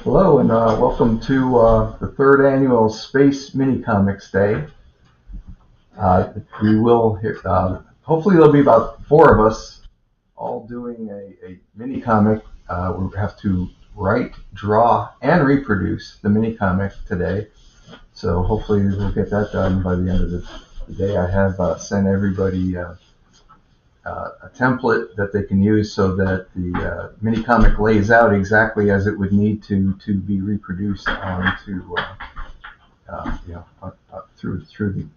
Hello and welcome to the third annual Space Minicomics Day. We will hear, hopefully there'll be about four of us all doing a mini comic. We have to write, draw, and reproduce the mini comic today. So hopefully we'll get that done by the end of the day. I have sent everybody a template that they can use so that the mini comic lays out exactly as it would need to be reproduced onto through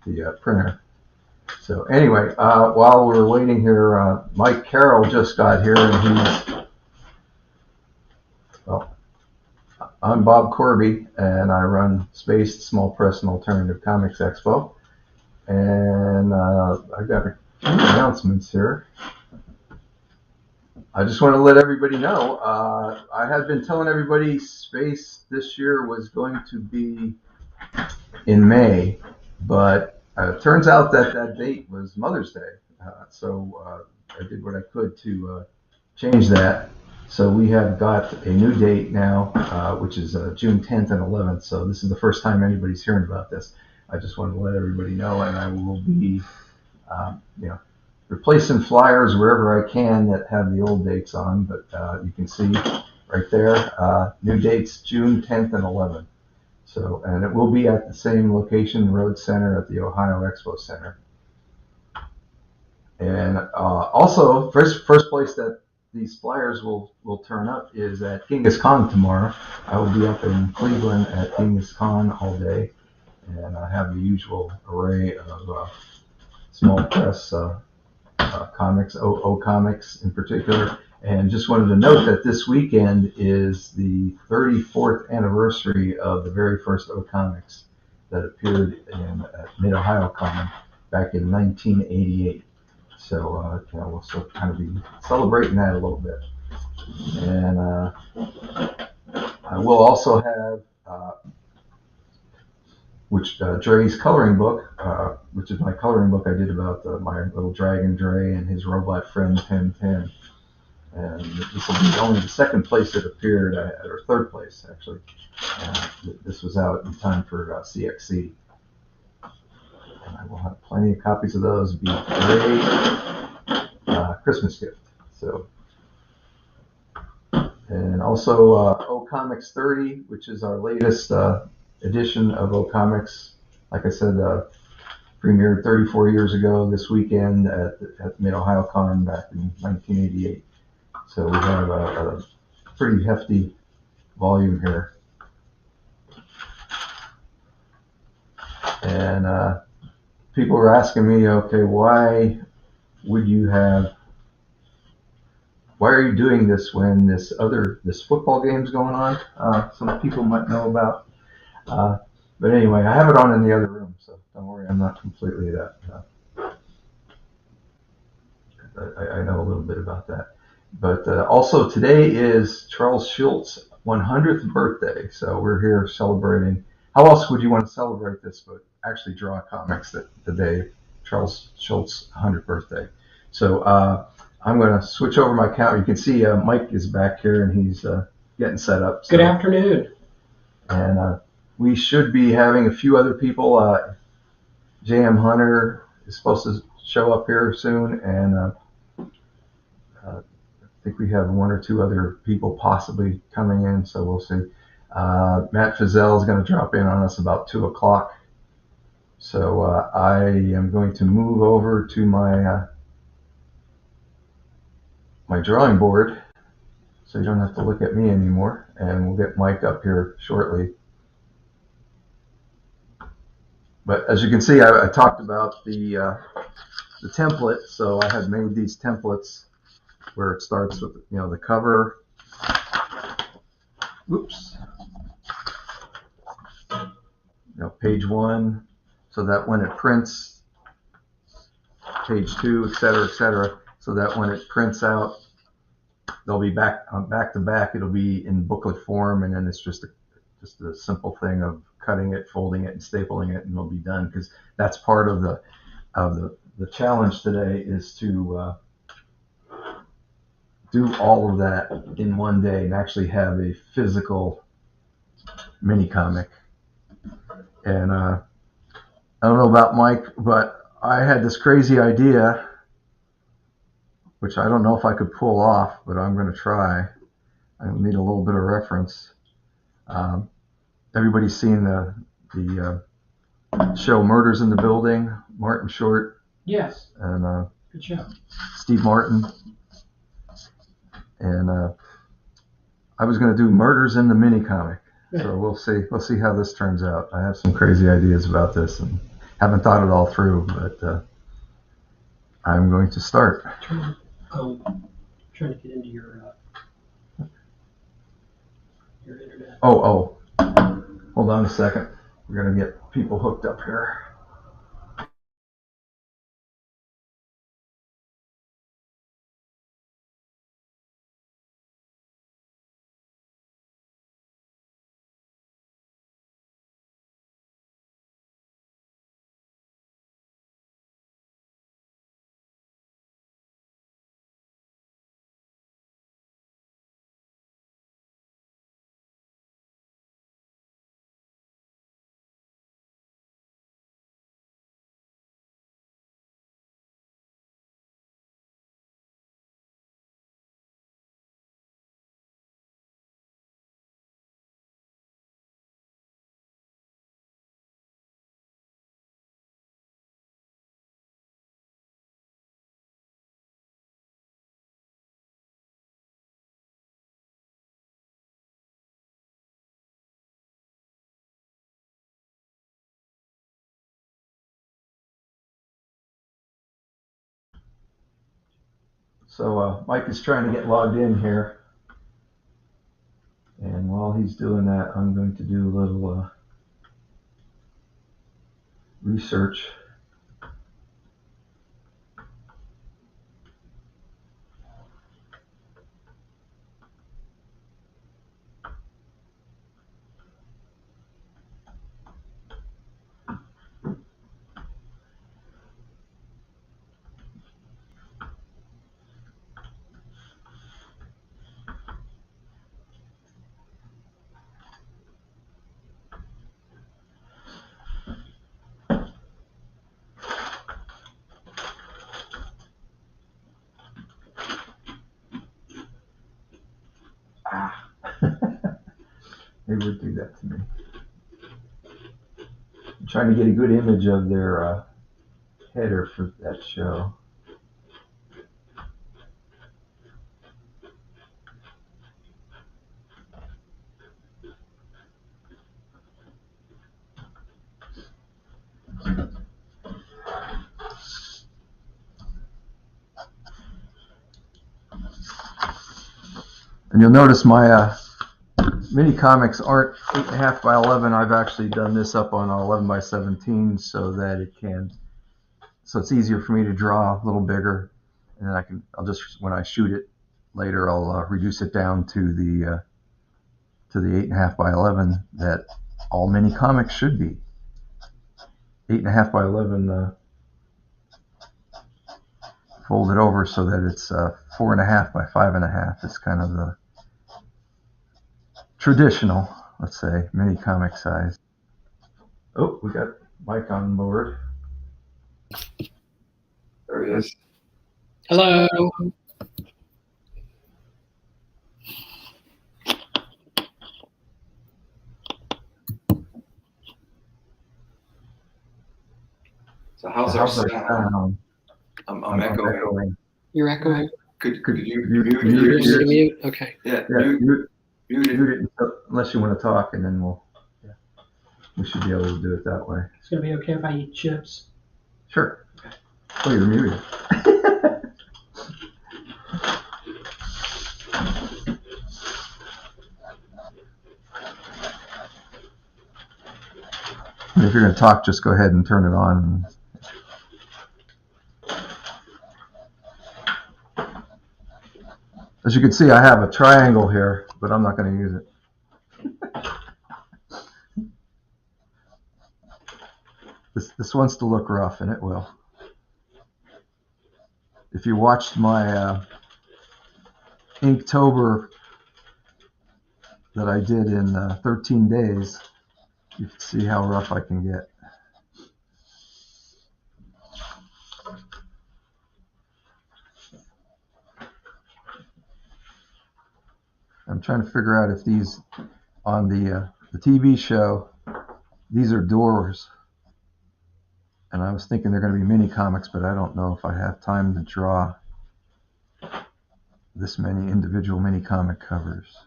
the printer. So anyway, while we're waiting here, Mike Carroll just got here, and I'm Bob Corby, and I run Space Small Press and Alternative Comics Expo, and I've got a few announcements here. I just want to let everybody know, I had been telling everybody Space this year was going to be in May, but it turns out that date was Mother's Day. So I did what I could to change that. So we have got a new date now, which is June 10th and 11th. So this is the first time anybody's hearing about this. I just wanted to let everybody know, and I will be, replacing flyers wherever I can that have the old dates on. But you can see right there, new dates June 10th and 11th. So, and it will be at the same location, Road Center at the Ohio Expo Center. And also, first place that these flyers will turn up is at Genghis Khan tomorrow. I will be up in Cleveland at Genghis Khan all day, and I have the usual array of small press comics, O comics in particular. And just wanted to note that this weekend is the 34th anniversary of the very first O comics that appeared at Mid-Ohio Con back in 1988. So we'll still kind of be celebrating that a little bit. And I will also have Dre's coloring book, which is my coloring book I did about my little dragon Dre and his robot friend Pim Pim. And this will be only the second place it appeared, or third place actually. This was out in time for CXC. And I will have plenty of copies of those. Be a great Christmas gift. So, and also O Comics 30, which is our latest edition of O Comics. Like I said, premiered 34 years ago this weekend at Mid-Ohio Con back in 1988. So we have a pretty hefty volume here. And people were asking me, okay, why are you doing this when this football game's going on? Some people might know about. But anyway, I have it on in the other room, so don't worry, I'm not completely that. I know a little bit about that. But also today is Charles Schulz's 100th birthday, so we're here celebrating. How else would you want to celebrate this but actually draw comics the day Charles Schulz's 100th birthday? So I'm going to switch over my count. You can see Mike is back here and he's getting set up. So. Good afternoon. And we should be having a few other people. J.M. Hunter is supposed to show up here soon, and I think we have one or two other people possibly coming in, so we'll see. Matt Fizell is going to drop in on us about 2 o'clock. So I am going to move over to my my drawing board so you don't have to look at me anymore, and we'll get Mike up here shortly. But as you can see, I talked about the template, so I had made these templates where it starts with the cover. Oops. Page 1, so that when it prints, page 2, etc., so that when it prints out, they'll be back to back. It'll be in booklet form, and then it's just a simple thing of cutting it, folding it, and stapling it, and it'll be done. Because that's part of the challenge today is to do all of that in one day and actually have a physical Minicomic. And I don't know about Mike, but I had this crazy idea, which I don't know if I could pull off, but I'm going to try. I need a little bit of reference. Everybody's seen the show Murders in the Building, Martin Short. Yes. And good show. Steve Martin. And I was going to do Murders in the Minicomic. So we'll see how this turns out. I have some crazy ideas about this and haven't thought it all through, but I'm going to start. Trying to get into your internet. Oh, hold on a second. We're going to get people hooked up here. So Mike is trying to get logged in here. And while he's doing that, I'm going to do a little research. They would do that to me. I'm trying to get a good image of their header for that show. And you'll notice my mini comics aren't 8.5 by 11. I've actually done this up on 11 by 17 so that it's easier for me to draw a little bigger, and then I'll just, when I shoot it later, I'll reduce it down to the 8.5 by 11 that all mini comics should be. 8.5 by 11 folded over so that it's 4.5 by 5.5. It's kind of the traditional, let's say, mini comic size. Oh, we got Mike on board. There he is. Hello. So how's our sound? I'm echoing. You're echoing? Could you mute? Mute? Okay. Yeah, mute it unless you want to talk, and then we should be able to do it that way. It's going to be okay if I eat chips? Sure. Okay. Oh, you're muted. If you're going to talk, just go ahead and turn it on. As you can see, I have a triangle here, but I'm not going to use it. This wants to look rough, and it will. If you watched my Inktober that I did in 13 days. You can see how rough I can get. I'm trying to figure out if these on the TV show, these are doors. And I was thinking they're going to be mini comics, but I don't know if I have time to draw this many individual mini comic covers.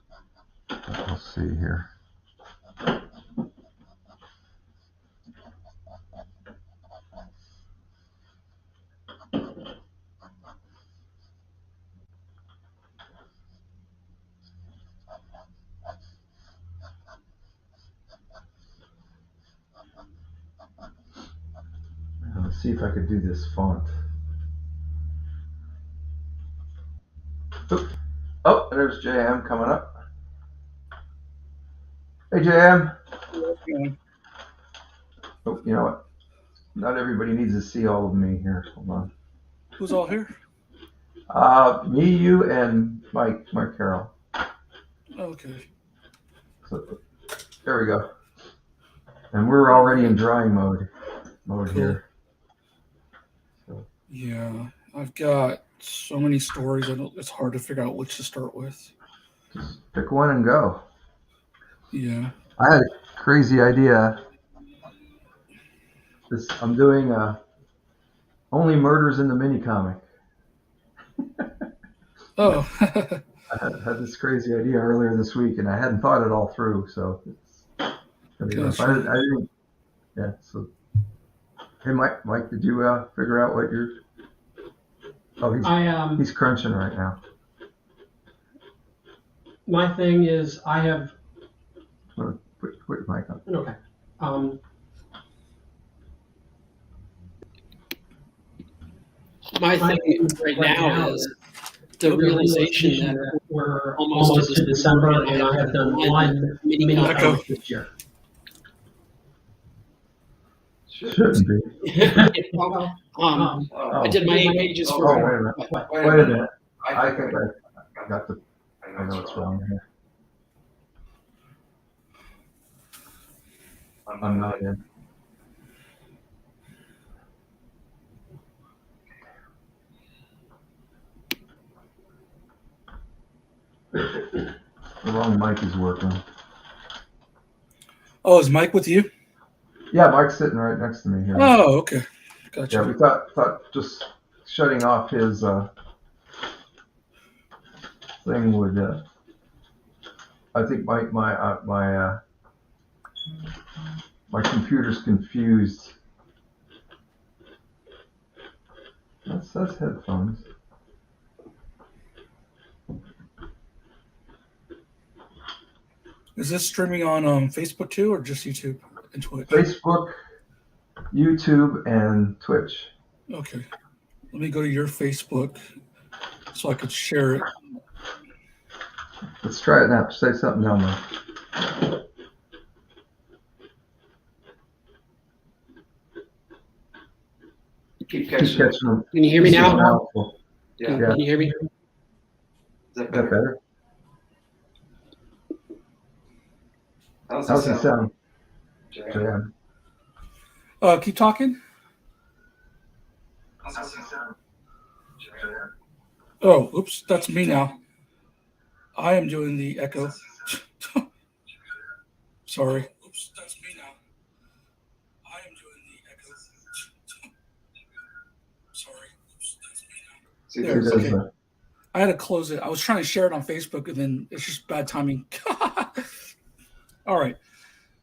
But we'll see here. Let's see if I could do this font. Oop. Oh, there's JM coming up. Hey, JM. Oh, you know what? Not everybody needs to see all of me here. Hold on. Who's all here? Me, you, and Mike Carroll. Okay. So, there we go. And we're already in drawing mode Cool. here. Yeah, I've got so many stories. It's hard to figure out which to start with. Just pick one and go. Yeah. I had a crazy idea. I'm doing only murders in the mini comic. Oh. I had this crazy idea earlier this week, and I hadn't thought it all through. So it's gonna be rough. I didn't. Yeah. So, hey, Mike, did you figure out what you're? Oh, he's crunching right now. My thing is I have. Put your mic on. Okay. My thing right now is the realization that we're almost to December and I have done one mini comic this year. Shouldn't be. I did my 8 pages for. Wait a minute. Wait a minute. I think I got the. I know what's wrong here. I'm not in. The wrong mic is working. Oh, is Mike with you? Yeah, Mike's sitting right next to me here. Oh, okay. Gotcha. Yeah, we thought just shutting off his thing would. I think my computer's confused. That's headphones. Is this streaming on Facebook too, or just YouTube and Twitch? Facebook, YouTube, and Twitch. Okay. Let me go to your Facebook so I could share it. Let's try it now. Say something down there. Keep catching them. Can you hear me now? Yeah. Can you hear me? Is that Is that better? How's it sound? JM. Keep talking. How's it sound? Oh, oops, that's me now. I am doing the echo. Sorry. Oops, that's me now. I am doing the echo. Sorry. Oops, that's me now. See, There, there's okay. I had to close it. I was trying to share it on Facebook, and then it's just bad timing. All right.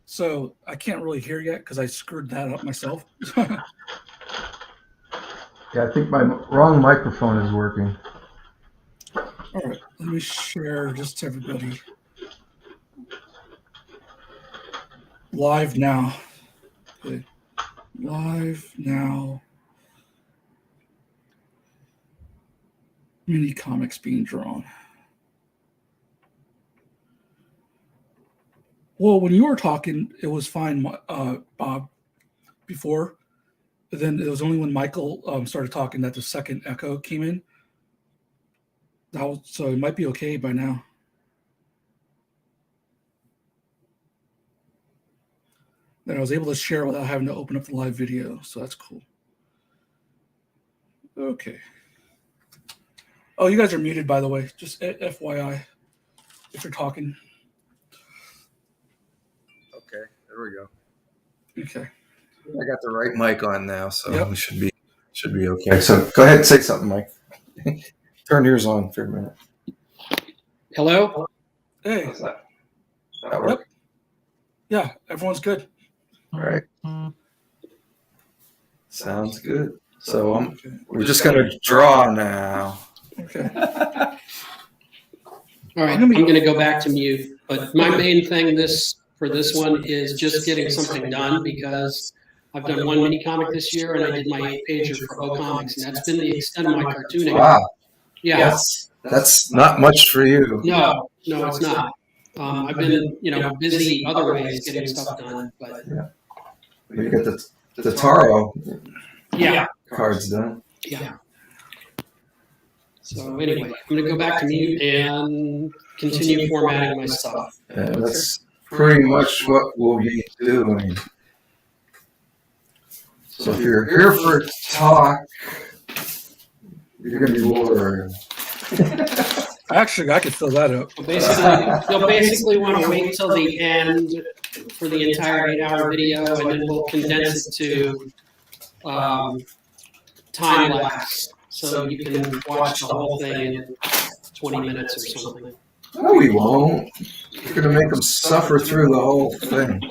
So I can't really hear yet because I screwed that up myself. Yeah, I think my wrong microphone is working. All right. Let me share just to everybody. Live now. Okay. Live now. Mini comics being drawn. Well, when you were talking, it was fine, Bob, before. But then it was only when Michael started talking that the second echo came in. So it might be okay by now. Then I was able to share without having to open up the live video, so that's cool. Okay. Oh, you guys are muted, by the way. Just FYI, if you're talking. Okay, there we go. Okay. I got the right mic on now, so Yep. we should be okay. So go ahead and say something, Mike. Turn yours on for a minute. Hello? Hey. How's that? That work? Yeah, everyone's good. All right. Sounds good. So Okay. we're just gonna draw now. Okay. All right, I'm going to go back to mute. But my main thing for this one is just getting something done, because I've done one mini comic this year, and I did my 8-pager for O Comics, and that's been the extent of my cartooning. Wow, Yeah. that's not much for you. No, it's not. I've been, busy other ways getting stuff done, but You got the Taro yeah. cards done. Yeah. So anyway, I'm going to go back to mute and continue formatting my stuff. And that's pretty much what we'll be doing. So if you're here for talk, you're gonna be bored. Actually, I could fill that up. You'll basically want to wait till the end for the entire 8-hour video, and then we'll condense it to time lapse, so you can watch the whole thing in 20 minutes or something. No, we won't. You're gonna make them suffer through the whole thing.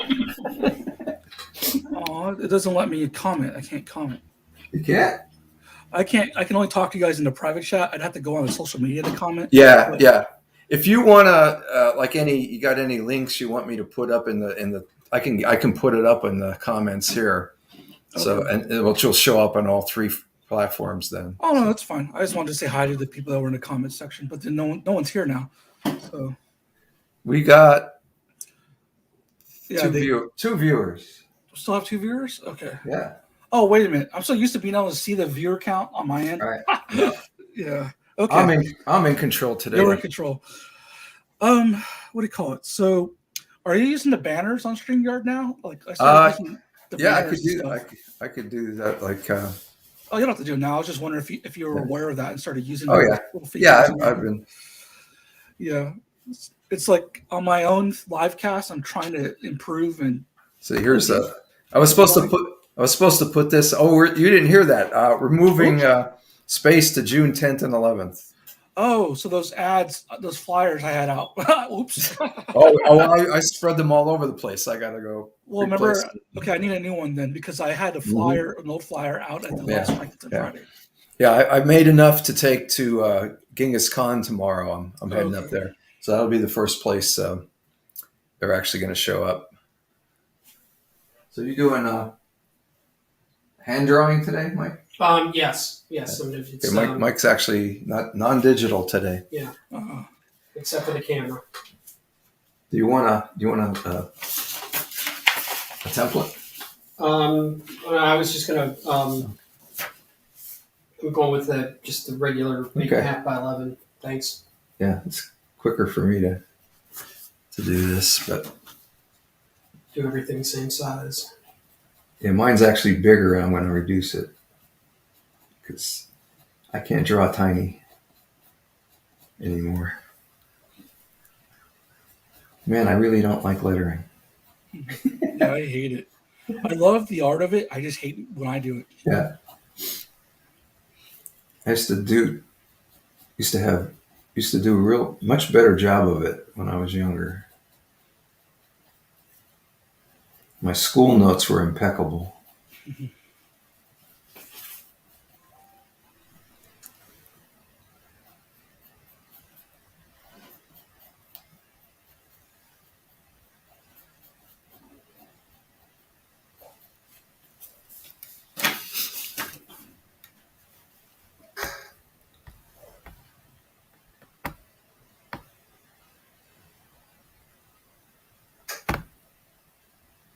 Oh, it doesn't let me comment. I can't comment. You can't? I can only talk to you guys in the private chat. I'd have to go on the social media to comment. Yeah. If you wanna, you got any links you want me to put up in the, I can put it up in the comments here. So Okay. and it'll show up on all 3 platforms then. Oh no, that's fine. I just wanted to say hi to the people that were in the comments section, but then no one's here now. So We got yeah, two viewers. still have 2 viewers. Okay. Yeah. Oh wait a minute. I'm so used to being able to see the viewer count on my end. All right. Yeah. Okay. I'm in control today. You're in control. What do you call it? So, are you using the banners on StreamYard now? Like I started using the Yeah, I banners could do. and stuff. I could do that. Like, Oh, you don't have to do it now. I was just wondering if you were aware of that and started using. Oh, the yeah. little yeah, features. I've been. Yeah, it's like on my own live cast. I'm trying to improve and. So here's I was supposed to put this. Oh, you didn't hear that? Removing space to June 10th and 11th. Oh, so those ads, those flyers I had out. Oops. I spread them all over the place. I gotta go. Well, remember, okay, I need a new one then, because I had an old flyer out at the last Friday. Yeah, I made enough to take to Genghis Khan tomorrow. I'm heading up there, so that'll be the first place they're actually going to show up. So you doing hand drawing today, Mike? Yes. It's, Okay, Mike's actually not non-digital today. Yeah. Uh-huh. Except for the camera. Do you want a template? I was just gonna. I'm going with just the regular 8.5 by 11. Thanks. Yeah, it's quicker for me to do this, but Do everything same size. yeah, mine's actually bigger. I'm going to reduce it because I can't draw tiny anymore. Man, I really don't like lettering. Yeah, I hate it. I love the art of it. I just hate when I do it. Yeah. I used to do a real much better job of it when I was younger. My school notes were impeccable.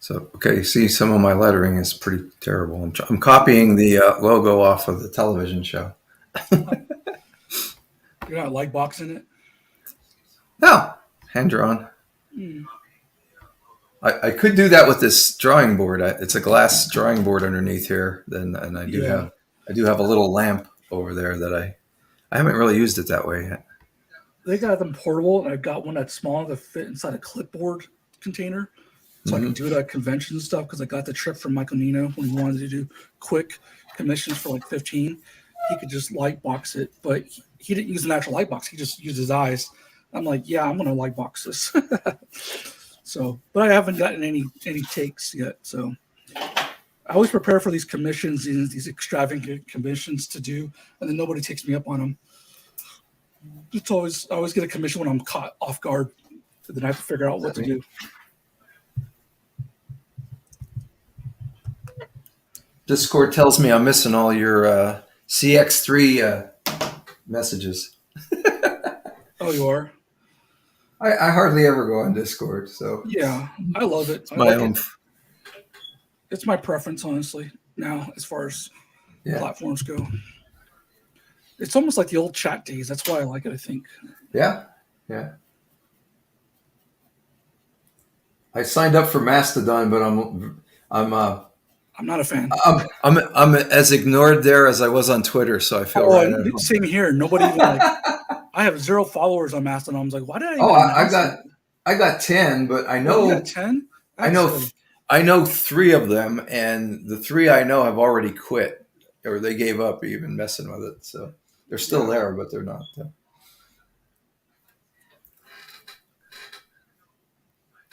So, okay, see, some of my lettering is pretty terrible. I'm copying the logo off of the television show. You're not like boxing it? No, hand drawn. I could do that with this drawing board. It's a glass drawing board underneath here. And I do have a little lamp over there that I haven't really used it that way yet. They got them portable, and I got one that's small to fit inside a clipboard container, so I can do it at conventions and stuff. Because I got the trip from Michael Nino when he wanted to do quick commissions for like 15. He could just light box it, but he didn't use an actual light box. He just used his eyes. I'm like, yeah, I'm gonna light box this. So, but I haven't gotten any takes yet. So I always prepare for these commissions, these extravagant commissions to do, and then nobody takes me up on them. I always get a commission when I'm caught off guard, and then I have to figure out what to do. Discord tells me I'm missing all your CX3 messages. Oh, you are? I hardly ever go on Discord, so Yeah, I love it. It's my preference, honestly, now as far as platforms go. It's almost like the old chat days. That's why I like it, I think. Yeah. I signed up for Mastodon, but I'm not a fan. I'm as ignored there as I was on Twitter, so I feel right. Same here. Nobody even I have 0 followers on Mastodon. I was like, why did I? I got 10, but I know you got 10. I know 3 of them, and the 3 I know have already quit, or they gave up even messing with it. So they're still there, but they're not.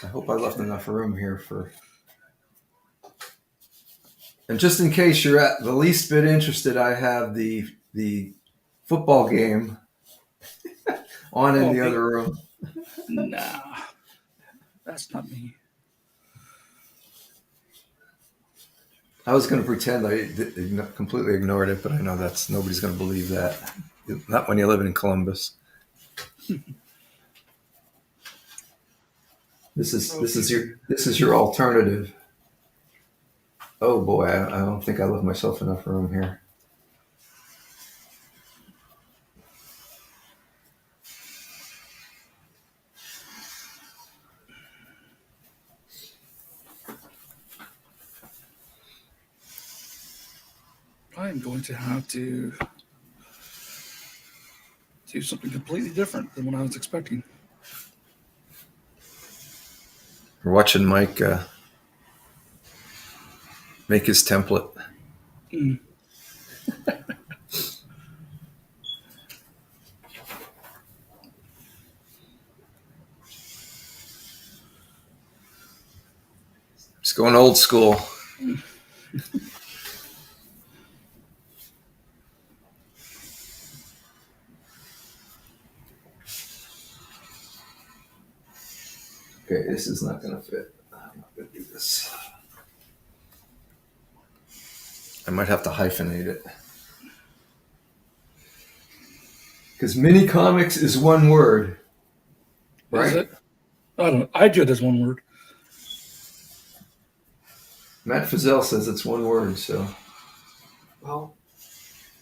I hope I left enough room here for. And just in case you're at the least bit interested, I have the football game on in the other room. Nah, that's not me. I was going to pretend I completely ignored it, but I know nobody's going to believe that. Not when you live in Columbus. This is your alternative. Oh boy, I don't think I left myself enough room here. I'm going to have to do something completely different than what I was expecting. We're watching Mike make his template. Just going old school. Okay, this is not going to fit. I'm not going to do this. I might have to hyphenate it. Because Minicomics is one word. Right? Is it? I do it as one word. Matt Fazell says it's one word, so. Well,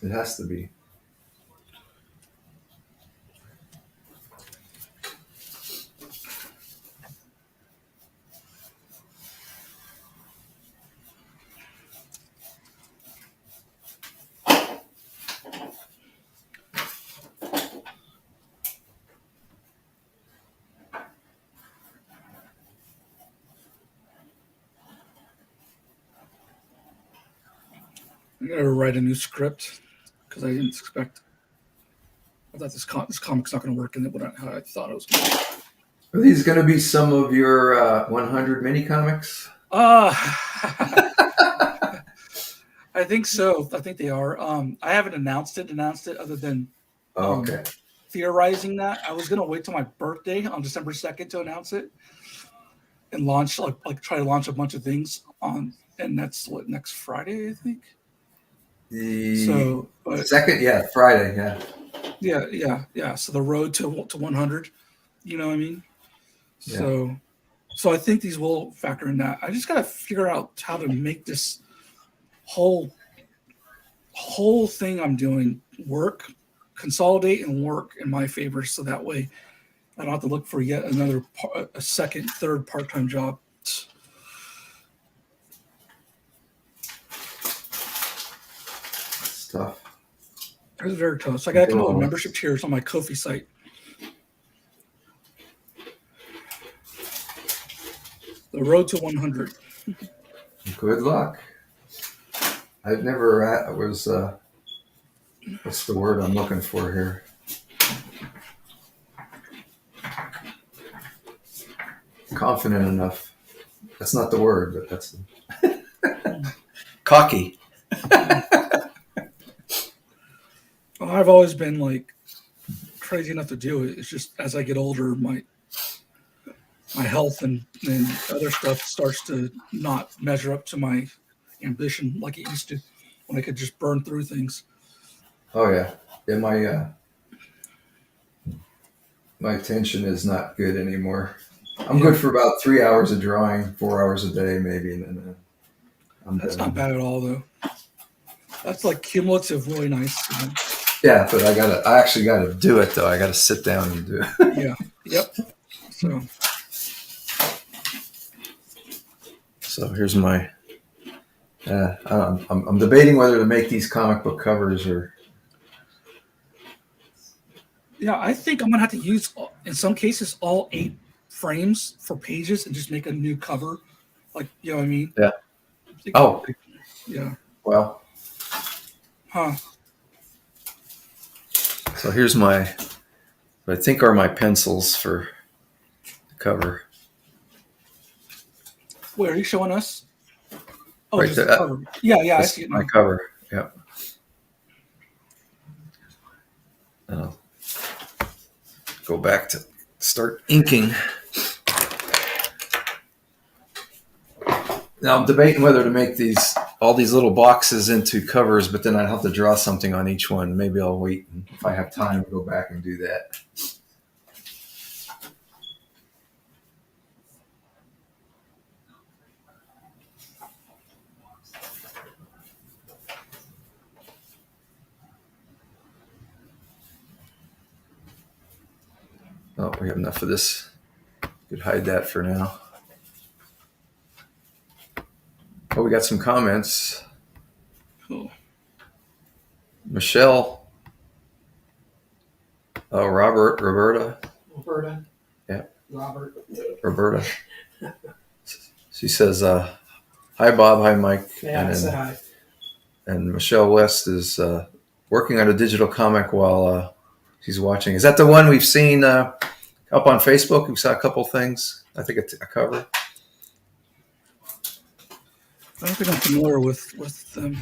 it has to be. I'm going to write a new script because I didn't expect. I thought this comic's not going to work in how I thought it was going to. Are these going to be some of your 100 Minicomics? I think so. I think they are. I haven't announced it other than theorizing that. I was going to wait till my birthday on December 2nd to announce it and launch, like try to launch a bunch of things on, and that's next Friday, I think. Second, Friday, yeah. So the road to 100, you know what I mean? Yeah. So I think these will factor in that. I just got to figure out how to make this whole thing I'm doing work, consolidate and work in my favor, so that way I don't have to look for yet another a second, third part-time job. It's tough. It's very tough. So I got to come up with membership tiers on my Ko-fi site. The road to 100. Good luck. I've never was what's the word I'm looking for here? Confident enough. That's not the word, but that's cocky. Well, I've always been like crazy enough to do it. It's just as I get older, my health and other stuff starts to not measure up to my ambition like it used to, when I could just burn through things. Oh yeah, yeah. My attention is not good anymore. I'm good for about 3 hours of drawing, 4 hours a day maybe, and then That's not bad at all, though. That's like cumulative, really nice. You know? Yeah, but I actually gotta do it though. I gotta sit down and do it. Yeah. Yep. So here's my. I'm debating whether to make these comic book covers or. Yeah, I think I'm gonna have to use, in some cases, all 8 frames for pages and just make a new cover. Like, you know what I mean? Yeah. Oh. Yeah. Well. Huh. So here's my, what I think are my pencils for the cover. Wait, are you showing us? Oh, Right just there. the cover. Yeah, I see it now. My cover. Yeah. Go back to start inking. Now I'm debating whether to make all these little boxes into covers, but then I'd have to draw something on each one. Maybe I'll wait, and if I have time, go back and do that. Oh, we have enough of this. Could hide that for now. Oh, we got some comments. Cool. Michelle. Oh, Roberta. Yeah. Roberta. She says, hi, Bob. Hi, Mike. Yeah, and say hi. And Michelle West is working on a digital comic while she's watching. Is that the one we've seen up on Facebook? We saw a couple things. I think it's a cover. I don't think I'm familiar with them.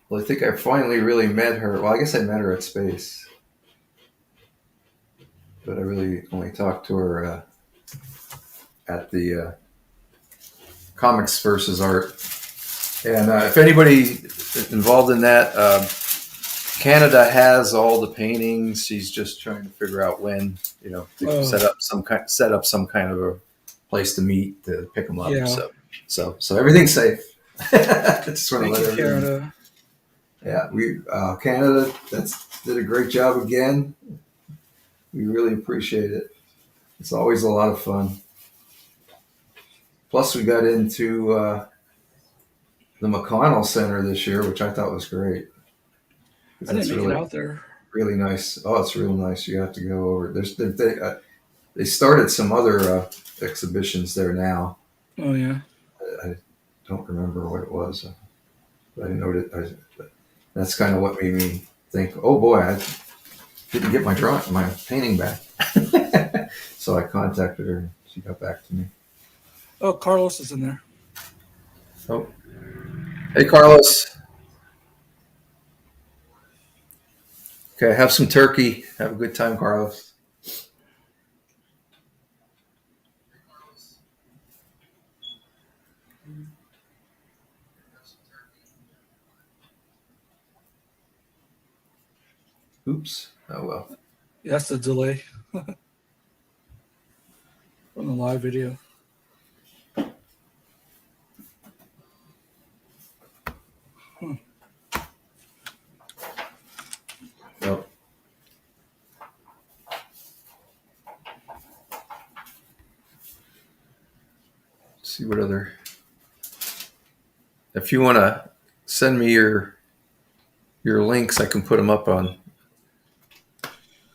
Well, I think I finally really met her. Well, I guess I met her at Space. But I really only talked to her at the Comics versus Art. And if anybody involved in that, Canada has all the paintings. She's just trying to figure out when, to set up some kind of a place to meet to pick them up. Yeah. So everything's safe. Just want to Thank let you, everyone. Canada. Yeah, Canada did a great job again. We really appreciate it. It's always a lot of fun. Plus, we got into the McConnell Center this year, which I thought was great. I didn't make it out there. Really nice. Oh, it's real nice. You have to go over. They started some other exhibitions there now. Oh yeah. I don't remember what it was. But I know it. That's kind of what made me think, oh boy, I didn't get my painting back. So I contacted her and she got back to me. Oh, Carlos is in there. Oh. Hey, Carlos. Okay, have some turkey. Have a good time, Carlos. Oops. Oh, well. Yeah, that's the delay from the live video. see what other. If you want to send me your links, I can put them up on.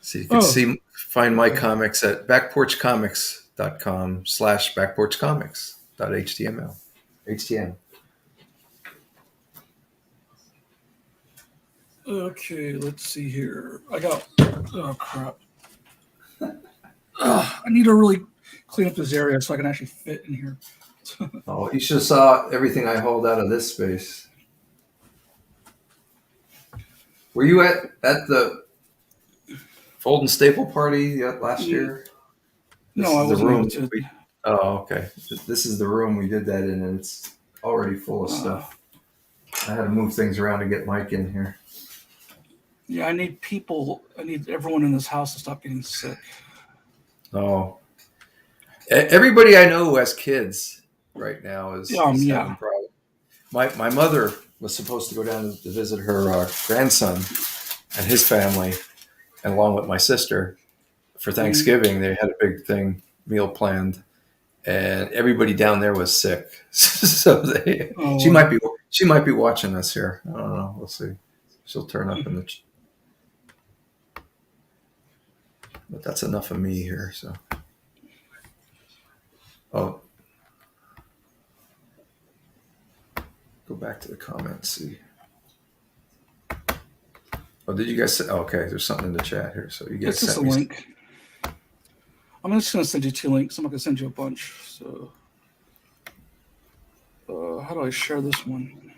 So you can find my comics at backporchcomics.com/backporchcomics.html. HTML. Okay, let's see here. Oh crap. I need to really clean up this area so I can actually fit in here. Oh, you should have saw everything I hauled out of this space. Were you at the fold and staple party last year? No, I wasn't able to. Oh, okay. This is the room we did that in, and it's already full of stuff. I had to move things around to get Mike in here. Yeah, I need everyone in this house to stop getting sick. Oh. Everybody I know who has kids right now is having problems. My mother was supposed to go down to visit her grandson and his family, and along with my sister for Thanksgiving. They had a big meal planned, and everybody down there was sick. So she might be watching us here. I don't know. We'll see. She'll turn up in the. But that's enough of me here. So. Oh. Go back to the comments. See. Oh, did you guys say? Oh, okay, there's something in the chat here. So you guys sent me a link. I'm just going to send you 2 links. I'm not going to send you a bunch. So, how do I share this one?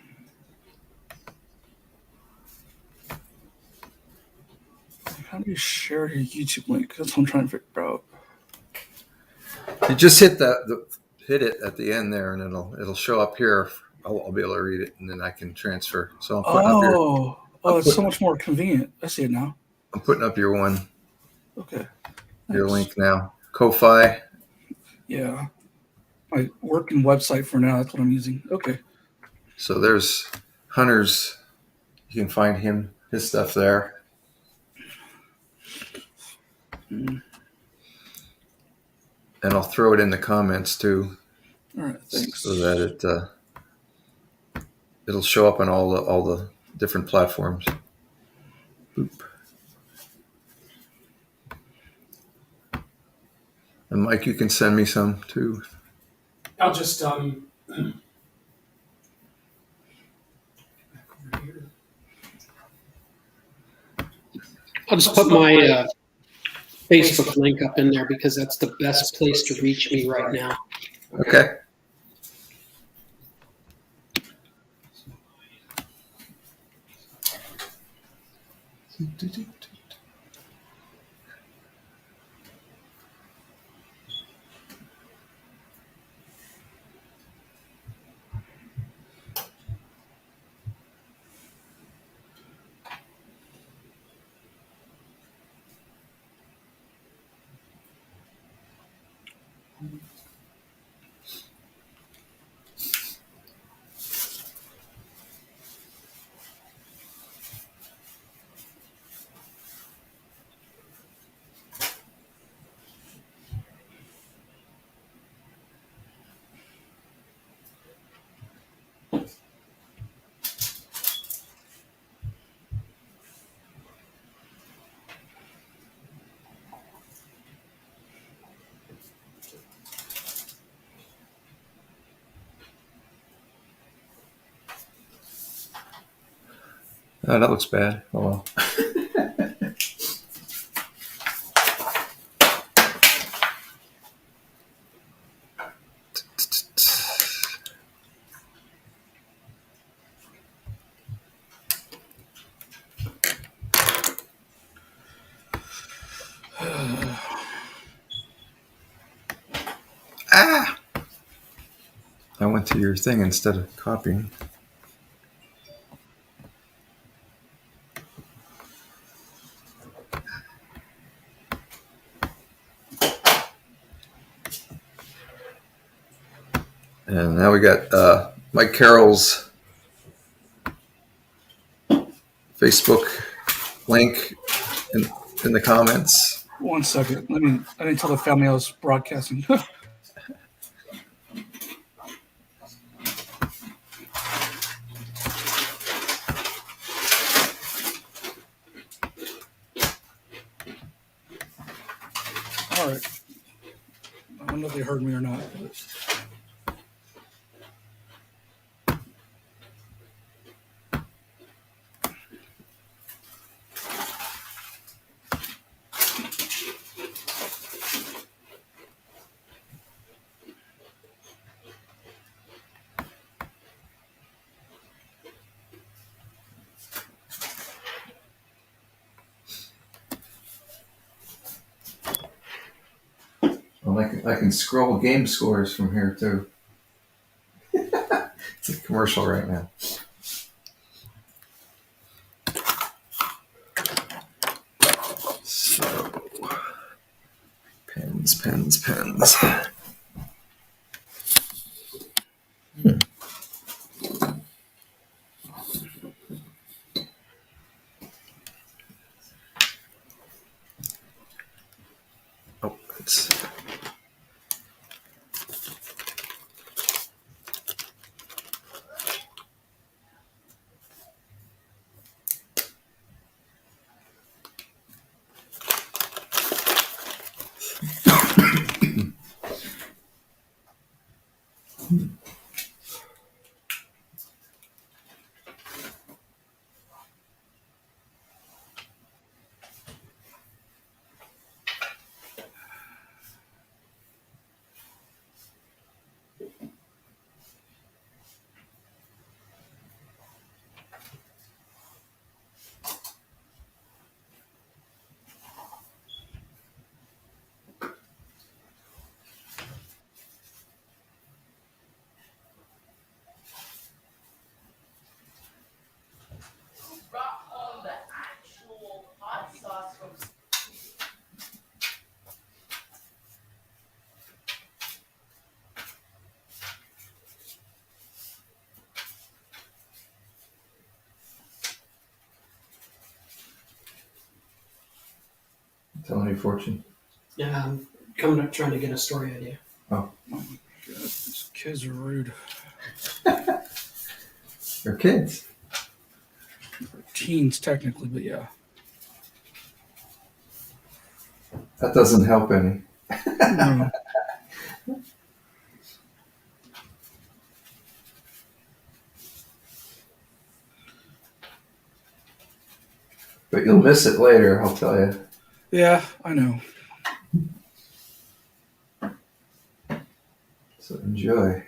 How do you share your YouTube link? That's what I'm trying to figure out. You just hit hit it at the end there, and it'll show up here. I'll be able to read it, and then I can transfer. So I'm putting up it's so much more convenient. I see it now. I'm putting up your one. Okay. Your link now. Ko-Fi. Yeah. My working website for now. That's what I'm using. Okay. So there's Hunter's. You can find his stuff there. And I'll throw it in the comments too. All right. Thanks. So that it'll show up on all the different platforms. Boop. And Mike, you can send me some too. I'll just I'll just put my Facebook link up in there because that's the best place to reach me right now. Okay. Oh, that looks bad. Oh well. I went to your thing instead of copying. And now we got Mike Carroll's Facebook link in the comments. 1 second. I didn't tell the family I was broadcasting. heard me or not. Well, I can scroll game scores from here too. It's a commercial right now. So, pens. Oh, it's. Tell me your fortune. Yeah, I'm coming up trying to get a story idea. Oh my God, these kids are rude. They're kids. Teens, technically, but yeah. That doesn't help any. No. But you'll miss it later, I'll tell you. Yeah, I know. So enjoy.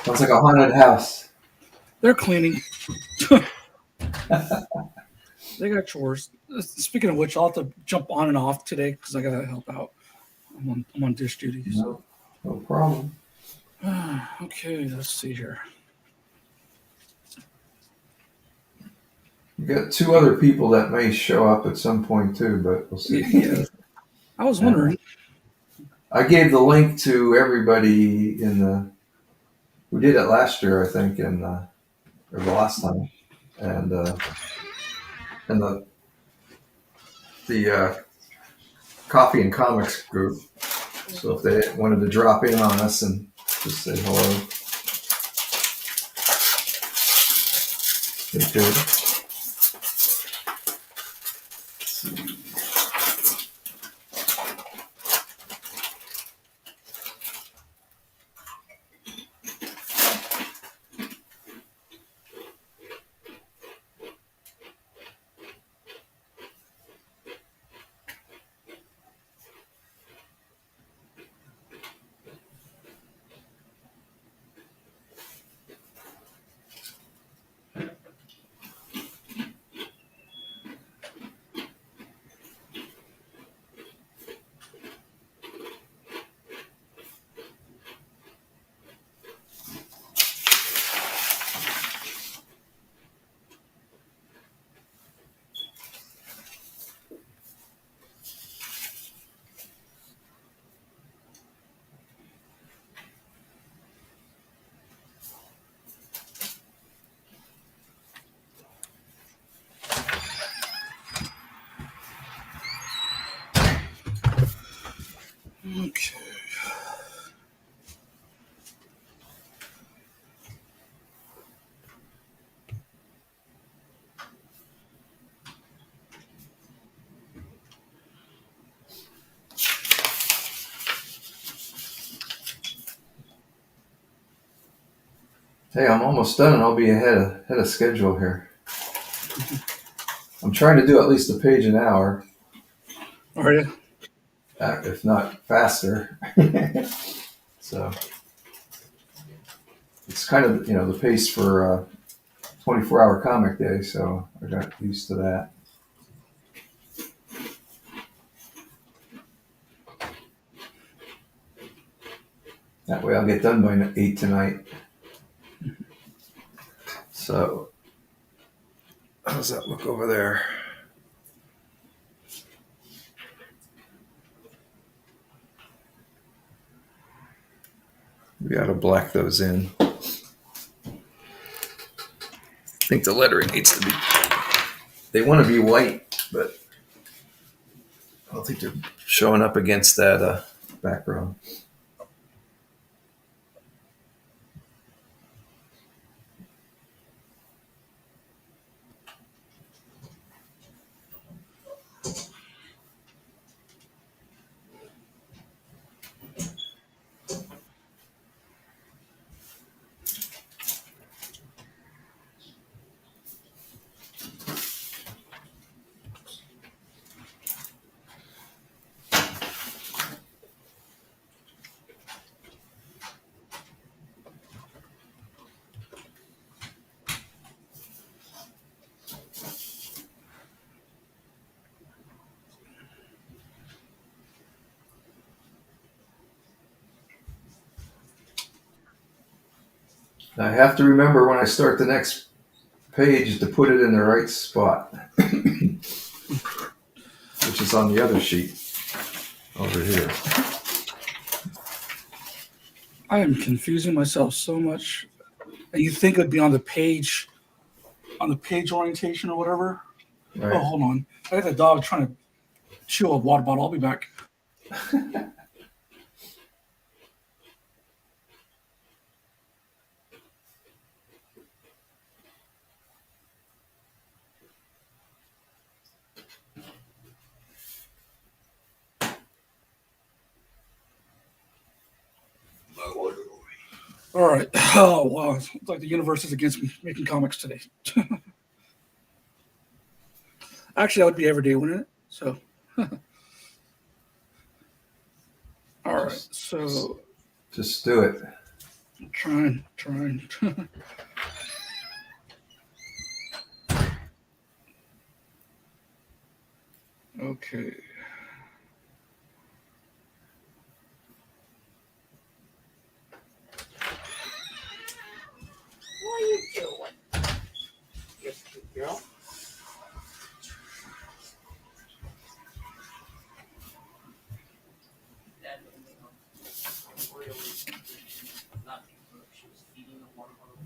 Sounds like a haunted house. They're cleaning. They got chores. Speaking of which, I'll have to jump on and off today because I gotta help out. I'm on dish duty. So. No problem. Okay, let's see here. We've got two other people that may show up at some point too, but we'll see. Yeah, I was wondering. I gave the link to everybody in the. We did it last year, I think, or the last time, and the coffee and comics group. So if they wanted to drop in on us and just say hello, they could. Hey, I'm almost done, and I'll be ahead of schedule here. I'm trying to do at least a page an hour, Are you? if not faster. So it's kind of the pace for 24-hour comic day, so I got used to that. That way I'll get done by 8 tonight. So how does that look over there? We got to black those in. I think the lettering needs to be, they want to be white, but I don't think they're showing up against that background. I have to remember when I start the next page to put it in the right spot, which is on the other sheet over here. I am confusing myself so much. And you think it'd be on the page orientation or whatever. Right. Oh, hold on. I got the dog trying to chew a water bottle. I'll be back. All right. Oh, wow. It's like the universe is against me making comics today. Actually, that would be every day, wouldn't it? So, all right. So, Just do it. I'm trying. Okay. What are you doing? You cute girl. That really nothing. She was feeding the water bottle.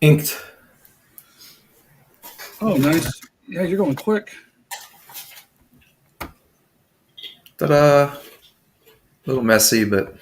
Inked. Oh, nice. Yeah, you're going quick. Ta-da! A little messy, but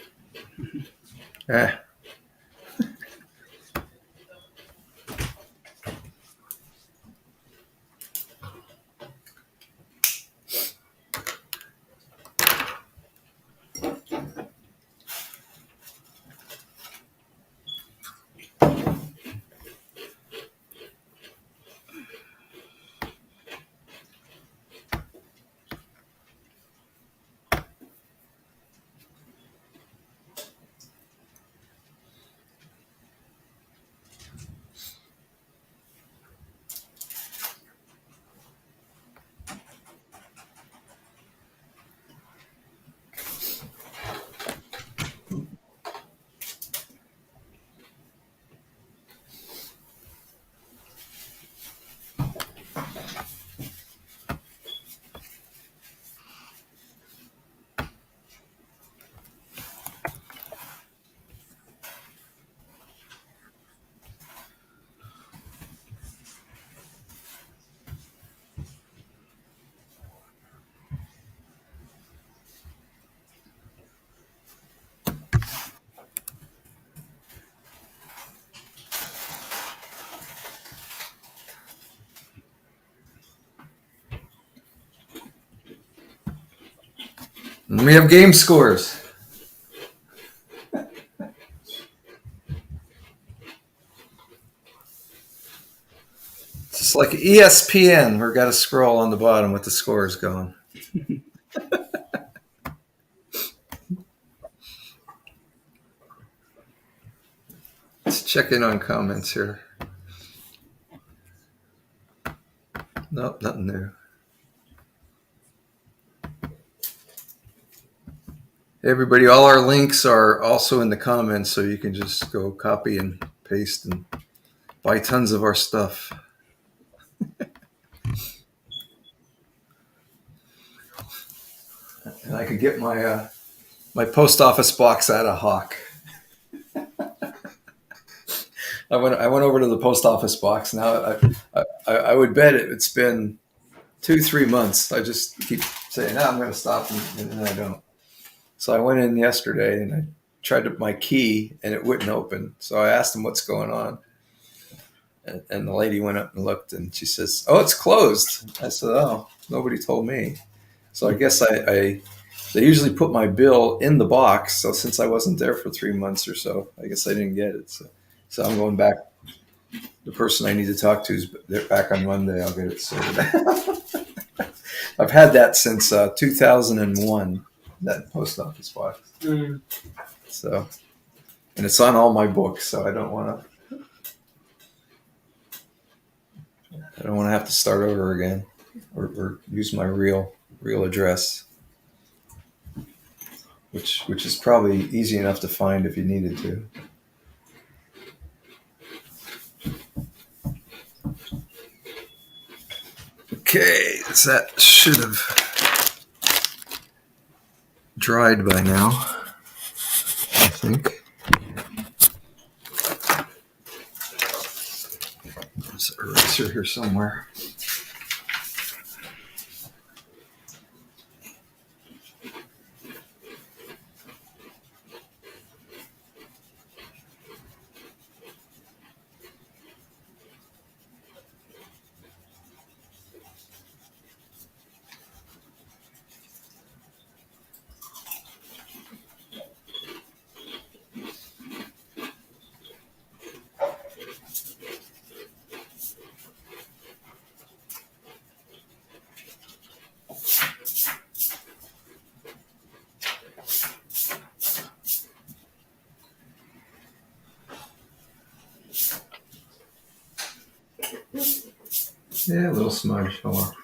And we have game scores. It's like ESPN. We've got to scroll on the bottom with the scores going. Let's check in on comments here. Nope, nothing new. Hey everybody, all our links are also in the comments, so you can just go copy and paste and buy tons of our stuff. And I could get my my post office box out of Hawk. I went over to the post office box. Now I would bet it's been 2-3 months. I just keep saying, I'm going to stop, and then I don't. So I went in yesterday and I tried my key and it wouldn't open. So I asked him what's going on. And the lady went up and looked and she says, "Oh, it's closed." I said, "Oh, nobody told me." So I guess they usually put my bill in the box. So since I wasn't there for 3 months or so, I guess I didn't get it. So I'm going back. The person I need to talk to is back on Monday. I'll get it sorted. I've had that since 2001, that post office box. Mm. So, and it's on all my books, so I don't want to have to start over again or use my real address, which is probably easy enough to find if you needed to. Okay, that should have dried by now, I think. There's an eraser here somewhere. Yeah, a little smudge. Oh well.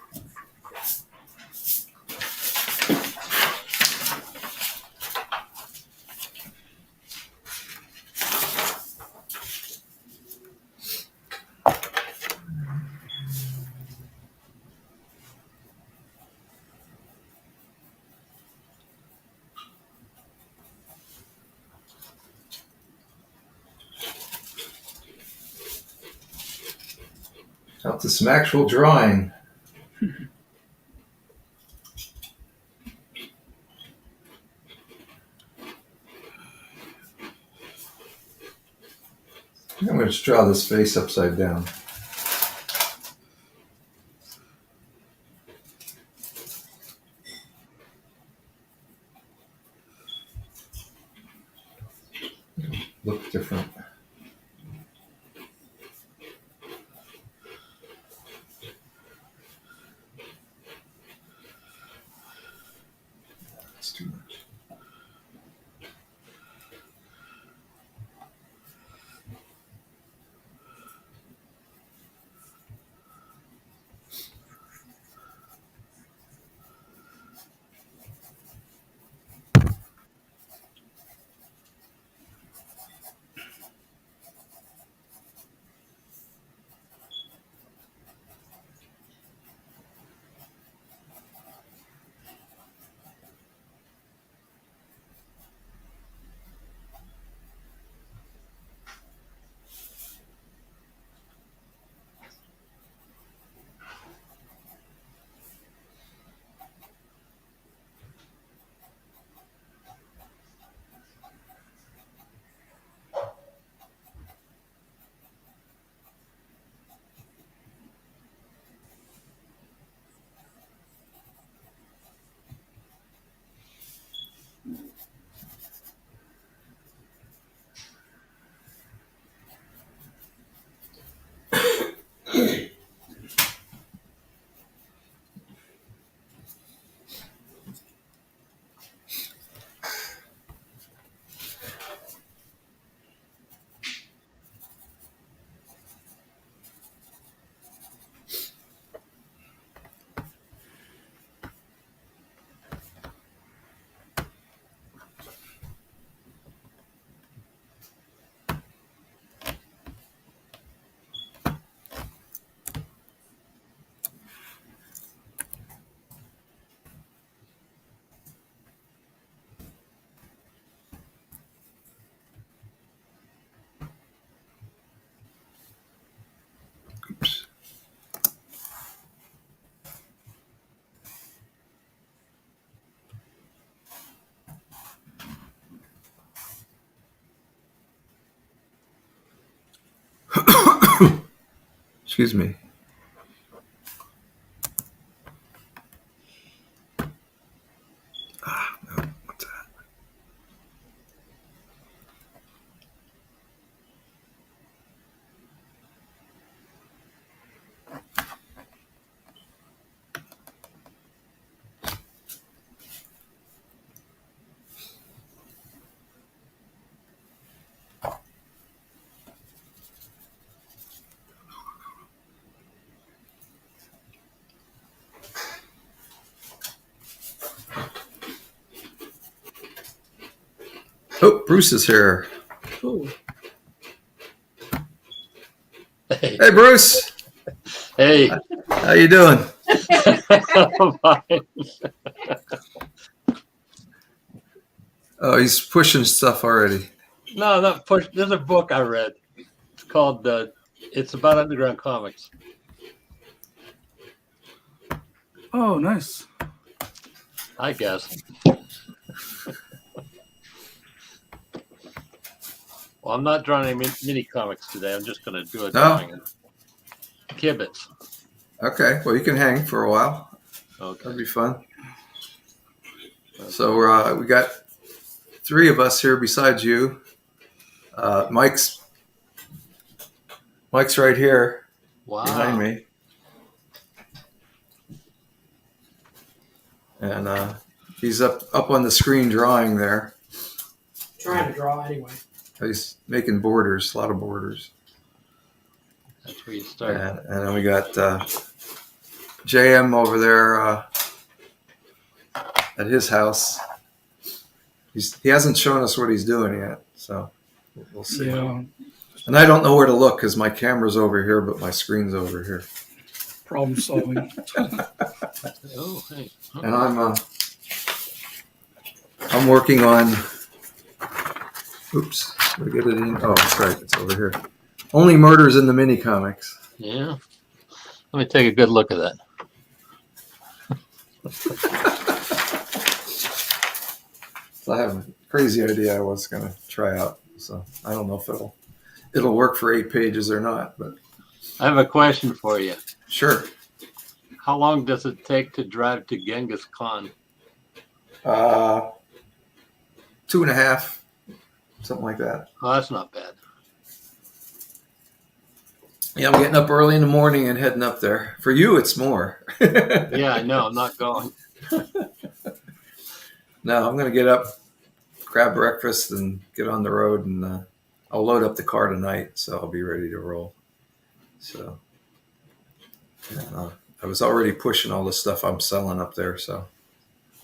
Out to some actual drawing. I'm going to just draw this face upside down. Look different. That's too much. Excuse me. No, what's that? Oh, Bruce is here. Ooh. Hey, Bruce. Hey. How you doing? Fine. Oh, he's pushing stuff already. No, not push. There's a book I read. It's called it's about underground comics. Oh, nice. I guess. Well, I'm not drawing any mini comics today. I'm just going to do a drawing in Kibbutz. Okay, well, you can hang for a while. Okay. That'd be fun. So we got 3 of us here besides you. Mike's right here Wow. behind me, and he's up on the screen drawing there. Trying to draw anyway. He's making borders, a lot of borders. That's where you start. And then we got JM over there at his house. He hasn't shown us what he's doing yet, so we'll see. Yeah. And I don't know where to look because my camera's over here, but my screen's over here. Problem solving. Oh, hey. And I'm working on. Oops, did I get it in? Oh, that's right, it's over here. Only Murders in the Minicomics. Yeah. Let me take a good look at that. So I have a crazy idea I was going to try out. So I don't know if it'll work for 8 pages or not, but I have a question for you. sure. How long does it take to drive to Genghis Khan? 2.5, something like that. Oh, that's not bad. Yeah, I'm getting up early in the morning and heading up there. For you, it's more. Yeah, I know. I'm not going. No, I'm going to get up, grab breakfast, and get on the road, and I'll load up the car tonight, so I'll be ready to roll. So I was already pushing all the stuff I'm selling up there, so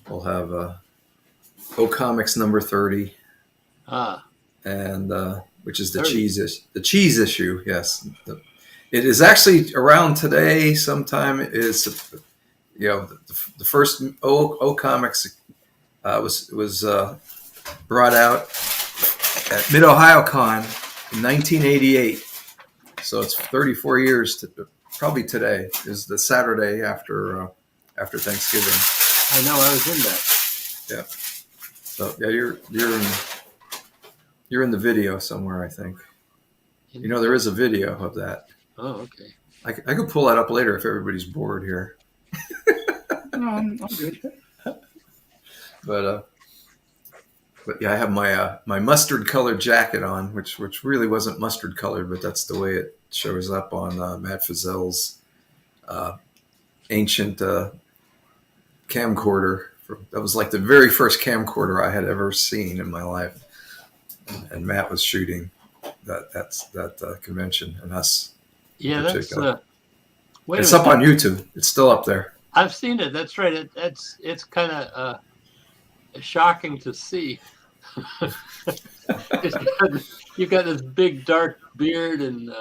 we'll have O-Comics number 30, and which is the 30. cheese issue. Yes, it is actually around today. Sometime is the first O-Comics was brought out at Mid Ohio Con in 1988. So it's 34 years probably today is the Saturday after Thanksgiving. I know. I was in that. Yeah. So yeah, you're in the video somewhere, I think. There is a video of that. Oh, okay. I could pull that up later if everybody's bored here. No, I'm good. But yeah, I have my mustard colored jacket on, which really wasn't mustard colored, but that's the way it shows up on Matt Fazell's ancient camcorder. That was like the very first camcorder I had ever seen in my life, and Matt was shooting that convention and us. Yeah, that's. Wait It's a up on YouTube. It's still up there. I've seen it. That's right. It's kind of shocking to see. You got this big dark beard and.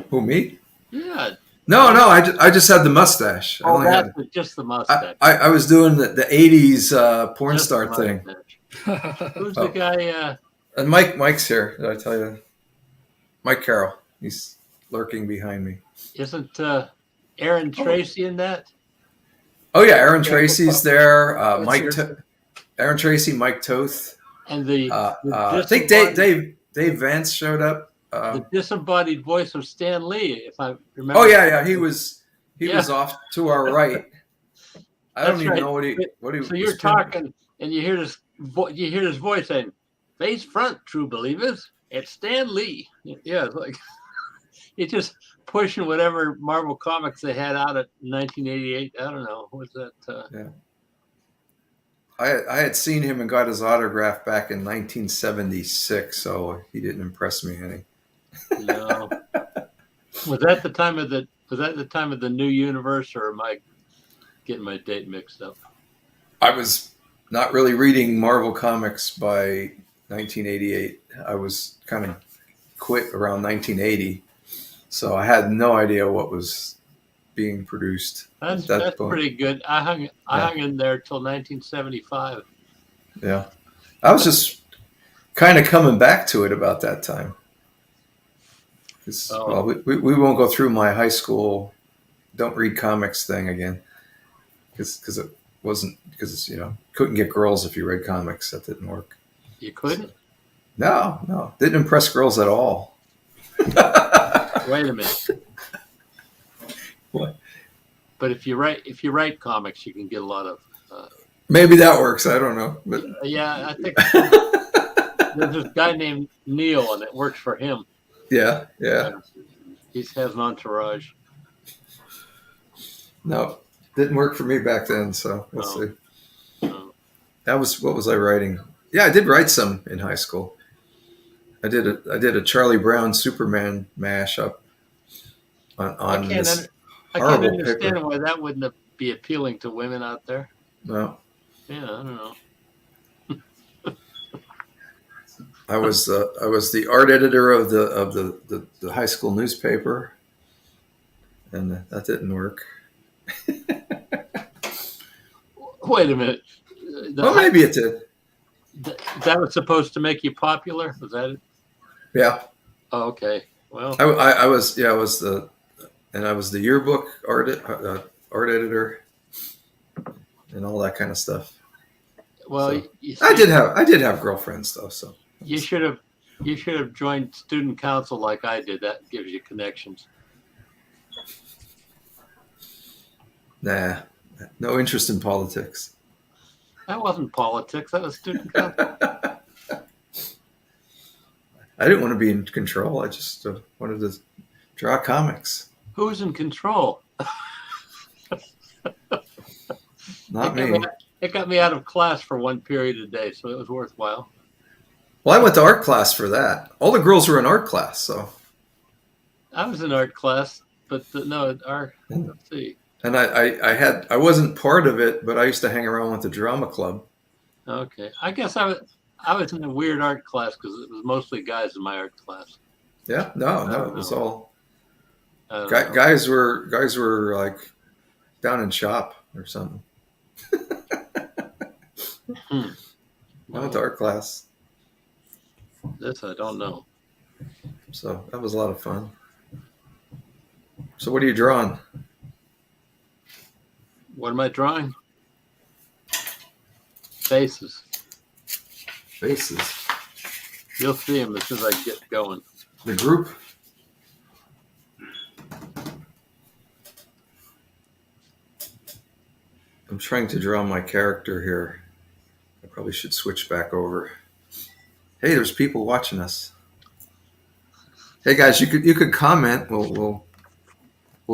Who, me? Yeah. No. I just had the mustache. Oh, that's just the mustache. I was doing the 80s porn Just star the thing. mustache. Who's the guy? And Mike's here. Did I tell you? Mike Carroll. He's lurking behind me. Isn't Aaron Tracy in that? Oh yeah, Aaron Tracy's there. Let's Aaron Tracy, Mike Toth. And the I think Dave Vance showed up. the disembodied voice of Stan Lee, if I remember. Oh yeah. He was Yeah. off to our right. I don't That's even right. know what he So was you're talking, and you hear this voice saying, "Face front, true believers. It's Stan Lee." Yeah, it's like it's just pushing whatever Marvel comics they had out at 1988. I don't know. What's that? Yeah. I had seen him and got his autograph back in 1976, so he didn't impress me any. No. Was that the time of the New Universe, or am I getting my date mixed up? I was not really reading Marvel comics by 1988. I was kind of quit around 1980, so I had no idea what was being produced. That's at that point. pretty good. I hung in there till 1975. Yeah, I was just kind of coming back to it about that time. Oh. Well, we won't go through my high school don't read comics thing again, because it wasn't, because couldn't get girls if you read comics. That didn't work. You couldn't? No, didn't impress girls at all. Wait a minute. What? But if you write comics, you can get a lot of. Maybe that works. I don't know, but Yeah, I think there's this guy named Neil, and it works for him. yeah. He has an entourage. No, didn't work for me back then. So we'll No. see. No. What was I writing? Yeah, I did write some in high school. I did a Charlie Brown Superman mashup on this I can't horrible understand paper. why that wouldn't be appealing to women out there. No, Yeah, I don't know. I was the art editor of the high school newspaper, and that didn't work. Wait a minute. Well, maybe it did. That was supposed to make you popular? Was that it? Yeah, Oh, okay. Well, I was the yearbook art editor and all that kind of stuff. well, So, you see, I did have girlfriends though. So you should have joined student council like I did. That gives you connections. nah, no interest in politics. That wasn't politics. That was student council. I didn't want to be in control. I just wanted to draw comics. Who's in control? Not me. It got me out of class for one period a day, so it was worthwhile. Well, I went to art class for that. All the girls were in art class, so. I was in art class, but let's see. And I wasn't part of it, but I used to hang around with the drama club. Okay, I guess I was in a weird art class because it was mostly guys in my art class. Yeah, no, it was all I don't know. guys were like down in shop or something. I went to art class, This I don't know. so that was a lot of fun. So what are you drawing? What am I drawing? Faces. Faces. You'll see them as soon as I get going. The group. I'm trying to draw my character here. I probably should switch back over. Hey, there's people watching us. Hey guys, you could comment. We'll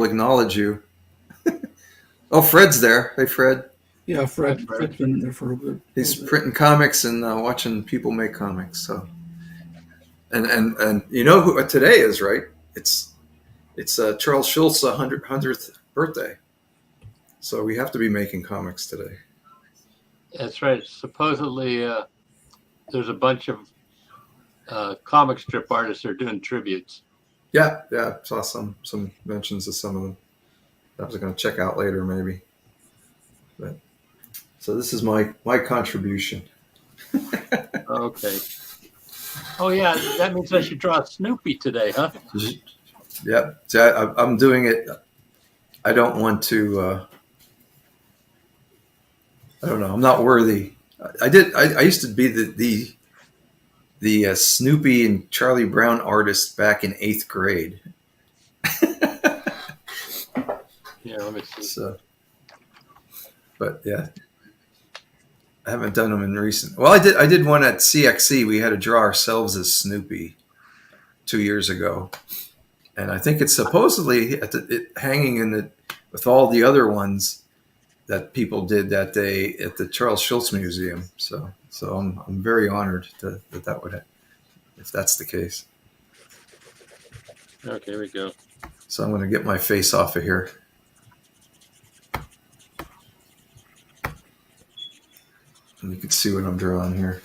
acknowledge you. Oh, Fred's there. Hey, Fred. Yeah, Fred's Fred. been in there for a bit. He's printing comics and watching people make comics. So, and you know who today is, right? It's Charles Schultz's 100th birthday. So we have to be making comics today. That's right. Supposedly, there's a bunch of comic strip artists that are doing tributes. Yeah. Saw some mentions of some of them. I was going to check out later, maybe. But so this is my contribution. Okay. Oh yeah, that means I should draw Snoopy today, huh? Yep. See, I'm doing it. I don't want to. I don't know. I'm not worthy. I used to be the Snoopy and Charlie Brown artist back in 8th grade. Yeah, let me see. So, but yeah, I haven't done them in recent. Well, I did one at CXC. We had to draw ourselves as Snoopy 2 years ago, and I think it's supposedly hanging in the with all the other ones that people did that day at the Charles Schultz Museum. So I'm very honored that would if that's the case. Okay, here we go. So I'm going to get my face off of here. And you can see what I'm drawing here.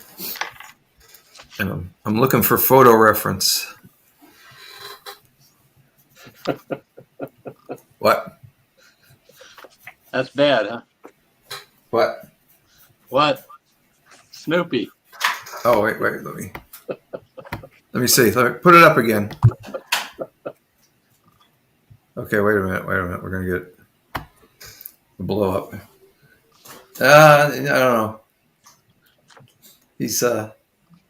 And I'm looking for photo reference. What? That's bad, huh? What? What? Snoopy. Oh, wait. Let me see. Let me put it up again. Okay, wait a minute. We're going to get a blow up. I don't know. He's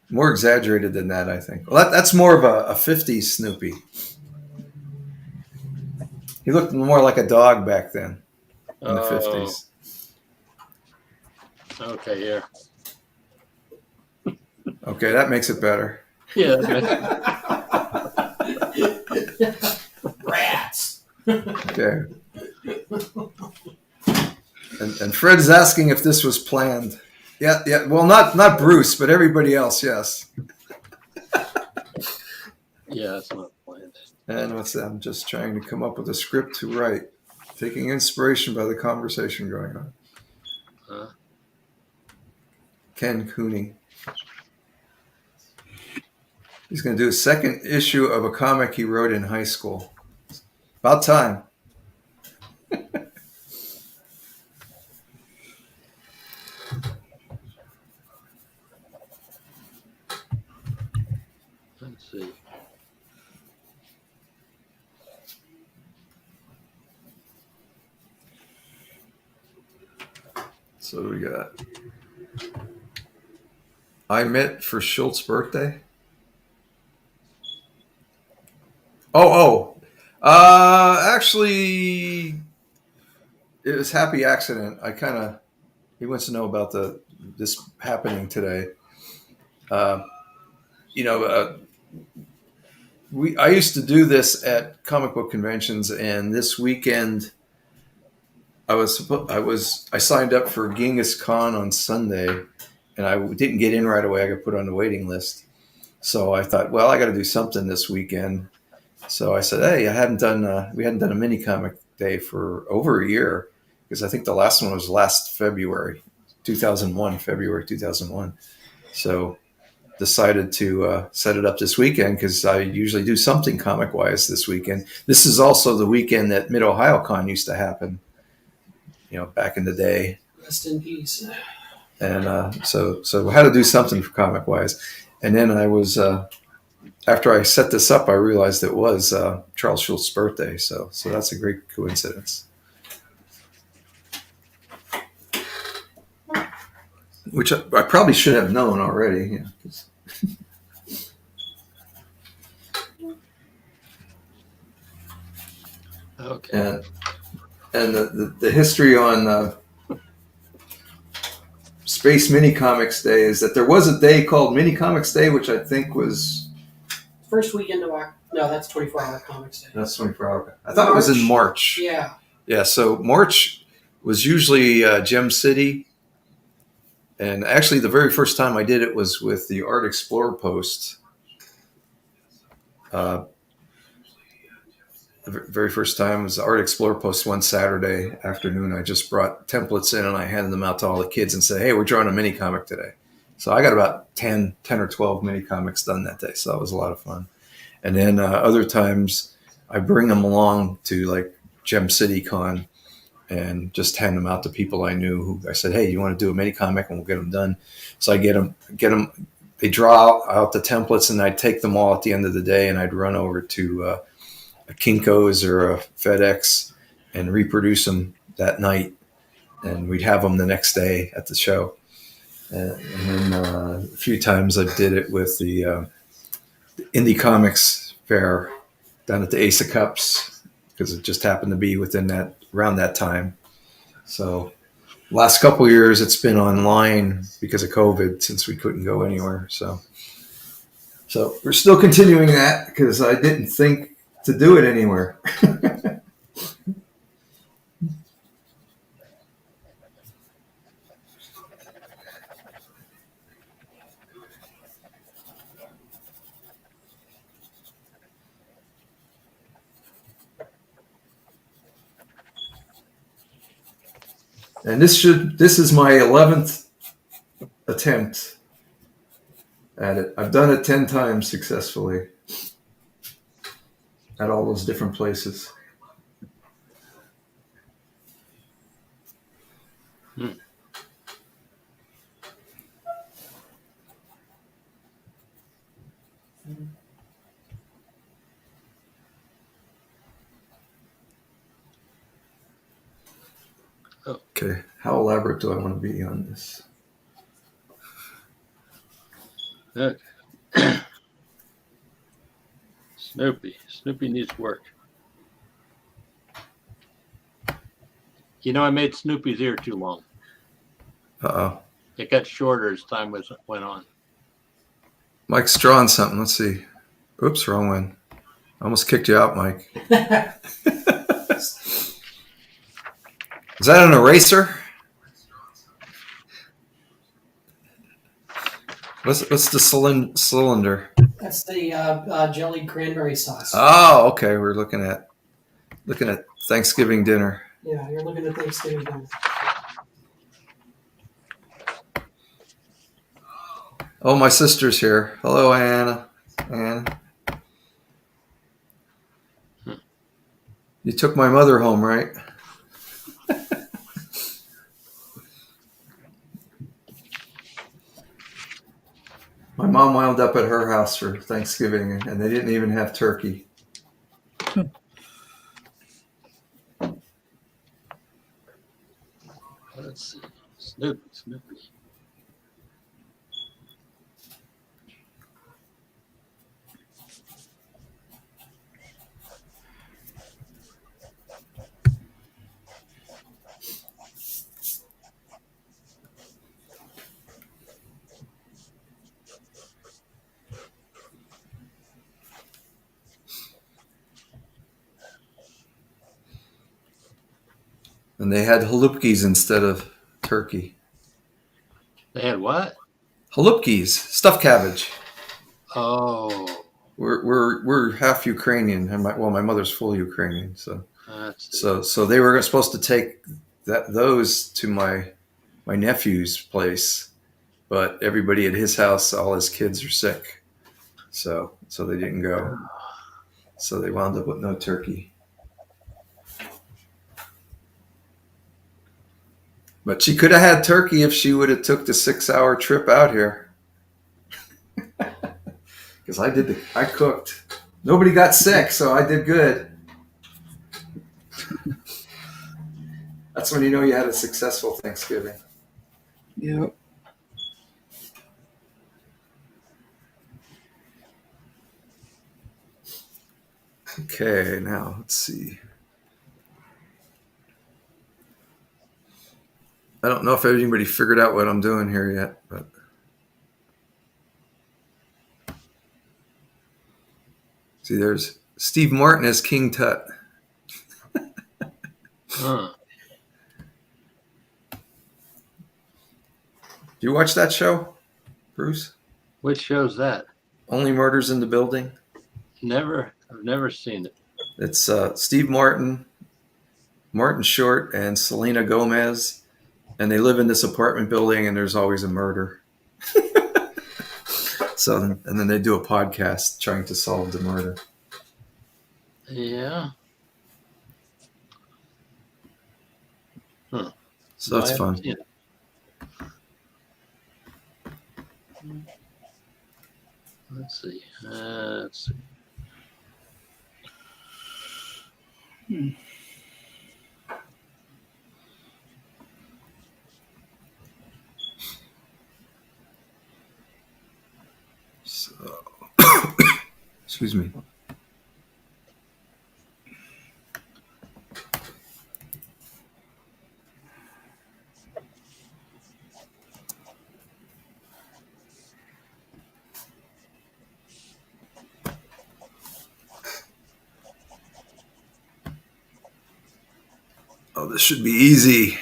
more exaggerated than that, I think. Well, that's more of a 50s Snoopy. He looked more like a dog back then in the 50s. Okay, here. Okay, that makes it better. Yeah. Rats. Okay. And Fred's asking if this was planned. Yeah. Well, not Bruce, but everybody else, yes. Yeah, that's not planned. And what's that? I'm just trying to come up with a script to write, taking inspiration by the conversation going on. Huh? Ken Cooney. He's going to do a second issue of a comic he wrote in high school. About time. Let's see. So what do we got? I met for Schultz's birthday. Actually, it was happy accident. He wants to know about this happening today. I used to do this at comic book conventions, and this weekend I signed up for Genghis Khan on Sunday, and I didn't get in right away. I got put on the waiting list. So I thought, well, I got to do something this weekend. So I said, hey, we hadn't done a Minicomic day for over a year, because I think the last one was last February 2001. So decided to set it up this weekend, because I usually do something comic-wise this weekend. This is also the weekend that Mid-Ohio Con used to happen, back in the day. Rest in peace. And so I had to do something for comic-wise. And then I was... after I set this up, I realized it was Charles Schultz's birthday. So that's a great coincidence. Which I probably should have known already. Okay. And the history on Space Minicomics Day is that there was a day called Minicomics Day, which I think was... First weekend of no, that's 24-hour comics day. That's 24 hour. I thought it was in March. Yeah. Yeah, so March was usually Gem City. And actually, the very first time I did it was with the Art Explorer Post. The very first time was the Art Explorer Post one Saturday afternoon. I just brought templates in and I handed them out to all the kids and said, hey, we're drawing a mini comic today. So I got about 10 or 12 mini comics done that day. So that was a lot of fun. And then other times I bring them along to like Gem City Con and just hand them out to people I knew who I said, hey, you want to do a mini comic, and we'll get them done. So I get them, they draw out the templates and I'd take them all at the end of the day and I'd run over to a Kinko's or a FedEx and reproduce them that night. And we'd have them the next day at the show. And then a few times I did it with the Indie Comics Fair down at the Ace of Cups because it just happened to be within that around that time. So last couple of years it's been online because of COVID since we couldn't go anywhere. So we're still continuing that because I didn't think to do it anywhere. And this is my 11th attempt at it. I've done it 10 times successfully at all those different places. Okay, how elaborate do I want to be on this? Snoopy needs work. You know, I made Snoopy's ear too long. Uh-oh. It got shorter as time went on. Mike's drawing something. Let's see. Oops, wrong one. I almost kicked you out, Mike. Is that an eraser? What's the cylinder? That's the jellied cranberry sauce. Oh, okay. We're looking at Thanksgiving dinner. Yeah, you're looking at Thanksgiving dinner. Oh, my sister's here. Hello, Anna. Anna. You took my mother home, right? My mom wound up at her house for Thanksgiving, and they didn't even have turkey. Let's see. Snoopy. And they had halupkis instead of turkey. They had what? Halupkis, stuffed cabbage. Oh. We're half Ukrainian, and my mother's full Ukrainian, so they were supposed to take those to my nephew's place, but everybody at his house, all his kids are sick, so they didn't go. So they wound up with no turkey. But she could have had turkey if she would have took the 6-hour trip out here. Because I cooked. Nobody got sick, so I did good. That's when you know you had a successful Thanksgiving. Yep. Okay, now let's see. I don't know if anybody figured out what I'm doing here yet, but see, there's Steve Martin as King Tut. Huh. Do you watch that show, Bruce? Which show's that? Only Murders in the Building. I've never seen it. It's Steve Martin, Martin Short, and Selena Gomez, and they live in this apartment building, and there's always a murder. And then they do a podcast trying to solve the murder. Yeah. Huh. So that's fun. Let's see. So, excuse me. Oh, this should be easy.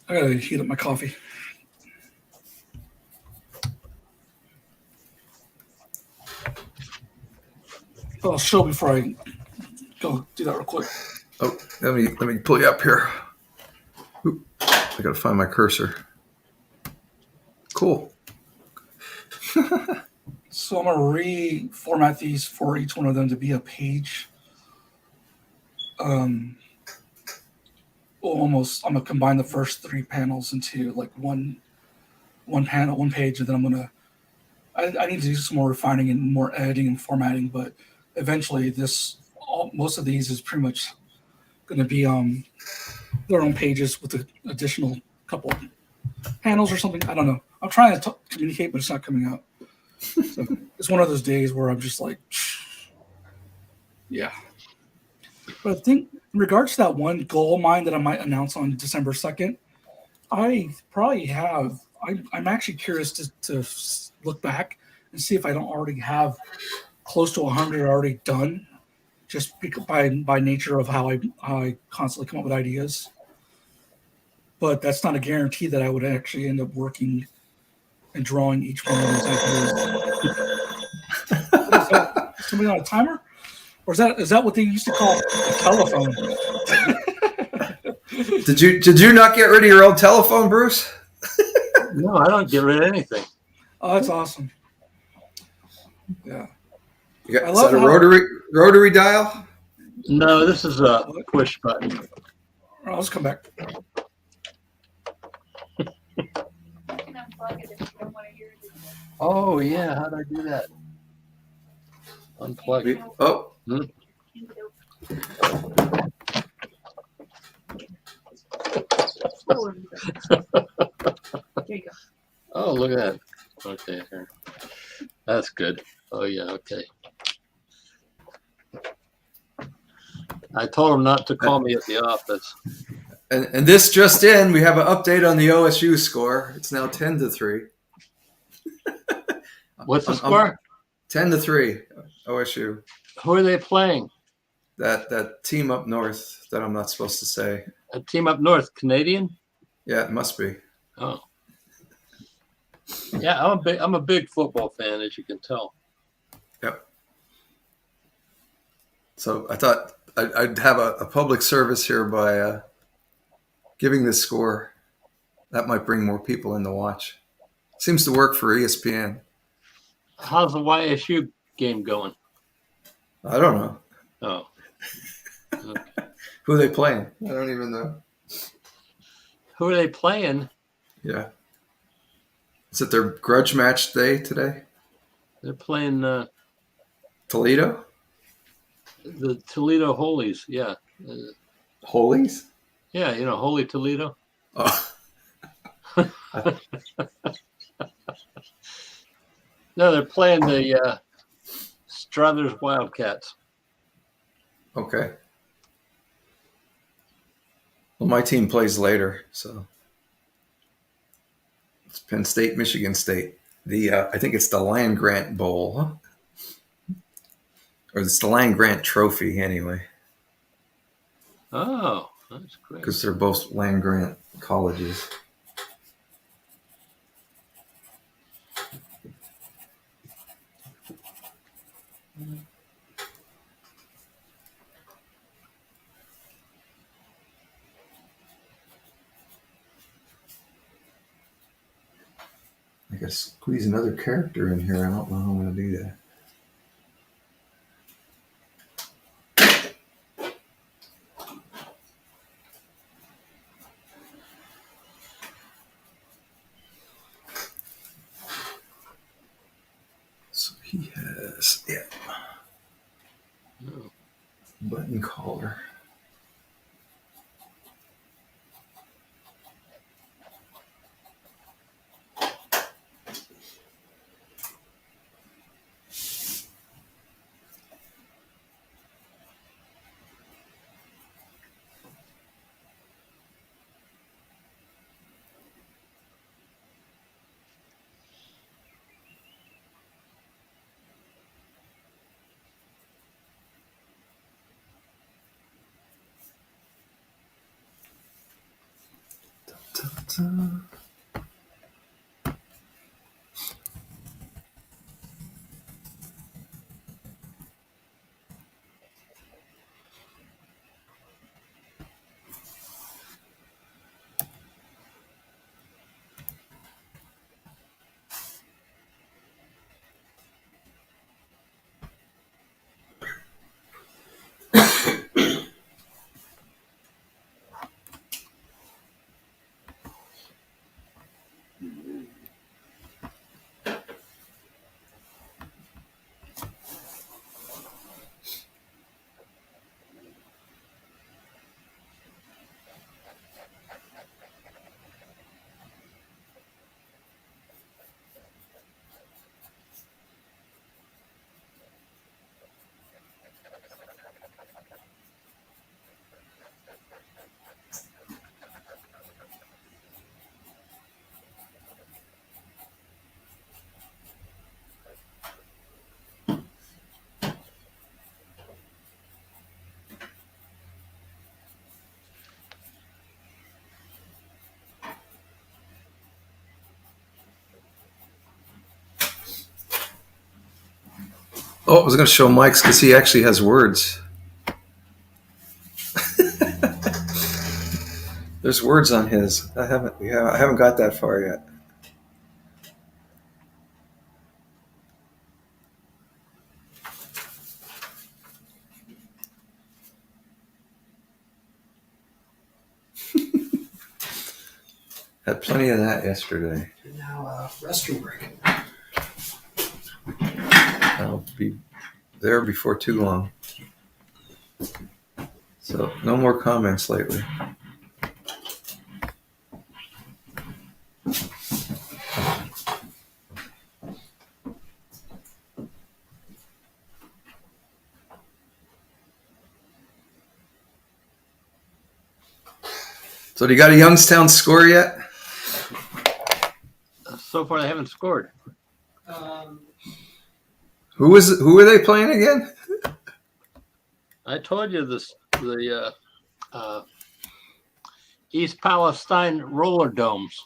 I gotta heat up my coffee. I'll show before I go do that real quick. Oh, let me pull you up here. Oop, I gotta find my cursor. Cool. So I'm gonna reformat these for each one of them to be a page. Almost, I'm gonna combine the first 3 panels into like one panel, one page, and then I need to do some more refining and more editing and formatting. But eventually, most of these is pretty much going to be their own pages with an additional couple panels or something. I don't know. I'm trying to communicate, but it's not coming out. So it's one of those days where I'm just like, yeah. But I think in regards to that one goal of mine that I might announce on December 2nd, I probably have. I'm actually curious to look back and see if I don't already have close to 100 already done, just by nature of how I constantly come up with ideas. But that's not a guarantee that I would actually end up working and drawing each one of those ideas. Is that something on a timer? Or is that what they used to call a telephone? Did you not get rid of your old telephone, Bruce? No, I don't get rid of anything. Oh, that's awesome. Yeah. Is that love a how- rotary dial? No, this is a push button. Let's come back. Oh yeah, how'd I do that? Unplug it. Oh, There you go. Oh, look at that. Okay, here. That's good. Oh yeah, okay. I told him not to call me at the office. and this just in, we have an update on the OSU score. It's now 10-3. What's the score? 10-3, OSU. Who are they playing? That team up north that I'm not supposed to say. A team up north, Canadian? Yeah, it must be. Oh. Yeah, I'm a big football fan, as you can tell. Yep. So I thought I'd have a public service here by giving this score. That might bring more people in to watch. Seems to work for ESPN. How's the YSU game going? I don't know. Oh. Okay. Who are they playing? I don't even know. Who are they playing? Yeah. Is it their grudge match day today? They're playing Toledo? the Toledo Holies. Yeah. Holies? Yeah, you know, Holy Toledo. Oh. No, they're playing the Struthers Wildcats. Okay. Well, my team plays later, so it's Penn State, Michigan State. I think it's the Land Grant Bowl. Huh? Or it's the Land Grant Trophy anyway, Oh, that's great. because they're both Land Grant colleges. I gotta squeeze another character in here. I don't know how I'm gonna do that. So he has, Oh. button collar. Ta-ta. Oh, I was going to show Mike's because he actually has words. There's words on his. I haven't got that far yet. Had plenty of that yesterday. And now, restroom break. I'll be there before too long. So no more comments lately. So do you got a Youngstown score yet? So far, they haven't scored. Who are they playing again? I told you this. The East Palestine roller domes.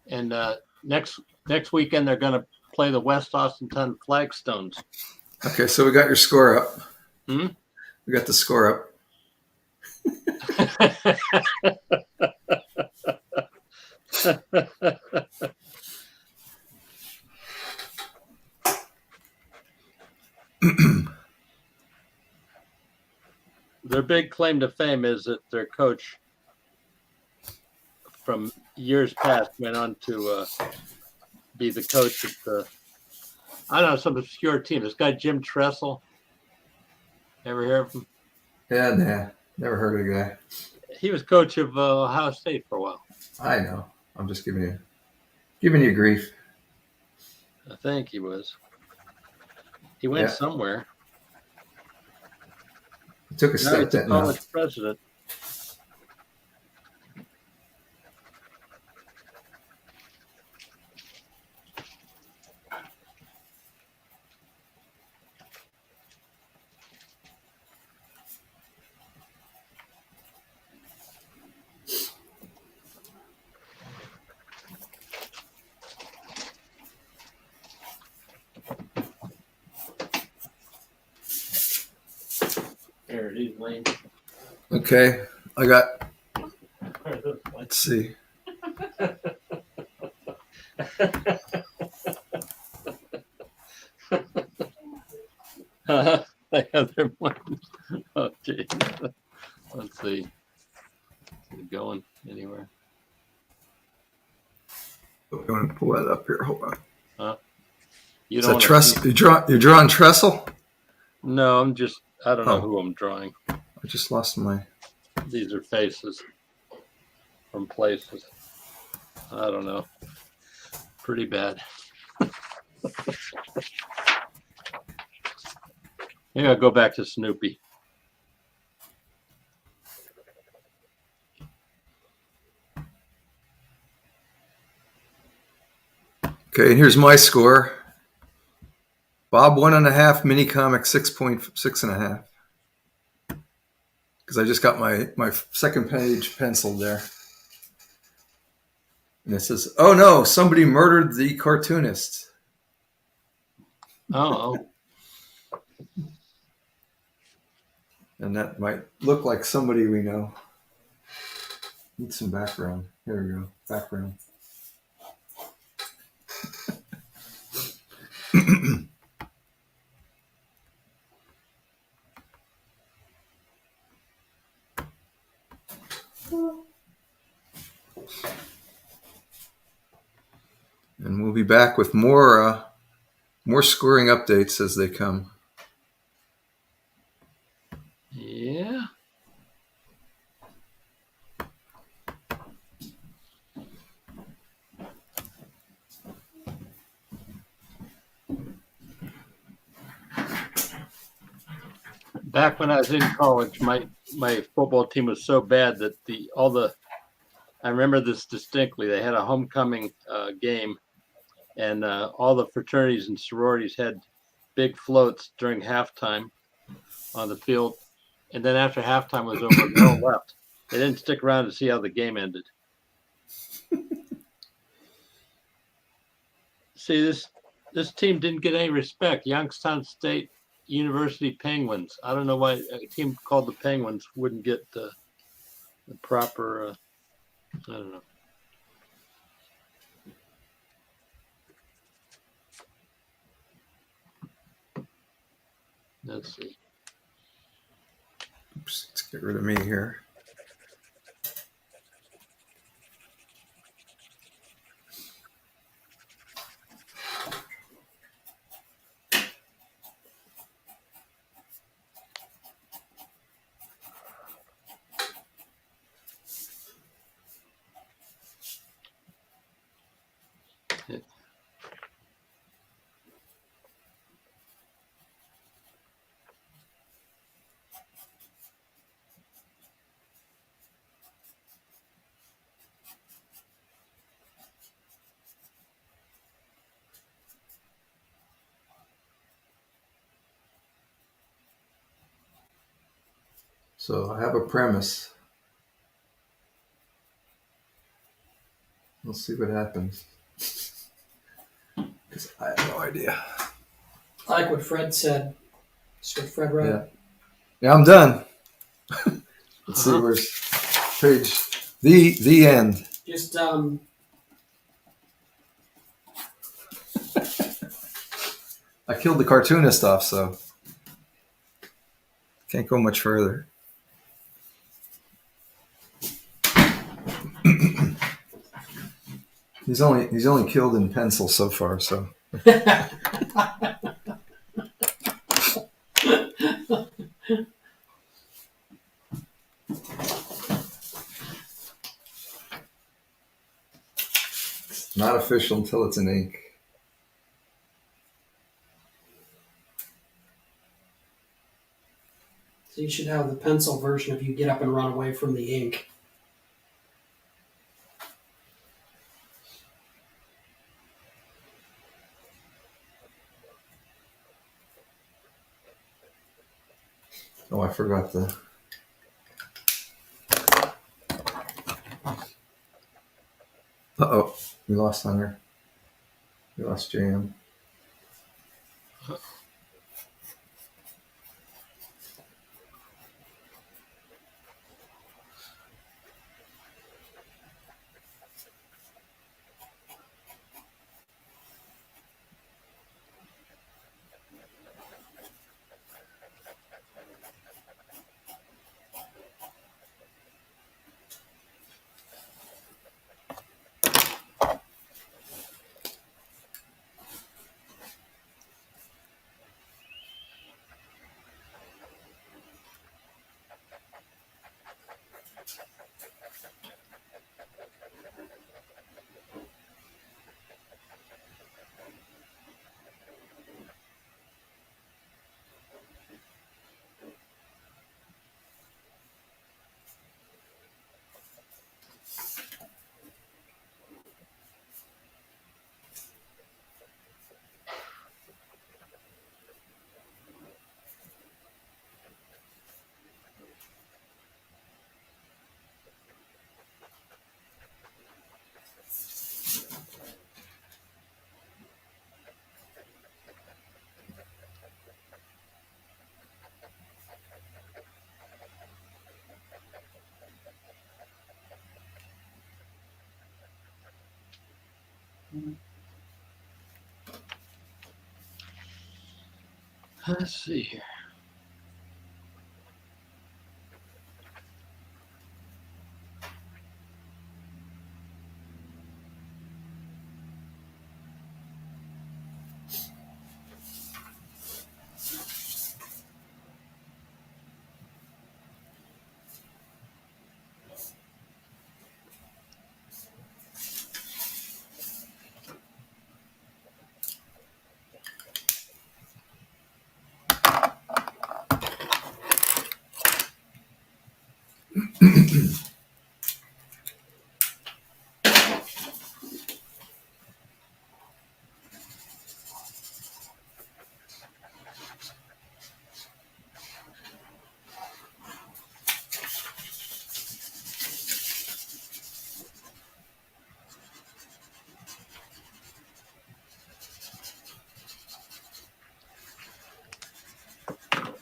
And next weekend they're going to play the West Austintown Flagstones. Okay, so we got your score up. Hmm? We got the score up. Their big claim to fame is that their coach from years past went on to be the coach of the, I don't know, some obscure team. This guy, Jim Tressel. Ever hear of him? Yeah, nah, never heard of the guy. He was coach of Ohio State for a while. I know. I'm just giving you grief. I think he was. He went Yeah. somewhere. He took a Now step he's the that now. college president. There it is, Lane. Okay, I got. Let's see. They have their one. Oh, gee. Let's see. Is it going anywhere? I'm going to pull that up here. Hold on. You Is don't that wanna Tress? see- You're drawing Trestle? No, I don't know Oh. who I'm drawing. I just lost my. These are faces from places. I don't know. Pretty bad. Maybe I'll go back to Snoopy. Okay, and here's my score. Bob 1.5, Minicomic 6.6.5. Because I just got my second page penciled there. And it says, "Oh no, somebody murdered the cartoonist." Oh, And that might look like somebody we know. Need some background. Here we go. Background. And we'll be back with more scoring updates as they come. yeah. Back when I was in college, my football team was so bad that I remember this distinctly. They had a homecoming game, and all the fraternities and sororities had big floats during halftime on the field, and then after halftime was over, they all left. They didn't stick around to see how the game ended. See, this team didn't get any respect. Youngstown State University Penguins. I don't know why a team called the Penguins wouldn't get the proper. I don't know. Let's see. Oops, let's get rid of me here. So I have a premise. We'll see what happens. Because I have no idea. I like what Fred said. That's what Fred wrote. Yeah. Yeah, I'm done. Let's see where's page the end. Just I killed the cartoonist off, so can't go much further. He's only killed in pencil so far, so not official until it's in ink. So you should have the pencil version if you get up and run away from the ink. Oh, I forgot the. Uh-oh, we lost Hunter. We lost JM. Let's see here.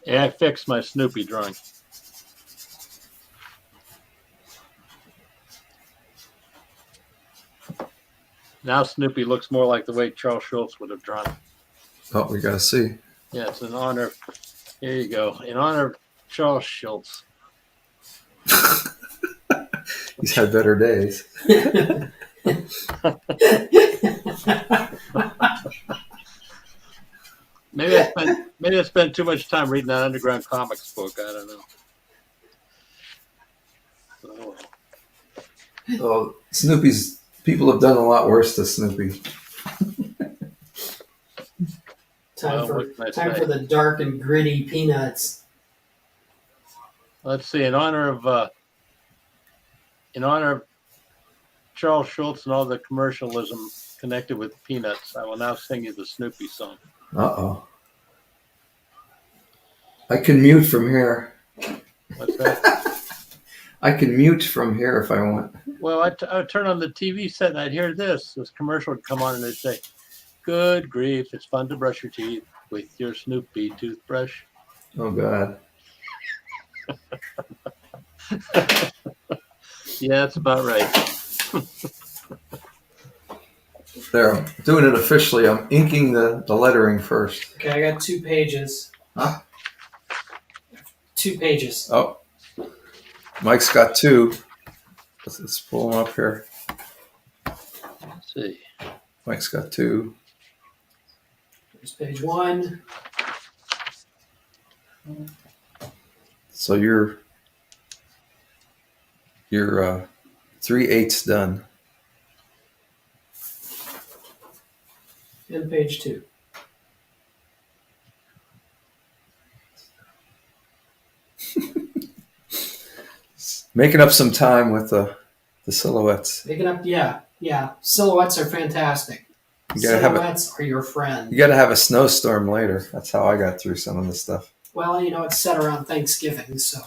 Yeah, I fixed my Snoopy drawing. Now Snoopy looks more like the way Charles Schultz would have drawn. Oh, we got to see. Yeah, it's in honor. Here you go. In honor of Charles Schultz. He's had better days. Maybe I spent too much time reading that Underground Comics book. I don't know. Oh. Oh, Snoopy's people have done a lot worse to Snoopy. Time Well, what can I for say? the dark and gritty peanuts. Let's see. In honor of Charles Schultz and all the commercialism connected with peanuts, I will now sing you the Snoopy song. Uh-oh. I can mute from here. What's that? I can mute from here if I want. Well, I would turn on the TV set and I'd hear this commercial would come on and they'd say, "Good grief, it's fun to brush your teeth with your Snoopy toothbrush." Oh, God. Yeah, that's about right. There, I'm doing it officially. I'm inking the lettering first. Okay, I got 2 pages. Huh? 2 pages. Oh, Mike's got 2. Let's pull them up here. Let's see. Mike's got 2. Here's page 1. So you're 3/8 done. And page 2. Making up some time with the silhouettes. Picking up, yeah. Silhouettes are fantastic. You gotta have Silhouettes are your friend. You got to have a snowstorm later. That's how I got through some of this stuff. Well, it's set around Thanksgiving, so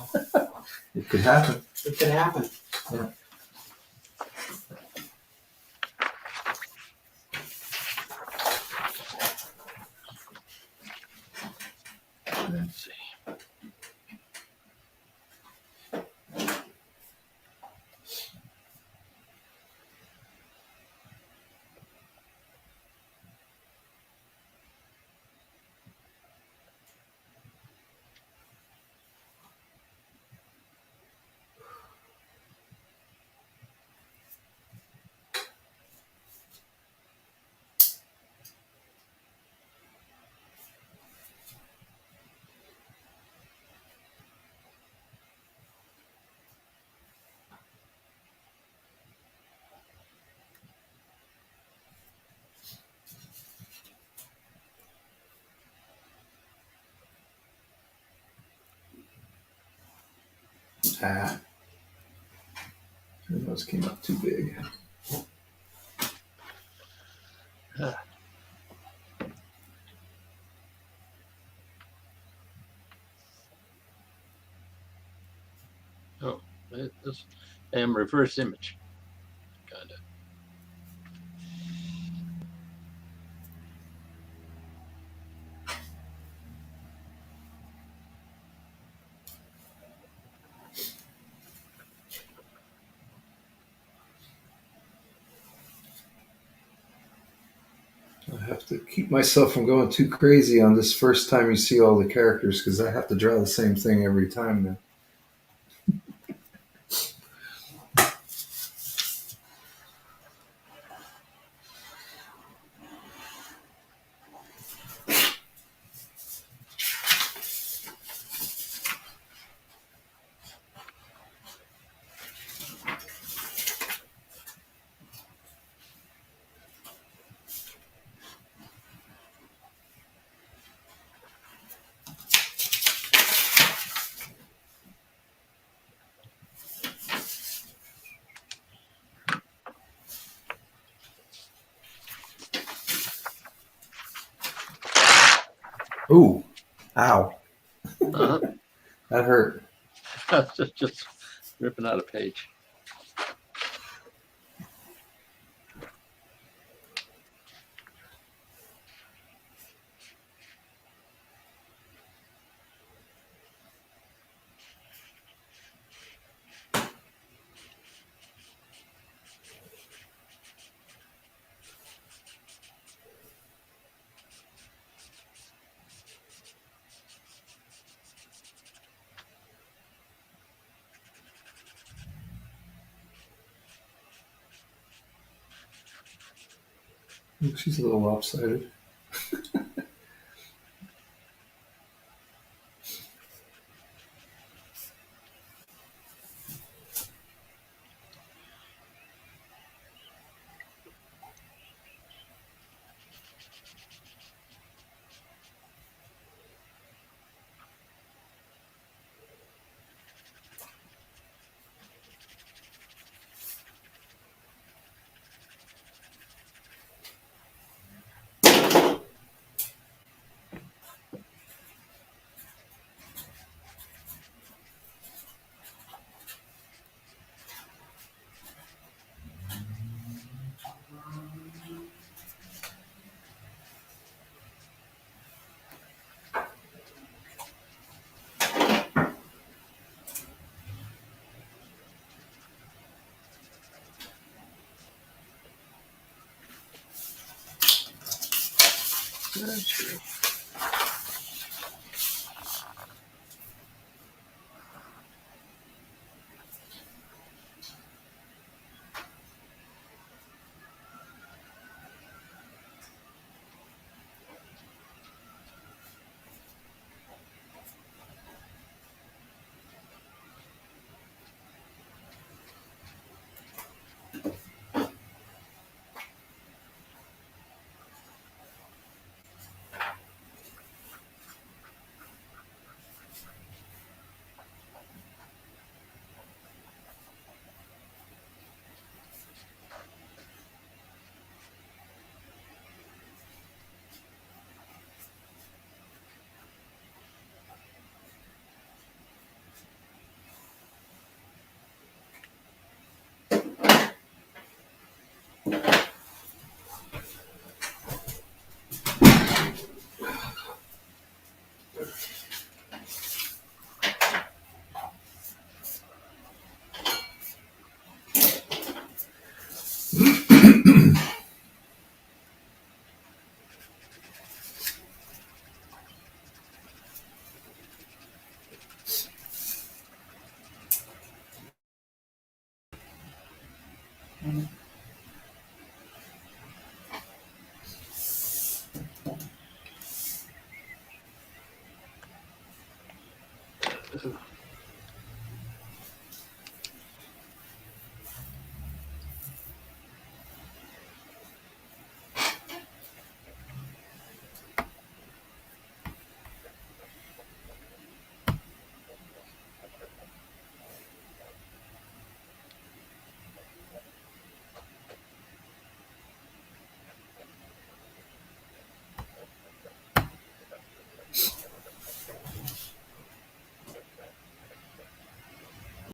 It could happen. it could happen. Yeah. Let's see. Those came up too big. Oh, this reverse image, kind of. I have to keep myself from going too crazy on this first time you see all the characters because I have to draw the same thing every time now. Ooh, ow. Uh-huh. That hurt. just ripping out a page. Ooh, she's a little lopsided.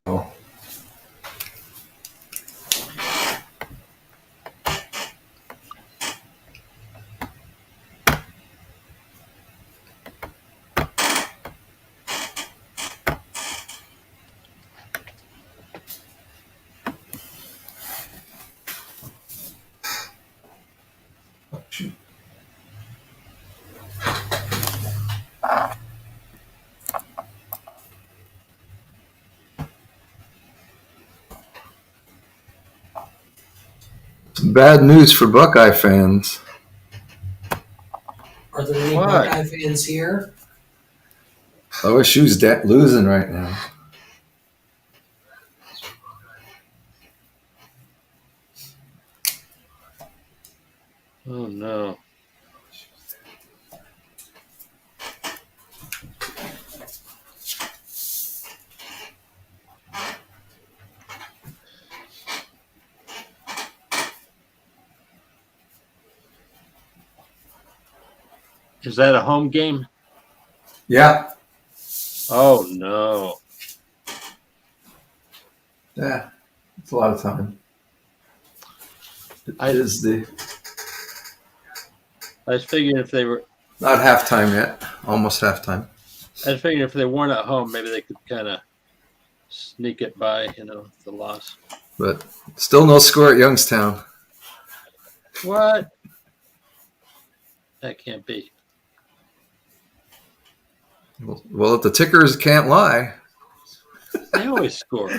Oh. Shoot. Some bad news for Buckeye fans. Are there any What? Buckeye fans here? OSU's losing right now. Oh no. Is that a home game? Yeah. Oh no. Yeah. It's a lot of time. It I- is the I was figuring if they were not halftime yet. Almost halftime. I was figuring if they weren't at home, maybe they could kind of sneak it by, the loss. But still no score at Youngstown. What? That can't be. Well, if the tickers can't lie. They always score.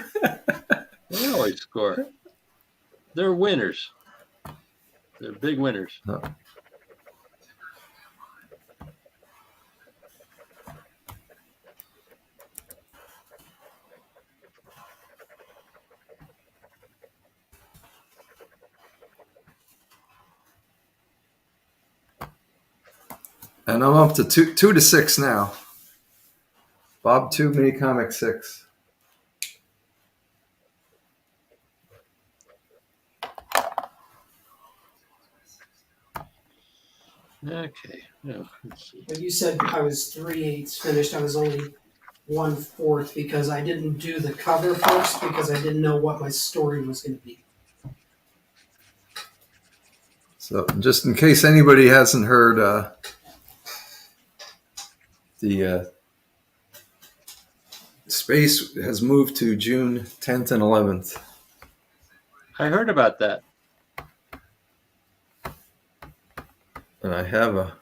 They always score. They're winners. They're big winners. No. And I'm up to 2-6 now. Bob 2, Minicomic 6. Okay. Yeah, let's see. But you said I was 3/8 finished. I was only 1/4 because I didn't do the cover first because I didn't know what my story was going to be. So just in case anybody hasn't heard, the space has moved to June 10th and 11th. I heard about that. And I have a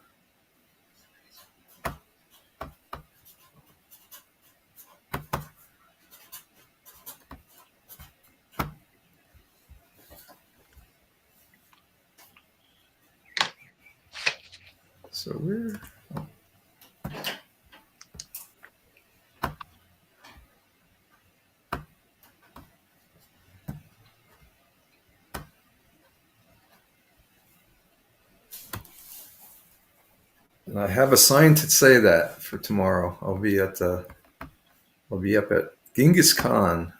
so we're and I have a sign to say that for tomorrow. I'll be up at Genghis Khan.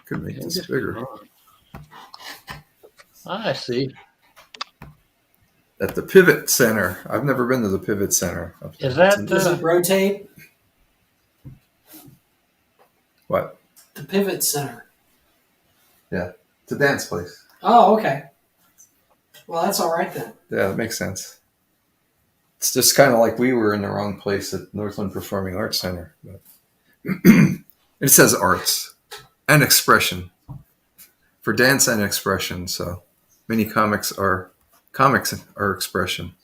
Could make this bigger. I see. At the Pivot Center. I've never been to the Pivot Center. Is that Does it rotate? What? The Pivot Center. It's a dance place. Oh, okay. Well, that's all right then. Yeah, that makes sense. It's just kind of like we were in the wrong place at Northland Performing Arts Center. But it says arts and expression for dance and expression. So mini comics are expression.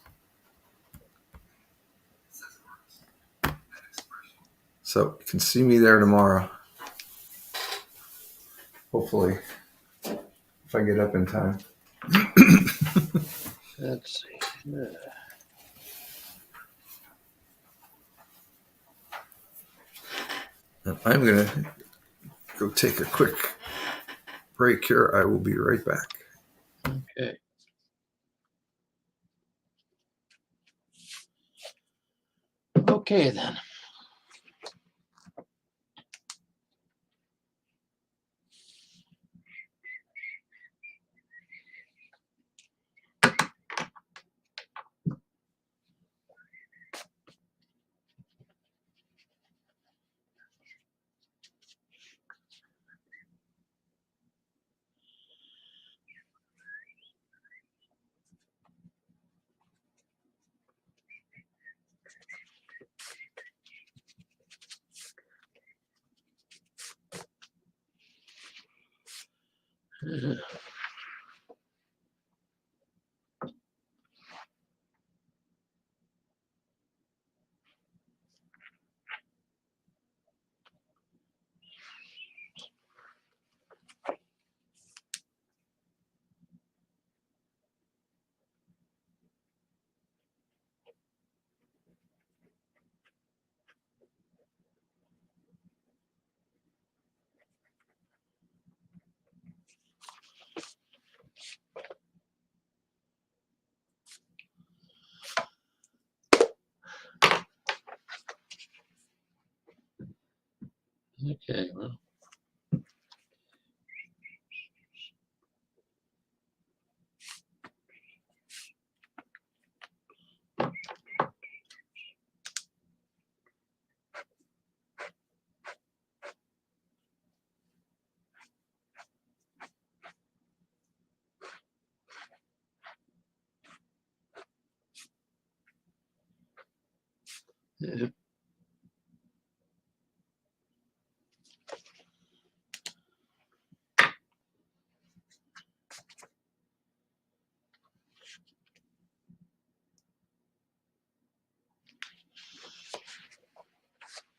So you can see me there tomorrow. Hopefully, if I get up in time. Let's see. I'm going to go take a quick break here. I will be right back. Okay. Okay, then. Okay, well. Yeah.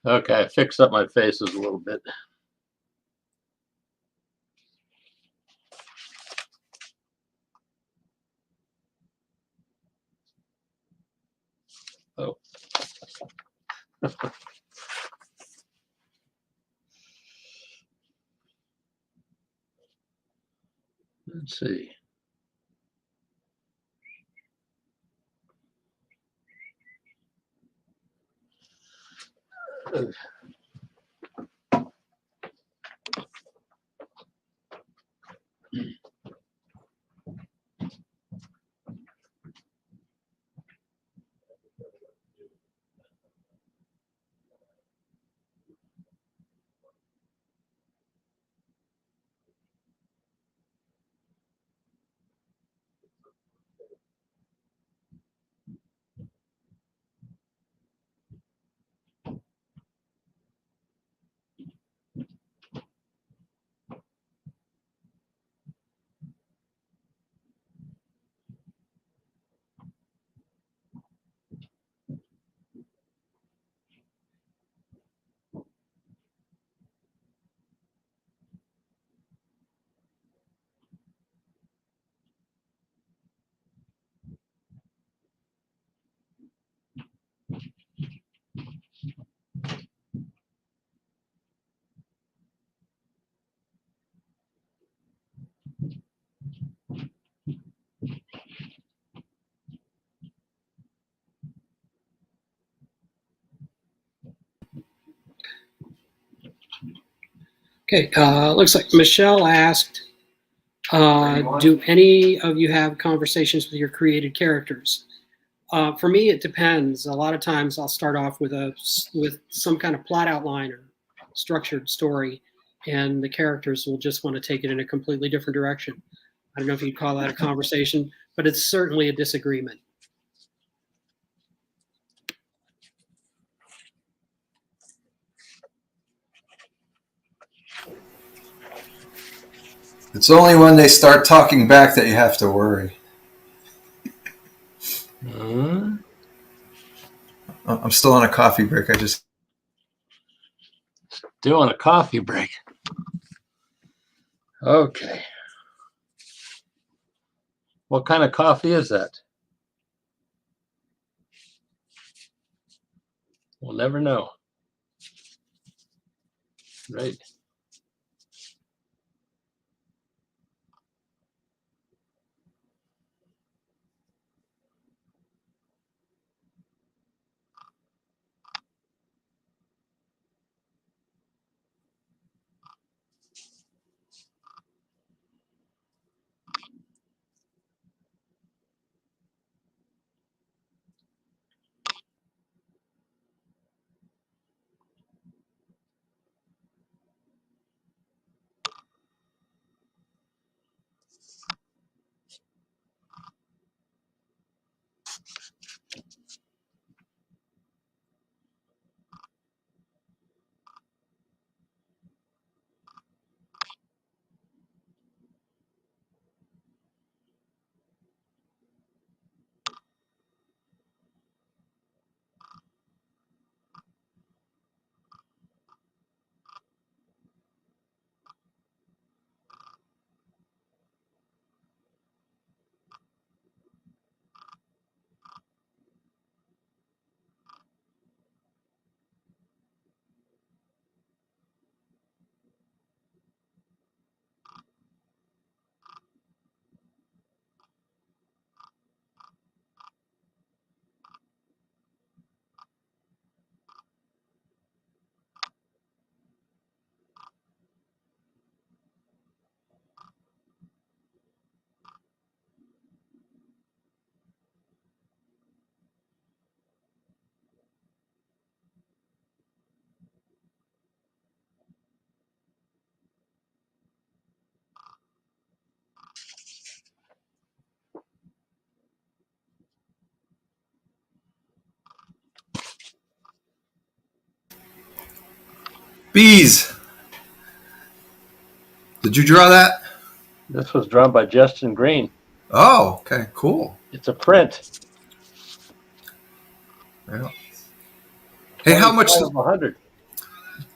Okay, I fixed up my faces a little bit. Oh. Let's see. Okay, looks like Michelle asked, do any of you have conversations with your created characters? For me, it depends. A lot of times I'll start off with some kind of plot outline or structured story, and the characters will just want to take it in a completely different direction. I don't know if you'd call that a conversation, but it's certainly a disagreement. It's only when they start talking back that you have to worry. I'm still on a coffee break. I just Doing a coffee break. Okay. What kind of coffee is that? We'll never know. Right. bees. Did you draw that? This was drawn by Justin Green. Oh, okay, cool. It's a print. Yeah. Hey, how much 25 of 100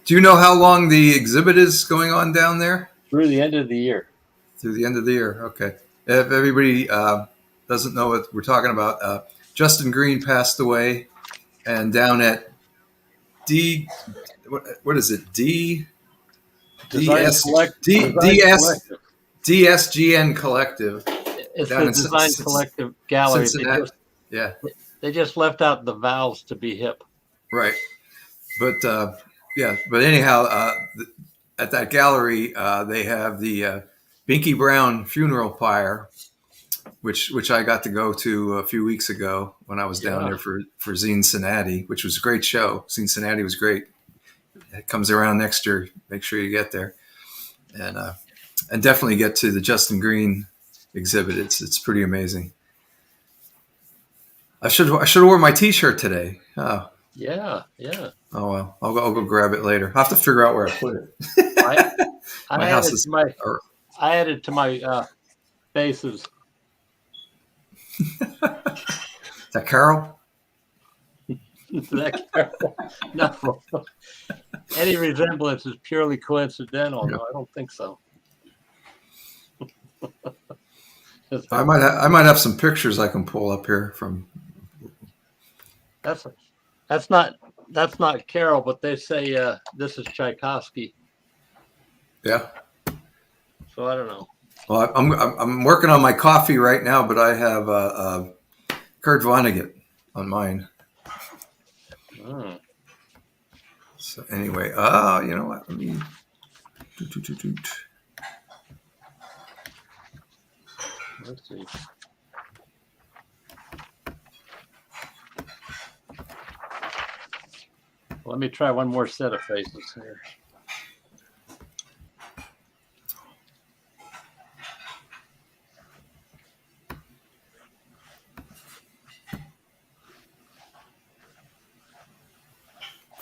do you know how long the exhibit is going on down there? through the end of the year. Through the end of the year. Okay. If everybody doesn't know what we're talking about, Justin Green passed away, and down at D, what is it? Design DS, Collect. Design DS, Collective. DSGN Collective It's down the in Design Collective Gallery. Cincinnati. Yeah, They just left out the vowels to be hip. right. But yeah, but anyhow, at that gallery, they have the Binky Brown funeral pyre, which I got to go to a few weeks ago when I was down Yeah. there for Cincinnati, which was a great show. Cincinnati was great. It comes around next year. Make sure you get there, and definitely get to the Justin Green exhibit. It's pretty amazing. I should have worn my T-shirt today. Oh. Yeah. Oh well, I'll go grab it later. I have to figure out where I put it. I added to my faces. Is that Carol? No. Any resemblance is purely coincidental. No, I don't think so. I might have some pictures I can pull up here from. That's not Carol, but they say this is Tchaikovsky. Yeah. So I don't know. Well, I'm working on my coffee right now, but I have Kurt Vonnegut on mine. Mm. So anyway, you know what? Let me. Let's see. Let me try one more set of faces here.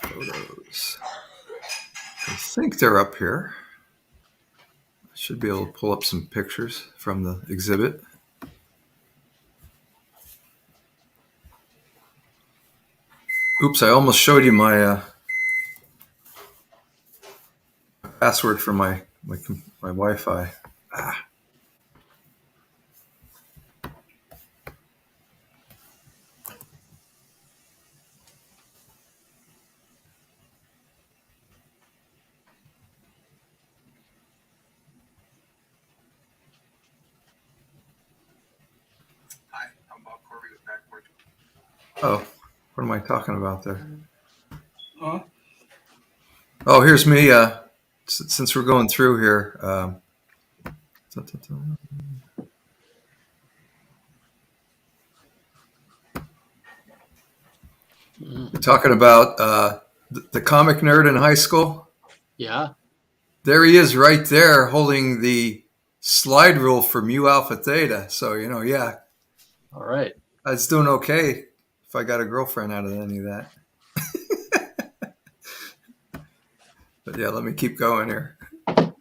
Photos. I think they're up here. Should be able to pull up some pictures from the exhibit. Oops, I almost showed you my password for my Wi-Fi. Ah. Oh, what am I talking about there? Huh? Oh, here's me. Since we're going through here, we're talking about the comic nerd in high school. Yeah. There he is, right there, holding the slide rule for mu alpha theta. So yeah, All right. I was doing okay if I got a girlfriend out of any of that. But yeah, let me keep going here. A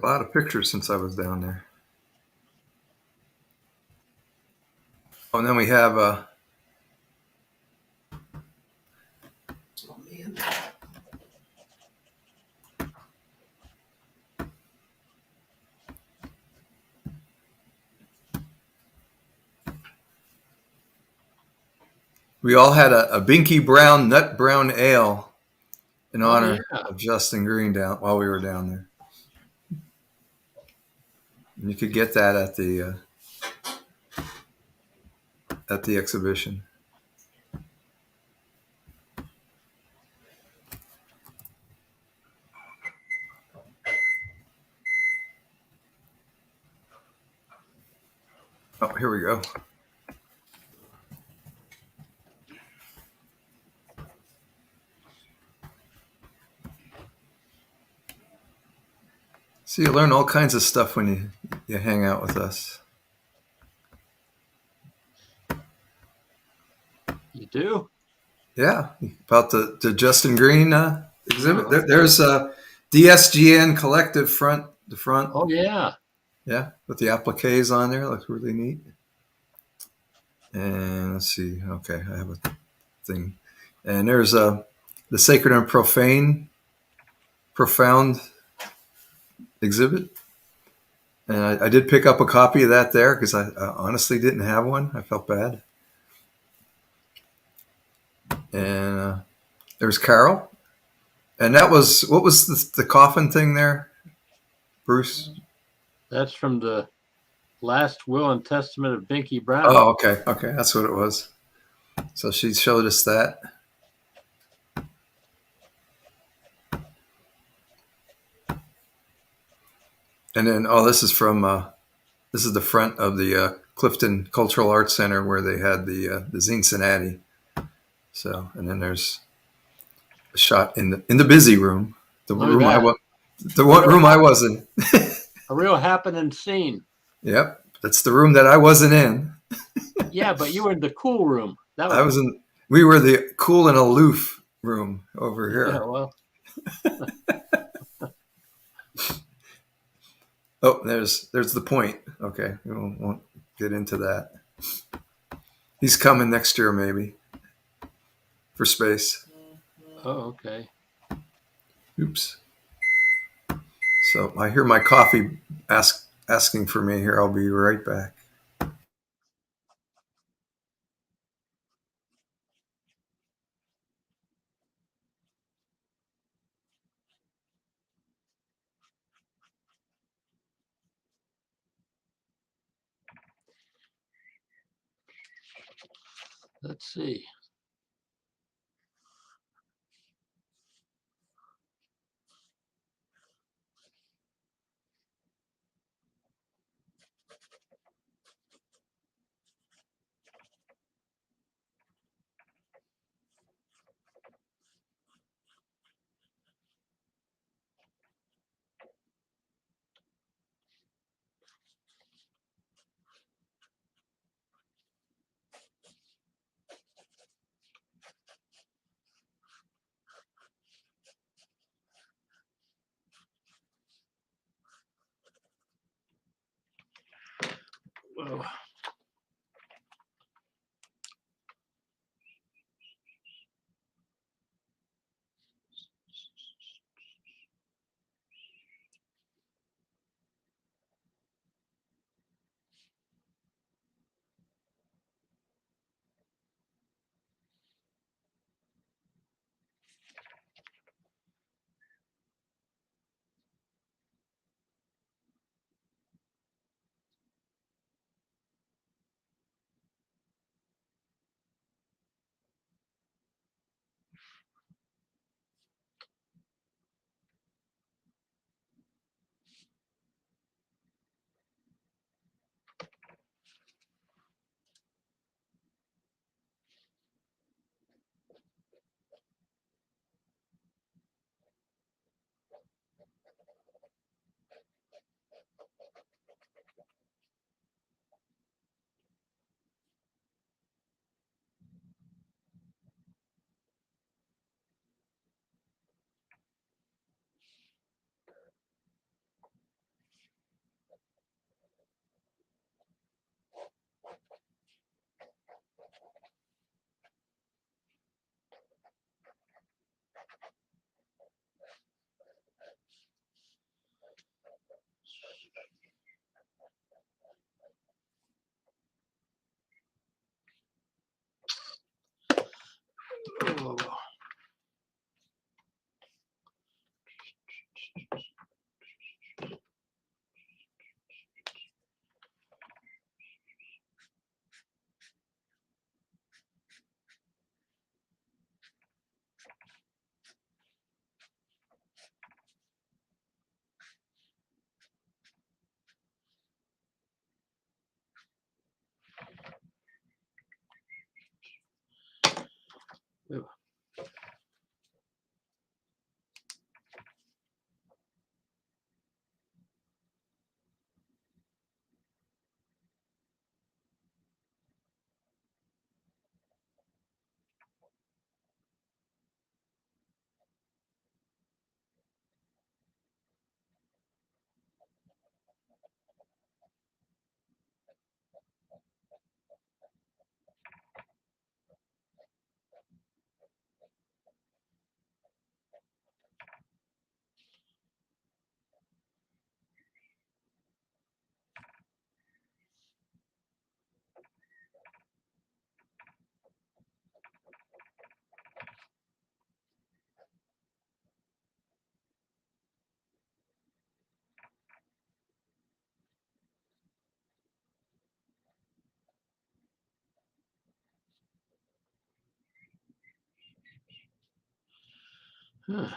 lot of pictures since I was down there. Oh, and then we have Oh man. we all had a Binky Brown Nut Brown Ale in honor yeah. of Justin Green down while we were down there. And you could get that at the exhibition. Oh, here we go. So you learn all kinds of stuff when you hang out with us. You do? Yeah, about the Justin Green exhibit. Oh, There's a DSGN Collective the front. Oh yeah. Yeah, with the appliques on there. Looks really neat. And let's see. Okay, I have a thing. And there's the Sacred and Profound exhibit. And I did pick up a copy of that there because I honestly didn't have one. I felt bad. And there's Carol. And that was, what was the coffin thing there, Bruce? That's from the last will and testament of Binky Brown. Oh, okay. Okay, that's what it was. So she showed us that. And then, this is this is the front of the Clifton Cultural Arts Center where they had the Cincinnati. So, and then there's a shot in the busy room, the Look at room that. the one room I was in. A real happening scene. Yep, that's the room that I wasn't in. Yeah, but you were in the cool room. That was, I was in. We were the cool and aloof room over here. yeah, well, Oh, there's the point. Okay, we won't get into that. He's coming next year, maybe, for space. oh, okay. Oops. So I hear my coffee asking for me here. I'll be right back. Let's see. Huh.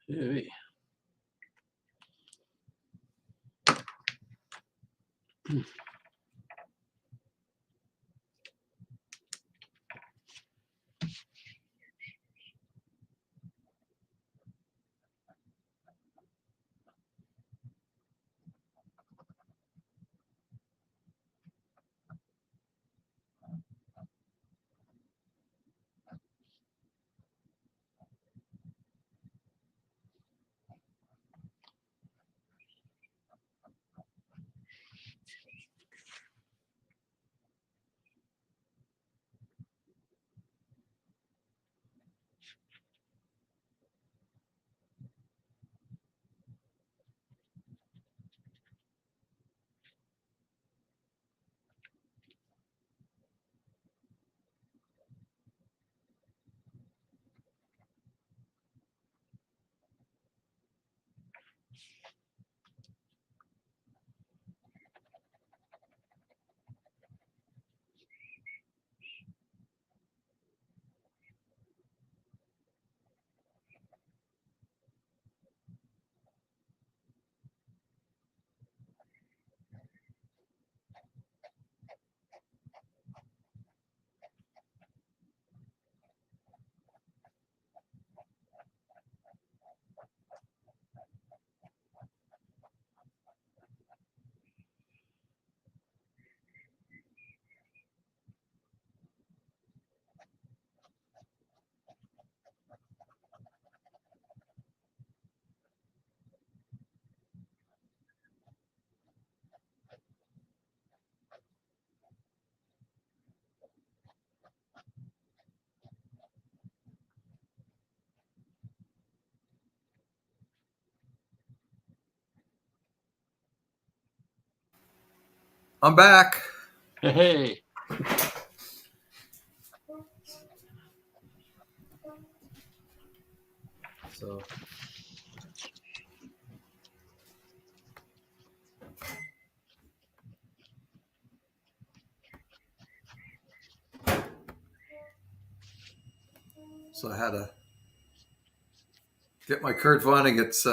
Hey. I'm back. Hey. So I had to get my Kurt Vonnegut's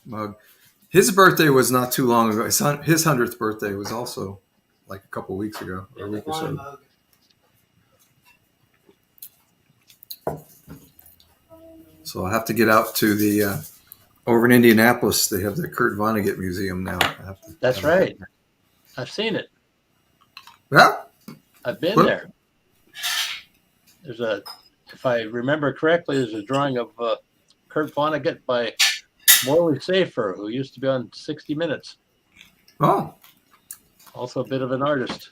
mug. His birthday was not too long ago. His 100th birthday was also like a couple weeks ago, or a week or so. So I'll have to get out to the over in Indianapolis. They have the Kurt Vonnegut Museum now. That's right. I've seen it. Yeah. I've been What? there. There's a, if I remember correctly, there's a drawing of Kurt Vonnegut by Morley Safer, who used to be on 60 Minutes. Oh, Also a bit of an artist.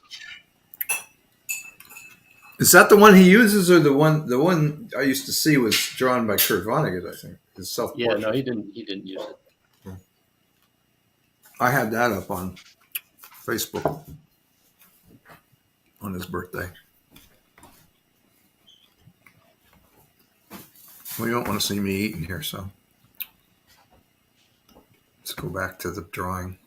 is that the one he uses, or the one? The one I used to see was drawn by Kurt Vonnegut. I think his self-portrait. Yeah, no, he didn't use it. I had that up on Facebook on his birthday. Well, you don't want to see me eating here, so let's go back to the drawing.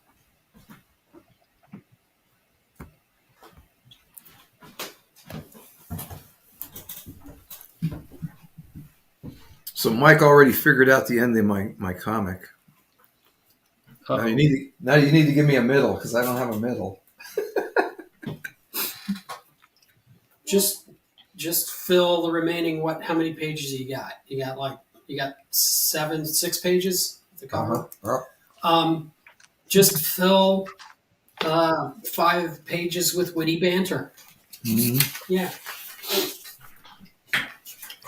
So Mike already figured out the end of my comic. Now you need to give me a middle, because I don't have a middle. Just fill the remaining. How many pages you got? You got 6 pages at the cover. Just fill 5 pages with witty banter. Mm-hmm. Yeah,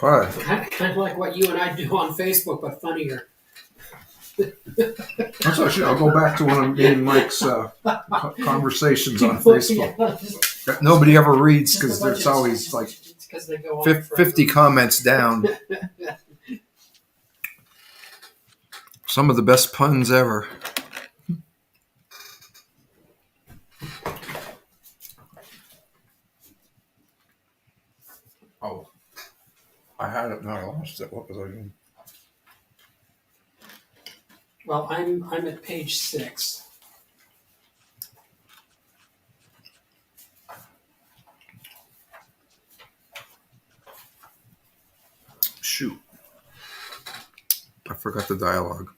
All right. kind of like what you and I do on Facebook, but funnier. That's actually, I'll go back to one of me and Mike's conversations on Facebook that nobody ever reads because there's always like because they go on 50 comments down. Some of the best puns ever. Oh, I had it. No, I lost it. What was I doing? Well, I'm at page 6. Shoot. I forgot the dialogue.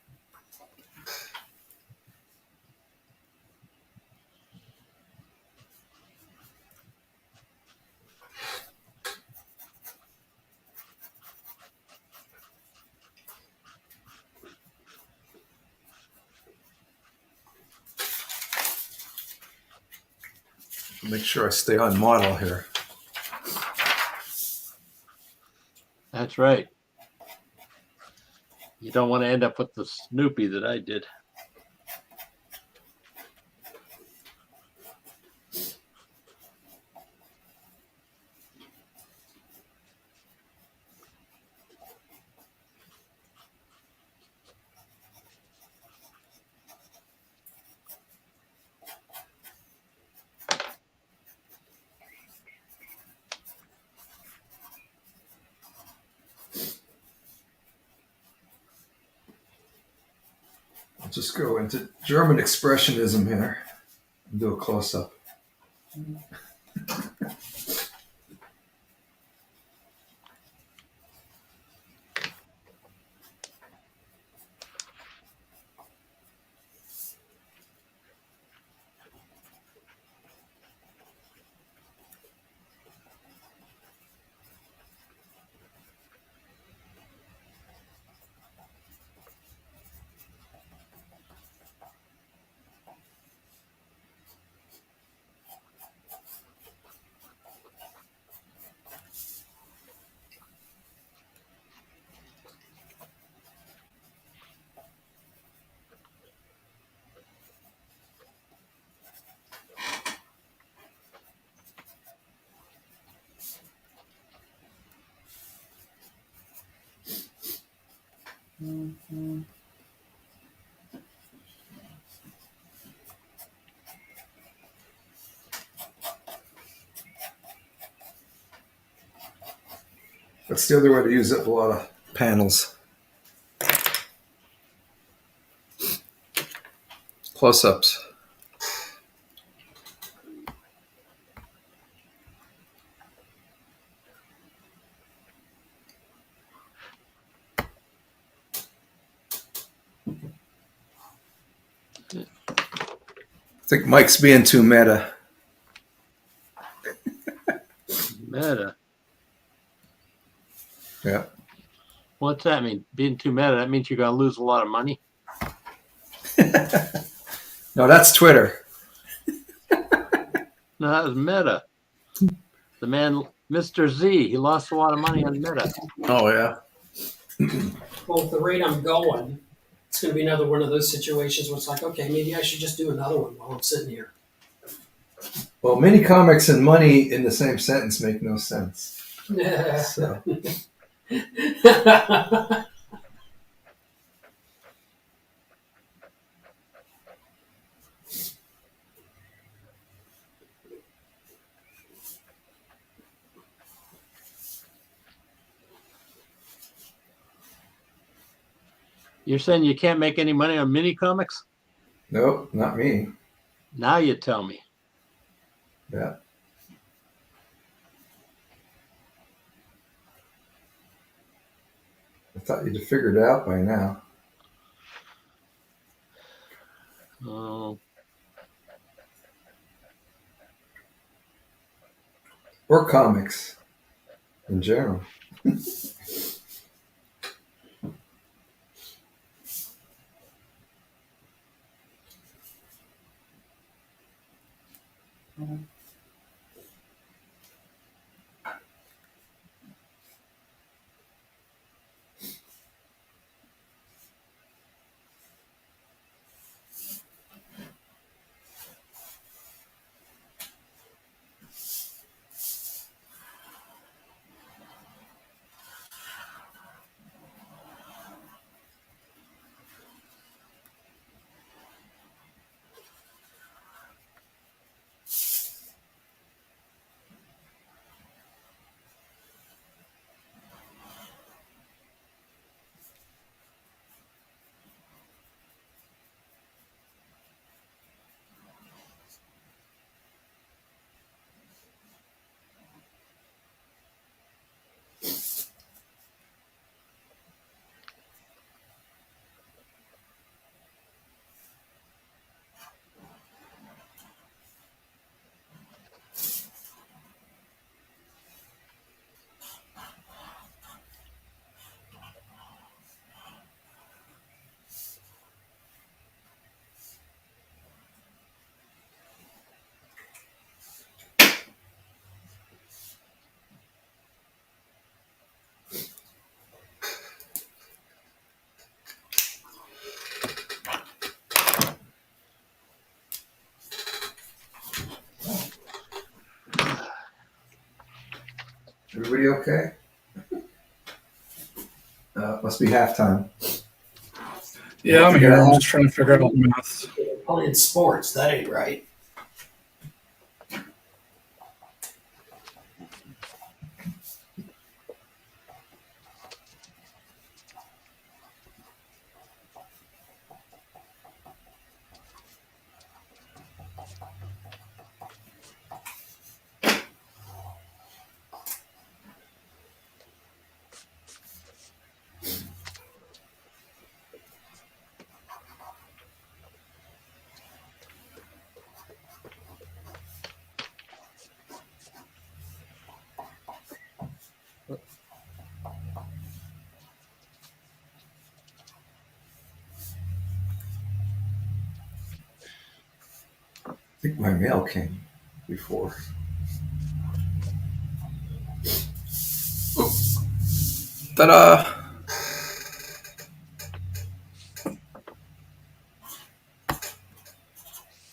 Make sure I stay on model here. That's right. You don't want to end up with the Snoopy that I did. I'll just go into German expressionism here and do a close-up. That's the other way to use up a lot of panels. Close-ups. I think Mike's being too meta. Meta. Yeah. What's that mean? Being too meta, that means you're going to lose a lot of money? No, that's Twitter. No, that was Meta. The man, Mr. Z, he lost a lot of money on Meta. Oh, yeah. Well, at the rate I'm going, it's going to be another one of those situations where it's like, okay, maybe I should just do another one while I'm sitting here. Well, Minicomics and money in the same sentence make no sense. So. You're saying you can't make any money on Minicomics? Nope, not me. Now you tell me. Yeah. I thought you'd have figured it out by now. Oh, Or comics in general. Everybody okay? Must be halftime. Yeah, I'm here. I'm just trying to figure out math. Playing sports, that ain't right. I think my mail came before. Oh. Ta-da!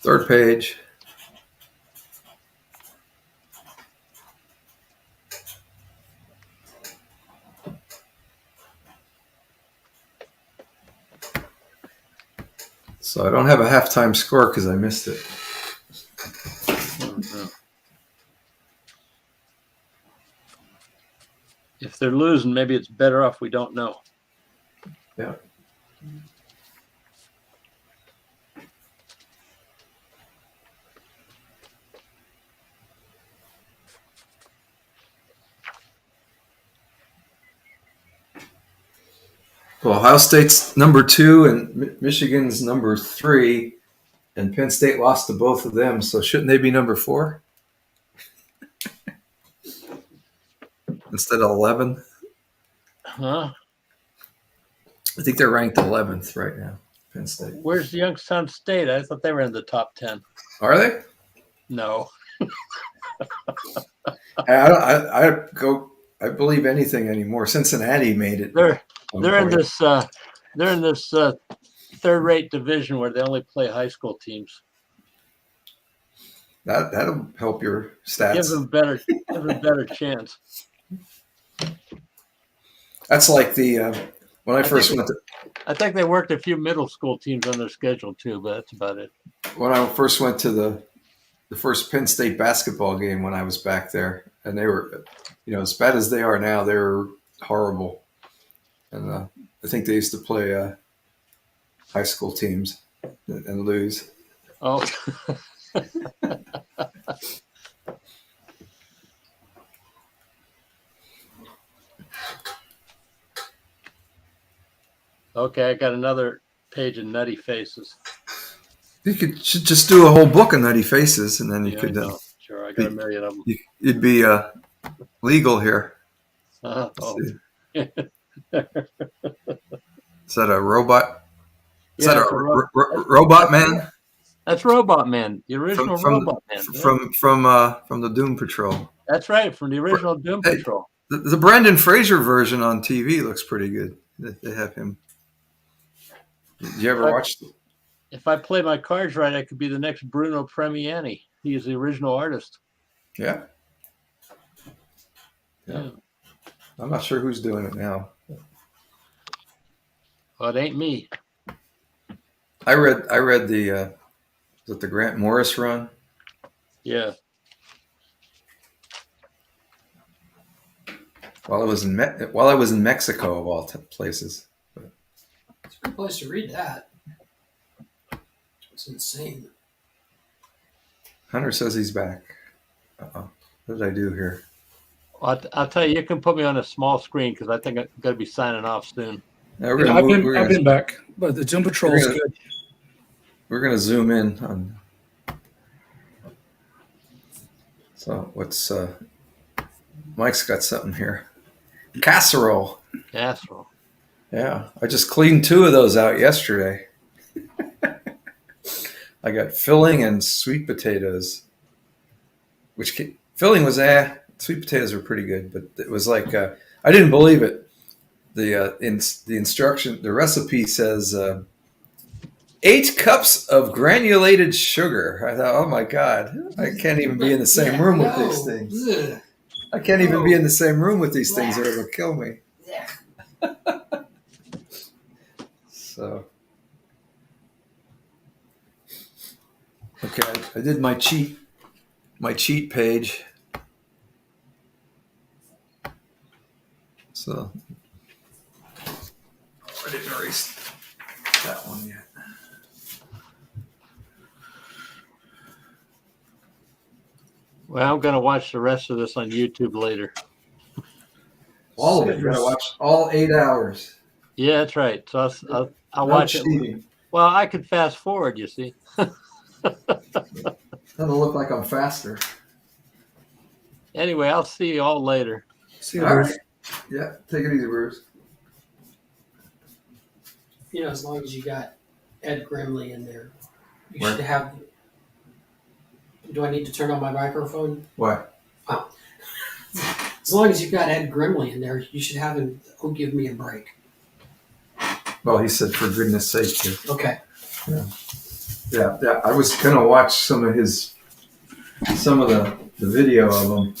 Third page. So I don't have a halftime score because I missed it. If they're losing, maybe it's better off we don't know. Yeah. Well, Ohio State's number 2 and Michigan's number 3, and Penn State lost to both of them. So shouldn't they be number 4 instead of 11? Huh? I think they're ranked 11th right now. Penn State. Where's Youngstown State? I thought they were in the top 10. Are they? No. I believe anything anymore. Cincinnati made it. They're in this third-rate division where they only play high school teams. That'll help your stats. Give them a better chance. That's like the when I first went to. I think they worked a few middle school teams on their schedule too, but that's about it. When I first went to the first Penn State basketball game when I was back there, and they were, as bad as they are now, they were horrible. And I think they used to play high school teams and lose. Oh. Okay, I got another page of nutty faces. You should just do a whole book of nutty faces, and then you could. Sure, I got a million of them. You'd be legal here. Oh. Is that a robot? Is that a robot man? That's Robot Man, the original Robot Man. From the Doom Patrol. That's right, from the original Doom Patrol. The Brendan Fraser version on TV looks pretty good. They have him. Did you ever watch it? If I play my cards right, I could be the next Bruno Premiani. He is the original artist. Yeah. I'm not sure who's doing it now. Well, it ain't me. I read the was it the Grant Morris run? Yeah. While I was in Mexico of all places. It's a good place to read that. It's insane. Hunter says he's back. What did I do here? Well, I'll tell you, you can put me on a small screen because I think I'm going to be signing off soon. Now I've been back, but the Doom Patrol is good. We're going to zoom in on. So what's Mike's got something here. Casserole. Casserole. Yeah, I just cleaned 2 of those out yesterday. I got filling and sweet potatoes. Filling was sweet potatoes were pretty good, but it was like I didn't believe it. The instruction, the recipe says 8 cups of granulated sugar. I thought, oh my god, I can't even be in the same room with these things. I can't even be in the same room with these things or it'll kill me. Yeah. So, okay, I did my cheat page. So, I didn't erase that one yet. Well, I'm going to watch the rest of this on YouTube later. All of it. You gotta watch all 8 hours. Yeah, that's right. So I'll No watch it. cheating. Well, I could fast forward, you see. That'll look like I'm faster. Anyway, I'll see you all later. See you All Bruce. right. Yeah, take it easy, Bruce. You know, as long as you got Ed Grimley in there, you Where? should have. Do I need to turn on my microphone? What? As long as you've got Ed Grimley in there, you should have him. Oh, give me a break. Well, he said, for goodness sake. Too. Okay. Yeah. I was gonna watch some of the video of him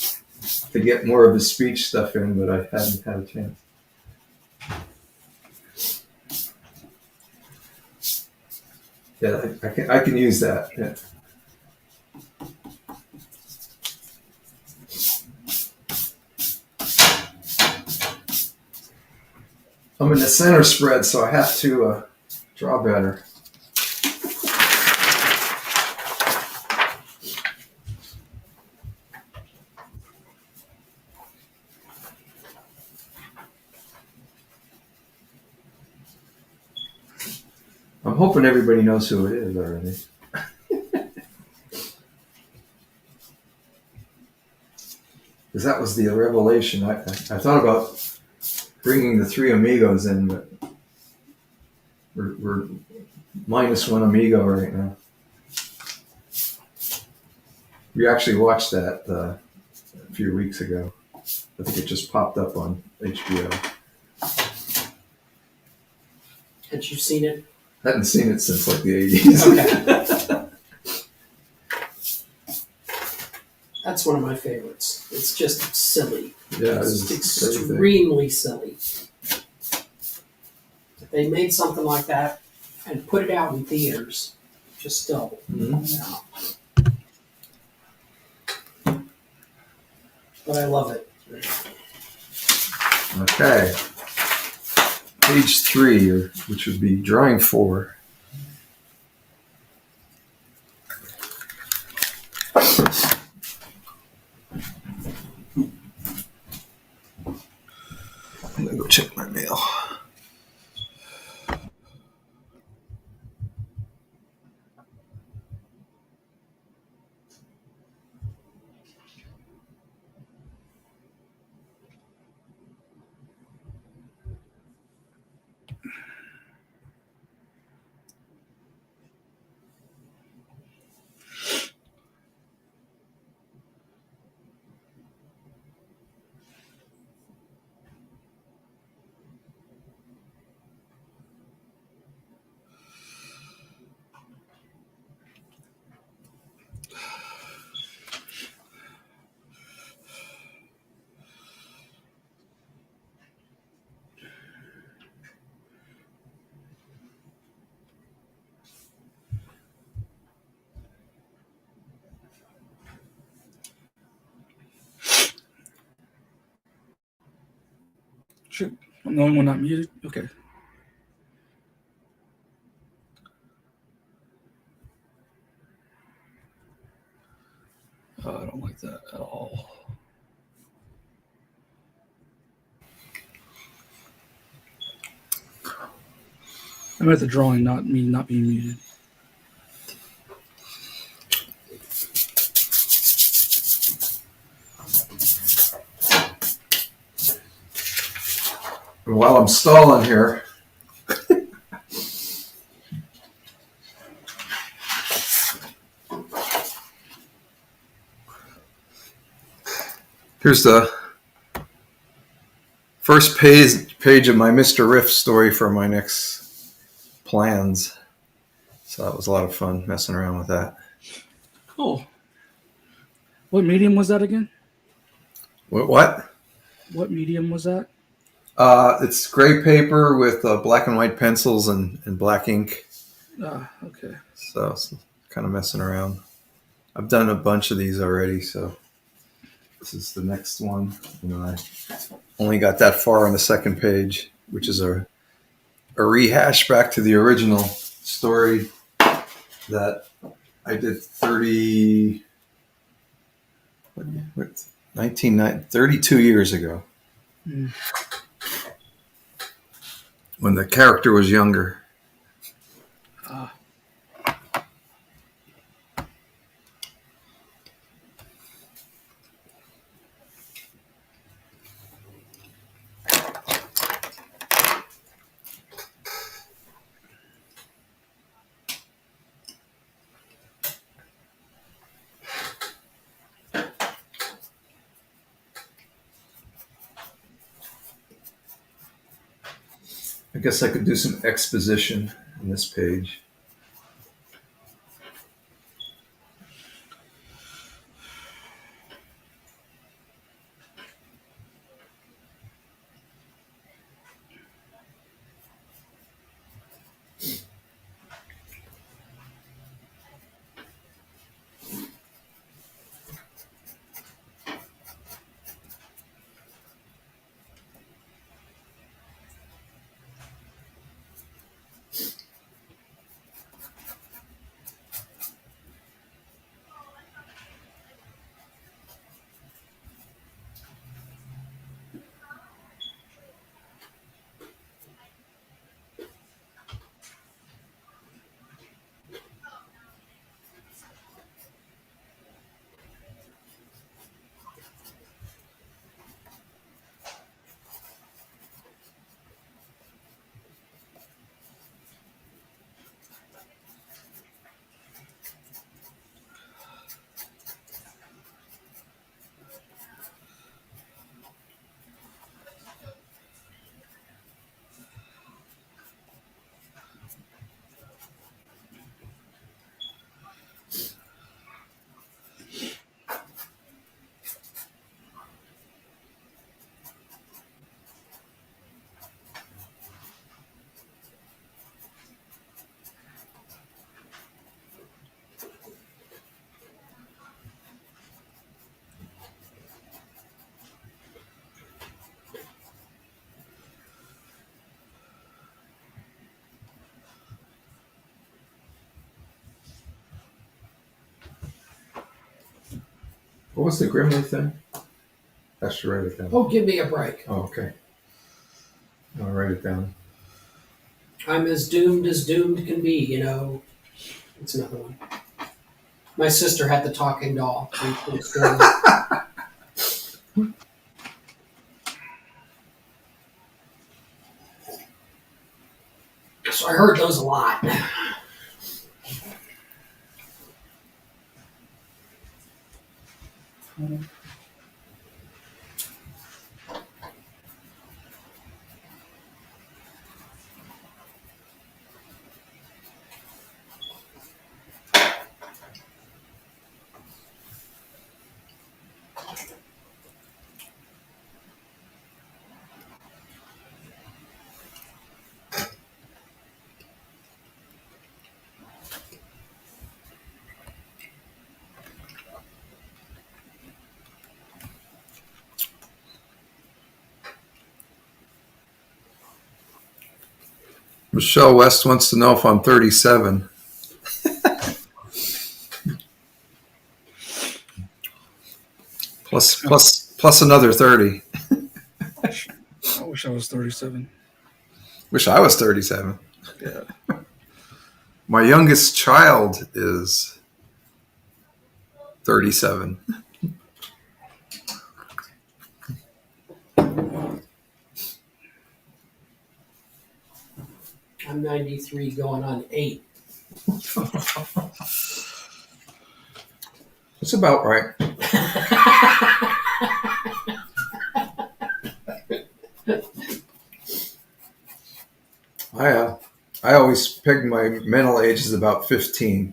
to get more of his speech stuff in, but I hadn't had a chance. Yeah, I can use that. Yeah. I'm in the center spread, so I have to draw better. I'm hoping everybody knows who it is already. Because that was the revelation. I thought about bringing the 3 amigos in, but we're minus 1 amigo right now. We actually watched that a few weeks ago. I think it just popped up on HBO. Had you seen it? Hadn't seen it since like the 80s. Okay. That's one of my favorites. It's just silly. Yeah, It's it's extremely silly. If they made something like that and put it out in theaters, just still. Mhm. Yeah. But I love it. Okay. Page 3, which would be drawing 4. I'm gonna go check my mail. Shoot, I'm the only one not muted. Okay. I don't like that at all. I'm at the drawing, not me not being muted. While I'm stalling here, here's the first page of my Mr. Riff story for my next plans. So that was a lot of fun messing around with that. Cool. What medium was that again? What? What medium was that? It's gray paper with black and white pencils and black ink. Okay. So it's kind of messing around. I've done a bunch of these already, so this is the next one. I only got that far on the second page, which is a rehash back to the original story that I did 32 years ago. Mm. When the character was younger. I guess I could do some exposition on this page. What was the Grimly thing? I should write it down. Oh, give me a break. Oh, okay. I'll write it down. I'm as doomed can be, you know. It's another one. My sister had the talking doll. So I heard those a lot. Michelle West wants to know if I'm 37. plus another 30. I wish I was 37. Wish I was 37. Yeah. My youngest child is 37. I'm 93 going on 8. That's about right. I always pegged my mental age as about 15.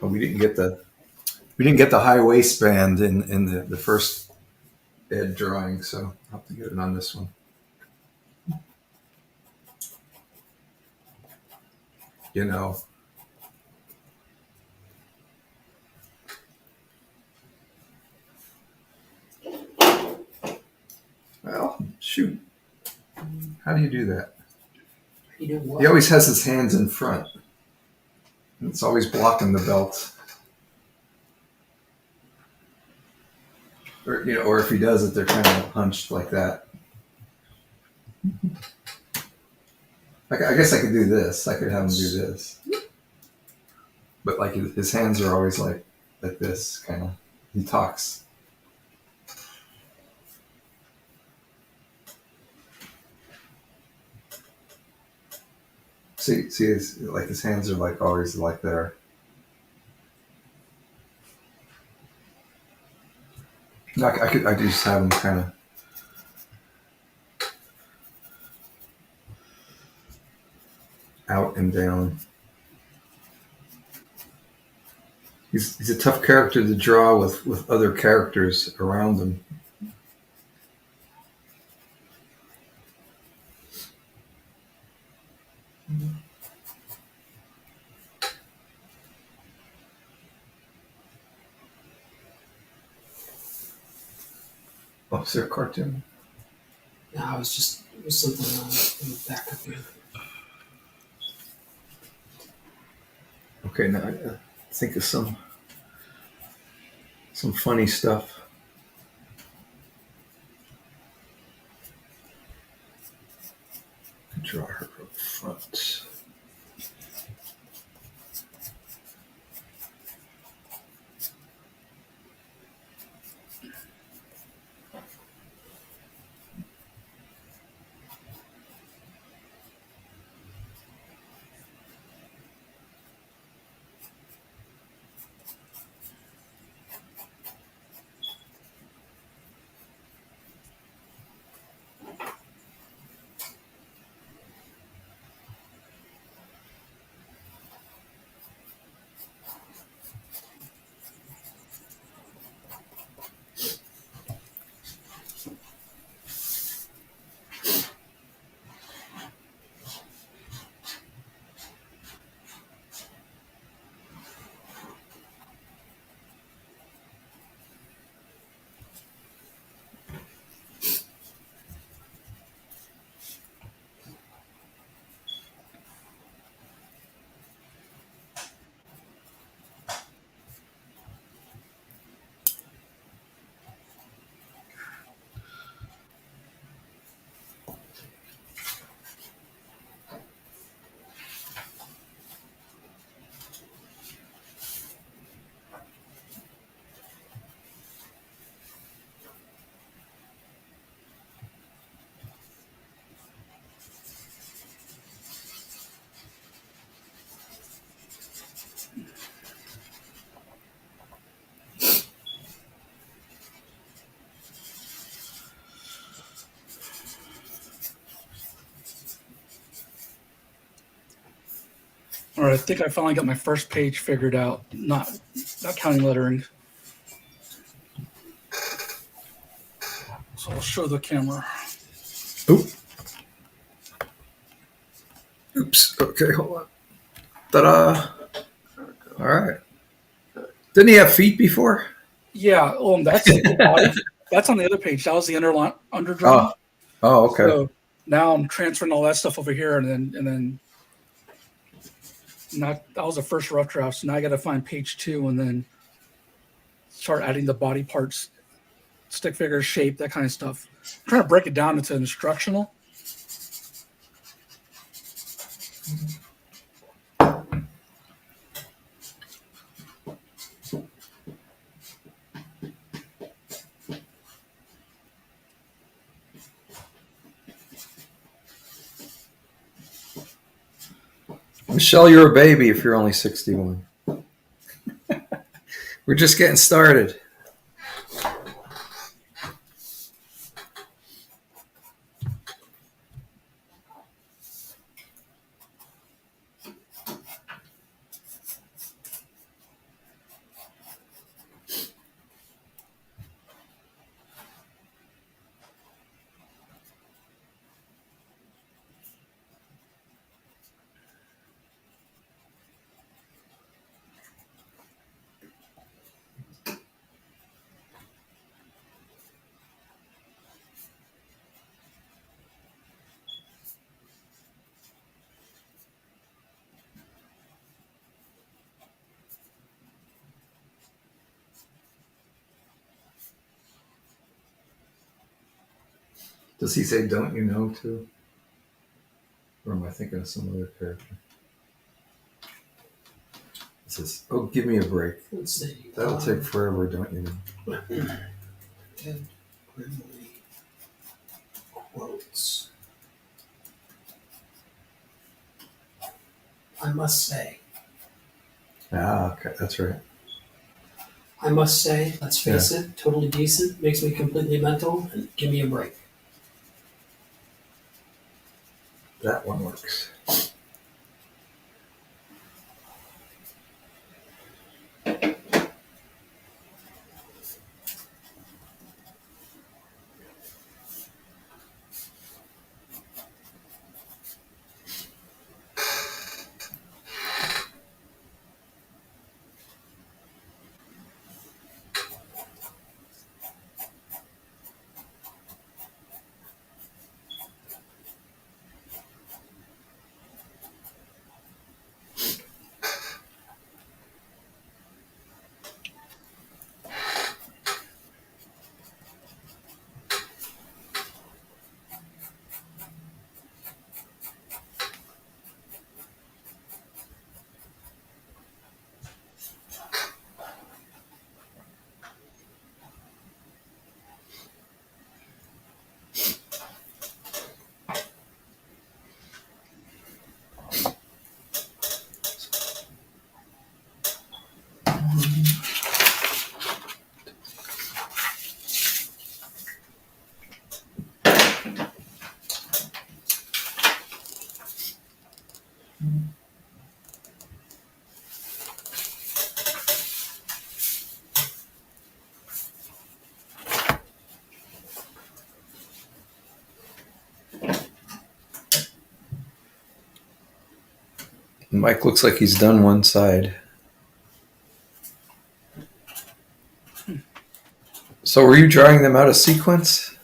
Well, we didn't get the high waistband in the first Ed drawing, so I'll have to get it on this one. You know. Well, shoot. How do you do that? You do what? He always has his hands in front. It's always blocking the belt. Or, or if he does it, they're kind of hunched like that. I guess I could do this. I could have him do this. But like his hands are always like this, kind of. He talks. See, his hands are like always like there. No, I just have him kind of out and down. He's a tough character to draw with other characters around him. Oh, is there a cartoon? No, it was something in the back of here. Okay, now I think of some funny stuff. Draw her up front. All right, I think I finally got my first page figured out. Not counting lettering. So I'll show the camera. Oop. Oops. Okay, hold on. Ta-da! All right. Didn't he have feet before? Yeah. That's the body. That's on the other page. That was the underdrawing. Oh, okay. So now I'm transferring all that stuff over here, and then that was the first rough draft. So now I got to find page 2 and then start adding the body parts, stick figure, shape, that kind of stuff. I'm trying to break it down into instructional. Michelle, you're a baby if you're only 61. We're just getting started. Does he say "Don't you know" too? Or am I thinking of some other character? It says, "Oh, give me a break. Let's see. That'll take forever, don't you know?" Ed Grimley quotes. I must say. Ah, okay, that's right. I must say, let's face it, totally decent, makes me completely mental, and give me a break. That one works. Mike looks like he's done one side. So were you drawing them out of sequence?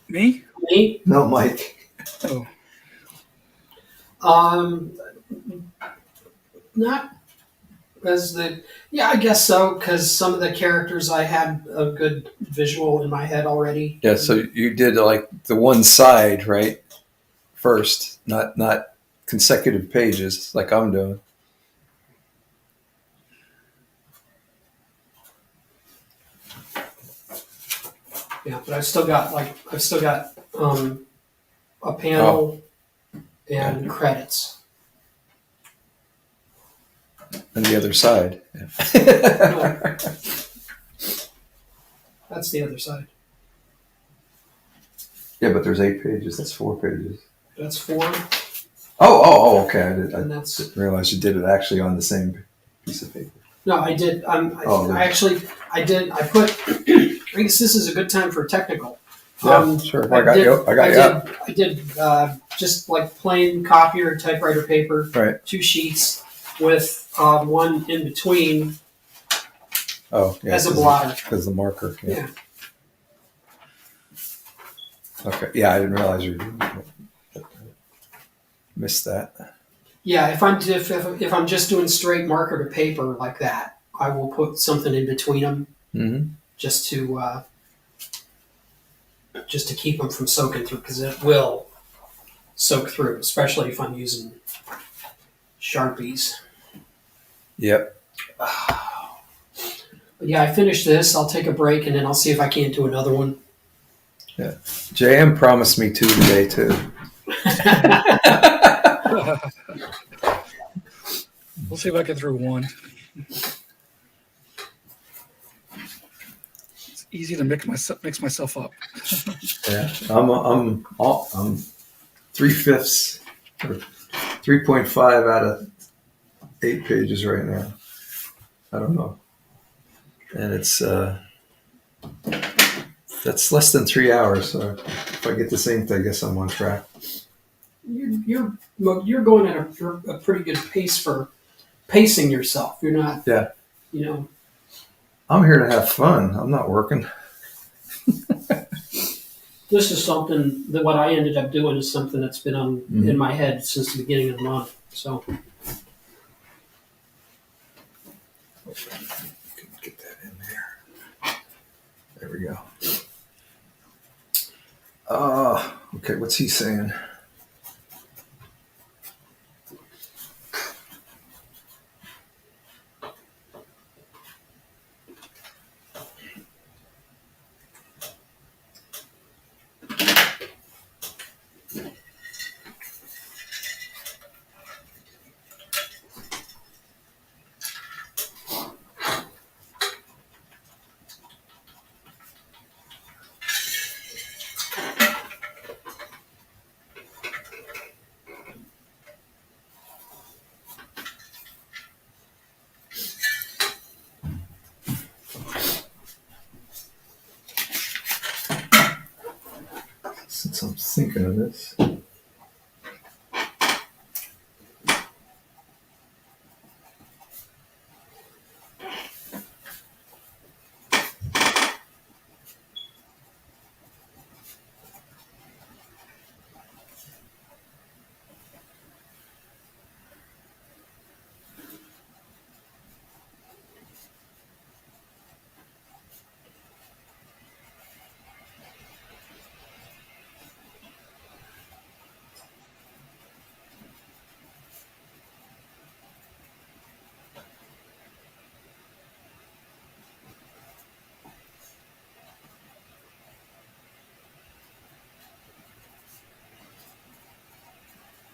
Me? Me? No, Mike. Oh, Not as the, yeah, I guess so, because some of the characters I had a good visual in my head already. Yeah, so you did like the one side, right? First, not consecutive pages like I'm doing. Yeah, but I've still got a panel and credits. And the other side. That's the other side. Yeah, but there's 8 pages. That's 4 pages. That's 4, Okay. I and that's didn't realize you did it actually on the same piece of paper. no. I did. Oh, I actually I did. I put. I guess this is a good time for technical. Yeah, sure. I got you. I did just like plain copier typewriter paper. Right. 2 sheets with one in between Oh, yeah. as a blotter. Because the marker. Yeah. Okay. Yeah, I didn't realize you missed that. Yeah, if I'm just doing straight marker to paper like that, I will put something in between them Mm-hmm. just to keep them from soaking through, because it will soak through, especially if I'm using Sharpies. Yep. But yeah, I finished this. I'll take a break and then I'll see if I can't do another one. JM promised me 2 today too. we'll see if I get through one. It's easy to mix myself up. Yeah. I'm 3/5 or 3.5 out of 8 pages right now. I don't know. And it's that's less than 3 hours. So if I get this inked, I guess I'm on track. You're going at a pretty good pace for pacing yourself. You're not. Yeah. You know. I'm here to have fun. I'm not working. This is something that what I ended up doing is something that's been in my head since the beginning of the month. So. Get that in there. There we go. Okay, what's he saying? Since I'm thinking of this.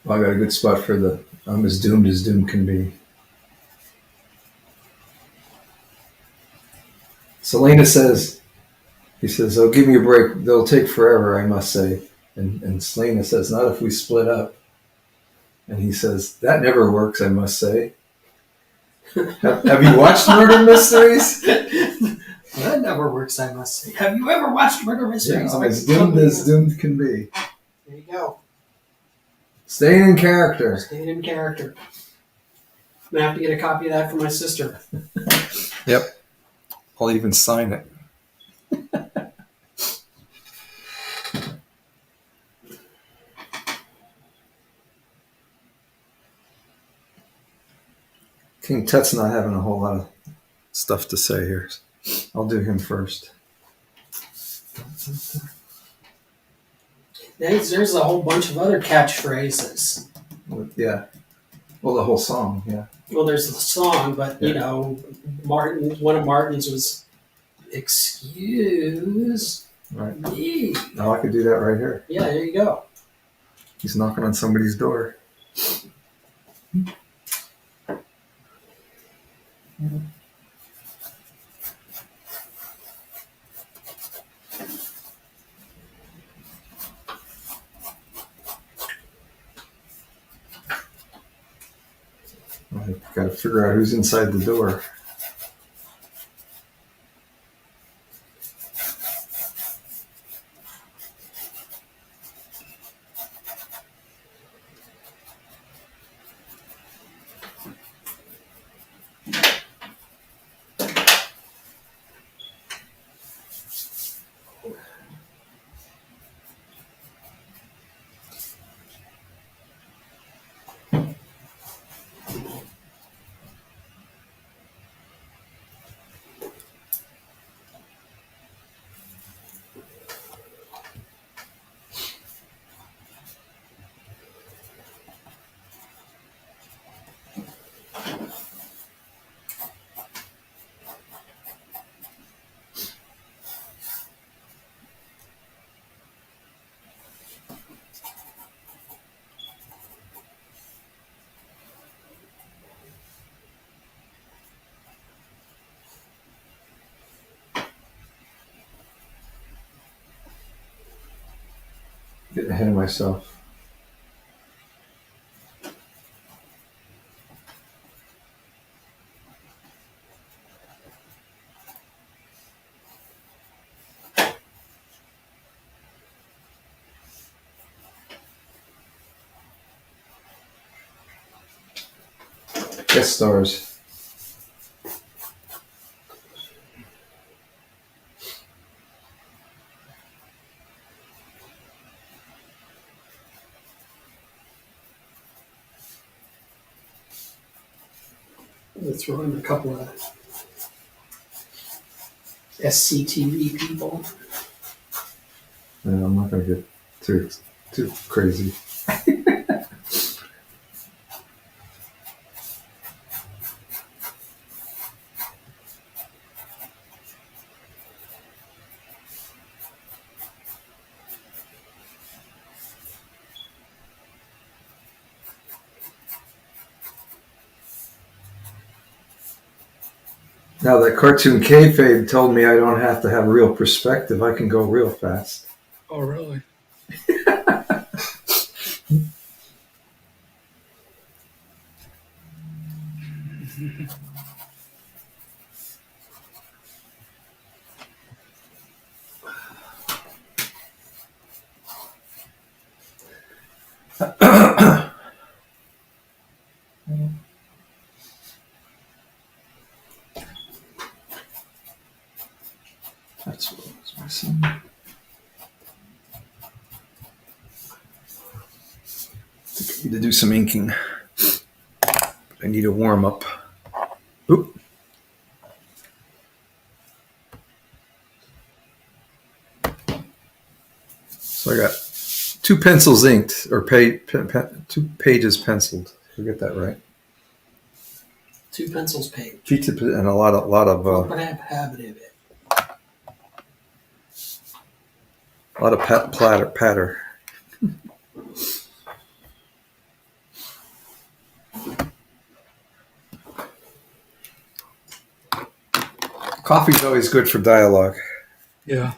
Well, I got a good spot for the I'm as doom can be. Selena says, he says, "Oh, give me a break. They'll take forever, I must say." And Selena says, "Not if we split up." And he says, "That never works, I must say." Have you watched Murder Mysteries? That never works, I must say. Have you ever watched Murder Mysteries? Yeah, I'm as doomed can be. There you go. Staying in character. Staying in character. I'm gonna have to get a copy of that for my sister. Yep. I'll even sign it. King Tut's not having a whole lot of stuff to say here. I'll do him first. There's a whole bunch of other catchphrases. Yeah. Well, the whole song, yeah. Well, there's the song, but you Yeah. know, one of Martin's was "Excuse Right. me." Now I could do that right here. Yeah, there you go. He's knocking on somebody's door. I've got to figure out who's inside the door. Getting ahead of myself. Guest stars. We'll throw in a couple of SCTV people. And I'm not going to get too crazy. Now that cartoon kayfabe told me I don't have to have real perspective. I can go real fast. Oh, really? That's what I was missing. I need to do some inking. I need a warm up. Oop. So I got 2 pencils inked, or 2 pages penciled. Did I get that right? 2 pencils paid. And a lot of But I have habit of it. patter. Coffee's always good for dialogue. Yeah.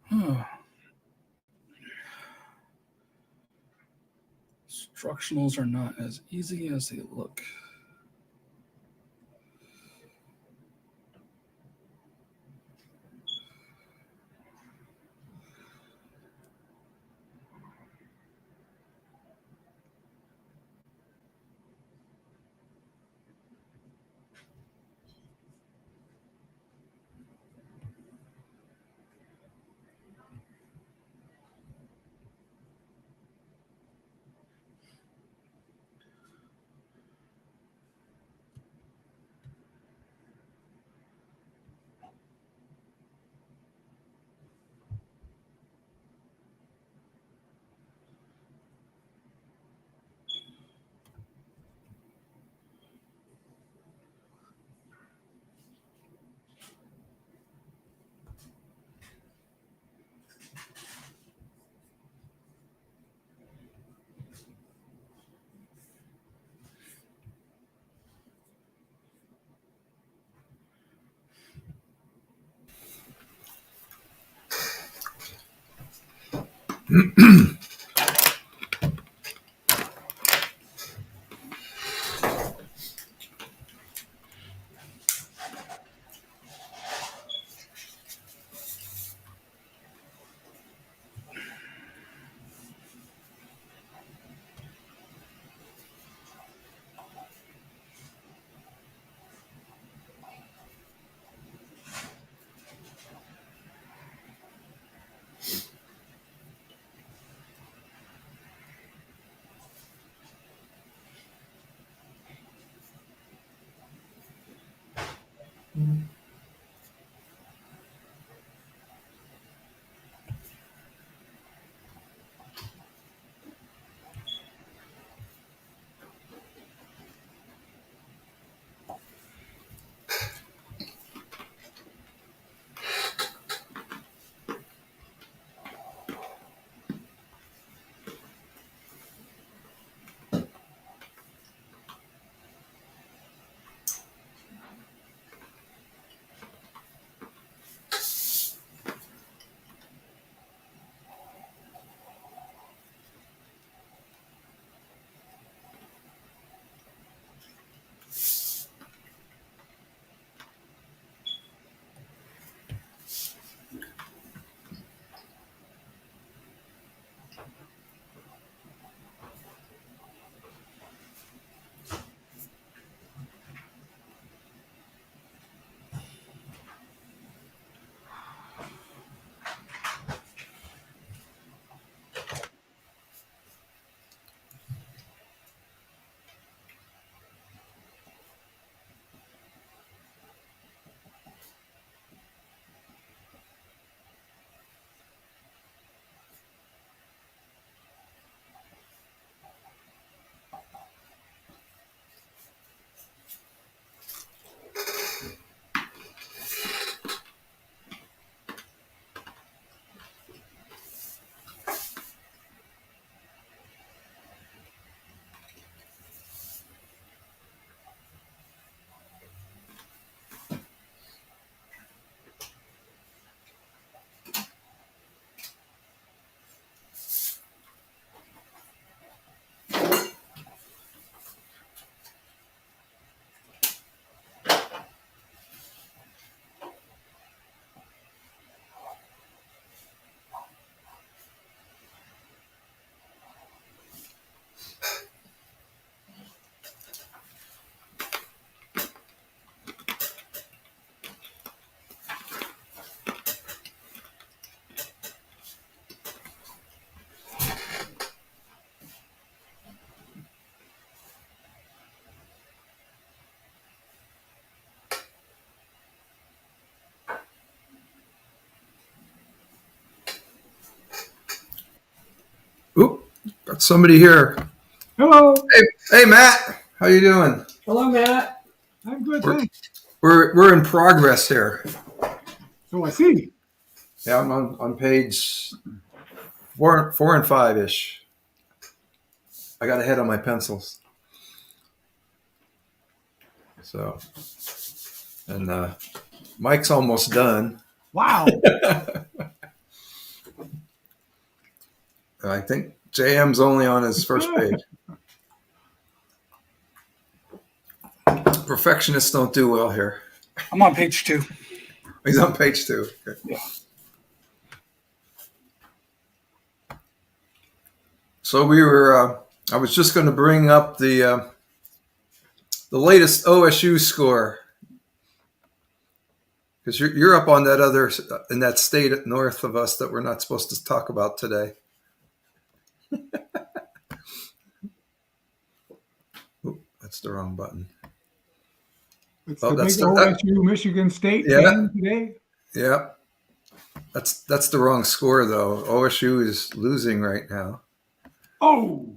Huh. Instructionals are not as easy as they look. somebody here. Hello. Hey, Matt. How you doing? Hello, Matt. I'm good, We're- thanks. We're in progress here. So I see. Yeah, I'm on page four and 5-ish. I got ahead on my pencils. So, and Mike's almost done. Wow. I think JM's only on his first page. Perfectionists don't do well here. I'm on page 2. He's on page 2. Okay. Yeah. So we were. I was just going to bring up the latest OSU score, because you're up on that other in that state north of us that we're not supposed to talk about today. Ooh, that's the wrong button. It's Oh, the that's big the- that- OSU Michigan State Yeah. game today. Yeah, that's the wrong score though. OSU is losing right now, Oh,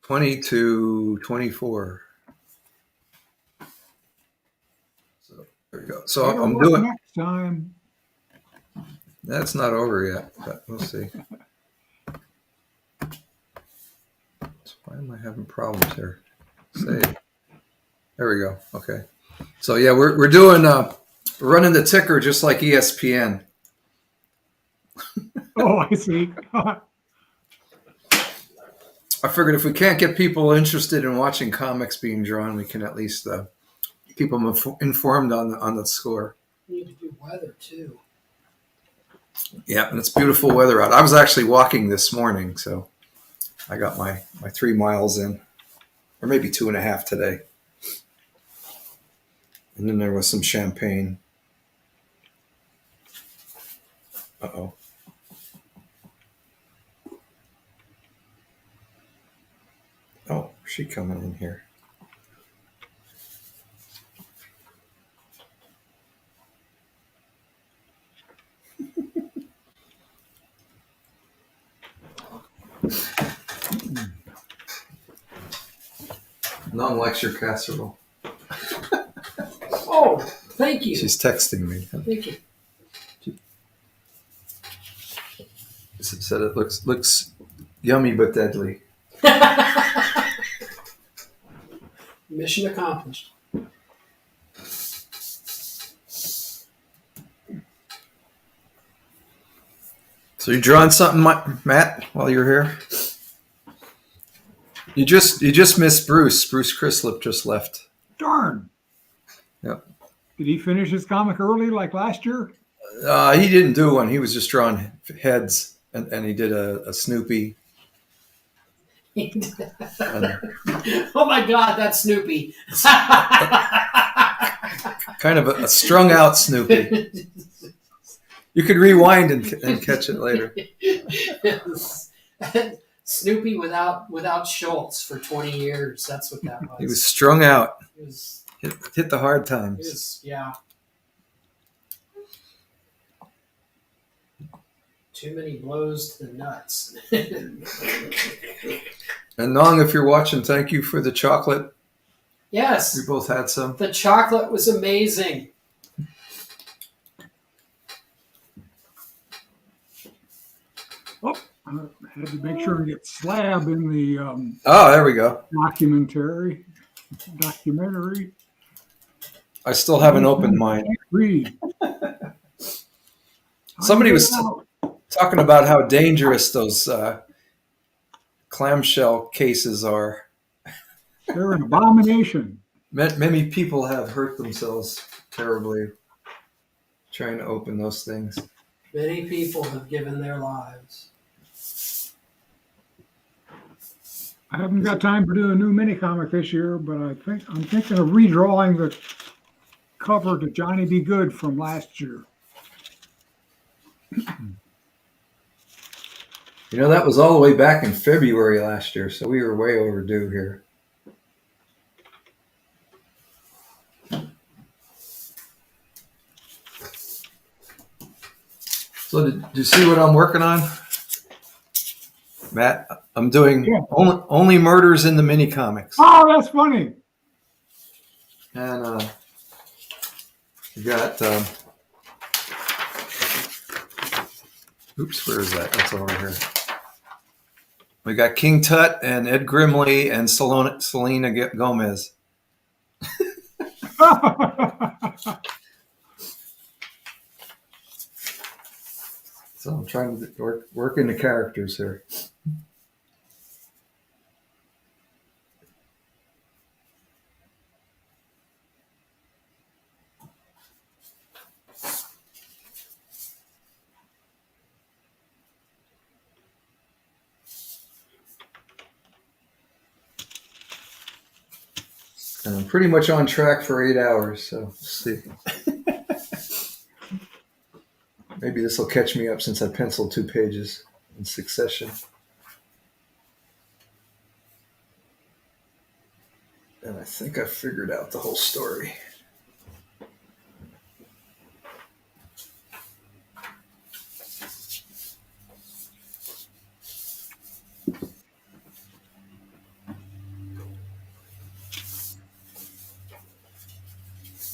20-24. So there you go. So better I'm luck doing. next time. That's not over yet, but we'll see. Why am I having problems here? Save. There we go. Okay. So yeah, we're doing we're running the ticker just like ESPN. Oh, I see. I figured if we can't get people interested in watching comics being drawn, we can at least keep them informed on the score. We need to do weather too. Yeah, and it's beautiful weather out. I was actually walking this morning, so I got my 3 miles in, or maybe 2.5 today. And then there was some champagne. Uh-oh. Oh, she coming in here. Non-lecture casserole. Oh, thank you. She's texting me. Thank you. It said it looks yummy but deadly. Mission accomplished. So you drawing something, Matt, while you're here? You just missed Bruce. Bruce Crislip just left. Darn. Yep. Did he finish his comic early like last year? He didn't do one. He was just drawing heads, and he did a Snoopy. Oh my God, that's Snoopy. Kind of a strung out Snoopy. You could rewind and catch it later. Snoopy without Schultz for 20 years. That's what that was. He was strung out. It was, Hit the hard it times. was yeah. Too many blows to the nuts. And Nong, if you're watching, thank you for the chocolate. Yes, We both had some. the chocolate was amazing. Oh, I had to make sure to get Slab in the Oh, there we go. documentary. I still haven't opened mine. Read. Somebody was talking about how dangerous those clamshell cases are. They're an abomination. Many people have hurt themselves terribly trying to open those things. Many people have given their lives. I haven't got time to do a new mini comic this year, but I'm thinking of redrawing the cover to Johnny Be Good from last year. You know, that was all the way back in February last year, so we were way overdue here. So did you see what I'm working on? Matt, I'm doing Yeah. only murders in the mini comics. Oh, that's funny. And we got oops, where is that? That's over here. We got King Tut and Ed Grimley and Selena Gomez. So I'm trying to work in the characters here. And I'm pretty much on track for 8 hours, so we'll see. Maybe this will catch me up since I penciled 2 pages in succession. And I think I figured out the whole story.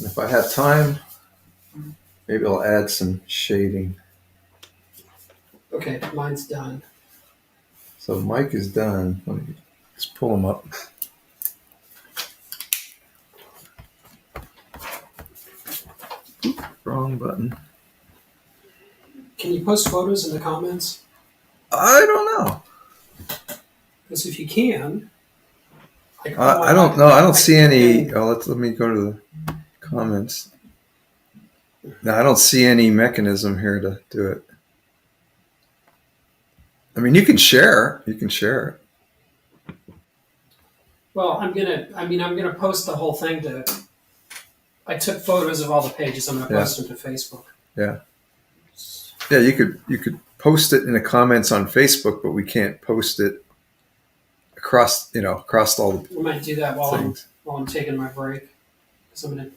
And if I have time, maybe I'll add some shading. Okay, mine's done. So Mike is done. Let me just pull him up. Wrong button. Can you post photos in the comments? I don't know. Because if you can, I don't know. I don't see any. Oh, let me go to the comments. No, I don't see any mechanism here to do it. I mean, you can share. You can share it. Well, I'm gonna post the whole thing to. I took photos of all the pages. I'm gonna post them to Facebook. Yeah. Yeah, you could post it in the comments on Facebook, but we can't post it across all the I might do that while things. I'm taking my break. Because I'm gonna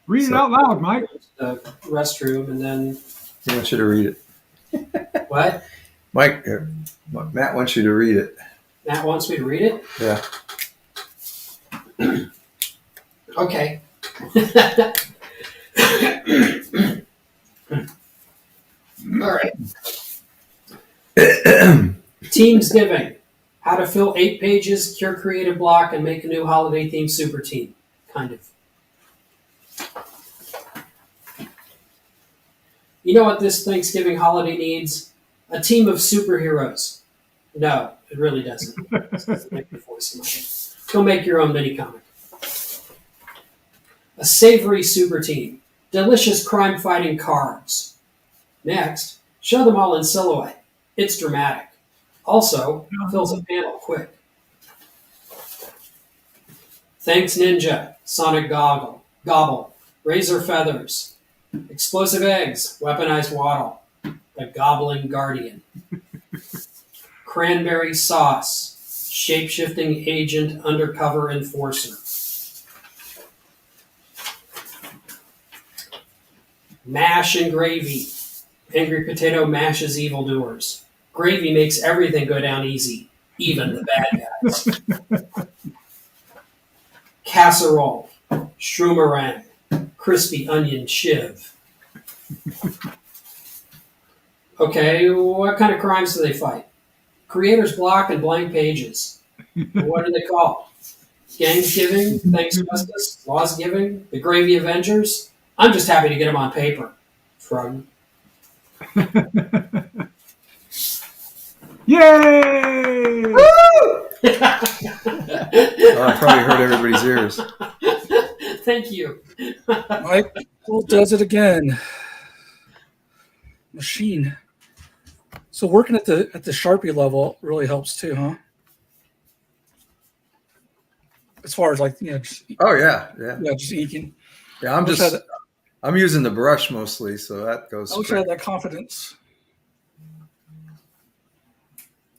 Read it out loud, Mike. go to the restroom and then He wants you to read it. what? Mike, Matt wants you to read it. Matt wants me to read it. Yeah. Okay. All right. Teams giving. How to fill 8 pages, cure creative block, and make a new holiday themed super team. Kind of. You know what this Thanksgiving holiday needs? A team of superheroes. No, it really doesn't. This doesn't make your voice in my head. Go make your own mini comic. A savory super team. Delicious crime fighting cards. Next, show them all in silhouette. It's dramatic. Also, fills a panel quick. Thanks Ninja, Sonic Gobble, Razor Feathers, Explosive Eggs, Weaponized Waddle, The Gobbling Guardian, Cranberry Sauce, Shape-Shifting Agent Undercover Enforcer, Mash and Gravy, Angry Potato mashes evildoers. Gravy makes everything go down easy, even the bad guys. Casserole, Shroomerang, Crispy Onion Shiv. Okay, what kind of crimes do they fight? Creator's Block and Blank Pages. What are they called? Gangsgiving, Thanks Justice, Laws Giving, The Gravy Avengers? I'm just happy to get them on paper. Shrug. Yay! Oh, I probably hurt everybody's ears. Thank you. Mike does it again. Machine. So working at the Sharpie level really helps too, huh? As far as just, Oh yeah. just inking. Yeah, I'm using the brush mostly, so that goes. I wish I had that confidence.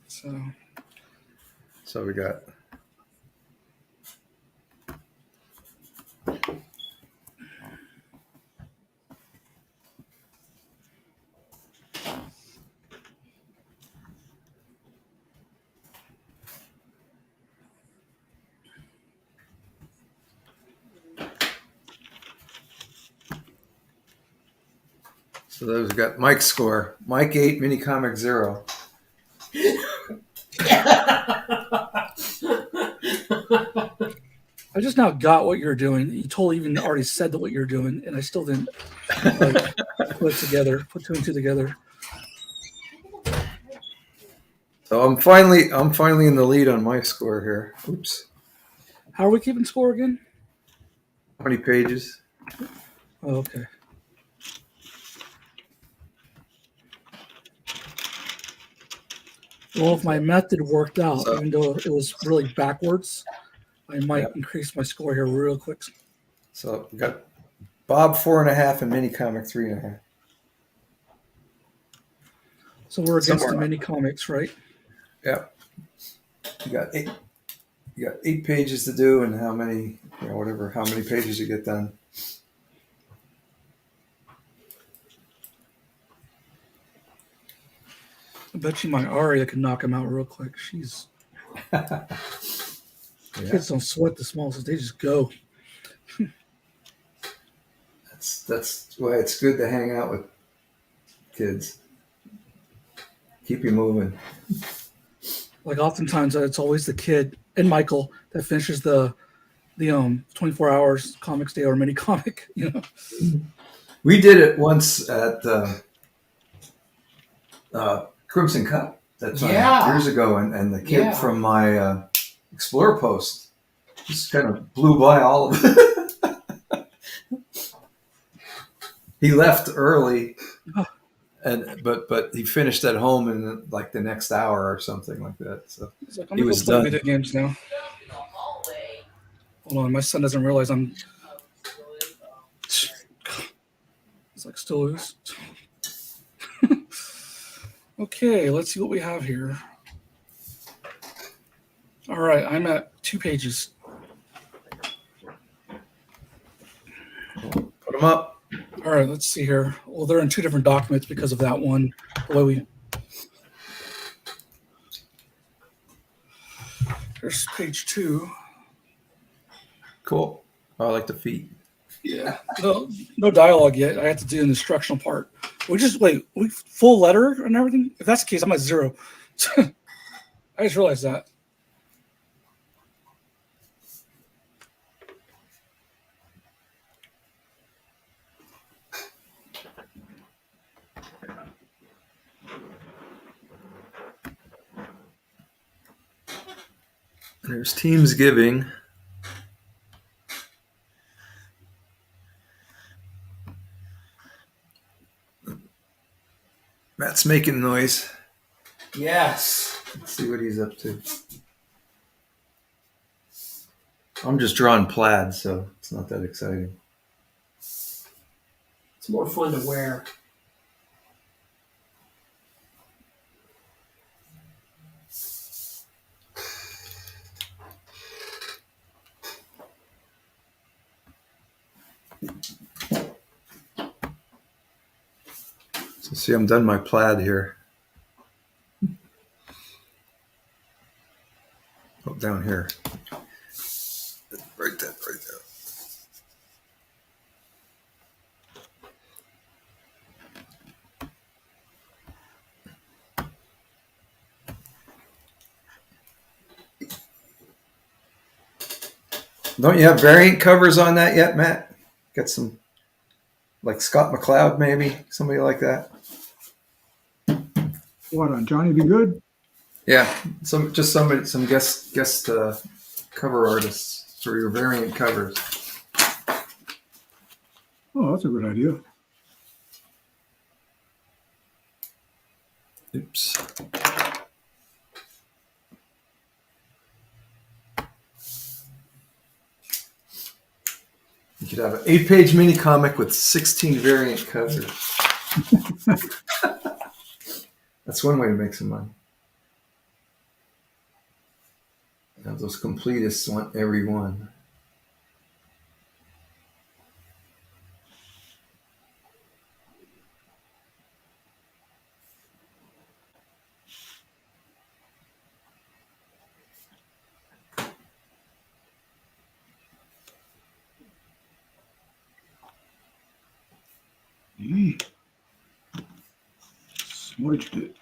So we got. So those got Mike's score. Mike 8, Minicomic 0. I just now got what you're doing. You totally even already said what you're doing, and I still didn't like put two and two together. So I'm finally in the lead on my score here. Oops. How are we keeping score again? How many pages? Oh, okay. Well, if my method worked out, So- even though it was really backwards, I might Yep. increase my score here real quick. So we got Bob 4.5 and Minicomic 3.5. So we're against Somewhere. the mini comics, right? Yeah. You got 8. You got 8 pages to do, and how many pages you get done. I bet you my Aria could knock him out real quick. She's kids don't sweat the small ones; they just go. That's why it's good to hang out with kids. Keep you moving. Like oftentimes, it's always the kid and Michael that finishes the 24 hours comics day or mini comic. You know, We did it once at Crimson Cup that time years ago, and the kid from my Explorer post just kind of blew by all of it. He left early, but he finished at home in like the next hour or something like that. So it's like I'm he gonna was go play done. video games now. Hold on, my son doesn't realize I'm. It's like still is. Okay, let's see what we have here. All right, I'm at 2 pages. Put him up. All right, let's see here. Well, they're in 2 different documents because of that one. The way we. Here's page 2. Cool. I like the feet. Yeah. No dialogue yet. I have to do an instructional part. We full letter and everything. If that's the case, I'm at 0. I just realized that. There's Teams Giving. Matt's making noise. Yes. Let's see what he's up to. I'm just drawing plaid, so it's not that exciting. It's more fun to wear. So see, I'm done my plaid here. Oh, down here. Right there. Don't you have variant covers on that yet, Matt? Got some, like Scott McCloud, maybe somebody like that. What, on Johnny Be Good? Yeah, some guest cover artists for your variant covers. Oh, that's a good idea. Oops. You could have an 8-page mini comic with 16 variant covers. That's one way to make some money. Now those completists want every one. switched it.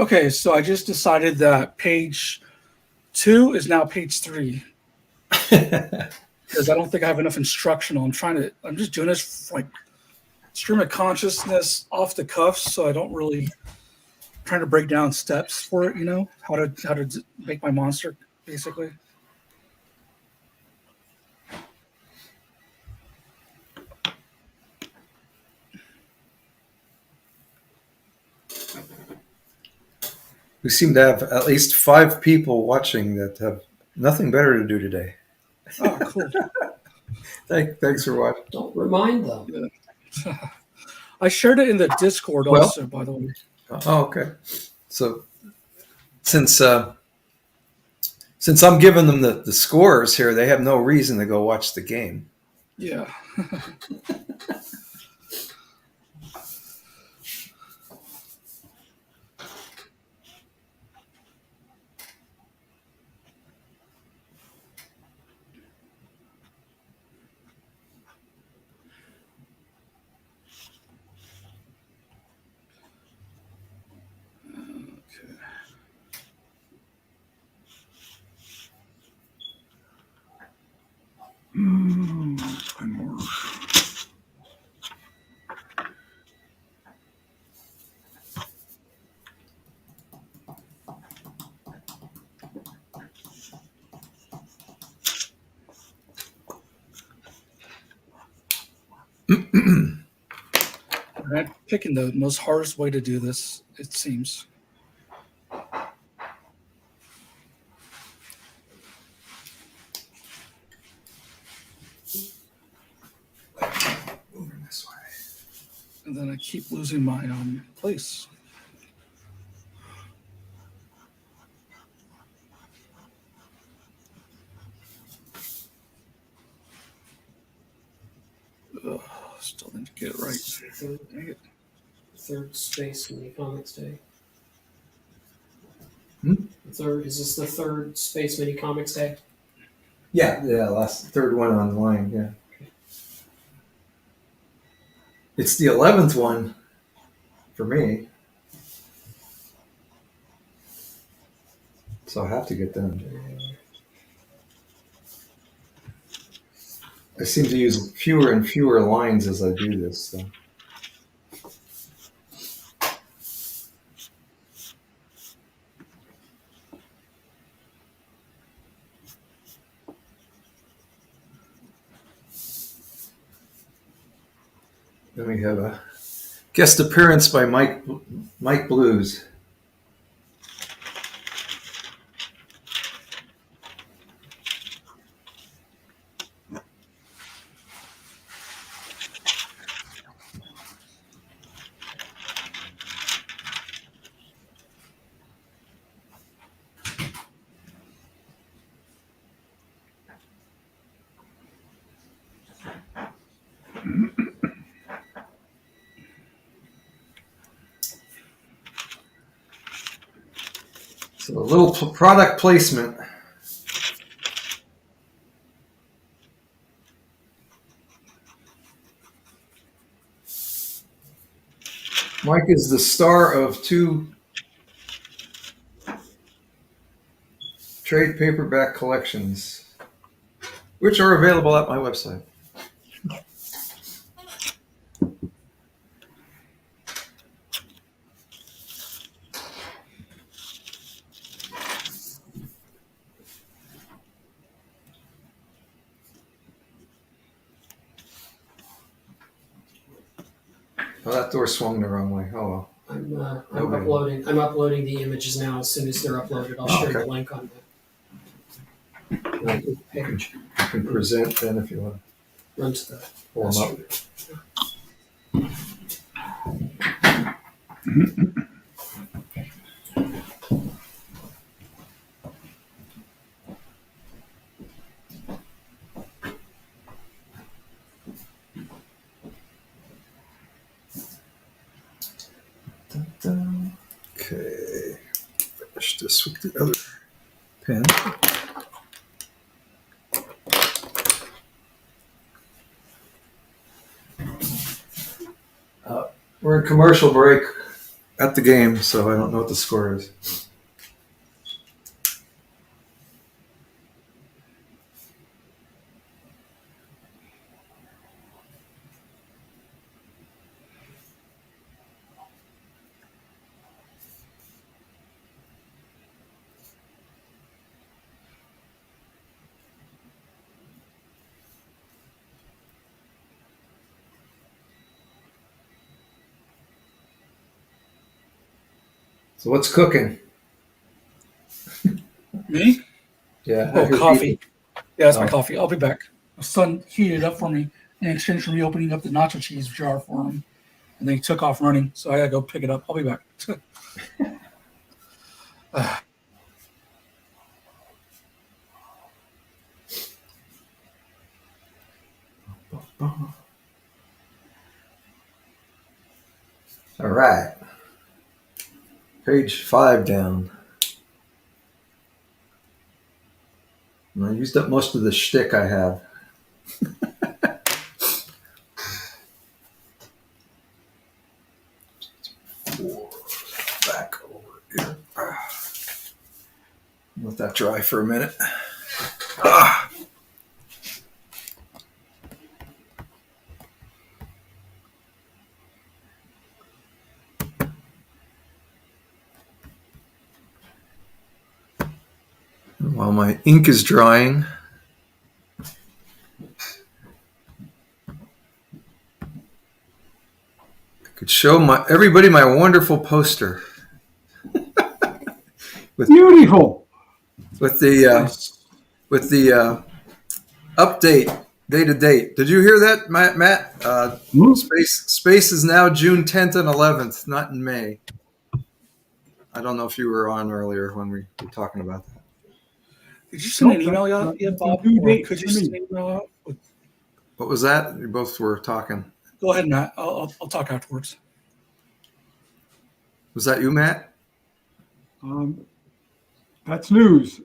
Okay, so I just decided that page 2 is now page 3 because I don't think I have enough instructional. I'm just doing this like stream of consciousness off the cuff, so I don't really trying to break down steps for it. You know how to make my monster basically. We seem to have at least 5 people watching that have nothing better to do today. Oh, cool. Thanks for watching. Don't remind them. I shared it in the Discord Well- also, by the way. Oh, okay. So since I'm giving them the scores here, they have no reason to go watch the game. Yeah. One more. I'm picking the most hardest way to do this, it seems. Moving this way. And then I keep losing my place. Ugh, still didn't get it right. Dang it. Third space Minicomics Day. Hmm? Is this the third space Minicomics Day? Yeah, third one online. Yeah, it's the 11th one for me, so I have to get done. I seem to use fewer and fewer lines as I do this. So. Then we have a guest appearance by Mike Blues. So a little product placement. Mike is the star of 2 trade paperback collections, which are available at my website. Oh, that door swung the wrong way. Oh well. I'm Okay. uploading. I'm uploading the images now. As soon as they're uploaded, I'll share Okay. the link on the page. You can present then if you want Run to the. to pull them up. Okay. Finish this with the other pen. We're in commercial break at the game, so I don't know what the score is. So what's cooking? Me? Yeah. Oh, coffee. Yeah, that's my Oh. coffee. I'll be back. My son heated it up for me in exchange for me opening up the nacho cheese jar for him. And then he took off running, so I gotta go pick it up. I'll be back. All right. Page 5 down. And I used up most of the shtick I have. Back over here. Let that dry for a minute. Ah. While my ink is drying, I could show everybody my wonderful poster Beautiful. with the update day to date. Did you hear that, Matt? Space is now June 10th and 11th, not in May. I don't know if you were on earlier when we were talking about that. Did you send an Nope, email that's out yet, not Bob? due Or date could you for me. send an email out? What was that? You both were talking. Go ahead, Matt. I'll talk afterwards. Was that you, Matt? That's news.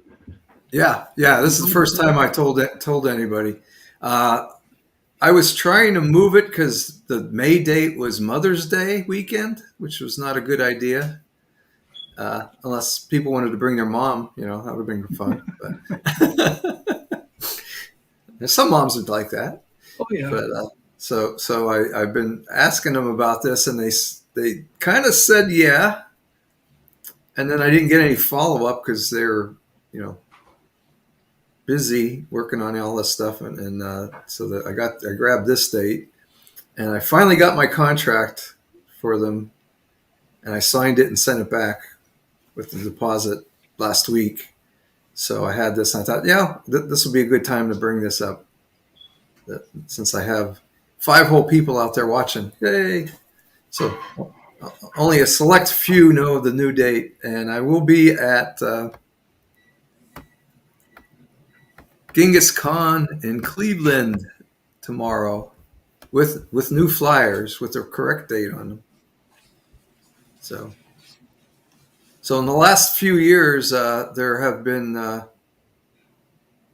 Yeah. This is the first time I told anybody. I was trying to move it because the May date was Mother's Day weekend, which was not a good idea. Unless people wanted to bring their mom, that would have been fun. But some moms would like that. Oh yeah. But so I've been asking them about this, and they kind of said yeah, and then I didn't get any follow up because they're busy working on all this stuff, and so that I grabbed this date, and I finally got my contract for them, and I signed it and sent it back with the deposit last week. So I had this, and I thought, this would be a good time to bring this up, since I have 5 whole people out there watching. Yay! So only a select few know the new date, and I will be at Genghis Khan in Cleveland tomorrow with new flyers with the correct date on them. So in the last few years, there have been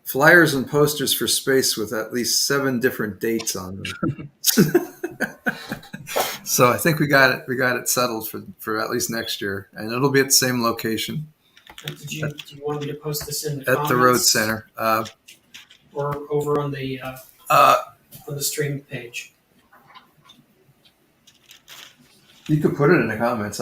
flyers and posters for space with at least 7 different dates on them. So I think we got it. We got it settled for at least next year, and it'll be at the same location Do you want me to post this in the at comments the Road Center. or over on the stream page? You could put it in the comments.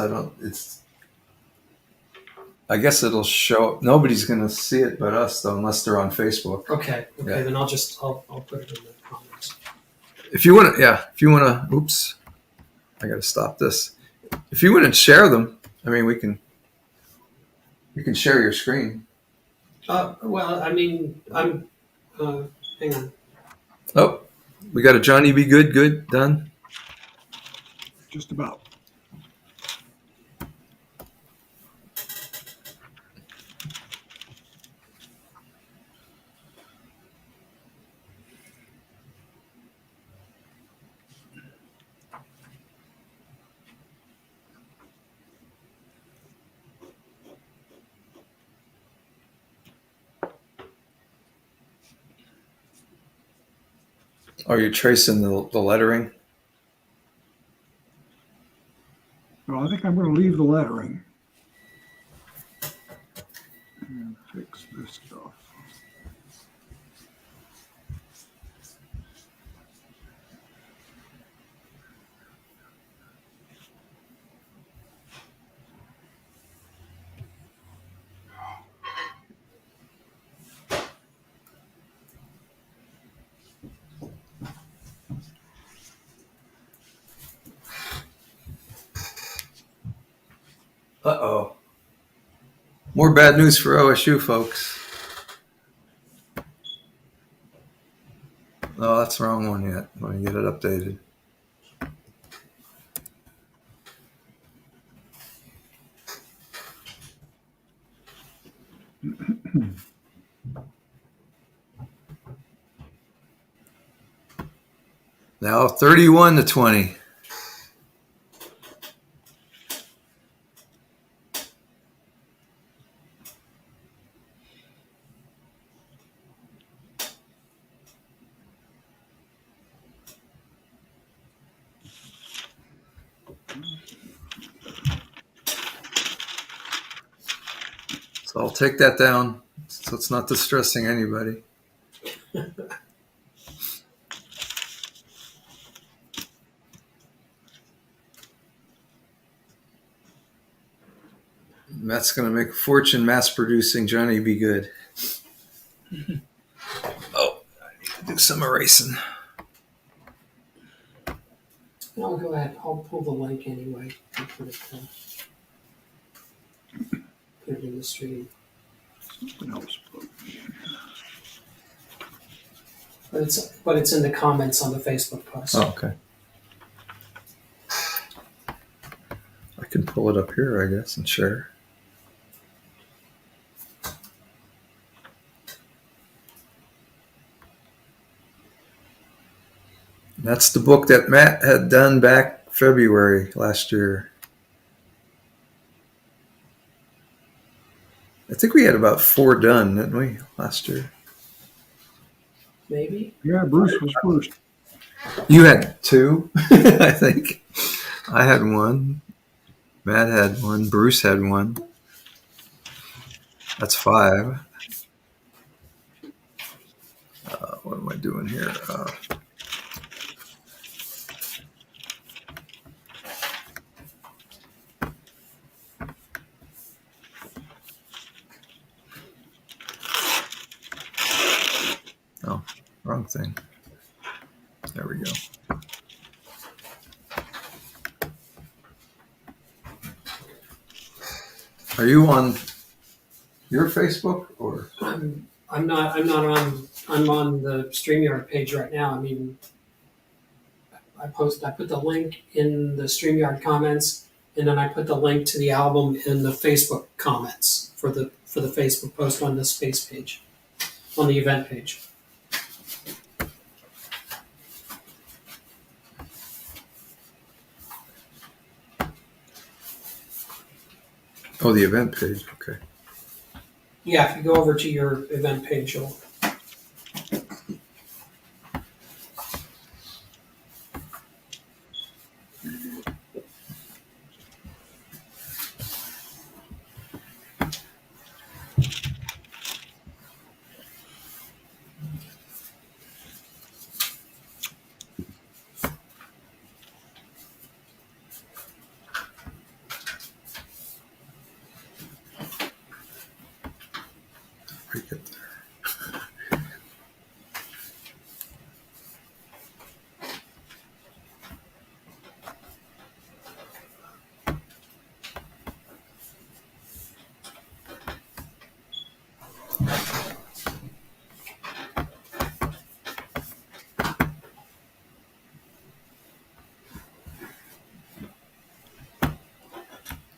I guess it'll show up. Nobody's going to see it but us, though, unless they're on Facebook. Okay. Yeah. Then I'll put it in the comments. If you want to, oops, I got to stop this. If you want to share them, I mean, you can share your screen. Well, I mean, hang on. Oh, we got a Johnny Be Good done. Just about. Are you tracing the lettering? Well, I think I'm going to leave the lettering and fix this stuff. Uh-oh. More bad news for OSU, folks. Oh, that's the wrong one yet. Let me get it updated. Now 31-20. So I'll take that down so it's not distressing anybody. Matt's going to make a fortune mass producing Johnny Be Good. Oh, I need to do some erasing. I'll go ahead. I'll pull the link anyway and put it in the stream. Something else. But it's in the comments on the Facebook post. Oh, okay. I can pull it up here, I guess, and share. That's the book that Matt had done back February last year. I think we had about 4 done, didn't we, last year? Maybe. Yeah, Bruce was first. You had 2, I think. I had 1. Matt had 1. Bruce had 1. That's 5. What am I doing here? Oh, wrong thing. There we go. Are you on your Facebook or? I'm not on. I'm on the StreamYard page right now. I mean, I put the link in the StreamYard comments, and then I put the link to the album in the Facebook comments for the Facebook post on the space page, on the event page. Oh, the event page. Okay. Yeah, if you go over to your event page, you'll.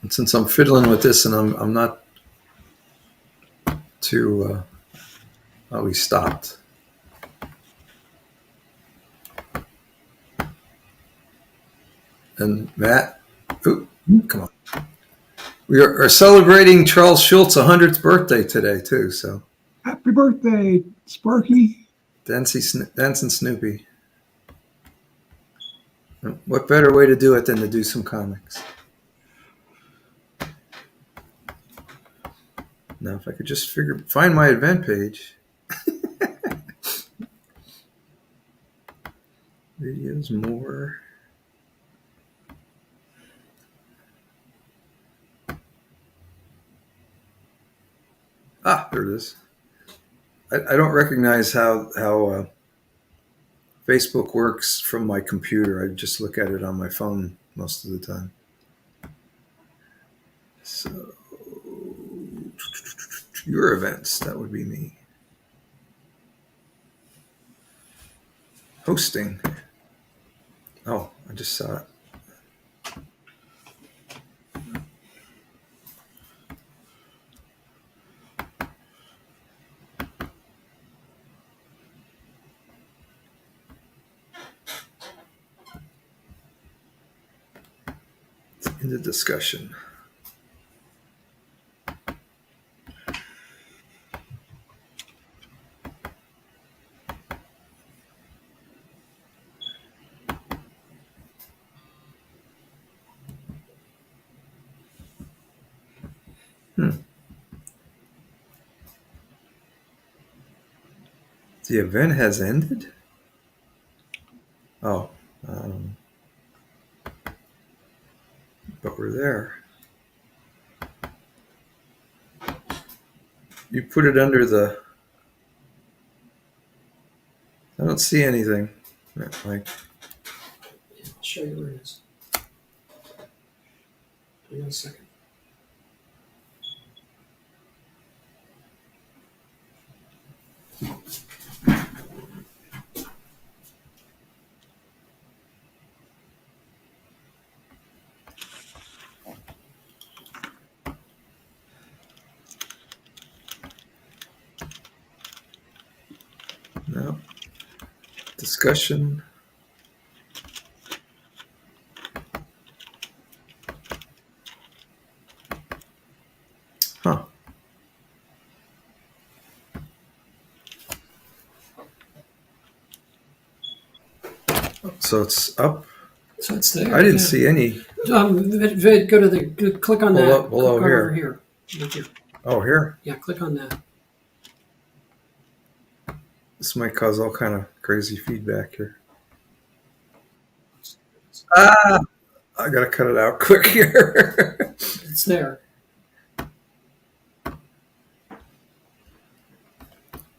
since I'm fiddling with this and I'm not too. Oh, he stopped. And Matt, ooh, come on. We are celebrating Charles Schultz's 100th birthday today too. So Happy birthday, Sparky. Dancing Snoopy. What better way to do it than to do some comics? Now, if I could just find my event page. Videos more. Ah, there it is. I don't recognize how Facebook works from my computer. I just look at it on my phone most of the time. So, your events, that would be me. Hosting. Oh, I just saw it. In the discussion. The event has ended? Oh. But we're there. You put it under the... I don't see anything. Like, I'll show you where it is. Hang on a second. no. Discussion. Huh. So it's up. So it's there. I didn't yeah. see any. Go to the click on that. Below click here. over here. Right here. Oh, here. Yeah, click on that. This might cause all kind of crazy feedback here. Ah, I gotta cut it out quick here. It's there.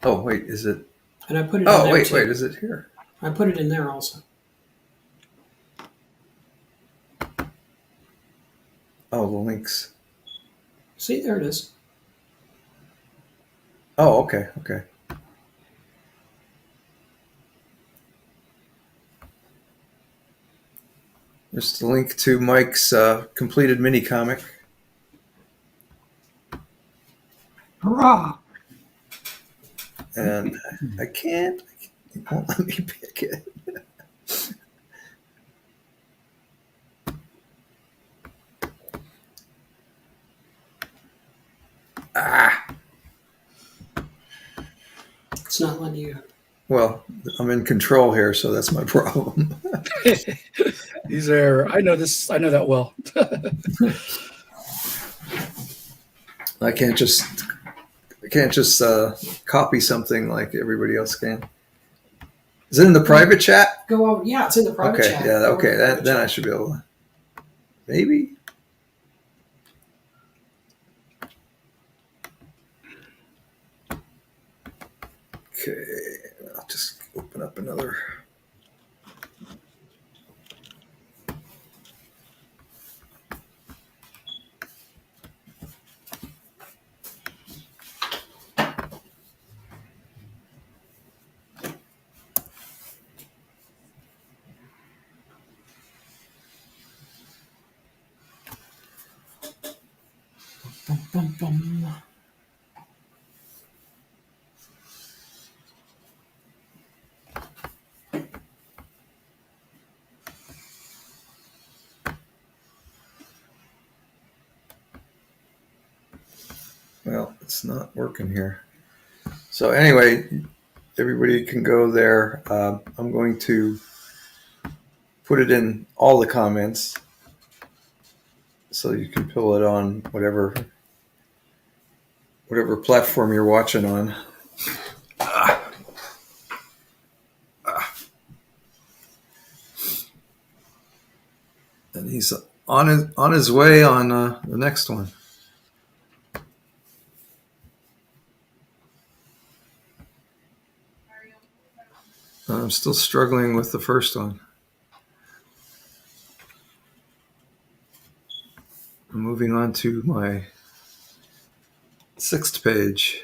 Oh wait, is it? And I put it in Oh there wait, too. wait, is it here? I put it in there also. Oh, the links. See, there it is. Oh, okay, okay. Just a link to Mike's completed mini comic. Hurrah! And I can't. It won't let me pick it. Ah. It's not letting you. Well, I'm in control here, so that's my problem. These are. I know this. I know that well. I can't just copy something like everybody else can. Is it in the private chat? Go over. Yeah, it's in the private Okay, chat. yeah, Go okay. over the private Then I chat. should be able to. Maybe. Okay, I'll just open up another. Bum, bum. Well, it's not working here. So anyway, everybody can go there. I'm going to put it in all the comments so you can pull it on whatever platform you're watching on. And he's on his way on the next one. I'm still struggling with the first one. I'm moving on to my 6th page.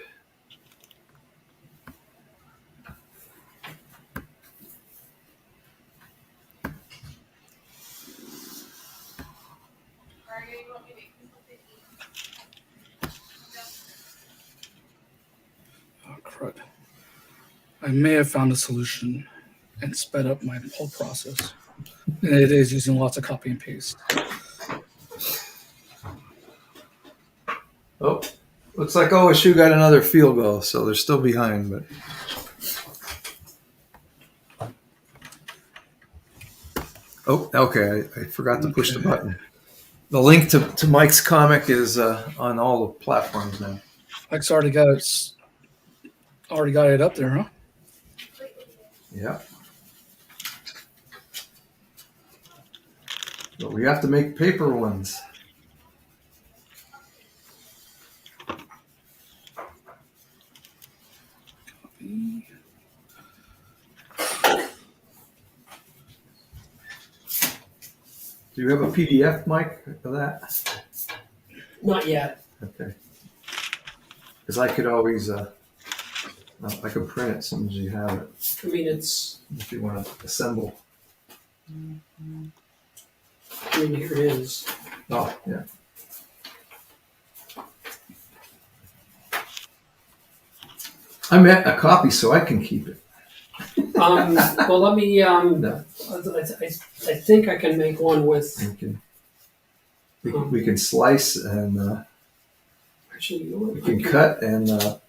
Oh, crud. I may have found a solution and sped up my whole process. And it is using lots of copy and paste. Oh, looks like OSU got another field goal, so they're still behind. But oh, okay, I forgot to push the button. The link to Mike's comic is on all the platforms now. Mike's already got it up there, huh? Yeah. But we have to make paper ones. Do you have a PDF, Mike, for that? Not yet. Okay. Because I could always, I could print it as soon as you have it, I mean, it's. if you want to assemble. I mean, here it is. Oh, yeah. I meant a copy so I can keep it. Well, let me. No. I think I can make one with. We can slice and Actually, you know what? we can cut and Let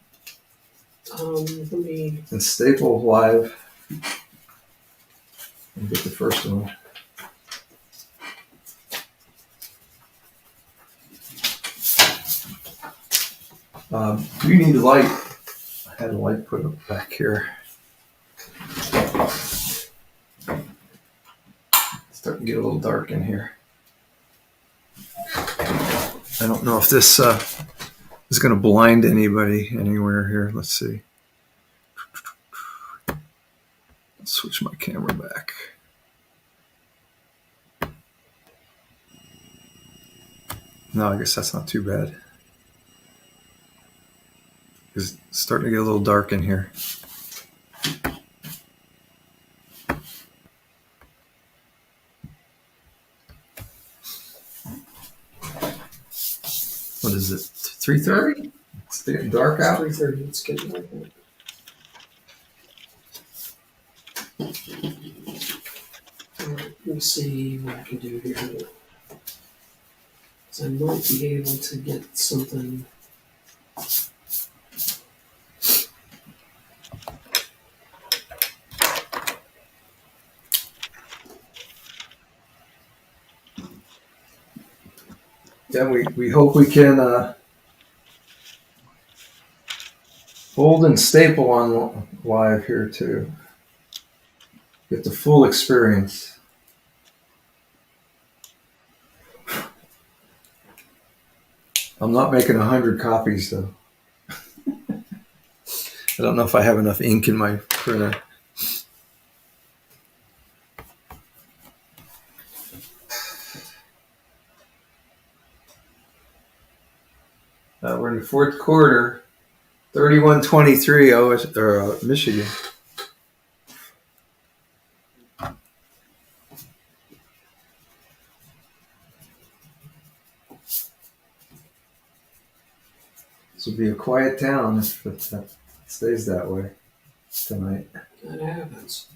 me. staple live and get the first one. You need a light. I had a light put up back here. It's starting to get a little dark in here. I don't know if this is going to blind anybody anywhere here. Let's see. Let's switch my camera back. No, I guess that's not too bad. It's starting to get a little dark in here. What is it? 3:30? It's getting dark out. 3:30. It's getting like that. All right, let me see what I can do here. So I might be able to get something. Yeah, we hope we can fold and staple on live here too. Get the full experience. I'm not making 100 copies though. I don't know if I have enough ink in my printer. We're in the fourth quarter, 31-23 Michigan. will be a quiet town if that stays that way tonight. That happens.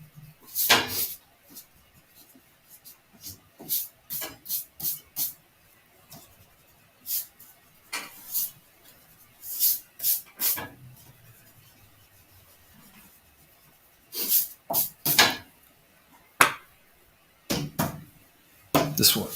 This one.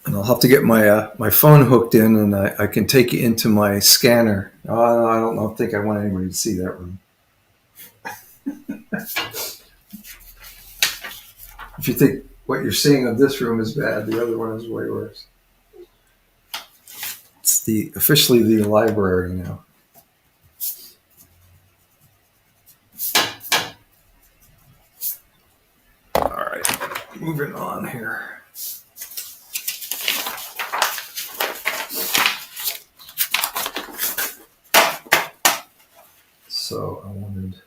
And I'll have to get my phone hooked in, and I can take it into my scanner. Oh, I don't think I want anybody to see that room. If you think what you're seeing of this room is bad, the other one is way worse. It's officially the library now. All right, moving on here. So I wanted.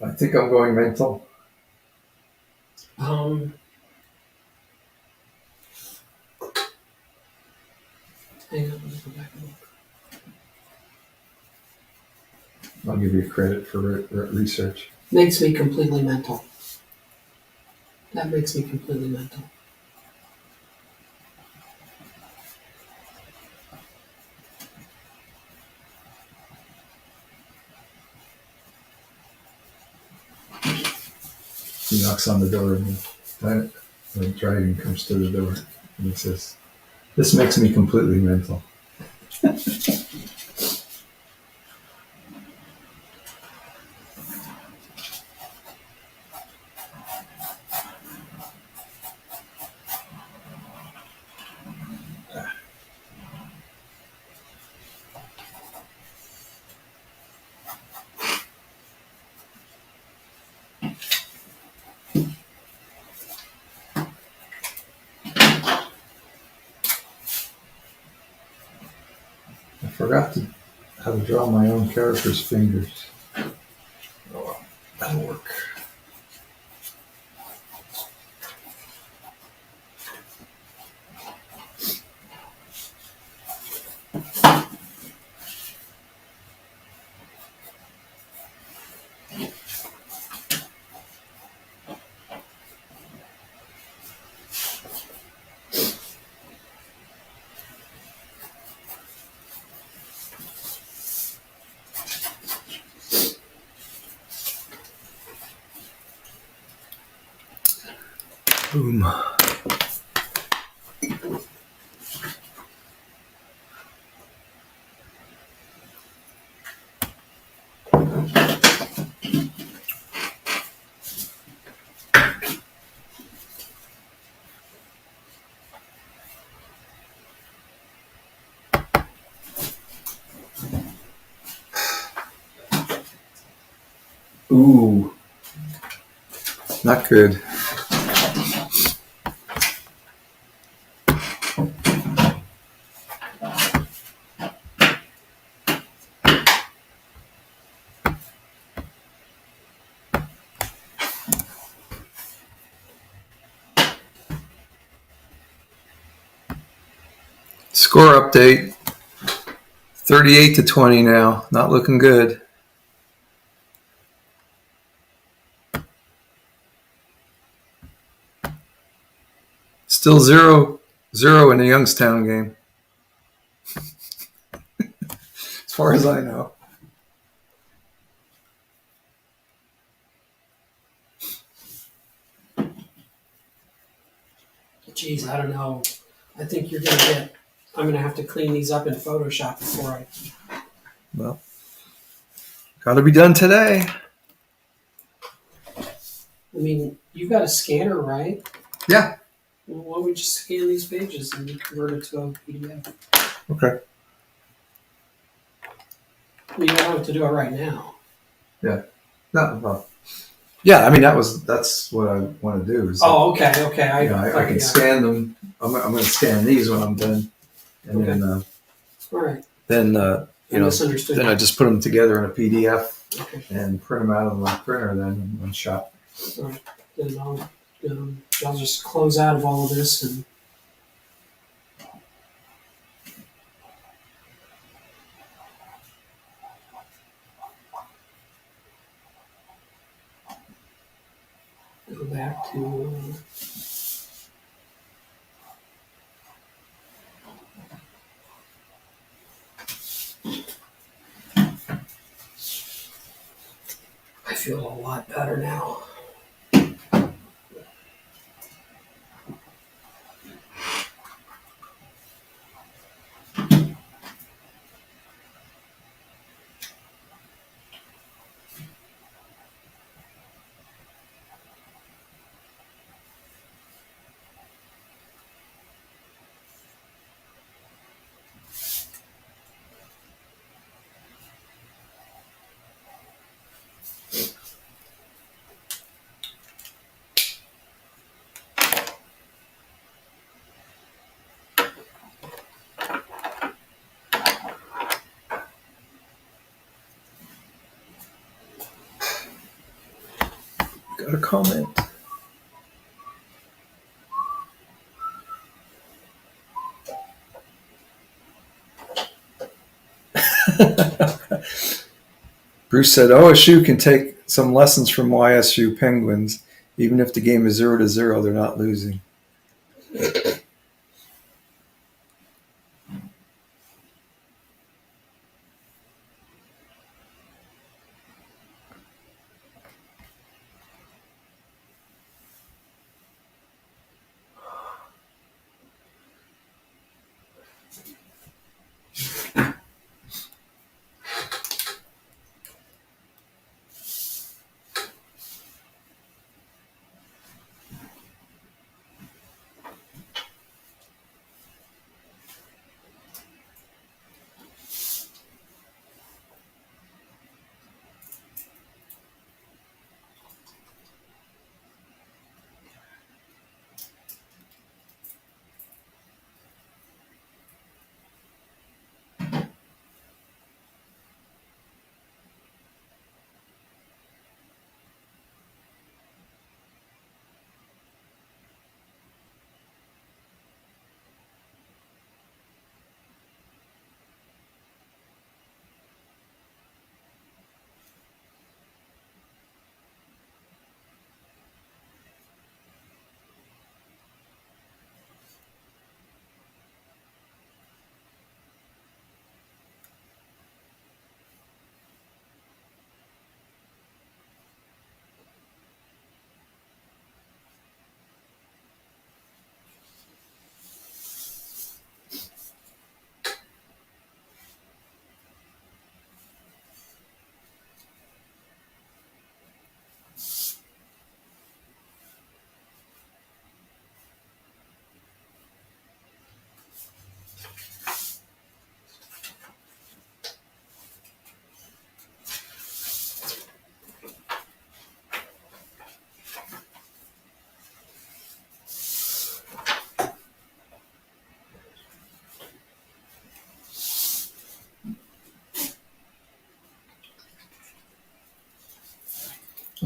I think I'm going mental. Hang on, let me go back and look. I'll give you credit for research. Makes me completely mental. That makes me completely mental. He knocks on the door, and the dragon comes to the door, and he says, "This makes me completely mental." I forgot how to draw my own character's fingers. Oh well, that'll work. Boom. Ooh, not good. Score update. 38-20 now. Not looking good. Still 0-0 in the Youngstown game. As far as I know. Geez, I don't know. I think I'm gonna have to clean these up in Photoshop before I. Well, got to be done today. I mean, you've got a scanner, right? Yeah. Well, why don't we just scan these pages and convert it to a PDF? Okay. I mean, I don't have to do it right now. No. Yeah, I mean that's what I want to do. Is Oh, okay. I can scan them. I'm going to scan these when I'm done, and Okay. then All right. I misunderstood. then I just put them together in a PDF Okay. and print them out of my printer then in one shot. All right. Then I'll just close out of all of this and. Go back to. I feel a lot better now. Got a comment. Bruce said OSU can take some lessons from YSU Penguins. Even if the game is 0-0, they're not losing.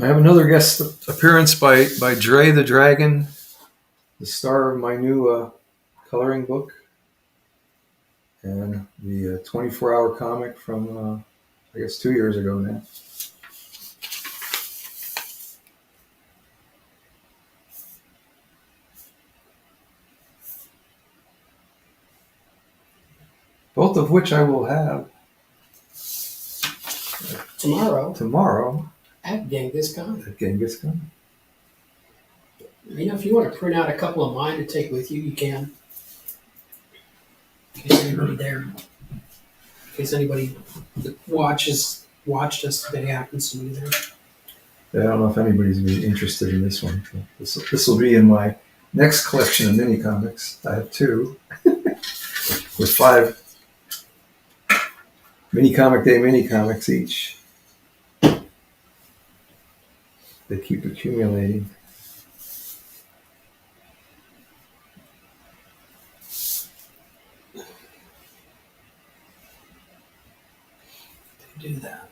I have another guest appearance by Dre the Dragon, the star of my new coloring book, and the 24-hour comic from, I guess, 2 years ago now. Both of which I will have Tomorrow tomorrow at Genghis Khan. at Genghis Khan. You know, if you want to print out a couple of mine to take with you, you can. In case anybody there, in case anybody that watched us today happens to be there. Yeah, I don't know if anybody's going to be interested in this one. This will be in my next collection of mini comics. I have 2 with 5 mini comic day mini comics each. They keep accumulating. They do that.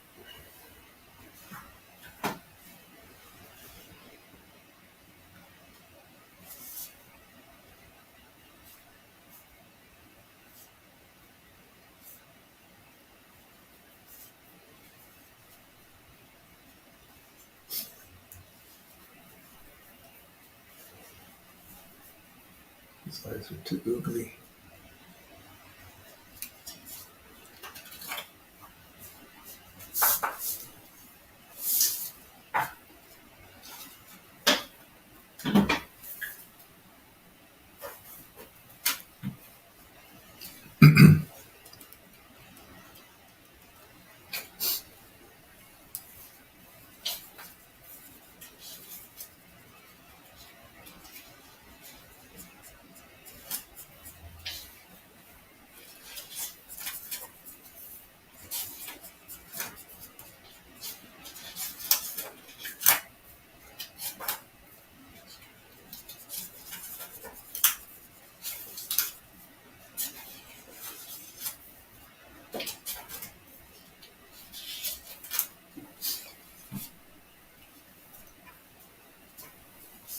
These eyes are too googly.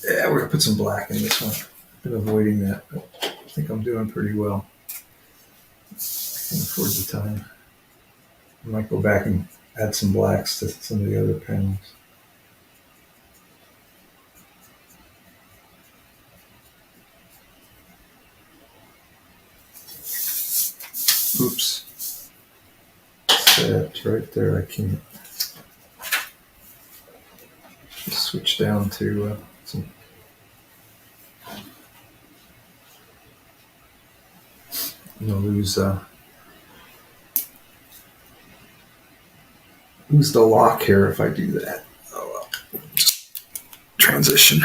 Yeah, we're going to put some black in this one. I've been avoiding that, but I think I'm doing pretty well. I can afford the time. I might go back and add some blacks to some of the other panels. Oops. That's right there. I can't. Just switch down to some. Lose the lock here if I do that. Oh well. Just transition.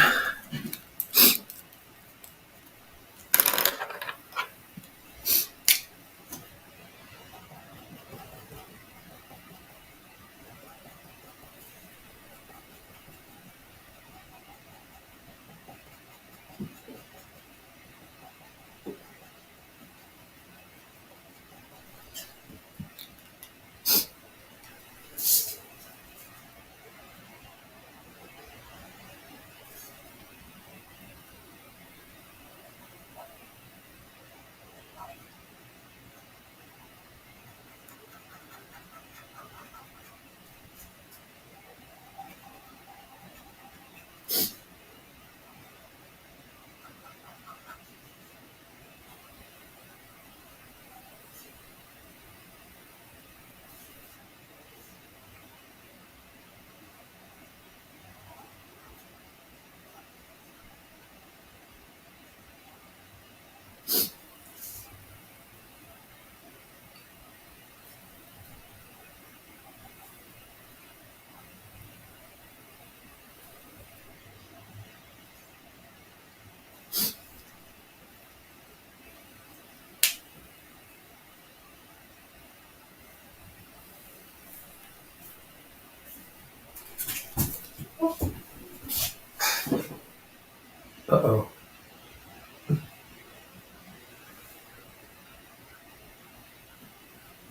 Uh-oh.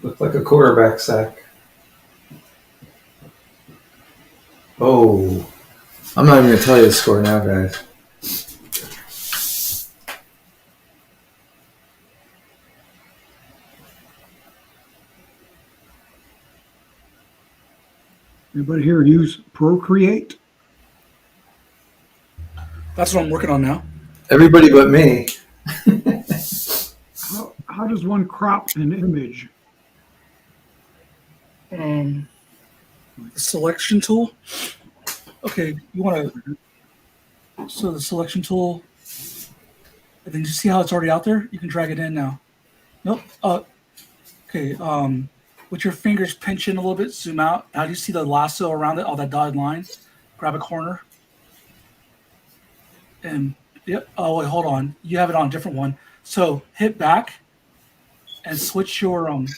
Looked like a quarterback sack. Oh, I'm not even going to tell you the score now, guys. Anybody here use Procreate? That's what I'm working on now. Everybody but me. How does one crop an image? The selection tool. Okay, you want to. So the selection tool. And then you see how it's already out there? You can drag it in now. Nope. Okay. With your fingers, pinch in a little bit, zoom out. Now do you see the lasso around it, all that dotted line? Grab a corner. And yep. Oh wait, hold on. You have it on a different one. So hit back and switch your undo.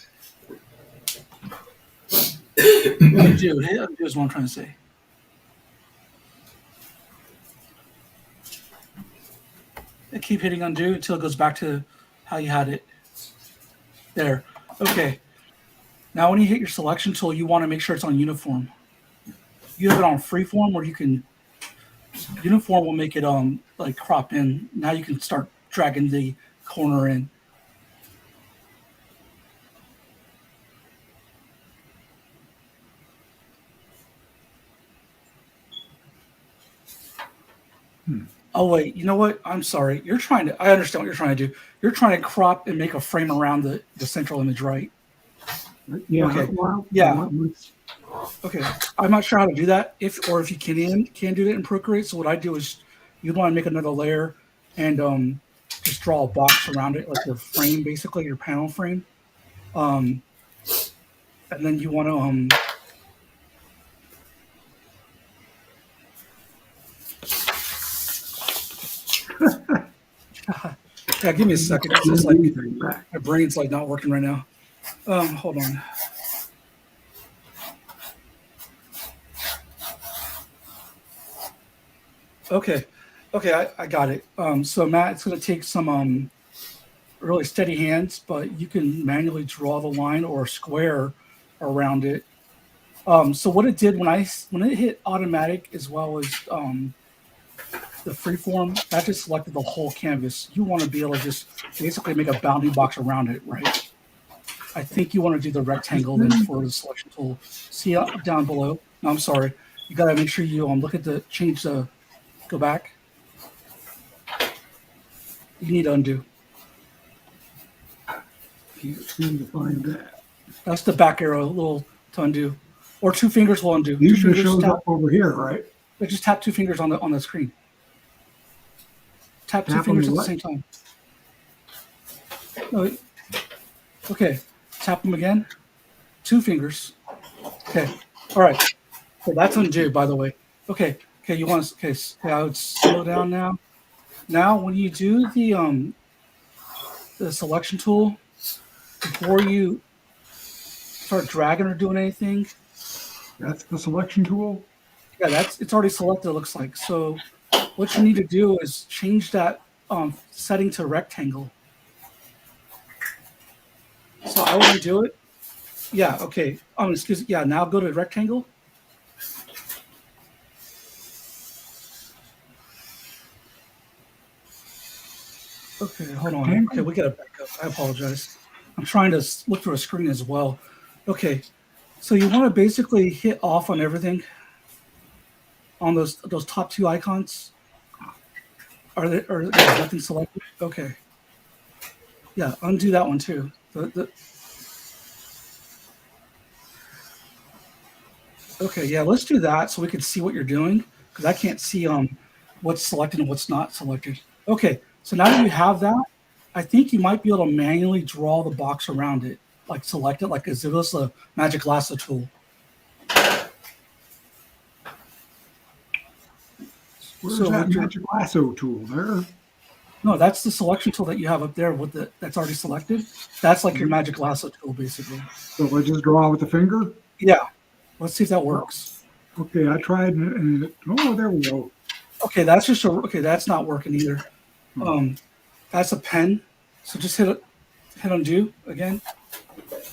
Hit undo is what I'm trying to say. And keep hitting undo until it goes back to how you had it. There. Okay. Now when you hit your selection tool, you want to make sure it's on uniform. You have it on freeform where you can uniform will make it like crop in. Now you can start dragging the corner in. Oh wait, you know what? I'm sorry. You're trying to I understand what you're trying to do. You're trying to crop and make a frame around the central image, right? Yeah. Okay. Well, Yeah. Okay, I'm not sure how to do that. If you can do that in Procreate. So what I do is you'd want to make another layer and just draw a box around it, like your frame, basically your panel frame. And then you want to yeah, give me a second. It's just like my brain's like not working right now. Hold on. Okay, I got it. So Matt, it's going to take some really steady hands, but you can manually draw the line or a square around it. So what it did when it hit automatic as well as the freeform, that just selected the whole canvas. You want to be able to just basically make a bounding box around it, right? I think you want to do the rectangle then for the selection tool. See down below? No, I'm sorry. You got to make sure you look at the change the. Go back. You need to undo. Can't seem to find that. That's the back arrow, little to undo, or two fingers will undo. Usually shows up over here, right? Just tap two fingers on the screen. Tap two Tap fingers on at the the same time. No, okay. Tap them again. Two fingers. Okay. All right. So that's undo, by the way. Okay. Okay. You want to? Okay. I would slow down now. Now, when you do the selection tool, before you start dragging or doing anything, That's the selection tool. yeah, it's already selected. It looks like. So, what you need to do is change that setting to rectangle. So I want to do it. Yeah. Okay. Excuse me. Yeah. Now go to rectangle. Okay. Hold on. Okay. We got to back up. I apologize. I'm trying to look through a screen as well. Okay. So you want to basically hit off on everything on those top two icons. Are there's nothing selected? Okay. Yeah, undo that one too. Okay, yeah, let's do that so we can see what you're doing because I can't see what's selected and what's not selected. Okay, so now that you have that, I think you might be able to manually draw the box around it, like select it, like as if it was a magic lasso tool. Where's that magic lasso tool there? No, that's the selection tool that you have up there with that's already selected. That's like your magic lasso tool, basically. So I just draw with the finger? Yeah. Let's see if that works. Okay, I tried and oh, there we go. Okay, that's just that's not working either. That's a pen. So just hit undo again.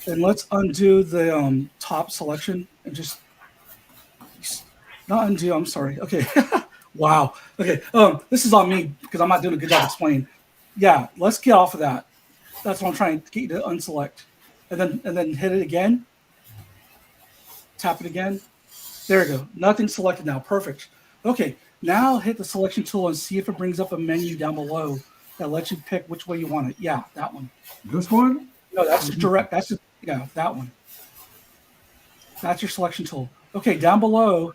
And let's undo the top selection and just Not undo. I'm sorry. Okay. Wow. Okay. This is on me because I'm not doing a good job explaining. Yeah. Let's get off of that. That's what I'm trying to get you to unselect, and then hit it again. Tap it again. There we go. Nothing selected now. Perfect. Okay. Now hit the selection tool and see if it brings up a menu down below that lets you pick which way you want it. Yeah, that one. This one? No, that's just direct. That's just, yeah, that one. That's your selection tool. Okay, down below,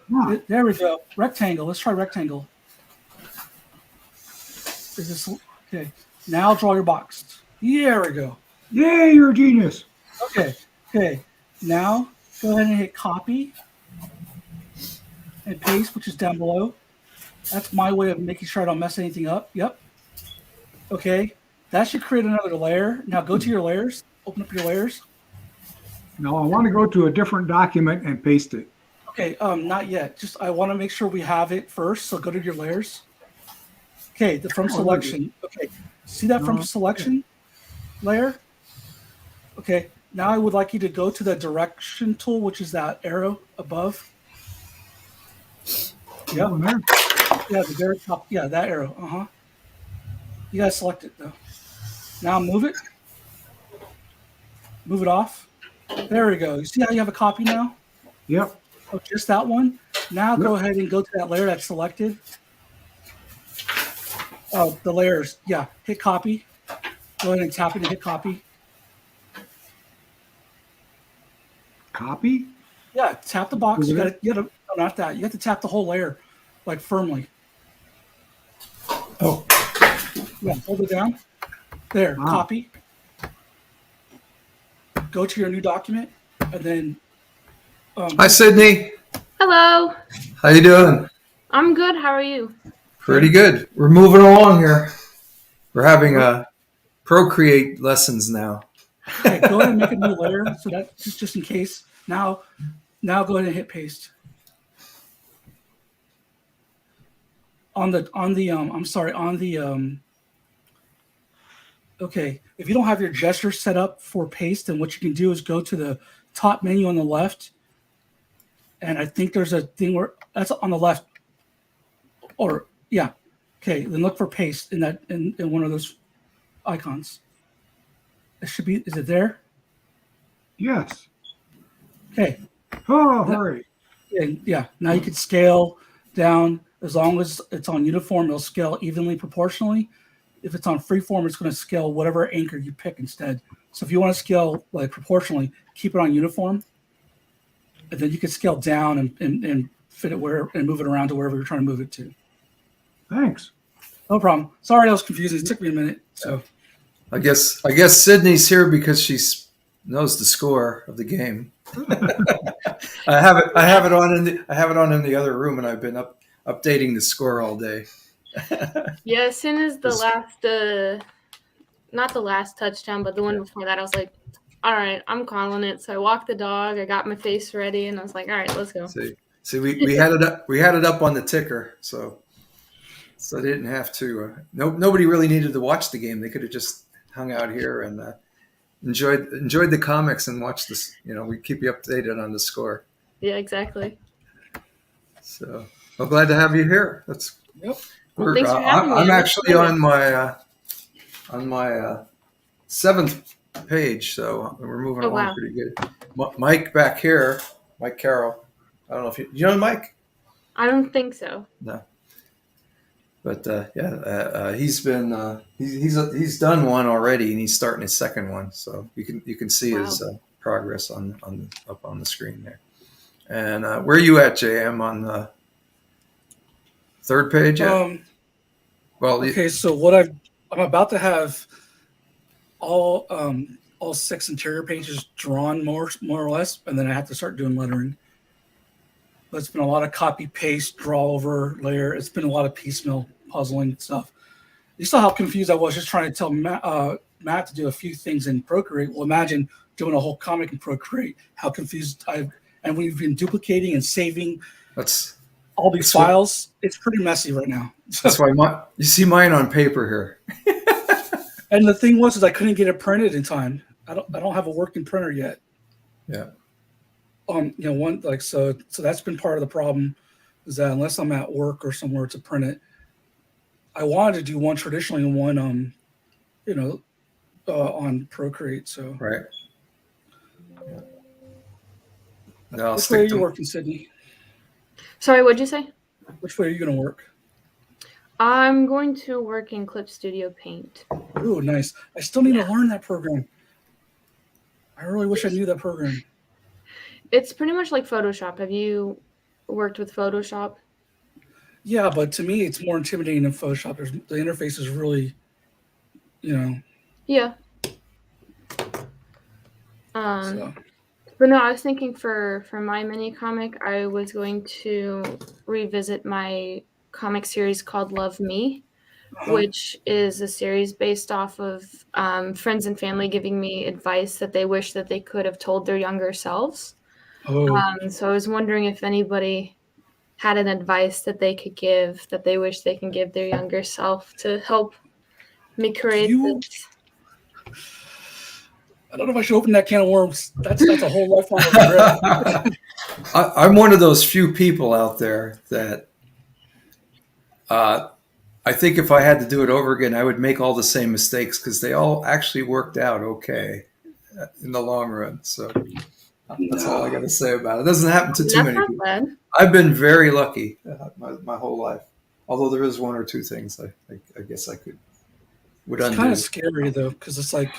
there we go. Rectangle. Let's try rectangle. Is this okay? Now draw your box. There we go. Yay, you're a genius. Okay. Okay. Now go ahead and hit copy and paste, which is down below. That's my way of making sure I don't mess anything up. Yep. Okay. That should create another layer. Now go to your layers. Open up your layers. Now I want to go to a different document and paste it. Okay, not yet. Just I want to make sure we have it first. So go to your layers. Okay, the from selection. Okay, see that from selection layer? Okay, now I would like you to go to the direction tool, which is that arrow above. Yep. Yeah, the very top. Yeah, that arrow. Uh-huh. You gotta select it though. Now move it. Move it off. There we go. You see how you have a copy now? Yep. Oh, just that one. Now go ahead and go to that layer that's selected. Oh, the layers. Yeah. Hit copy. Go ahead and tap it and hit copy. Copy? Yeah. Tap the box. You gotta no, not that. You have to tap the whole layer, like firmly. Oh. Yeah. Hold it down. There. Copy. Go to your new document, and then. Hi, Sydney. Hello. How you doing? I'm good. How are you? Pretty good. We're moving along here. We're having Procreate lessons now. Okay, go ahead and make a new layer. So that just in case. Now go ahead and hit paste. Okay, if you don't have your gesture set up for paste, then what you can do is go to the top menu on the left. And I think there's a thing where that's on the left. Or yeah. Okay, then look for paste in that in one of those icons. It should be, is it there? Yes. Okay. Oh, hurry. Yeah. Now you can scale down as long as it's on uniform, it'll scale evenly proportionally. If it's on freeform, it's going to scale whatever anchor you pick instead. So if you want to scale like proportionally, keep it on uniform. And then you can scale down and fit it where and move it around to wherever you're trying to move it to. Thanks. No problem. Sorry, that was confusing. It took me a minute. So I guess Sydney's here because she knows the score of the game. I have it on in the other room, and I've been updating the score all day. Yeah, as soon as the last, not the last touchdown, but the one before that, I was like, all right, I'm calling it. So I walked the dog, I got my face ready, and I was like, all right, let's go. See, we had it up. We had it up on the ticker, so I didn't have to. Nobody really needed to watch the game. They could have just hung out here and enjoyed the comics and watched this. We keep you updated on the score. Yeah, exactly. So I'm glad to have you here. Yep. Well, thanks for having me. I'm actually on my 7th page, so we're moving along pretty good. Mike back here, Mike Carroll. I don't know if you know Mike. I don't think so. No, but he's been he's done one already, and he's starting his second one. So you can see his progress up on the screen there. And where are you at, JM? On the 3rd page yet? Okay, so what I'm about to have all 6 interior pages drawn more or less, and then I have to start doing lettering. But it's been a lot of copy paste, draw over layer. It's been a lot of piecemeal puzzling stuff. You saw how confused I was just trying to tell Matt to do a few things in Procreate. Well, imagine doing a whole comic in Procreate. How confused and we've been duplicating and saving. All these files. It's pretty messy right now. That's why you see mine on paper here. And the thing was, I couldn't get it printed in time. I don't have a working printer yet. Yeah. So that's been part of the problem is that unless I'm at work or somewhere to print it, I wanted to do one traditionally and one, on Procreate. So, Right. Yeah. No, I'll which way are stick you to. working, Sydney? Sorry, what'd you say? Which way are you going to work? I'm going to work in Clip Studio Paint. Ooh, nice. I still need to learn that program. I really wish I knew that program. It's pretty much like Photoshop. Have you worked with Photoshop? Yeah, but to me, it's more intimidating than Photoshop. The interface is really, Yeah. so. But no, I was thinking for my mini comic, I was going to revisit my comic series called Love Me, which is a series based off of friends and family giving me advice that they wish that they could have told their younger selves. Oh, So I was wondering if anybody had an advice that they could give that they wish they can give their younger self to help me create this. I don't know if I should open that can of worms. That's a whole lifelong regret. I'm one of those few people out there that I think if I had to do it over again, I would make all the same mistakes because they all actually worked out okay in the long run. So that's all I got to say about it. It doesn't happen to too That's many not people. bad. I've been very lucky my whole life. Although there is one or two things I guess I would It's undo. kind of scary though, because it's like,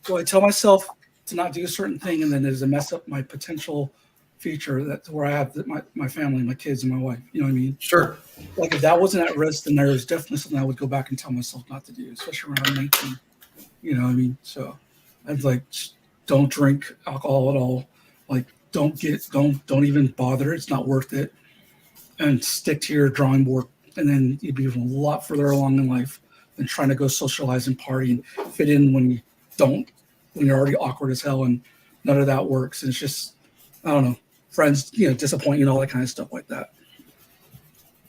well, I tell myself to not do a certain thing, and then there's a mess up my potential future. That's where I have my family, my kids, and my wife. You know what I mean? Sure. Like if that wasn't at risk, then there was definitely something I would go back and tell myself not to do, especially when I'm 19. You know what I mean? So I'd like, don't drink alcohol at all. Like don't even bother. It's not worth it. And stick to your drawing board, and then you'd be a lot further along in life than trying to go socialize and party and fit in when you're already awkward as hell, and none of that works. And it's just, I don't know, friends, disappoint you and all that kind of stuff like that.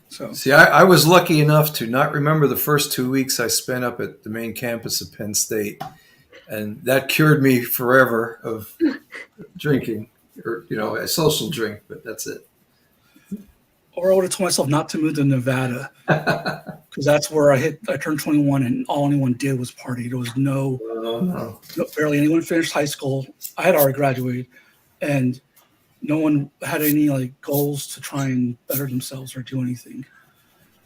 So see, I was lucky enough to not remember the first 2 weeks I spent up at the main campus of Penn State, and that cured me forever of drinking, or a social drink. But that's it. Or I would have told myself not to move to Nevada, because that's where I turned 21, and all anyone did was party. There was no, barely anyone finished high school. I had already graduated, and no one had any like goals to try and better themselves or do anything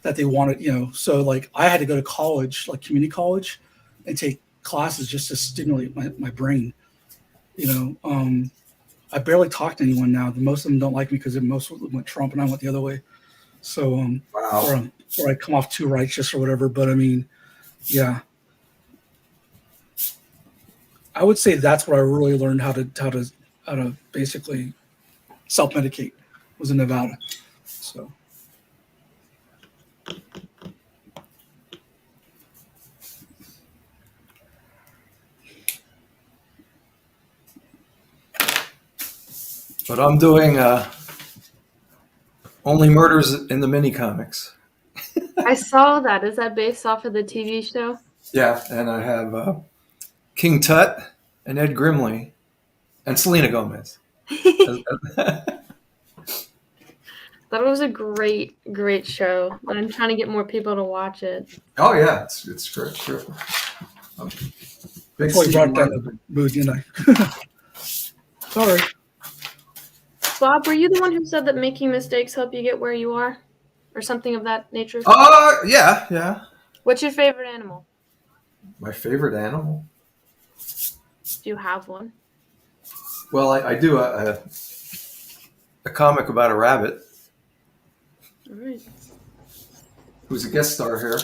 that they wanted. So like I had to go to college, like community college, and take classes just to stimulate my brain. I barely talk to anyone now. Most of them don't like me because most of them went Trump and I went the other way. So, Wow. or I come off too righteous or whatever. But I mean, yeah, I would say that's where I really learned how to basically self-medicate was in Nevada. So. But I'm doing Only Murders in the Minicomics. I saw that. Is that based off of the TV show? Yeah, and I have King Tut and Ed Grimley and Selena Gomez. That was a great, great show. But I'm trying to get more people to watch it. Oh yeah, it's great. Sure. Big Before you brought down the mood, Sorry. Bob, were you the one who said that making mistakes help you get where you are? Or something of that nature? Yeah. What's your favorite animal? My favorite animal? Do you have one? Well, I do a comic about a rabbit. All right. Who's a guest star here.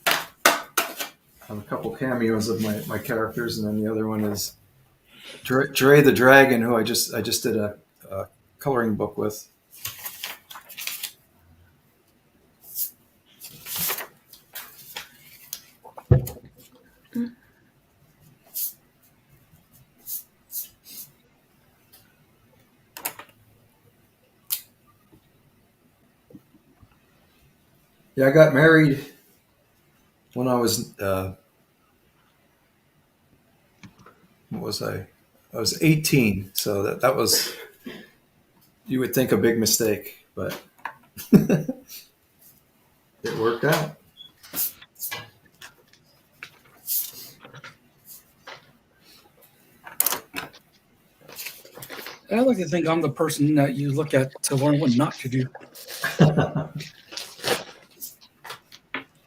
I have a couple cameos of my characters, and then the other one is Dre the Dragon, who I just did a coloring book with. Yeah, I got married when I was what was I? I was 18, so that was you would think a big mistake, but it worked out. I like to think I'm the person that you look at to learn what not to do.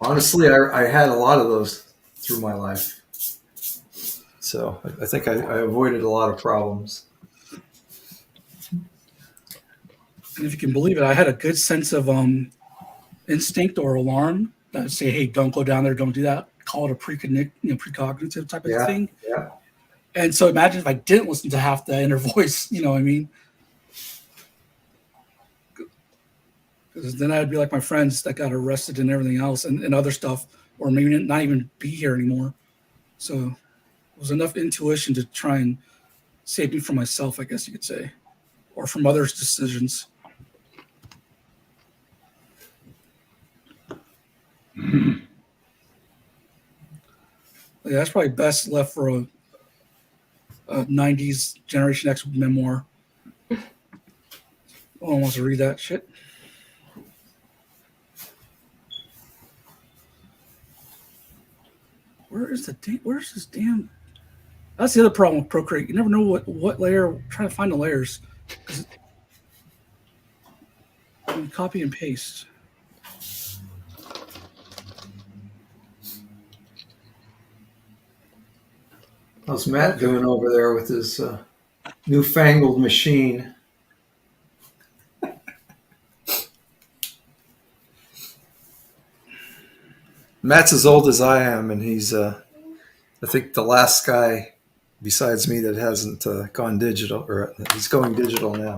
Honestly, I had a lot of those through my life. So I think I avoided a lot of problems. And if you can believe it, I had a good sense of instinct or alarm that would say, hey, don't go down there, don't do that. Call it a precognitive type of thing. Yeah. And so imagine if I didn't listen to half the inner voice, you know what I mean? Because then I'd be like my friends that got arrested and everything else and other stuff, or maybe not even be here anymore. So it was enough intuition to try and save me from myself, I guess you could say, or from others' decisions. Yeah, that's probably best left for a 90s Generation X memoir. No one wants to read that shit. Where's this damn? That's the other problem with Procreate. You never know what layer. Trying to find the layers. Copy and paste. How's Matt doing over there with his newfangled machine? Matt's as old as I am, and he's, I think, the last guy besides me that hasn't gone digital, or he's going digital now.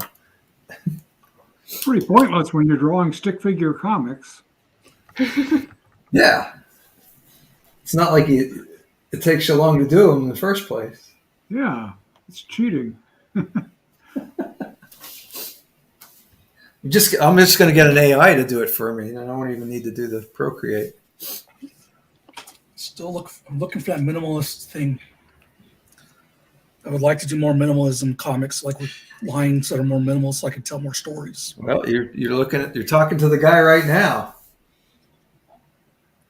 It's pretty pointless when you're drawing stick figure comics. Yeah. It's not like it takes you long to do them in the first place. Yeah, it's cheating. I'm just going to get an AI to do it for me, and I don't even need to do the Procreate. I'm looking for that minimalist thing. I would like to do more minimalism comics, like with lines that are more minimal, so I can tell more stories. Well, you're talking to the guy right now.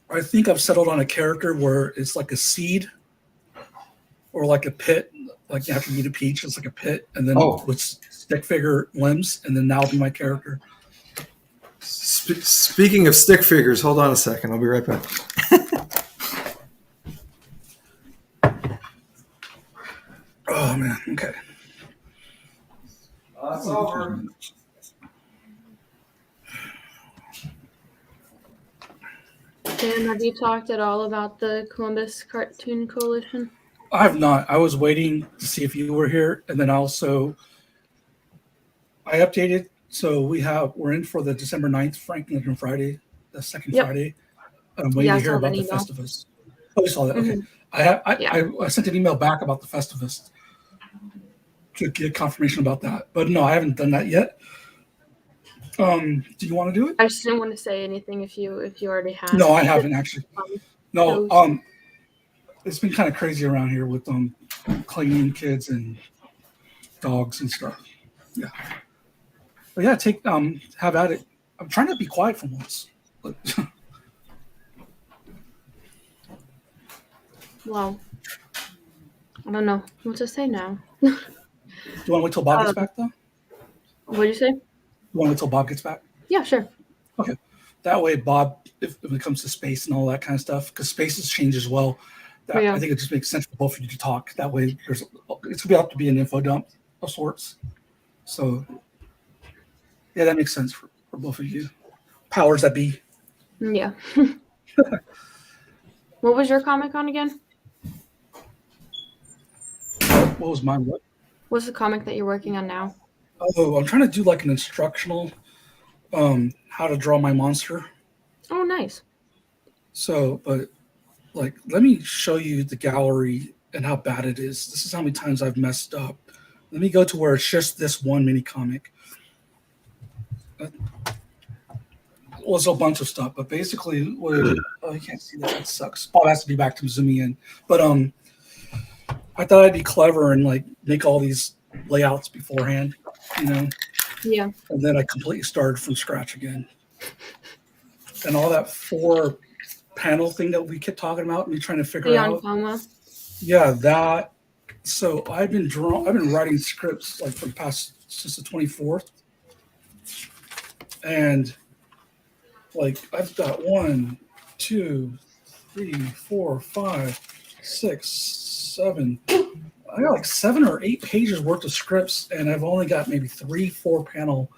I think I've settled on a character where it's like a seed or like a pit, like after you eat a peach, it's like a pit, and then with stick figure limbs, and then that'll be my character. Speaking of stick figures, hold on a second. I'll be right back. Oh, man. Okay. It's over. Dan, have you talked at all about the Columbus Cartoon Coalition? I have not. I was waiting to see if you were here, and then also I updated. So we're in for the December 9th Franklin Friday, the second Friday. I'm waiting to hear about the Festivus. Oh, you saw that? Okay. I sent an email back about the Festivus to get confirmation about that. But no, I haven't done that yet. Do you want to do it? I just didn't want to say anything if you already have. No, I haven't actually. No, it's been kind of crazy around here with cleaning kids and dogs and stuff. Yeah. But yeah, have at it. I'm trying to be quiet for once. Well, I don't know what to say now. Do you want to wait till Bob gets back, though? What did you say? You want to wait till Bob gets back? Yeah, sure. Okay. That way, Bob, if it comes to space and all that kind of stuff, because spaces change as well, I think it just makes sense for both of you to talk. That way, it's going to have to be an info dump of sorts. So, yeah, that makes sense for both of you. Powers that be. Yeah. What was your comic on again? What was mine? What? What's the comic that you're working on now? Oh, I'm trying to do like an instructional how to draw my monster. Oh, nice. So, but like, let me show you the gallery and how bad it is. This is how many times I've messed up. Let me go to where it's just this one mini comic. Well, it's a bunch of stuff, but basically, you can't see that. It sucks. Bob has to be back to zooming in. But I thought I'd be clever and like make all these layouts beforehand, you know. Yeah. And then I completely started from scratch again. And all that 4-panel thing that we kept talking about, me trying to figure The out. Coma. Yeah, that. So I've been writing scripts like for the past since the 24th, and like I've got 1, 2, 3, 4, 5, 6, 7. I got like 7 or 8 pages worth of scripts, and I've only got maybe 3, 4-panel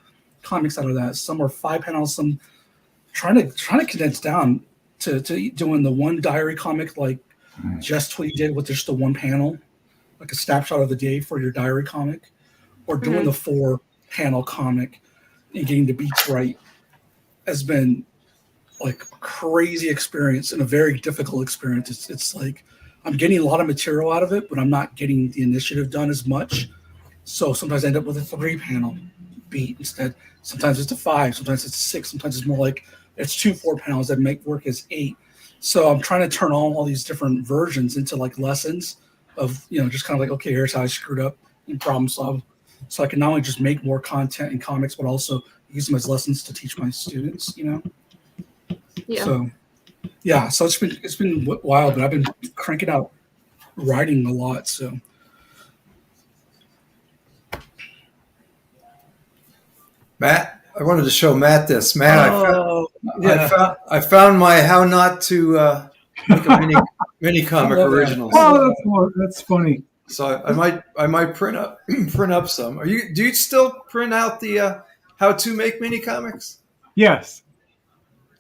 comics out of that. Some are 5 panels. Some trying to condense down to doing the one diary comic, like just what you did with just the 1 panel, like a snapshot of the day for your diary comic, or doing the 4-panel comic and getting the beats right has been like a crazy experience and a very difficult experience. It's like I'm getting a lot of material out of it, but I'm not getting the initiative done as much. So sometimes I end up with a 3-panel beat instead. Sometimes it's a 5, sometimes it's 6, sometimes it's more like it's 2 4-panels that make work as 8. So I'm trying to turn all these different versions into like lessons of, just kind of like, okay, here's how I screwed up and problem solve. So I can not only just make more content in comics, but also use them as lessons to teach my students, Yeah. So yeah, so it's been wild, but I've been cranking out writing a lot. So Matt, I wanted to show Matt this. Matt, I found my how not to make a mini comic originals. Oh, that's funny. So I might print up some. Do you still print out the how to make mini comics? Yes.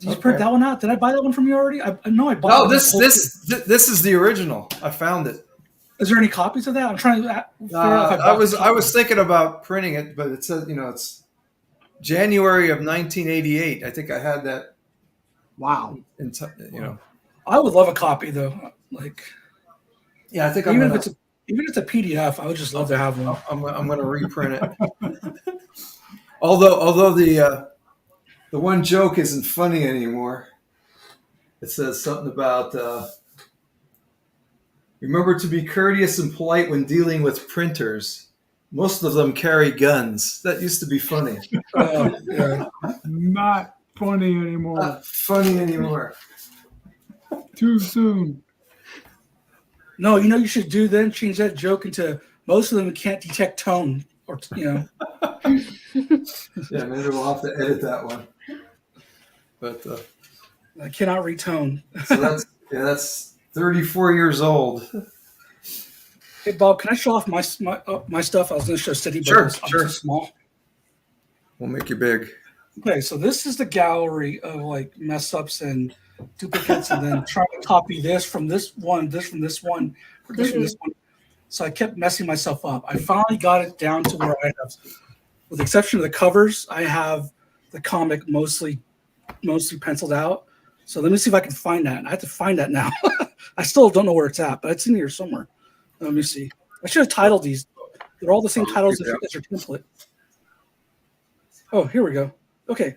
Did you print that one out? Did I buy that one from you already? I know I bought. No, this is the original. I found it. Is there any copies of that? I'm trying to. I was thinking about printing it, but it says it's January of 1988. I think I had that. Wow. I would love a copy though. Like, yeah, I think even if it's a PDF, I would just love to have one. I'm going to reprint it. although the one joke isn't funny anymore. It says something about remember to be courteous and polite when dealing with printers. Most of them carry guns. That used to be funny. Yeah. Not funny anymore. Not funny anymore. Too soon. No, you should do then change that joke into most of them can't detect tone, or Yeah, maybe we'll have to edit that one. But I cannot retone. So that's 34 years old. Hey Bob, can I show off my stuff? I was going to show City, but Sure. I'm too small. We'll make you big. Okay, so this is the gallery of like mess ups and duplicates, and then trying to copy this from this one, this from this one, or this from this one. So I kept messing myself up. I finally got it down to where I have, with the exception of the covers, I have the comic mostly penciled out. So let me see if I can find that. I have to find that now. I still don't know where it's at, but it's in here somewhere. Let me see. I should have titled these. They're all the same titles as your template. Oh, here we go. Okay.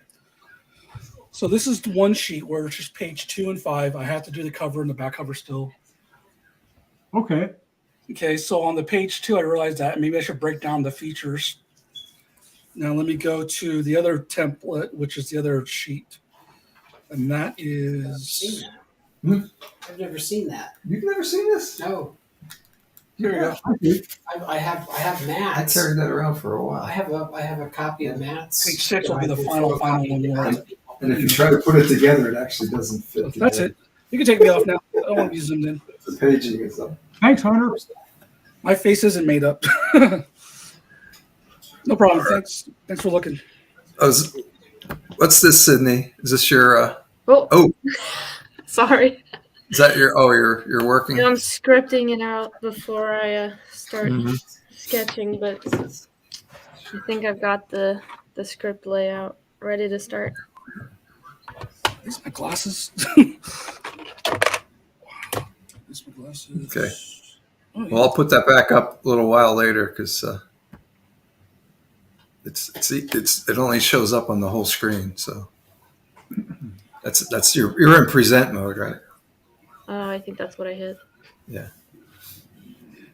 So this is one sheet where it's just page 2 and 5. I have to do the cover and the back cover still. Okay. Okay, so on the page 2, I realized that maybe I should break down the features. Now let me go to the other template, which is the other sheet. And that is... I've never seen that. You've never seen this? No. Here we go. I have I Matt's. carried that around for a while. I have a copy of Matt's. Page 6 will be the final one. And if you try to put it together, it actually doesn't fit. That's it. You can take me off now. I don't want to be zoomed in. The paging is up. Thanks, Hunter. My face isn't made up. No problem. Thanks for looking. What's this, Sydney? Is this your? Oh. Sorry. Is that your? Oh, you're working. I'm scripting it out before I start sketching, but I think I've got the script layout ready to start. These my glasses. These my glasses. Okay. Well, I'll put that back up a little while later because it only shows up on the whole screen. So that's you're in present mode, right? I think that's what I hit. Yeah.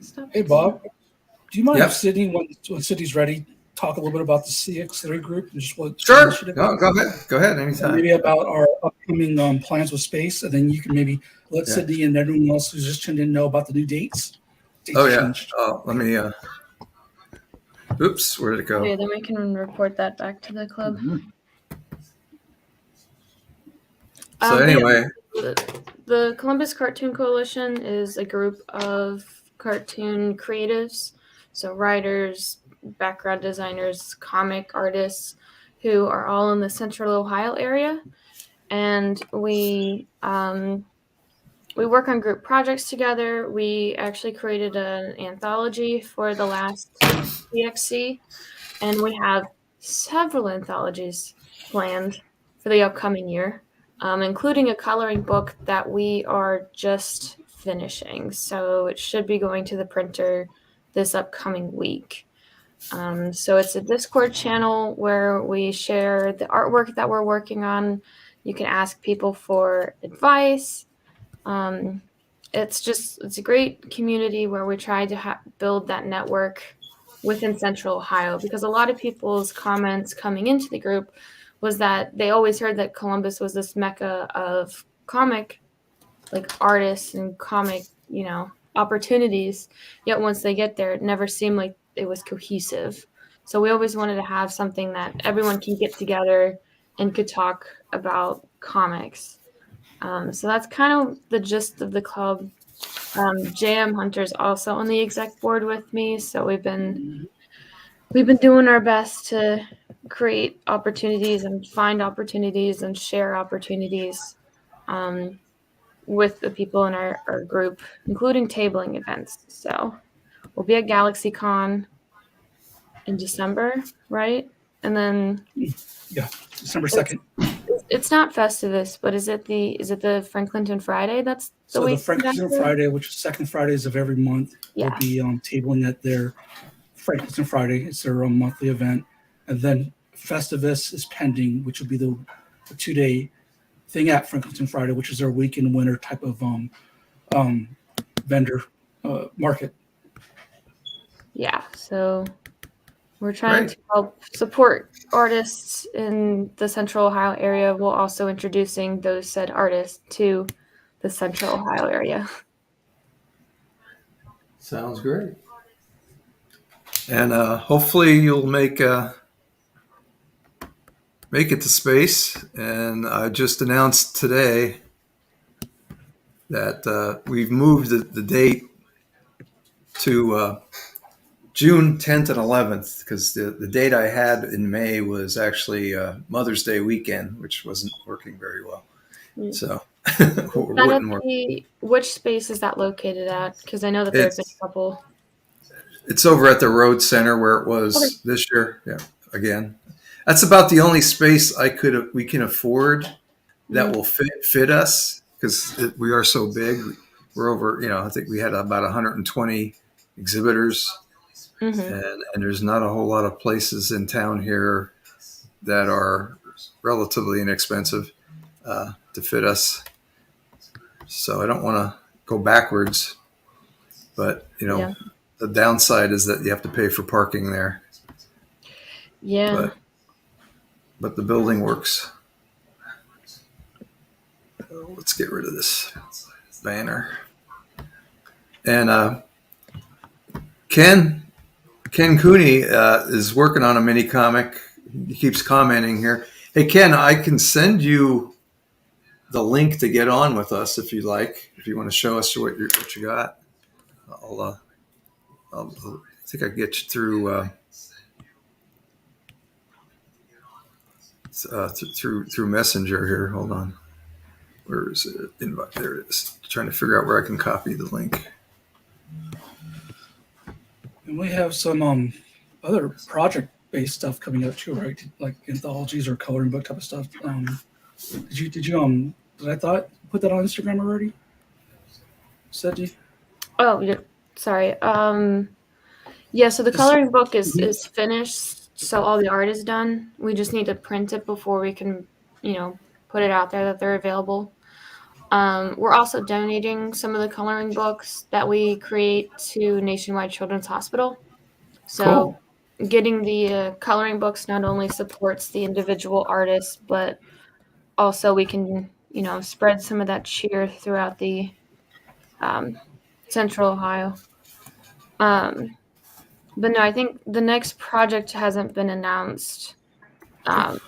Stop. Hey Bob, do you mind Yep. if Sydney, when Sydney's ready, talk a little bit about the CX3 group and just what Sure. initiative No, is? go ahead. Go ahead. And Anytime. maybe about our upcoming plans with space, and then you can maybe let Yeah. Sydney and everyone else who's just tuned in know about the new dates. Oh, yeah. Changed. Let me, oops, where did it go? Okay, then we can report that back to the club. So But yeah, anyway, the Columbus Cartoon Coalition is a group of cartoon creatives, so writers, background designers, comic artists, who are all in the Central Ohio area, and we work on group projects together. We actually created an anthology for the last CXC, and we have several anthologies planned for the upcoming year, including a coloring book that we are just finishing. So it should be going to the printer this upcoming week. So it's a Discord channel where we share the artwork that we're working on. You can ask people for advice. It's a great community where we try to build that network within Central Ohio, because a lot of people's comments coming into the group was that they always heard that Columbus was this mecca of comic like artists and comic, opportunities. Yet once they get there, it never seemed like it was cohesive. So we always wanted to have something that everyone can get together and could talk about comics. So that's kind of the gist of the club. JM Hunter's also on the exec board with me, so we've been doing our best to create opportunities and find opportunities and share opportunities with the people in our group, including tabling events. So we'll be at GalaxyCon in December, right? And then Yeah, December 2nd. it's not Festivus, but is it the Franklinton Friday? That's the So the week Franklinton after? Friday, which is second Fridays of every month, Yeah. will be tabling at their Franklinton Friday. It's their monthly event. And then Festivus is pending, which will be the 2-day thing at Franklinton Friday, which is their weekend winter type of vendor market. Yeah, so we're trying Great. to help support artists in the Central Ohio area while also introducing those said artists to the Central Ohio area. sounds great. And hopefully you'll make it to space. And I just announced today that we've moved the date to June 10th and 11th, because the date I had in May was actually Mother's Day weekend, which wasn't working very well. So wouldn't work. Which space is that located at? Because I know that there's been a couple. It's over at the Road Center where it was this year. Yeah, again, that's about the only space we can afford that will fit us, because we are so big. We're over, I think we had about 120 exhibitors, and there's not a whole lot of places in town here that are relatively inexpensive to fit us. So I don't want to go backwards, but the downside is that you have to pay for parking there. Yeah. But the building works. Let's get rid of this banner. And Ken Cooney is working on a mini comic. He keeps commenting here. Hey, Ken, I can send you the link to get on with us if you'd like. If you want to show us what you got, I think I can get you through through Messenger here. Hold on. Where is it? Invite. There it is. Trying to figure out where I can copy the link. And we have some other project-based stuff coming up too, right? Like anthologies or coloring book type of stuff. Did I put that on Instagram already? Sedgy? Oh, yeah. Sorry. Yeah. So the coloring book is finished. So all the art is done. We just need to print it before we can, put it out there that they're available. We're also donating some of the coloring books that we create to Nationwide Children's Hospital. So getting the coloring books not only supports the individual artists, but also we can, spread some of that cheer throughout the Central Ohio. But no, I think the next project hasn't been announced Well,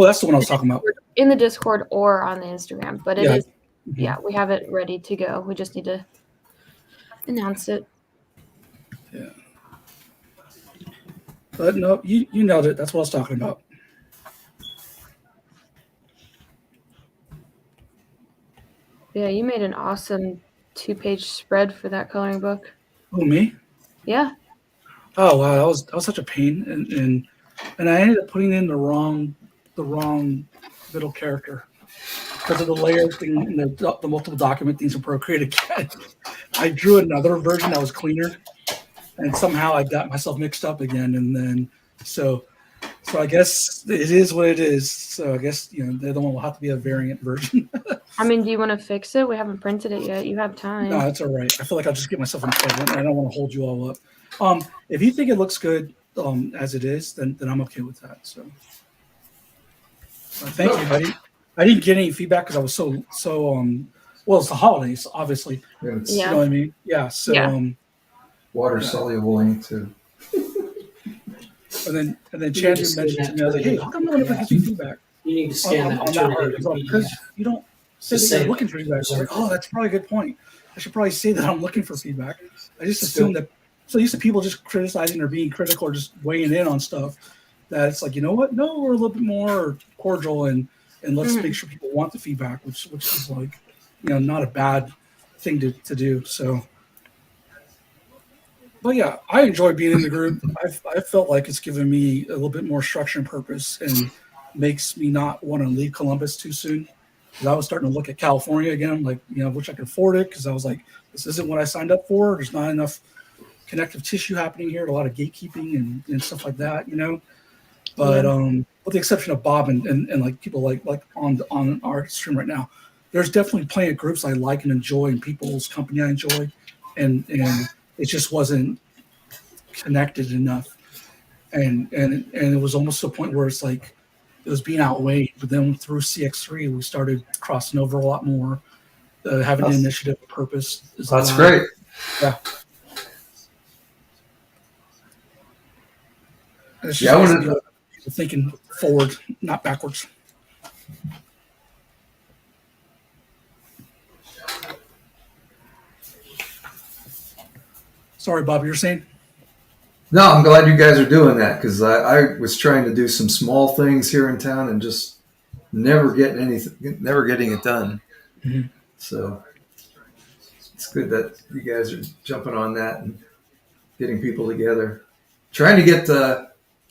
that's the one I was talking about. in the Discord or on the Instagram, but it Yeah. is. Yeah, we have it ready to go. We just need to announce it. Yeah. But no, you nailed it. That's what I was talking about. Yeah, you made an awesome 2-page spread for that coloring book. Oh, me? Yeah. Oh wow, that was such a pain, and I ended up putting in the wrong middle character because of the layer thing and the multiple document things in Procreate again. I drew another version that was cleaner, and somehow I got myself mixed up again, and then so I guess it is what it is. So I guess the other one will have to be a variant version. I mean, do you want to fix it? We haven't printed it yet. You have time. No, that's all right. I feel like I'll just get myself in trouble. I don't want to hold you all up. If you think it looks good as it is, then I'm okay with that. So thank you. I didn't get any feedback because I was so well, it's the holidays, obviously. Yeah. You know what I mean? Yeah. So Yeah. Water soluble ink too. and then Chandler mentioned to me, I was like, hey, how come no one ever gives me feedback You need to scan that on and that turn part? it into a Because PDF. you don't say Just that you're save looking it. for feedback. I was like, oh, that's probably a good point. I should probably say that I'm looking for feedback. I just assume that so used to people just criticizing or being critical or just weighing in on stuff that it's like, you know what? No, we're a little bit more cordial and let's make sure people want the feedback, which is like, not a bad thing to do. So, but yeah, I enjoy being in the group. I felt like it's given me a little bit more structure and purpose and makes me not want to leave Columbus too soon. Because I was starting to look at California again, like, I wish I could afford it because I was like, this isn't what I signed up for. There's not enough connective tissue happening here, a lot of gatekeeping and stuff like that, But with the exception of Bob and like people like on our stream right now, there's definitely plenty of groups I like and enjoy and people's company I enjoy, and it just wasn't connected enough, and it was almost to a point where it's like it was being outweighed. But then through CX3, we started crossing over a lot more, having an initiative, purpose. That's great. Yeah. It's Yeah, I just wanted thinking forward, not backwards. Sorry, Bob, you were saying? No, I'm glad you guys are doing that because I was trying to do some small things here in town and just never getting it done. Mhm. So it's good that you guys are jumping on that and getting people together. Trying to get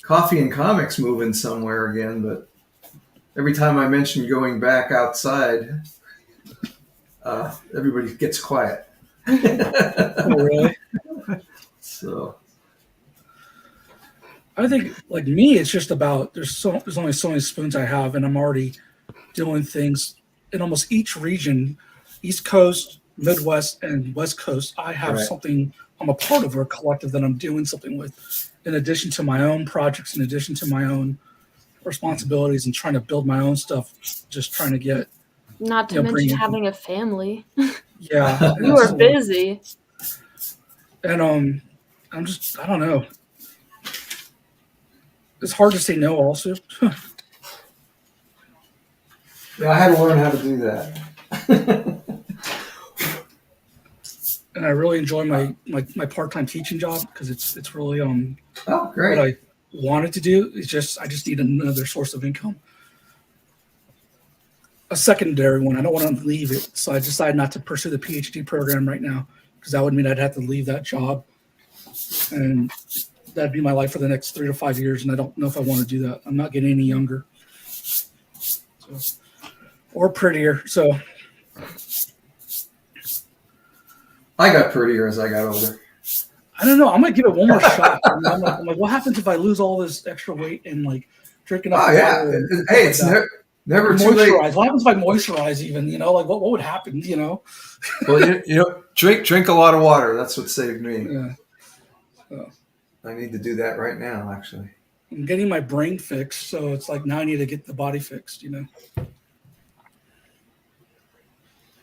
coffee and comics moving somewhere again, but every time I mention going back outside, everybody gets quiet. Oh, really? So I think, like me, it's just about there's only so many spoons I have, and I'm already doing things in almost each region, East Coast, Midwest, and West Coast. I have Right. something I'm a part of or a collective that I'm doing something with, in addition to my own projects, in addition to my own responsibilities, and trying to build my own stuff. Just trying to get Not to bring mention in- having a family. yeah. You are busy. And I don't know. It's hard to say no. Also, yeah, I had to learn how to do that. and I really enjoy my part-time teaching job because it's really Oh, what great. I wanted to do. It's just I just need another source of income, a secondary one. I don't want to leave it, so I decided not to pursue the PhD program right now because that would mean I'd have to leave that job, and that'd be my life for the next 3 to 5 years. And I don't know if I want to do that. I'm not getting any younger, or prettier. So I got prettier as I got older. I don't know. I'm gonna give it one more shot. I'm like, what happens if I lose all this extra weight and like drinking up Oh yeah. water? and Hey, it's stuff like that? never too late. Moisturize. What happens if I moisturize? Even like what would happen? Well, drink a lot of water. That's what saved me. Yeah. I need to do that right now, actually. I'm getting my brain fixed, so it's like now I need to get the body fixed.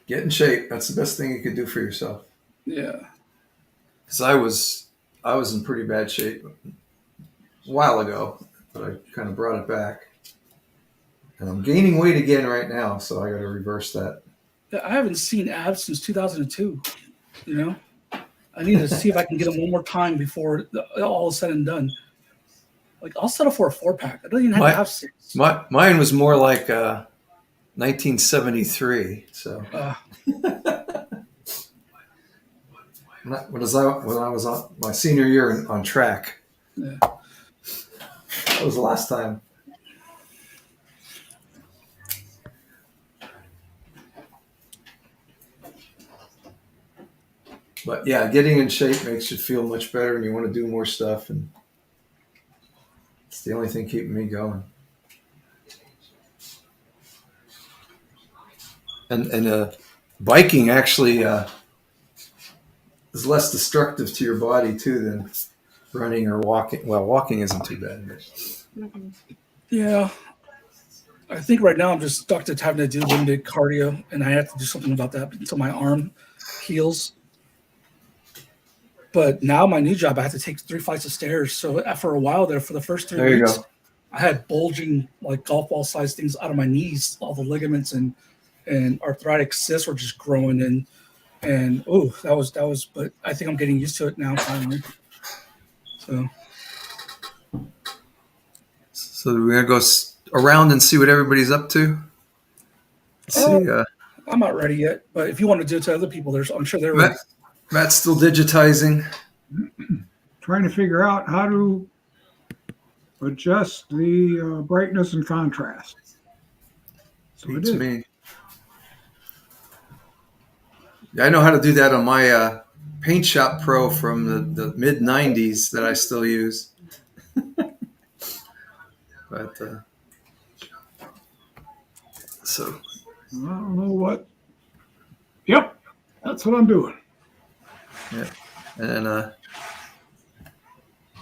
Get in shape. That's the best thing you could do for yourself. Yeah. Because I was in pretty bad shape a while ago, but I kind of brought it back. And I'm gaining weight again right now, so I got to reverse that. I haven't seen abs since 2002. I need to see if I can get them one more time before all is said and done. Like, I'll settle for a 4-pack. I don't even have to have 6. Mine was more like 1973. So when I was on my senior year on track, yeah. That was the last time. But yeah, getting in shape makes you feel much better, and you want to do more stuff, and it's the only thing keeping me going. And biking actually is less destructive to your body too than running or walking. Well, walking isn't too bad. Mm-hmm. Yeah. I think right now I'm just stuck to having to do limited cardio, and I have to do something about that until my arm heals. But now my new job, I have to take 3 flights of stairs. So for a while there, for the first 3 weeks, I had bulging, like golf ball sized things out of my knees. All the ligaments and arthritic cysts were just growing in. And that was. But I think I'm getting used to it now finally. So we're gonna go around and see what everybody's up to. I'm not ready yet, but if you want to do it to other people, I'm sure they're ready. Matt's still digitizing. Trying to figure out how to adjust the brightness and contrast. So Beats me. I know how to do that on my Paint Shop Pro from the mid '90s that I still use. But so I don't know what. Yep, that's what I'm doing. Yeah, and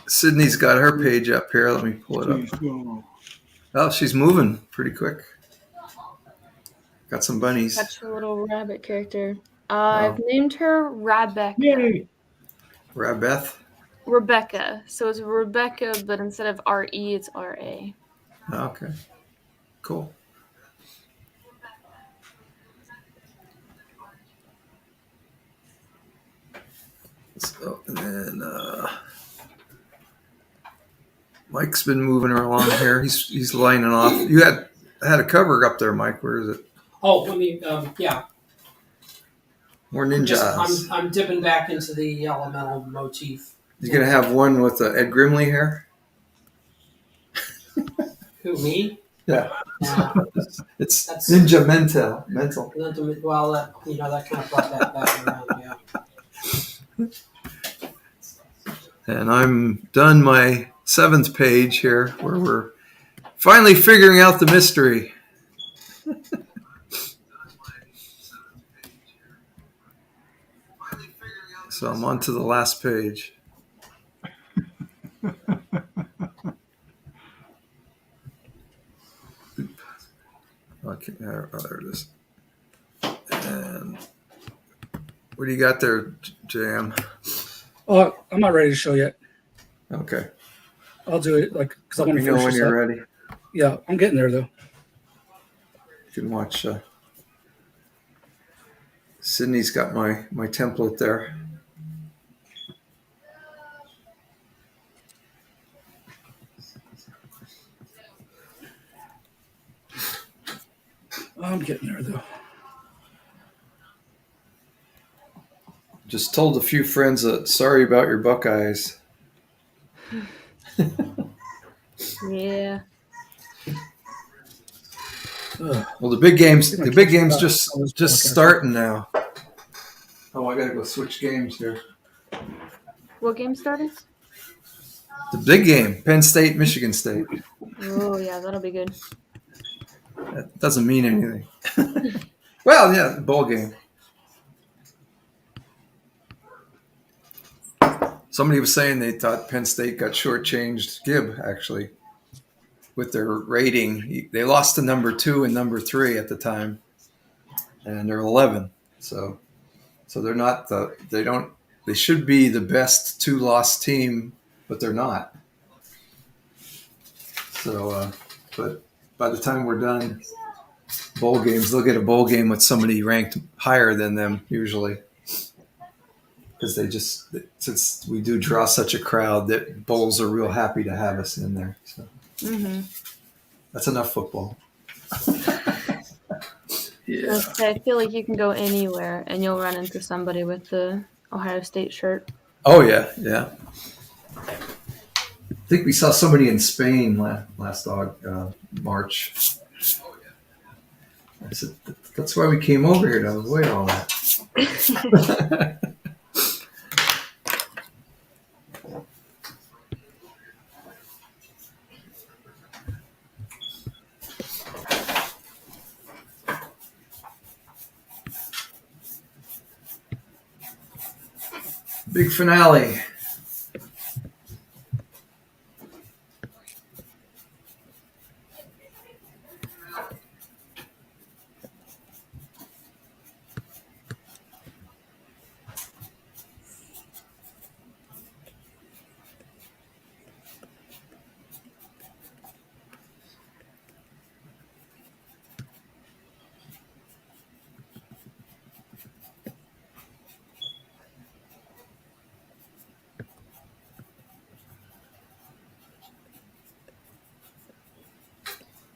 Sydney's got her page up here. Let me pull it up. Oh, she's moving pretty quick. Got some bunnies. That's her little rabbit character. I've named her Rebecca. Yay! Rebecca. So it's Rebecca, but instead of R-E, it's R-A. Okay. Cool. So, and then Mike's been moving her along here. He's lining off. You had a cover up there, Mike. Where is it? Oh, let me. Yeah. More ninjas. I'm dipping back into the elemental motif. You're gonna have one with Ed Grimley here. Who, me? Yeah. It's Ninja Mental. Well, that kind of brought that back around. Yeah. And I'm done my 7th page here, where we're finally figuring out the mystery. So I'm on to the last page. Okay, there it is. And what do you got there, Jam? I'm not ready to show yet. Okay. I'll do it because I want to know finish when this you're up. ready. Yeah, I'm getting there though. You can watch. Sydney's got my template there. I'm getting there though. Just told a few friends sorry about your Buckeyes. Yeah. Well, the big game's just starting now. Oh, I gotta go switch games here. What game started? The big game, Penn State, Michigan State. Oh, yeah, that'll be good. That doesn't mean anything. Well, yeah, bowl game. Somebody was saying they thought Penn State got shortchanged. Gibb, actually, with their rating. They lost to number 2 and number 3 at the time, and they're 11. So they're not they should be the best 2-loss team, but they're not. So, but by the time we're done, bowl games, they'll get a bowl game with somebody ranked higher than them usually. Because since we do draw such a crowd, that bowls are real happy to have us in there. So that's enough football. Yeah. I feel like you can go anywhere and you'll run into somebody with the Ohio State shirt. Oh yeah. I think we saw somebody in Spain last March. I said, that's why we came over here to avoid all that. Big finale.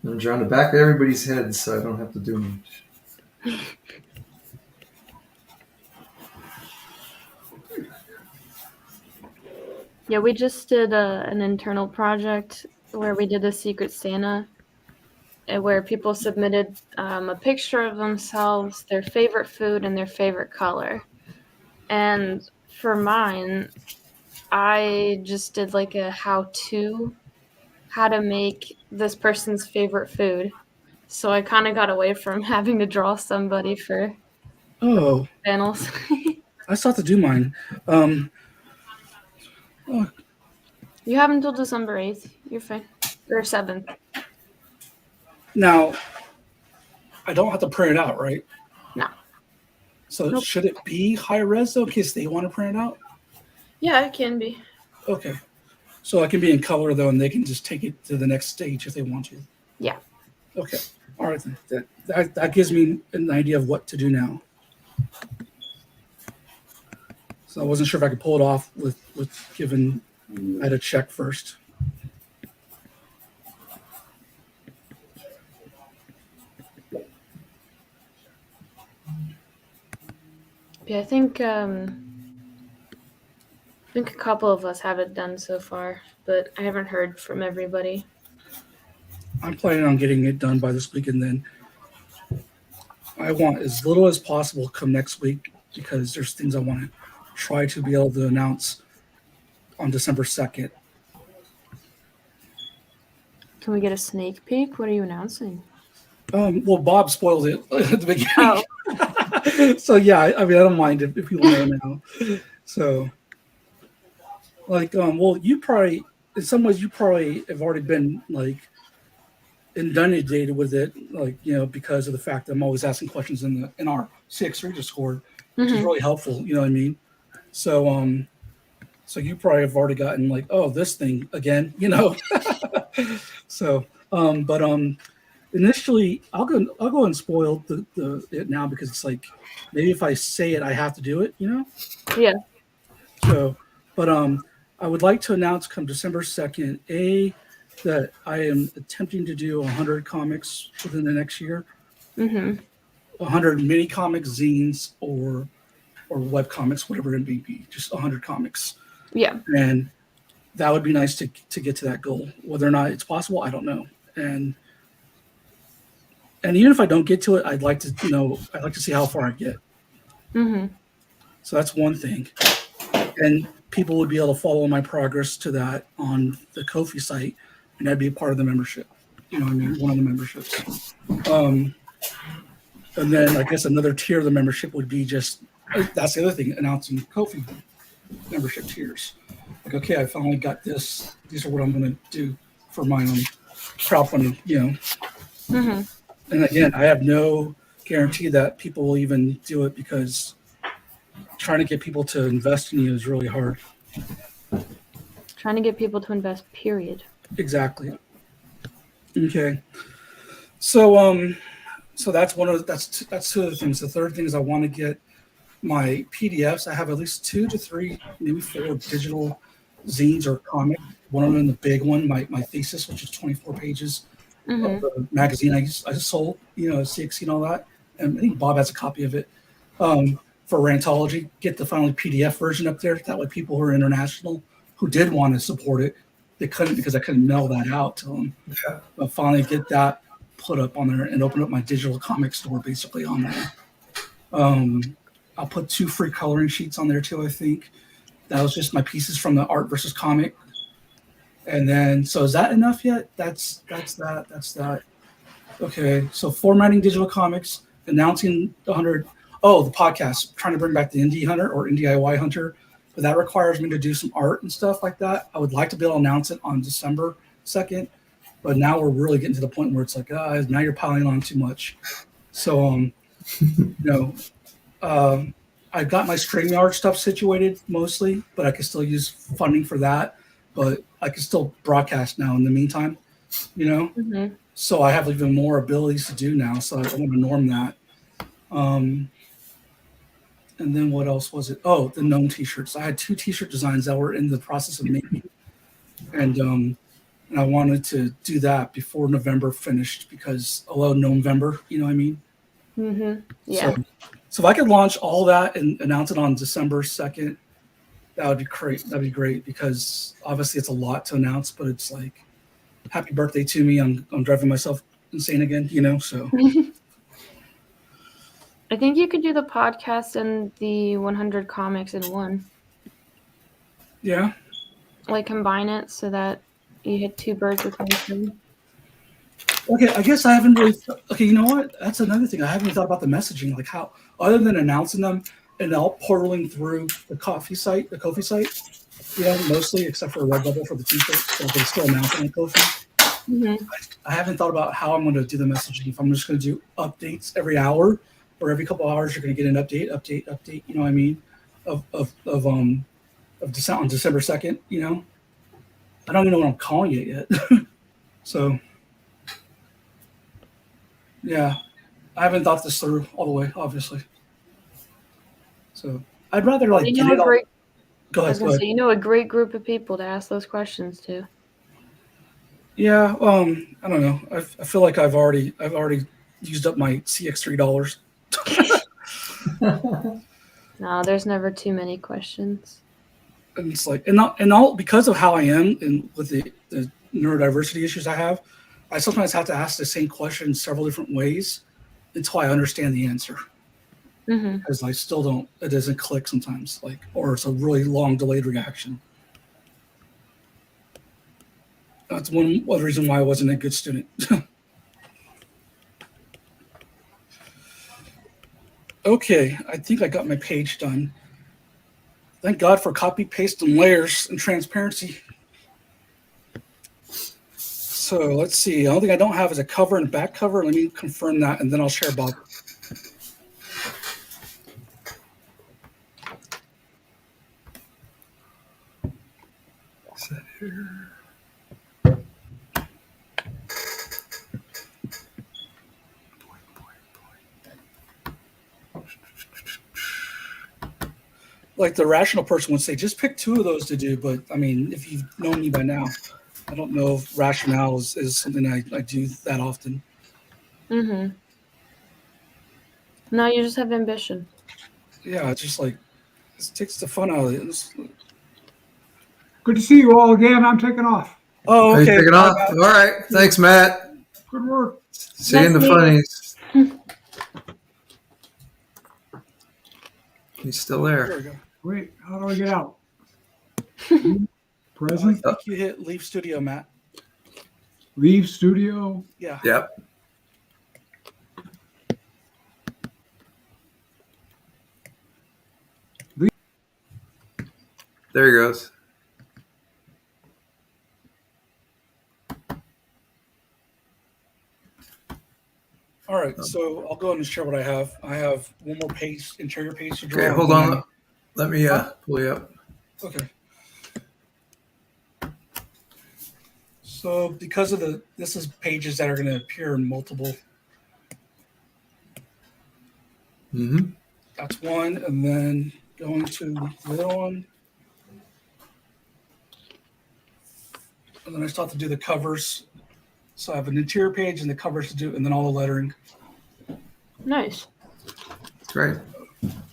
I'm drawing the back of everybody's head, so I don't have to do much. Yeah, we just did an internal project where we did a Secret Santa, where people submitted a picture of themselves, their favorite food, and their favorite color. And for mine, I just did like a how-to, how to make this person's favorite food. So I kind of got away from having to draw somebody for panels. I still have to do mine. You have until December 8th. You're fine. Or 7th. Now, I don't have to print it out, right? No. So Nope. should it be high res though, in case they want to print it out? Yeah, it can be. Okay. So it can be in color though, and they can just take it to the next stage if they want to. Yeah. Okay. All right. Then. That gives me an idea of what to do now. So I wasn't sure if I could pull it off with given I had to check first. Yeah, I think a couple of us have it done so far, but I haven't heard from everybody. I'm planning on getting it done by this week, and then I want as little as possible come next week because there's things I want to try to be able to announce on December 2nd. Can we get a sneak peek? What are you announcing? Well, Bob spoiled it at the beginning. Oh. So yeah, I mean, I don't mind if you want to know. So, like, well, you probably, in some ways, you probably have already been like inundated with it, like, you know, because of the fact that I'm always asking questions in our CX Discord, which is really helpful. You know what I mean? So, so you probably have already gotten like, oh, this thing again, you know. So, but initially, I'll go and spoil it now because it's like maybe if I say it, I have to do it, you know. Yeah. So, but I would like to announce come December 2nd, that I am attempting to do 100 comics within the next year. 100 mini comics, zines, or web comics, whatever it may be, just 100 comics. Yeah. And that would be nice to get to that goal. Whether or not it's possible, I don't know. And even if I don't get to it, I'd like to see how far I get. So that's one thing. And people would be able to follow my progress to that on the Ko-fi site, and that'd be a part of the membership. You know what I mean? One of the memberships. And then I guess another tier of the membership would be just, that's the other thing, announcing Ko-fi membership tiers. like, okay, I finally got this. These are what I'm going to do for my own crowdfunding, Mm-hmm. And again, I have no guarantee that people will even do it because trying to get people to invest in you is really hard. Trying to get people to invest, period. Exactly. Okay. So that's that's two of the things. The third thing is I want to get my PDFs. I have at least 2 to 3, maybe 4 digital zines or comic. One of them, the big one, my thesis, which is 24 pages of Mm-hmm. the magazine I just sold, CXC and all that. And I think Bob has a copy of it for Rantology. Get the finally PDF version up there. That way, people who are international who did want to support it, they couldn't because I couldn't mail that out to them. Yeah. But finally, get that put up on there and open up my digital comic store basically on there. I'll put 2 free coloring sheets on there too. I think that was just my pieces from the art versus comic. And then, so is that enough yet? That's that. Okay, so formatting digital comics, announcing the 100. Oh, the podcast, trying to bring back the Indie Hunter or Indie DIY Hunter, but that requires me to do some art and stuff like that. I would like to be able to announce it on December 2nd, but now we're really getting to the point where it's like, guys, now you're piling on too much. So, I've got my StreamYard stuff situated mostly, but I can still use funding for that. But I can still broadcast now in the meantime, Mm-hmm. So I have even more abilities to do now. So I want to norm that. And then what else was it? Oh, the gnome t-shirts. I had 2 t-shirt designs that were in the process of making. And I wanted to do that before November finished because although November, you know what I mean? Mm-hmm. Yeah. So if I could launch all that and announce it on December 2nd, that would be great. That'd be great because obviously it's a lot to announce, but it's like, happy birthday to me. I'm driving myself insane again, so. I think you could do the podcast and the 100 comics in one. Yeah. Like combine it so that you hit 2 birds with one stone. Okay, I guess I haven't really. Okay, you know what? That's another thing. I haven't thought about the messaging, like how, other than announcing them and all portaling through the Ko-fi site, mostly except for Redbubble for the t-shirt, so they still announcing on Ko-fi. Mm-hmm. I haven't thought about how I'm going to do the messaging. If I'm just going to do updates every hour, or every couple hours, you're going to get an update. You know what I mean? Of December on December 2nd. I don't even know what I'm calling it yet. So. Yeah, I haven't thought this through all the way, obviously. So I'd rather get it all. Go ahead. So you know a great group of people to ask those questions to. Yeah, I don't know. I feel like I've already used up my CX $3. No, there's never too many questions. And it's like, and all because of how I am and with the neurodiversity issues I have, I sometimes have to ask the same question several different ways until I understand the answer. Mm-hmm. Because I still don't, it doesn't click sometimes, or it's a really long delayed reaction. That's one reason why I wasn't a good student. Okay, I think I got my page done. Thank God for copy, paste, and layers and transparency. So let's see. The only thing I don't have is a cover and back cover. Let me confirm that, and then I'll share Bob. Is that here? Like the rational person would say, just pick 2 of those to do. But I mean, if you've known me by now, I don't know if rationale is something I do that often. Mm-hmm. No, you just have ambition. Yeah, it's just like, it takes the fun out of it. Good to see you all again. I'm taking off. Oh, Are you okay. taking off? All right. Thanks, Matt. Good work. See you in the funnies. He's still There there. we go. Wait, how do I get out? Present. I think you hit leave studio, Matt. Leave studio. Yeah. Yep. There he goes. All right, so I'll go ahead and share what I have. I have one more page, interior page to draw. Okay, hold on. Let me pull you up. Okay. So because of this is pages that are going to appear in multiple. Mm-hmm. That's one, and then going to the other one. And then I start to do the covers. So I have an interior page and the covers to do, and then all the lettering. Nice. Great.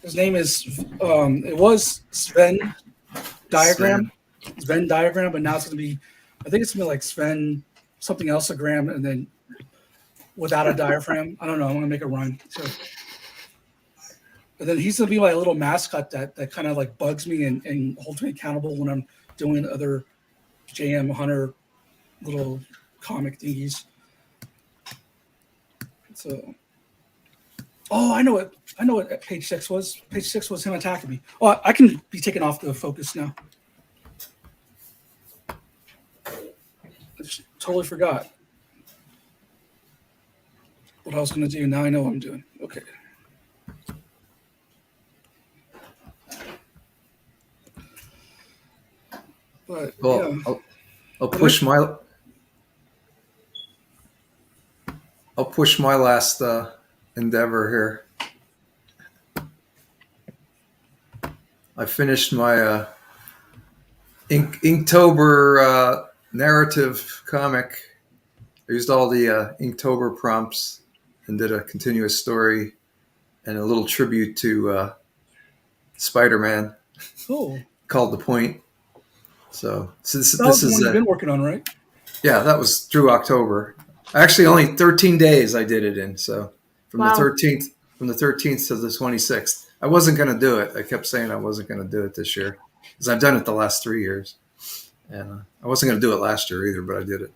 His name is, it was Sven Diagram. Sven Diagram, but now it's going to be, I think it's going to be like Sven something else a gram, and then without a diaphragm. I don't know. I'm going to make a rhyme. So, and then he's going to be my little mascot that kind of like bugs me and holds me accountable when I'm doing other JM Hunter little comic thingies. So, oh, I know what page 6 was. Page 6 was him attacking me. Oh, I can be taken off the focus now. I just totally forgot what I was going to do. Now I know what I'm doing. Okay. But Well, yeah. I'll push my last endeavor here. I finished my Inktober narrative comic. I used all the Inktober prompts and did a continuous story and a little tribute to Spider-Man called The Point. So this was the is one you've been working on, right? Yeah, that was through October. Actually, only 13 days I did it in. So from the 13th to the 26th, I wasn't going to do it. I kept saying I wasn't going to do it this year because I've done it the last 3 years, and I wasn't going to do it last year either, but I did it.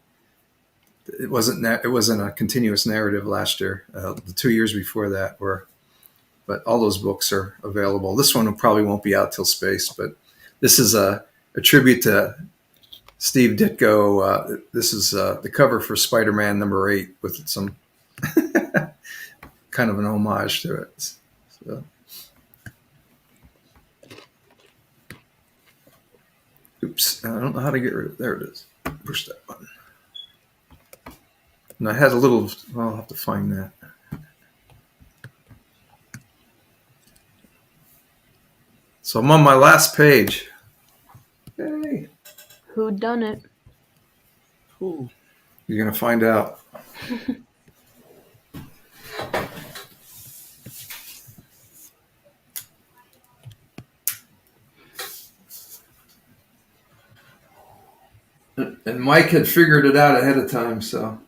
It wasn't a continuous narrative last year. The 2 years before that were, but all those books are available. This one probably won't be out till space, but this is a tribute to Steve Ditko. This is the cover for Spider-Man #8 with some kind of an homage to it. So. Oops, I don't know how to get rid of it. There it is. Push that button. And I had a little, well, I'll have to find that. So I'm on my last page. Hey. Who done it? Ooh. You're going to find out. And Mike had figured it out ahead of time, so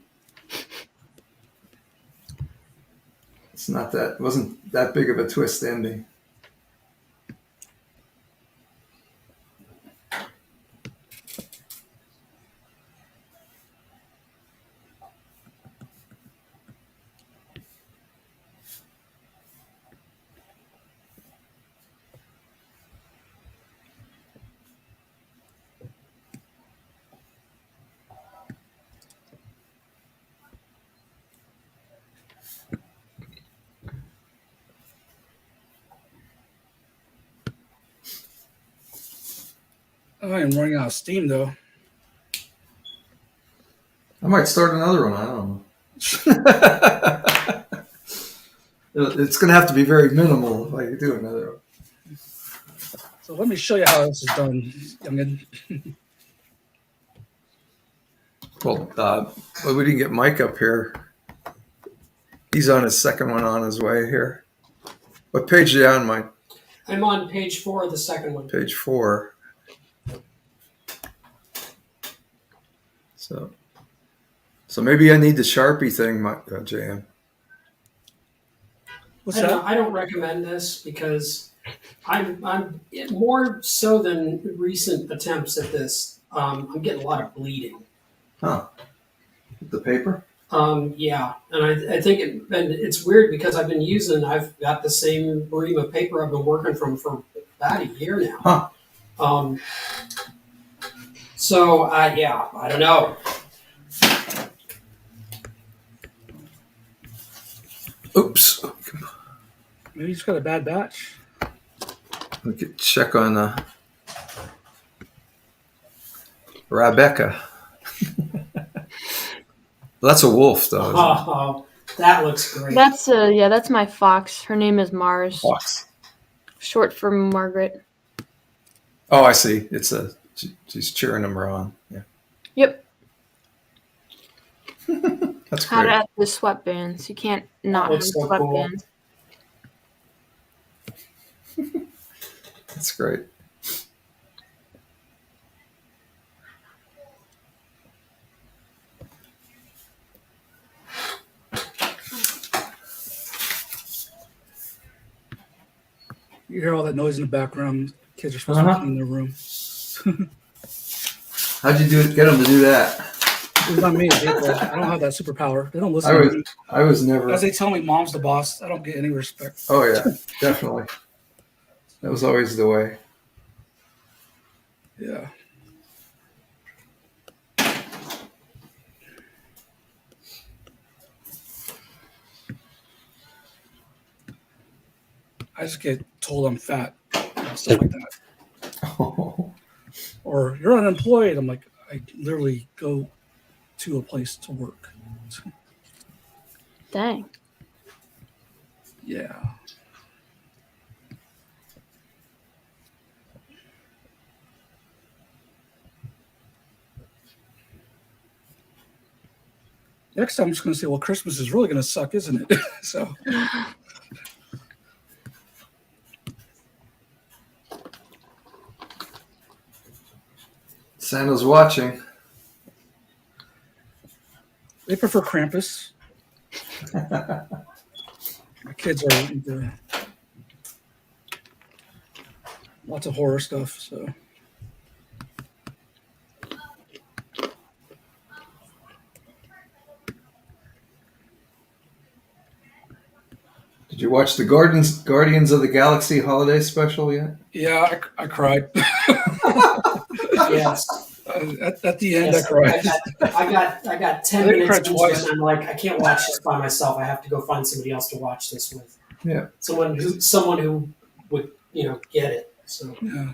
it wasn't that big of a twist ending. I am running out of steam, though. I might start another one. I don't know. It's going to have to be very minimal if I do another one. So let me show you how this is done, youngin. Well, we didn't get Mike up here. He's on his second one on his way here. What page are you on, Mike? I'm on page 4 of the second one. Page 4. So maybe I need the Sharpie thing, JM. What's that? I don't recommend this because I'm more so than recent attempts at this. I'm getting a lot of bleeding. Huh? The paper? Yeah, and I think it's weird because I've got the same ream of paper I've been working from for about a year now. Huh? So yeah, I don't know. Oops. Maybe you just got a bad batch. We could check on Rebecca. That's a wolf, though. Isn't it? Oh, that looks great. That's my fox. Her name is Mars, Fox. short for Margaret. Oh, I see. She's cheering him on. Yeah. Yep. That's How to great. have the sweatbands. You can't not have looks so cool. sweatbands. That's great. You hear all that noise in the background. Kids are supposed to be cleaning their room. How'd you get them to do that? It was not me. I don't have that superpower. They don't listen to me. I was never. As they tell me, mom's the boss. I don't get any respect. Oh yeah, definitely. That was always the way. Yeah. I just get told I'm fat, stuff like that. Oh. Or you're unemployed. I'm like, I literally go to a place to work. Dang. Yeah. Next time I'm just going to say, well, Christmas is really going to suck, isn't it? So. Santa's watching. They prefer Krampus. My kids are into lots of horror stuff, so. Did you watch the Guardians of the Galaxy holiday special yet? Yeah, I cried. Yes. At the end, Yes, I cried. I got 10 I didn't minutes cry into twice. it, and I'm like, I can't watch this by myself. I have to go find somebody else to watch this with. Yeah. Someone who would get it. So Yeah.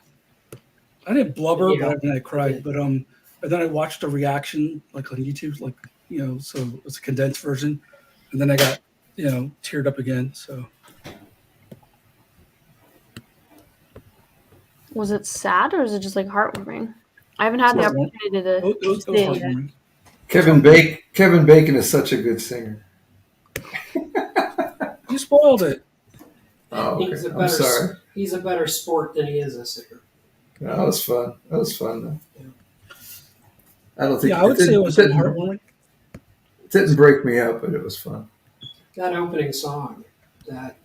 I didn't blubber, Yeah. but then I cried. But then I watched a reaction like on YouTube, so it was a condensed version, and then I got teared up again. So Was it sad or is it just like heartwarming? I haven't had the It was- opportunity to it was see it yet. heartwarming. Kevin Bacon is such a good singer. You spoiled it. Oh, okay. he's a I'm better sorry. he's a better sport than he is a singer. No, that was fun. That was fun though. I don't think. Yeah, I would say it was heartwarming. It didn't break me up, but it was fun. That opening song, that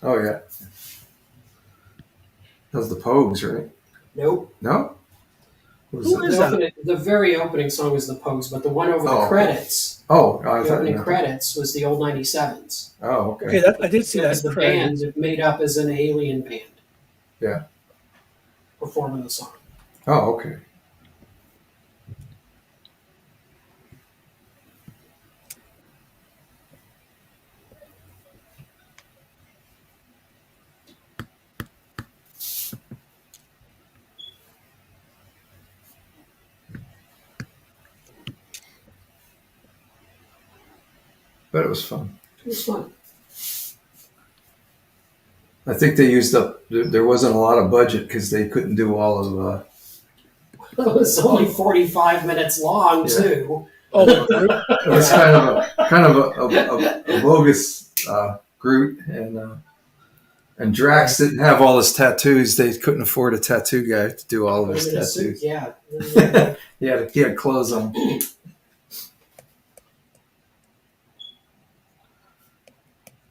Oh yeah. That was the Pogues, right? nope. No. What was Who it? is that? The very opening song is the Pogues, but the one over Oh, the okay. credits, Oh, I the thought. opening credits was the old 97s. Oh, okay. Okay, I did see It was that. the credit. band made up as an alien band. Yeah. Performing the song. Oh, okay. But it was fun. It was fun. I think they used up. There wasn't a lot of budget because they couldn't do all of. It was only 45 minutes long, Yeah. too. Oh, It was kind of a bogus Groot, and Drax didn't have all his tattoos. They couldn't afford a tattoo guy to do all of his In a suit, tattoos. yeah. He had clothes on.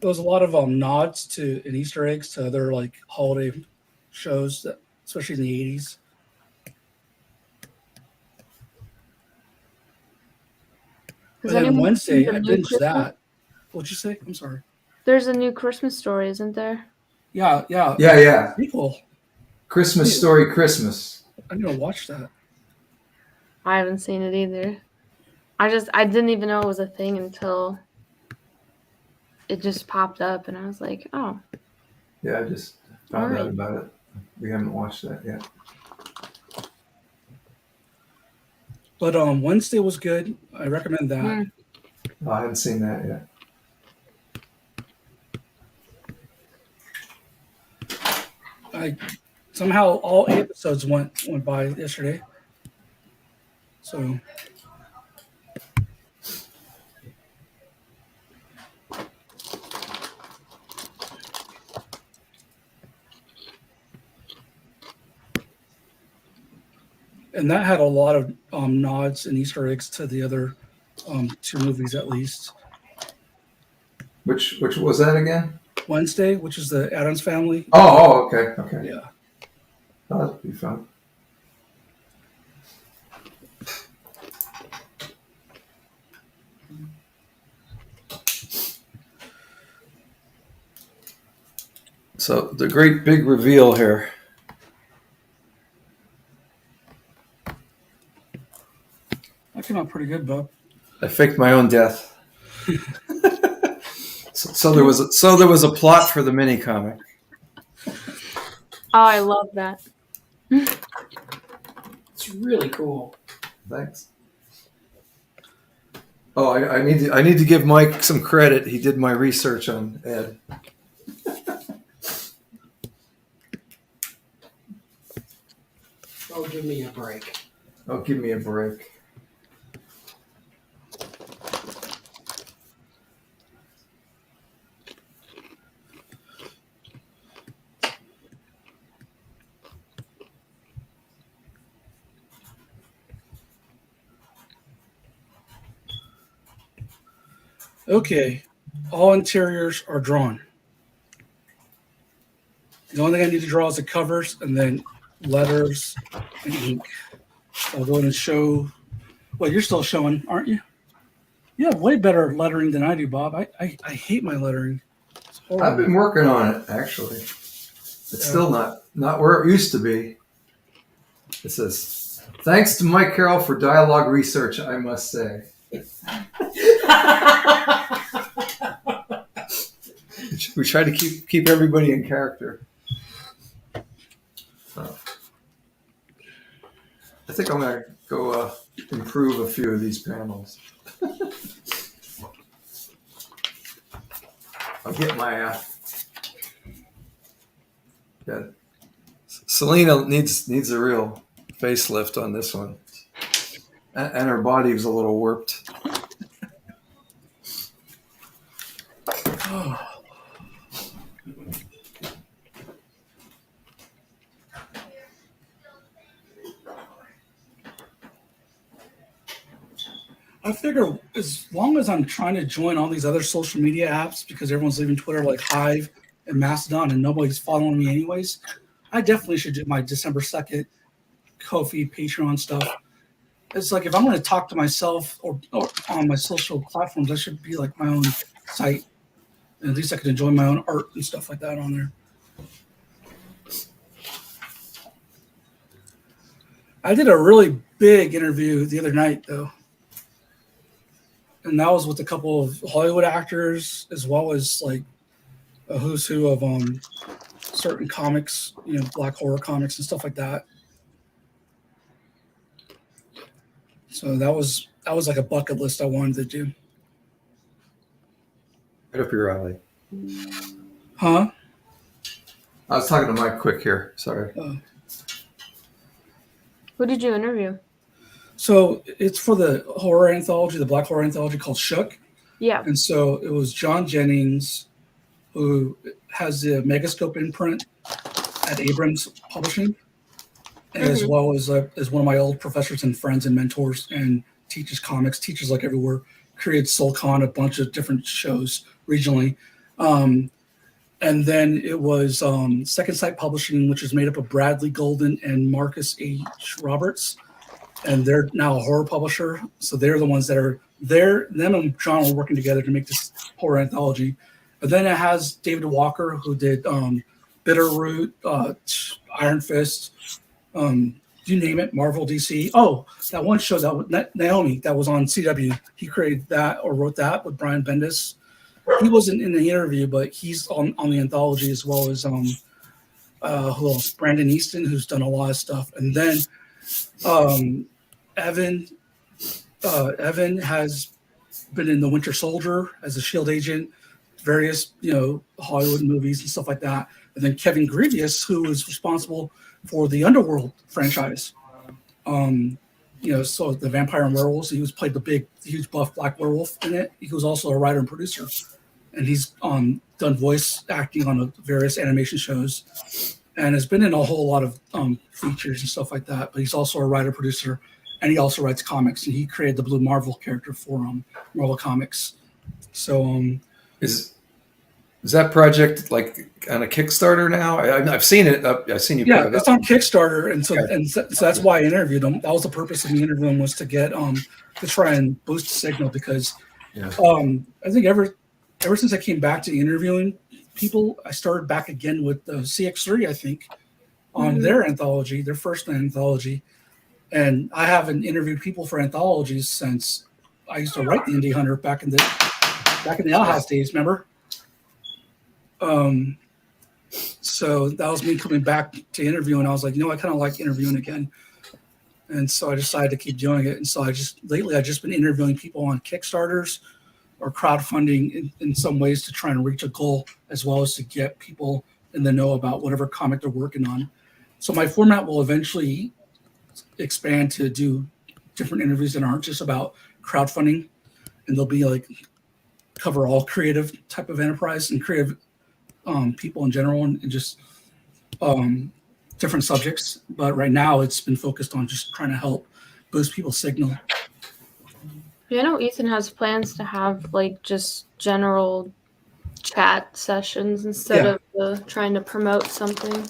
there was a lot of nods to and Easter eggs to other like holiday shows, that, especially in the 80s. Has And then anyone Wednesday, seen the I new binged Christmas? that. What'd you say? I'm sorry. There's a new Christmas Story, isn't there? Yeah. Yeah. Sequel. Christmas Story, Christmas. I'm gonna watch that. I haven't seen it either. I didn't even know it was a thing until it just popped up, and I was like, oh, Yeah, I just found out Alright. about it. We haven't watched that yet. But Wednesday was good. I recommend that. Mm. Oh, I haven't seen that yet. I somehow all 8 episodes went by yesterday. So and that had a lot of nods and Easter eggs to the other 2 movies at least. Which was that again? Wednesday, which is the Addams Family. Oh, okay. Yeah. Oh, that'd be fun. So the great big reveal here. That came out pretty good, Bob. I faked my own death. so there was a plot for the mini comic. Oh, I love that. It's really cool. Thanks. Oh, I need to give Mike some credit. He did my research on Ed. Oh, give me a break. Oh, give me a break. Okay, all interiors are drawn. The only thing I need to draw is the covers and then letters and ink. I'll go ahead and show. Well, you're still showing, aren't you? You have way better lettering than I do, Bob. I hate my lettering. It's horrible. I've been working on it, actually. It's still not where it used to be. It says, thanks to Mike Carroll for dialogue research, I must say. We try to keep everybody in character. So, I think I'm going to go improve a few of these panels. I'll get my... yeah. Selena needs a real facelift on this one. And her body was a little warped. I figure as long as I'm trying to join all these other social media apps because everyone's leaving Twitter like Hive and Mastodon and nobody's following me anyways, I definitely should do my December 2nd Ko-fi Patreon stuff. It's like if I'm going to talk to myself or on my social platforms, I should be like my own site. And at least I can enjoy my own art and stuff like that on there. I did a really big interview the other night, though. And that was with a couple of Hollywood actors, as well as like a who's who of certain comics, you know, black horror comics and stuff like that. So that was like a bucket list I wanted to do. Right up your alley. Huh? I was talking to Mike quick here. Sorry. Who did you interview? So it's for the horror anthology, the black horror anthology called Shook. Yeah. And so it was John Jennings, who has the Megascope imprint at Abrams Publishing, as well as one of my old professors and friends and mentors and teaches comics, teaches like everywhere, created SoulCon, a bunch of different shows regionally. And then it was Second Sight Publishing, which is made up of Bradley Golden and Marcus H. Roberts. And they're now a horror publisher. So they're the ones that are there. Them and John are working together to make this horror anthology. And then it has David Walker, who did Bitterroot, Iron Fist, you name it, Marvel, DC. Oh, that one show that Naomi that was on CW. He created that or wrote that with Brian Bendis. he wasn't in the interview, but he's on the anthology, as well as who else? Brandon Easton, who's done a lot of stuff, and then Evan. Evan has been in The Winter Soldier as a Shield agent, various Hollywood movies and stuff like that. And then Kevin Grievous, who is responsible for the Underworld franchise. So the Vampire and Werewolves, he was played the big, huge buff black werewolf in it. He was also a writer and producer, and he's done voice acting on various animation shows, and has been in a whole lot of features and stuff like that. But he's also a writer producer, and he also writes comics. And he created the Blue Marvel character for Marvel Comics. So is that project like on a Kickstarter now? I've seen it. I've seen you. Yeah, put it it's up. on Kickstarter, and so that's why I interviewed him. That was the purpose of me interviewing, was to get to try and boost the signal, because I think ever since I came back to interviewing people, I started back again with the CX3, I think, on their anthology, their first anthology, and I haven't interviewed people for anthologies since I used to write the Indie Hunter back in the Outhouse days, remember? So that was me coming back to interview, and I was like, I kind of like interviewing again. And so I decided to keep doing it. And so lately I've just been interviewing people on Kickstarters or crowdfunding in some ways to try and reach a goal, as well as to get people in the know about whatever comic they're working on. So my format will eventually expand to do different interviews that aren't just about crowdfunding, and they'll be like cover all creative type of enterprise and creative people in general, and just different subjects. But right now it's been focused on just trying to help boost people's signal. Yeah, I know Ethan has plans to have like just general chat sessions instead of trying to promote something.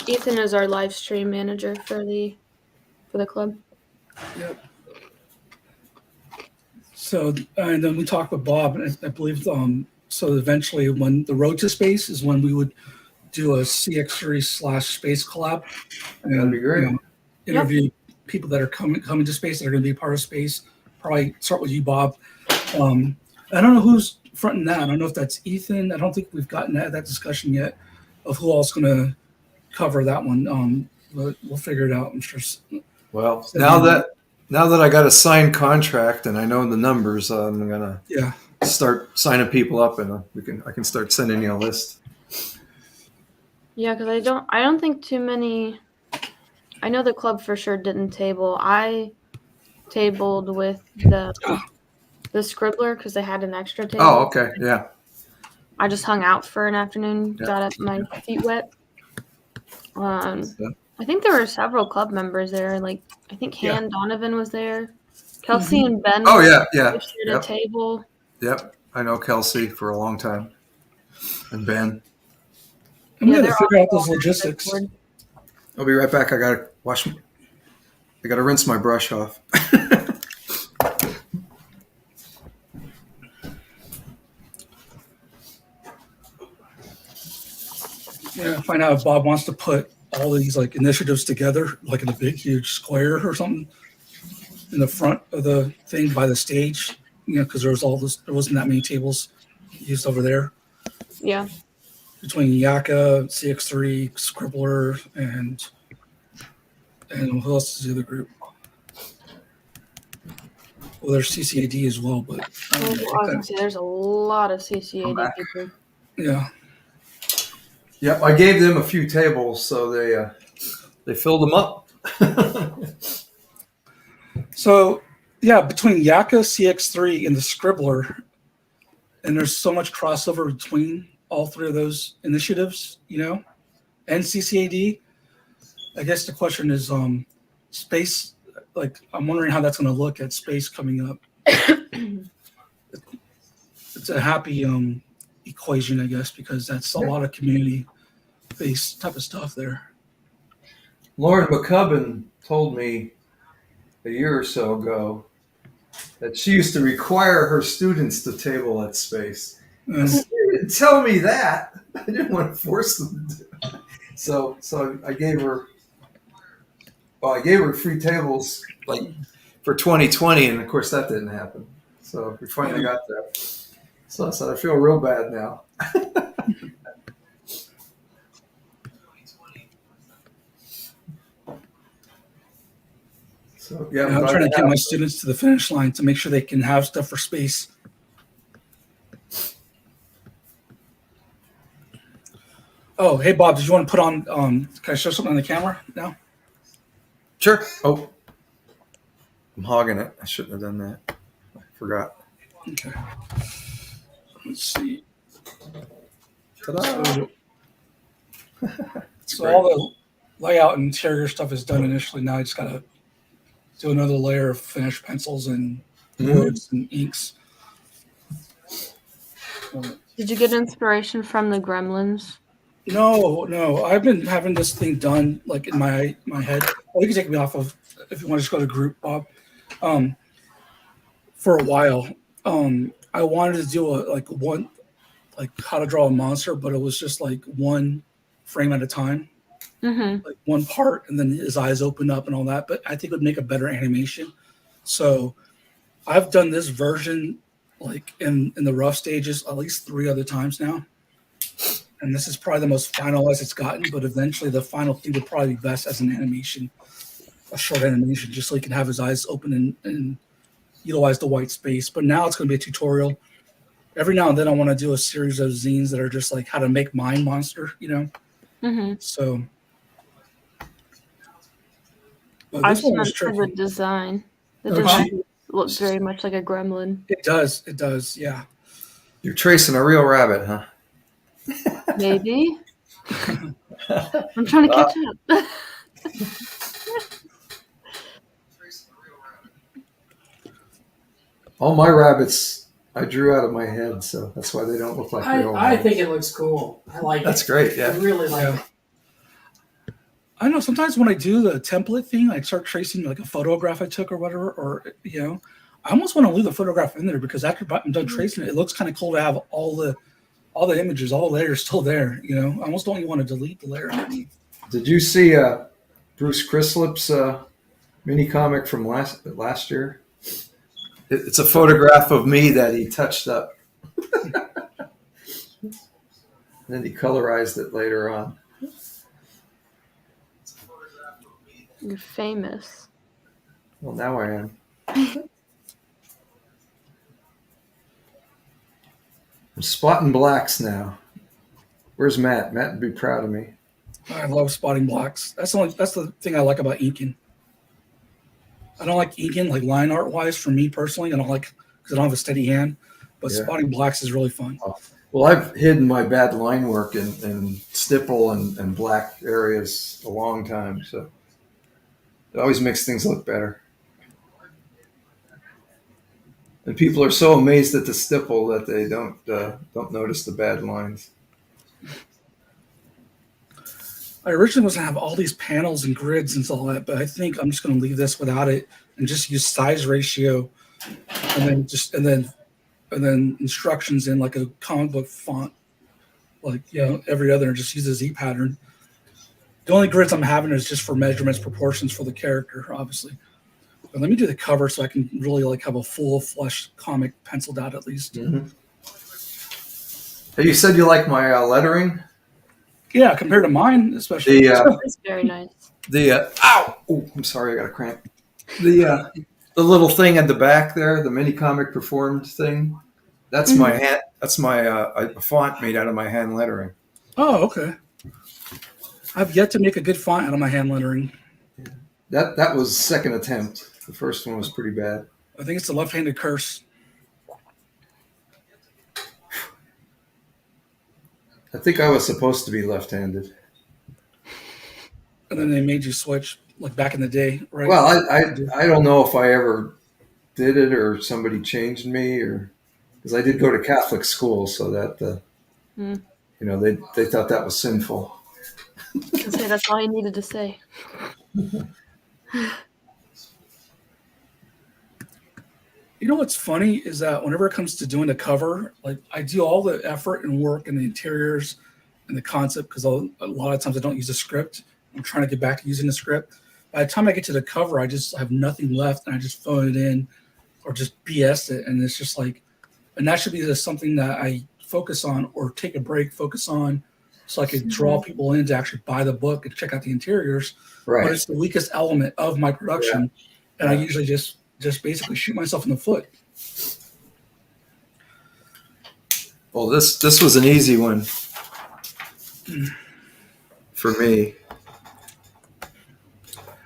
Ethan is our live stream manager for the club. Yep. So, and then we talked with Bob, and I believe so eventually, when the Road to Space is when we would do a CX3/space collab. And, That'd be great. Interview people that are coming to space, that are going to be part of space. Probably start with you, Bob. I don't know who's fronting that. I don't know if that's Ethan. I don't think we've gotten that discussion yet of who else going to cover that one. But we'll figure it out, I'm sure. Well, now that I got a signed contract and I know the numbers, I'm gonna start signing people up, and I can start sending you a list. Yeah, because I don't think too many. I know the club for sure didn't table. I tabled with the Scribbler because they had an extra table. Oh, okay, yeah. I just hung out for an afternoon, got up my feet wet. I think there were several club members there. Like I think Han Donovan was there. Kelsey and Ben. Oh yeah. Shared a table. Yep, I know Kelsey for a long time, and Ben. I'm going to figure out those logistics. I'll be right back. I gotta rinse my brush off. Find out if Bob wants to put all these like initiatives together, like in a big, huge square or something, in the front of the thing by the stage. Because there wasn't that many tables used over there. Yeah. Between Yaka, CX3, Scribbler, and who else is the other group? Well, there's CCAD as well, but I was gonna say there's a lot of CCAD people. Yeah. Yep, I gave them a few tables, so they filled them up. So, between Yaka, CX3, and the Scribbler, and there's so much crossover between all three of those initiatives, and CCAD. I guess the question is space. Like, I'm wondering how that's going to look at space coming up. It's a happy equation, I guess, because that's a lot of community-based type of stuff there. Lauren McCubbin told me a year or so ago that she used to require her students to table at space. You didn't tell me that. I didn't want to force them to. So I gave her free tables like for 2020, and of course that didn't happen. So we finally got that. So I said, I feel real bad now. So yeah, I'm trying to get my students to the finish line to make sure they can have stuff for space. Oh, hey Bob, did you want to put on? Can I show something on the camera now? Sure. Oh, I'm hogging it. I shouldn't have done that. I forgot. Okay. Let's see. Ta-da! So all the layout and interior stuff is done initially. Now I just gotta do another layer of finished pencils and woods and inks. Did you get inspiration from the Gremlins? No. I've been having this thing done like in my head. Well, you can take me off of if you want to just go to group, Bob. For a while, I wanted to do one how to draw a monster, but it was just like one frame at a time, like one part, and then his eyes open up and all that. But I think it would make a better animation. So I've done this version like in the rough stages at least 3 other times now. And this is probably the most finalized it's gotten, but eventually the final thing would probably be best as an animation, a short animation, just so he can have his eyes open and utilize the white space. But now it's going to be a tutorial. Every now and then I want to do a series of zines that are just like how to make Mind Monster, So. But I this one was just meant for the design. The design looks very much like a gremlin. It does, yeah. You're tracing a real rabbit, huh? Maybe. I'm trying to catch up. All my rabbits I drew out of my head, so that's why they don't look like real I rabbits. think it looks cool. I like That's it. great, yeah. I really like it. I know sometimes when I do the template thing, I start tracing like a photograph I took or whatever, or I almost want to leave the photograph in there because after I'm done tracing it, it looks kind of cool to have all the images, all the layers still there. I almost don't even want to delete the layer underneath. Did you see Bruce Crislip's mini comic from last year? It's a photograph of me that he touched up. And then he colorized it later on. You're famous. Well, now I am. I'm spotting blacks now. Where's Matt? Matt would be proud of me. I love spotting blocks. That's the thing I like about inking. I don't like inking like line art wise for me personally. I don't like because I don't have a steady hand. But spotting blacks is really fun. Well, I've hidden my bad line work in stipple and black areas a long time, so it always makes things look better. And people are so amazed at the stipple that they don't notice the bad lines. I originally was gonna have all these panels and grids and all that, but I think I'm just gonna leave this without it and just use size ratio, and then instructions in like a comic book font, like every other, and just use a Z pattern. The only grids I'm having is just for measurements, proportions for the character, obviously. But let me do the cover so I can really like have a full flesh comic penciled out at least. Mm-hmm. Hey, you said you like my lettering? Yeah, compared to mine, especially. It's very nice. Ow! Oh, I'm sorry, I got a cramp. The little thing at the back there, the mini comic performed thing. That's my hand. That's my a font made out of my hand lettering. Oh, okay. I've yet to make a good font out of my hand lettering. That was second attempt. The first one was pretty bad. I think it's the left-handed curse. I think I was supposed to be left-handed. And then they made you switch, like back in the day, right? Well, I don't know if I ever did it or somebody changed me, or because I did go to Catholic school, so that they thought that was sinful. Okay, that's all you needed to say. You know what's funny is that whenever it comes to doing the cover, like I do all the effort and work in the interiors and the concept because a lot of times I don't use a script. I'm trying to get back to using the script. By the time I get to the cover, I just have nothing left and I just phone it in or just BS it. And it's just like and that should be just something that I focus on or take a break, focus on, so I could draw people in to actually buy the book and check out the interiors. Right. But it's the weakest element of my production, and I usually just basically shoot myself in the foot. Well, this was an easy one for me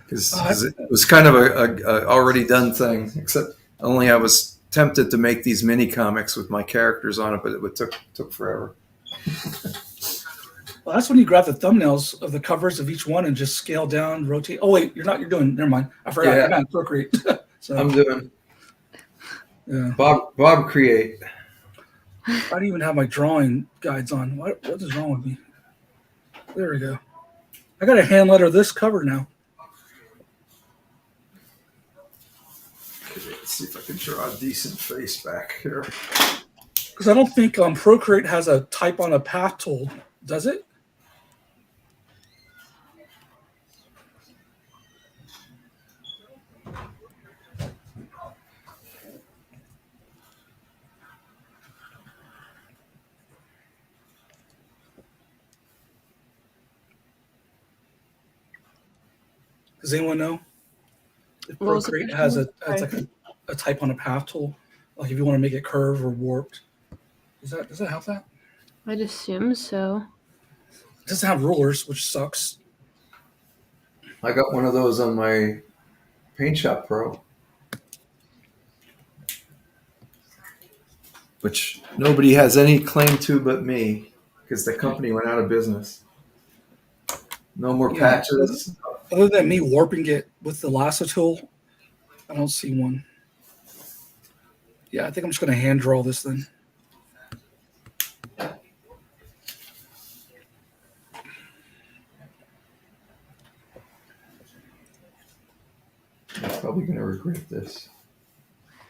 because it was kind of a already done thing. Except only I was tempted to make these mini comics with my characters on it, but it took forever. Well, that's when you grab the thumbnails of the covers of each one and just scale down, rotate. Oh wait, you're not. You're doing. Never mind. I forgot. Yeah. You're on Procreate. So I'm doing yeah. Bob Create. I don't even have my drawing guides on. What is wrong with me? There we go. I got to hand letter this cover now. Okay, let's see if I can draw a decent face back here. Because I don't think Procreate has a type on a path tool. Does it? Does anyone know if What was the Procreate question? has like a type on a path tool? Like if you want to make it curved or warped, does that help that? I'd assume so. It doesn't have rulers, which sucks. I got one of those on my Paint Shop Pro, which nobody has any claim to but me because the company went out of business. No more patches. Other than me warping it with the lasso tool, I don't see one. Yeah, I think I'm just going to hand draw this then. I'm probably going to regret this.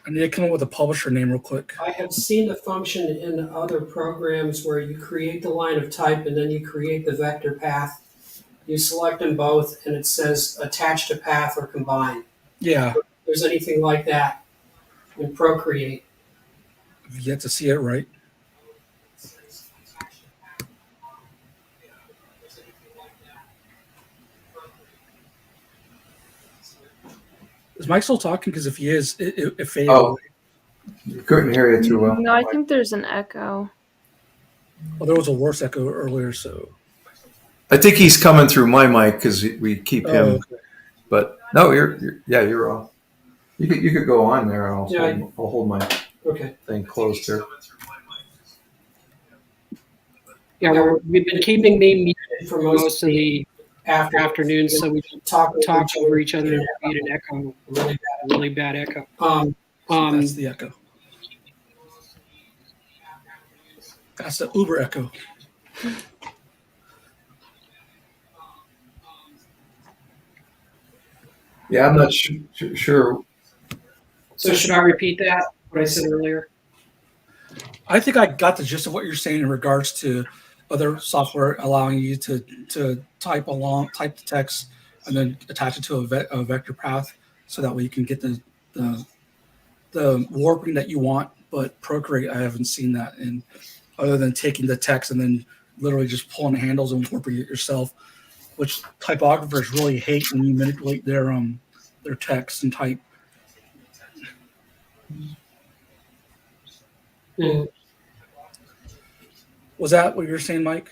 I need to come up with a publisher name real quick. I have seen the function in other programs where you create the line of type and then you create the vector path. You select them both and it says attach to path or combine. Yeah, If there's anything like that in Procreate. I've yet to see it right. Is Mike still talking? Because if he is, it faded. Oh, couldn't hear you too well. No, I think there's an echo. Well, there was a worse echo earlier, so. I think he's coming through my mic because we keep him. Okay. But no, you're off. You could go on there. I'll hold my thing closed here. Yeah, we've been keeping me muted for most of the afternoons, so we talk over each other and create an echo, really bad echo. That's the echo. That's the Uber echo. Yeah, I'm not sure. So should I repeat that, what I said earlier? I think I got the gist of what you're saying in regards to other software allowing you to type the text and then attach it to a vector path, so that way you can get the warping that you want. But Procreate, I haven't seen that in, other than taking the text and then literally just pulling the handles and warping it yourself, which typographers really hate when you manipulate their text and type. Mm. Was that what you were saying, Mike?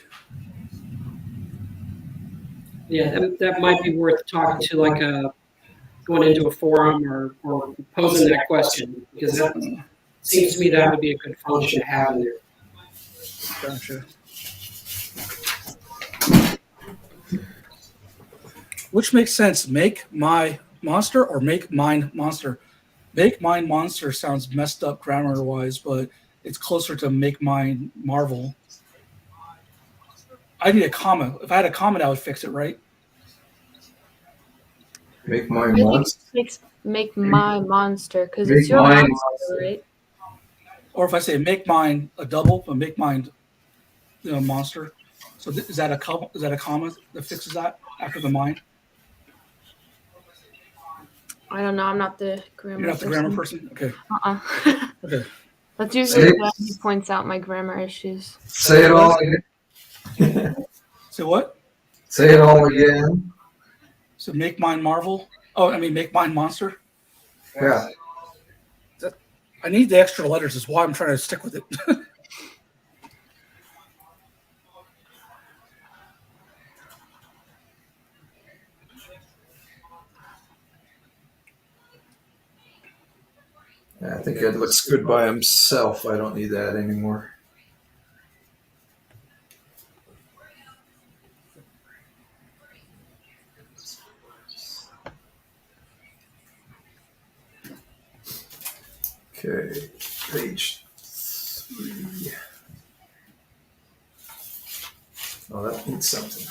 Yeah, that might be worth talking to, like going into a forum or posing that question, because that seems to me that would be a good function to have in there. Gotcha. Which makes sense? Make my monster or make mine monster? Make mine monster sounds messed up grammar-wise, but it's closer to make mine Marvel. I need a comma. If I had a comma, I would fix it, right? Make mine monster. Make my monster, because Make it's your mine monster, right? Or if I say make mine a double, but make mine, monster. So is that a comma? Is that a comma that fixes that after the mine? I don't know. I'm not the grammar. You're not the grammar person. Okay. Okay. Okay. That's usually when he points out my grammar issues. Say it all again. So what? Say it all again. So make mine Marvel. Oh, I mean, make mine Monster. Yeah. I need the extra letters. Is why I'm trying to stick with it. I think it looks good by himself. I don't need that anymore. Okay, page 3. Oh, that means something.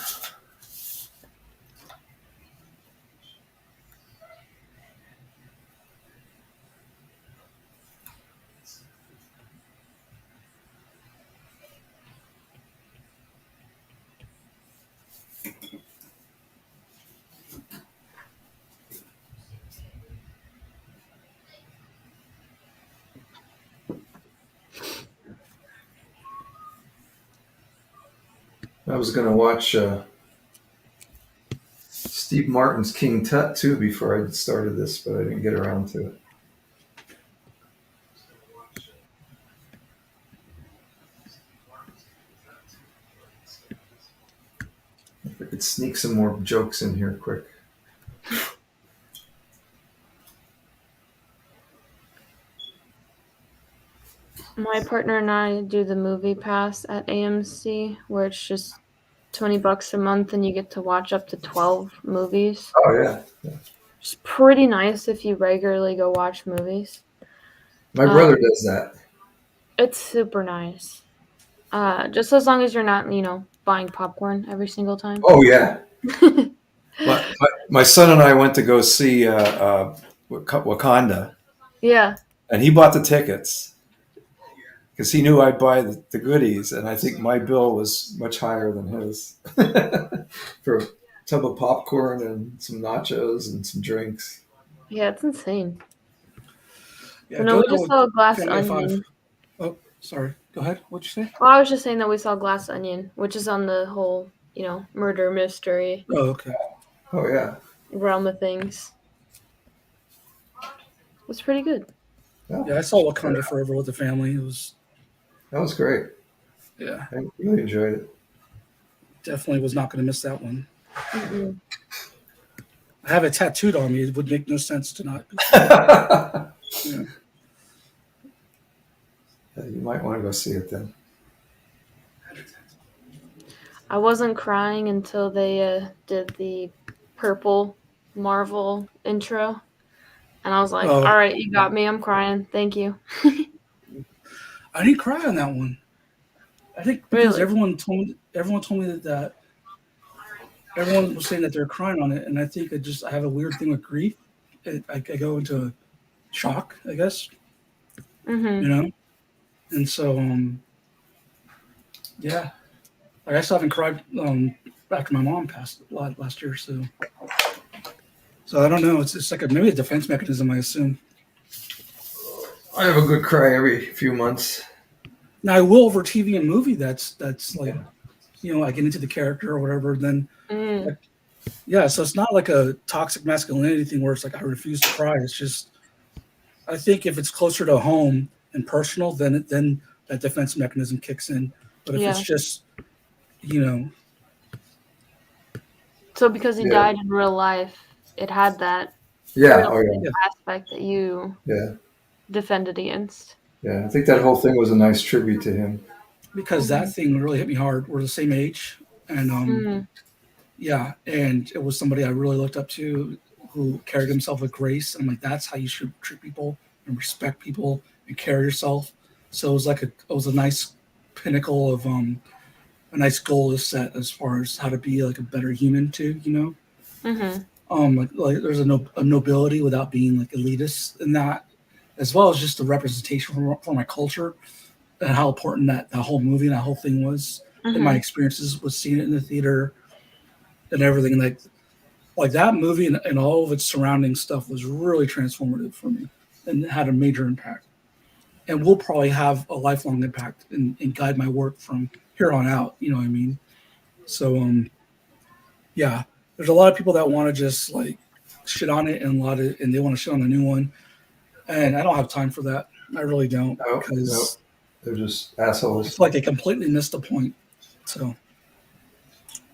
I was going to watch Steve Martin's King Tut too before I started this, but I didn't get around to it. If I could sneak some more jokes in here quick. My partner and I do the movie pass at AMC, where it's just $20 a month and you get to watch up to 12 movies. Oh, yeah. It's pretty nice if you regularly go watch movies. My brother does that. It's super nice. Just as long as you're not, buying popcorn every single time. Oh, yeah. my son and I went to go see Wakanda. Yeah. And he bought the tickets because he knew I'd buy the goodies. And I think my bill was much higher than his for a tub of popcorn and some nachos and some drinks. Yeah, it's insane. Yeah, So, no, we just saw Glass Onion. Oh, sorry. Go ahead. What'd you say? Well, I was just saying that we saw Glass Onion, which is on the whole, murder mystery. Oh, okay. Oh, yeah. Realm of things. It was pretty good. Yeah, I saw Wakanda Forever with the family. That was great. Yeah. I really enjoyed it. Definitely was not going to miss that one. Mm-mm. I have it tattooed on me. It would make no sense to not. Yeah. You might want to go see it then. I wasn't crying until they did the purple Marvel intro. And I was like, all right, you got me. I'm crying. Thank you. I didn't cry on that one. I think because everyone told me that everyone was saying that they're crying on it, and I think I have a weird thing with grief. I go into shock, I guess. Mm-hmm. And so yeah, I still haven't cried after my mom passed last year. So I don't know. It's like maybe a defense mechanism, I assume. I have a good cry every few months. Now I will over TV and movie. That's like, I get into the character or whatever. Then, yeah. So it's not like a toxic masculinity thing where it's like I refuse to cry. It's just, I think if it's closer to home and personal, then that defense mechanism kicks in. But if it's just, So because he died in real life, it had that aspect that you defended against. Yeah, I think that whole thing was a nice tribute to him. Because that thing really hit me hard. We're the same age. And and it was somebody I really looked up to who carried himself with grace. I'm like, that's how you should treat people and respect people and carry yourself. So it was like it was a nice pinnacle of a nice goal to set as far as how to be like a better human too, like there's a nobility without being like elitist in that, as well as just the representation for my culture and how important that whole movie and that whole thing was in my experiences with seeing it in the theater and everything. Like that movie and all of its surrounding stuff was really transformative for me and had a major impact. and will probably have a lifelong impact and guide my work from here on out. You know what I mean? So yeah, there's a lot of people that want to just like shit on it, and and they want to shit on the new one, and I don't have time for that. I really don't, No, because they're just I assholes. feel like they completely missed the point. So,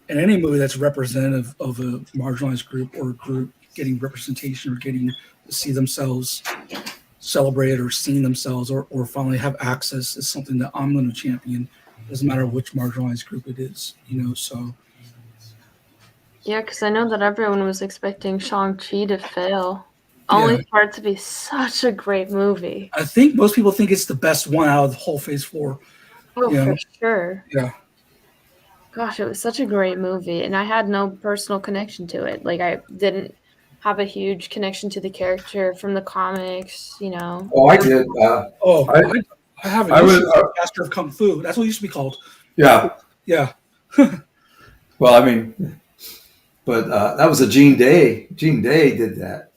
in any movie that's representative of a marginalized group or a group getting representation or getting to see themselves celebrated or seeing themselves or finally have access is something that I'm going to champion. Doesn't matter which marginalized group it is, you know. So Yeah, because I know that everyone was expecting Shang-Chi to fail, yeah, only for it to be such a great movie. I think most people think it's the best one out of the whole Phase 4. Oh, You know, for sure. yeah, Gosh, it was such a great movie, and I had no personal connection to it. Like, I didn't have a huge connection to the character from the comics, you know. Oh, I did. Oh, I, I have an I was, issue with Master of Kung Fu. That's what it used to be called. yeah. Yeah. Well, I mean, but that was a Gene Day. Gene Day did that,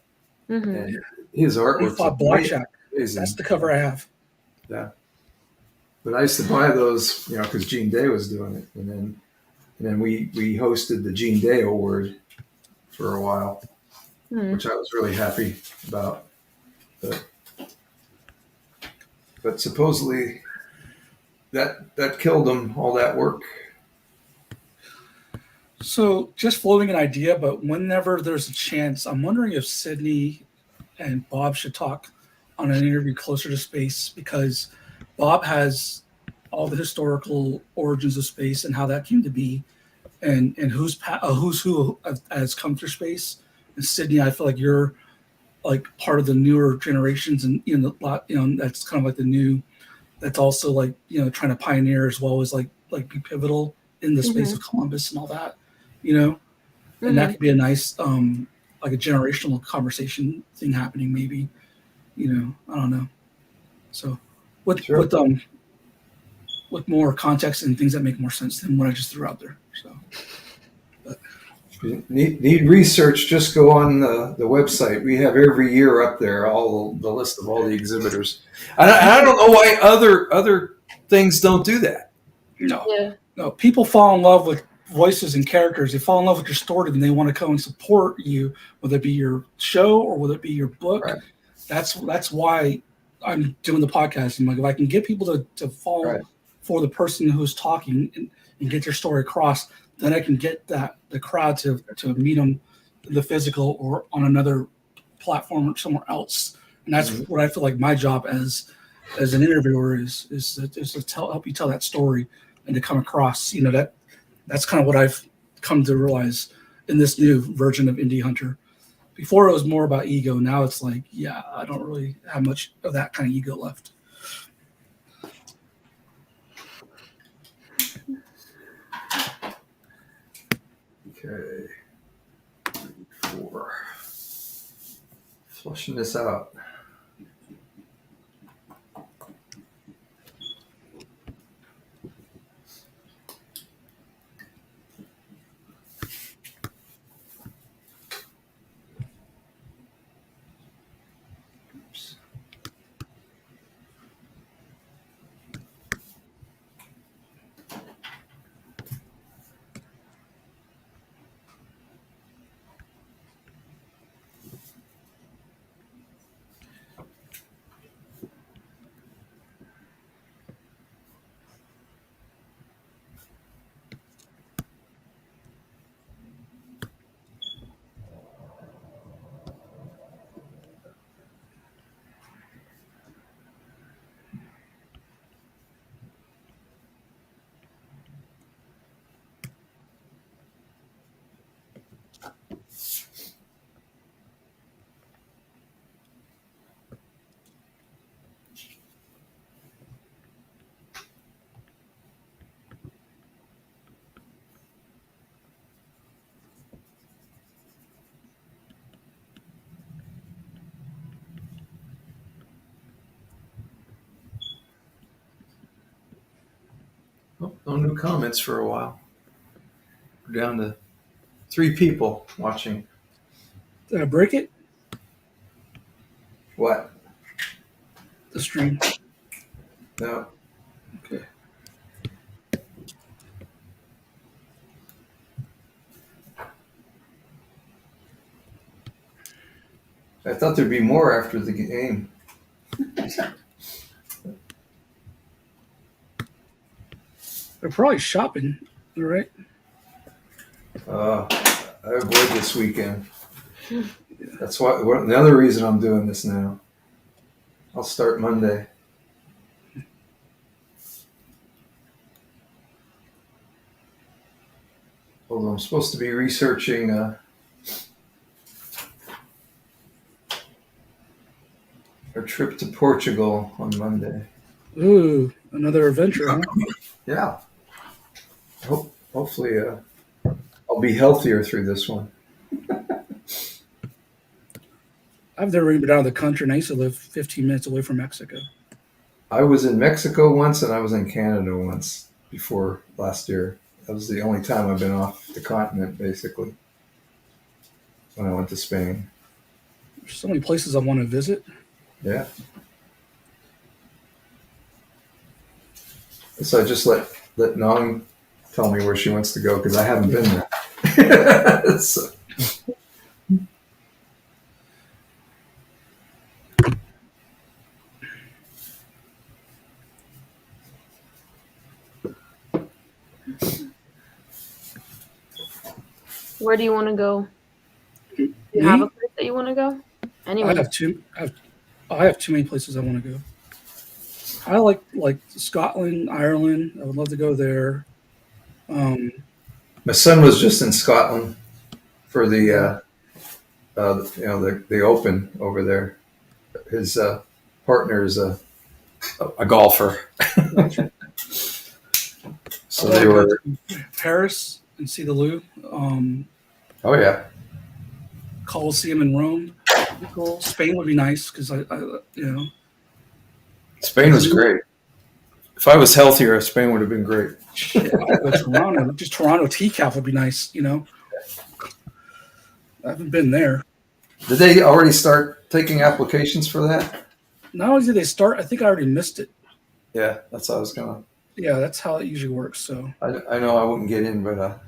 Mm-hmm. and his He artwork fought Blackjack. amazing. That's the cover I have. Yeah. But I used to buy those, you know, because Gene Day was doing it, and then we hosted the Gene Day Award for a while, Mm. which I was really happy about. But supposedly that killed him, all that work. So, just floating an idea, but whenever there's a chance, I'm wondering if Sydney and Bob should talk on an interview closer to space, because Bob has all the historical origins of space and how that came to be, and who's who has come through space. And Sydney, I feel like you're like part of the newer generations, and that's kind of like the new. That's also like trying to pioneer as well as like be pivotal in the space Mhm. of Columbus and all that, you know. And that Mhm. could be a nice like a generational conversation thing happening, maybe. I don't know. So with Sure. with more context and things that make more sense than what I just threw out there. So If you need research, just go on the website. We have every year up there all the list of all the exhibitors. I don't know why other things don't do that. Yeah. No, people fall in love with voices and characters. They fall in love with your story, and they want to come and support you, whether it be your show or whether it be your book. Right. That's why I'm doing the podcast. I'm like, if I can get people to fall Right. for the person who's talking and get their story across, then I can get the crowd to meet them in the physical or on another platform or somewhere else. And that's Mhm. what I feel like my job as an interviewer is to help you tell that story and to come across. That's kind of what I've come to realize in this new version of Indie Hunter. Before it was more about ego. Now it's like, yeah, I don't really have much of that kind of ego left. Okay. 4. Flushing this out. Oops. Oh, no new comments for a while. We're down to 3 people watching. Did I break it? What? The stream. No. Okay. I thought there'd be more after the game. They're probably shopping, right? I avoid this weekend. That's why. The other reason I'm doing this now. I'll start Monday. Although I'm supposed to be researching a trip to Portugal on Monday. Ooh, another adventure, huh? Yeah. Hopefully, I'll be healthier through this one. I've never even been out of the country, and I used to live 15 minutes away from Mexico. I was in Mexico once, and I was in Canada once before last year. That was the only time I've been off the continent, basically, when I went to Spain. There's so many places I want to visit. Yeah. So I just let Nong tell me where she wants to go because I haven't been there. So. Where do you want to go? Do you Me? have a place that you want to go? Anyway. I have too many places I want to go. I like Scotland, Ireland. I would love to go there. My son was just in Scotland for the the Open over there. His partner is a golfer, so they were Paris and see the Louvre. Oh yeah, Colosseum in Rome. Cool. Spain would be nice because I Spain was great. If I was healthier, Spain would have been great. Toronto, just Toronto TCAF would be nice. I haven't been there. Did they already start taking applications for that? Not only did they start, I think I already missed it. Yeah, that's how I was gonna. Yeah, that's how it usually works. So I know I wouldn't get in, but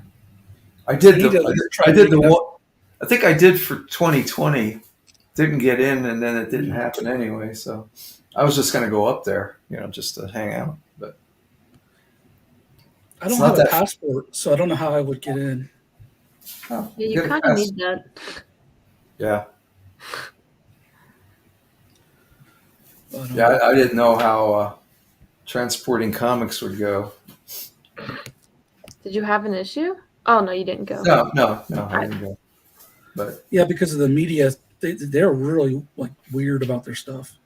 I did. I think I did for 2020. Didn't get in, and then it didn't happen anyway. So I was just going to go up there, just to hang out. But I don't have a passport, so I don't know how I would get in. Yeah, you kind of need that. Yeah. Yeah, I didn't know how transporting comics would go. Did you have an issue? Oh no, you didn't go. No, I didn't go. But yeah, because of the media, they're really weird about their stuff.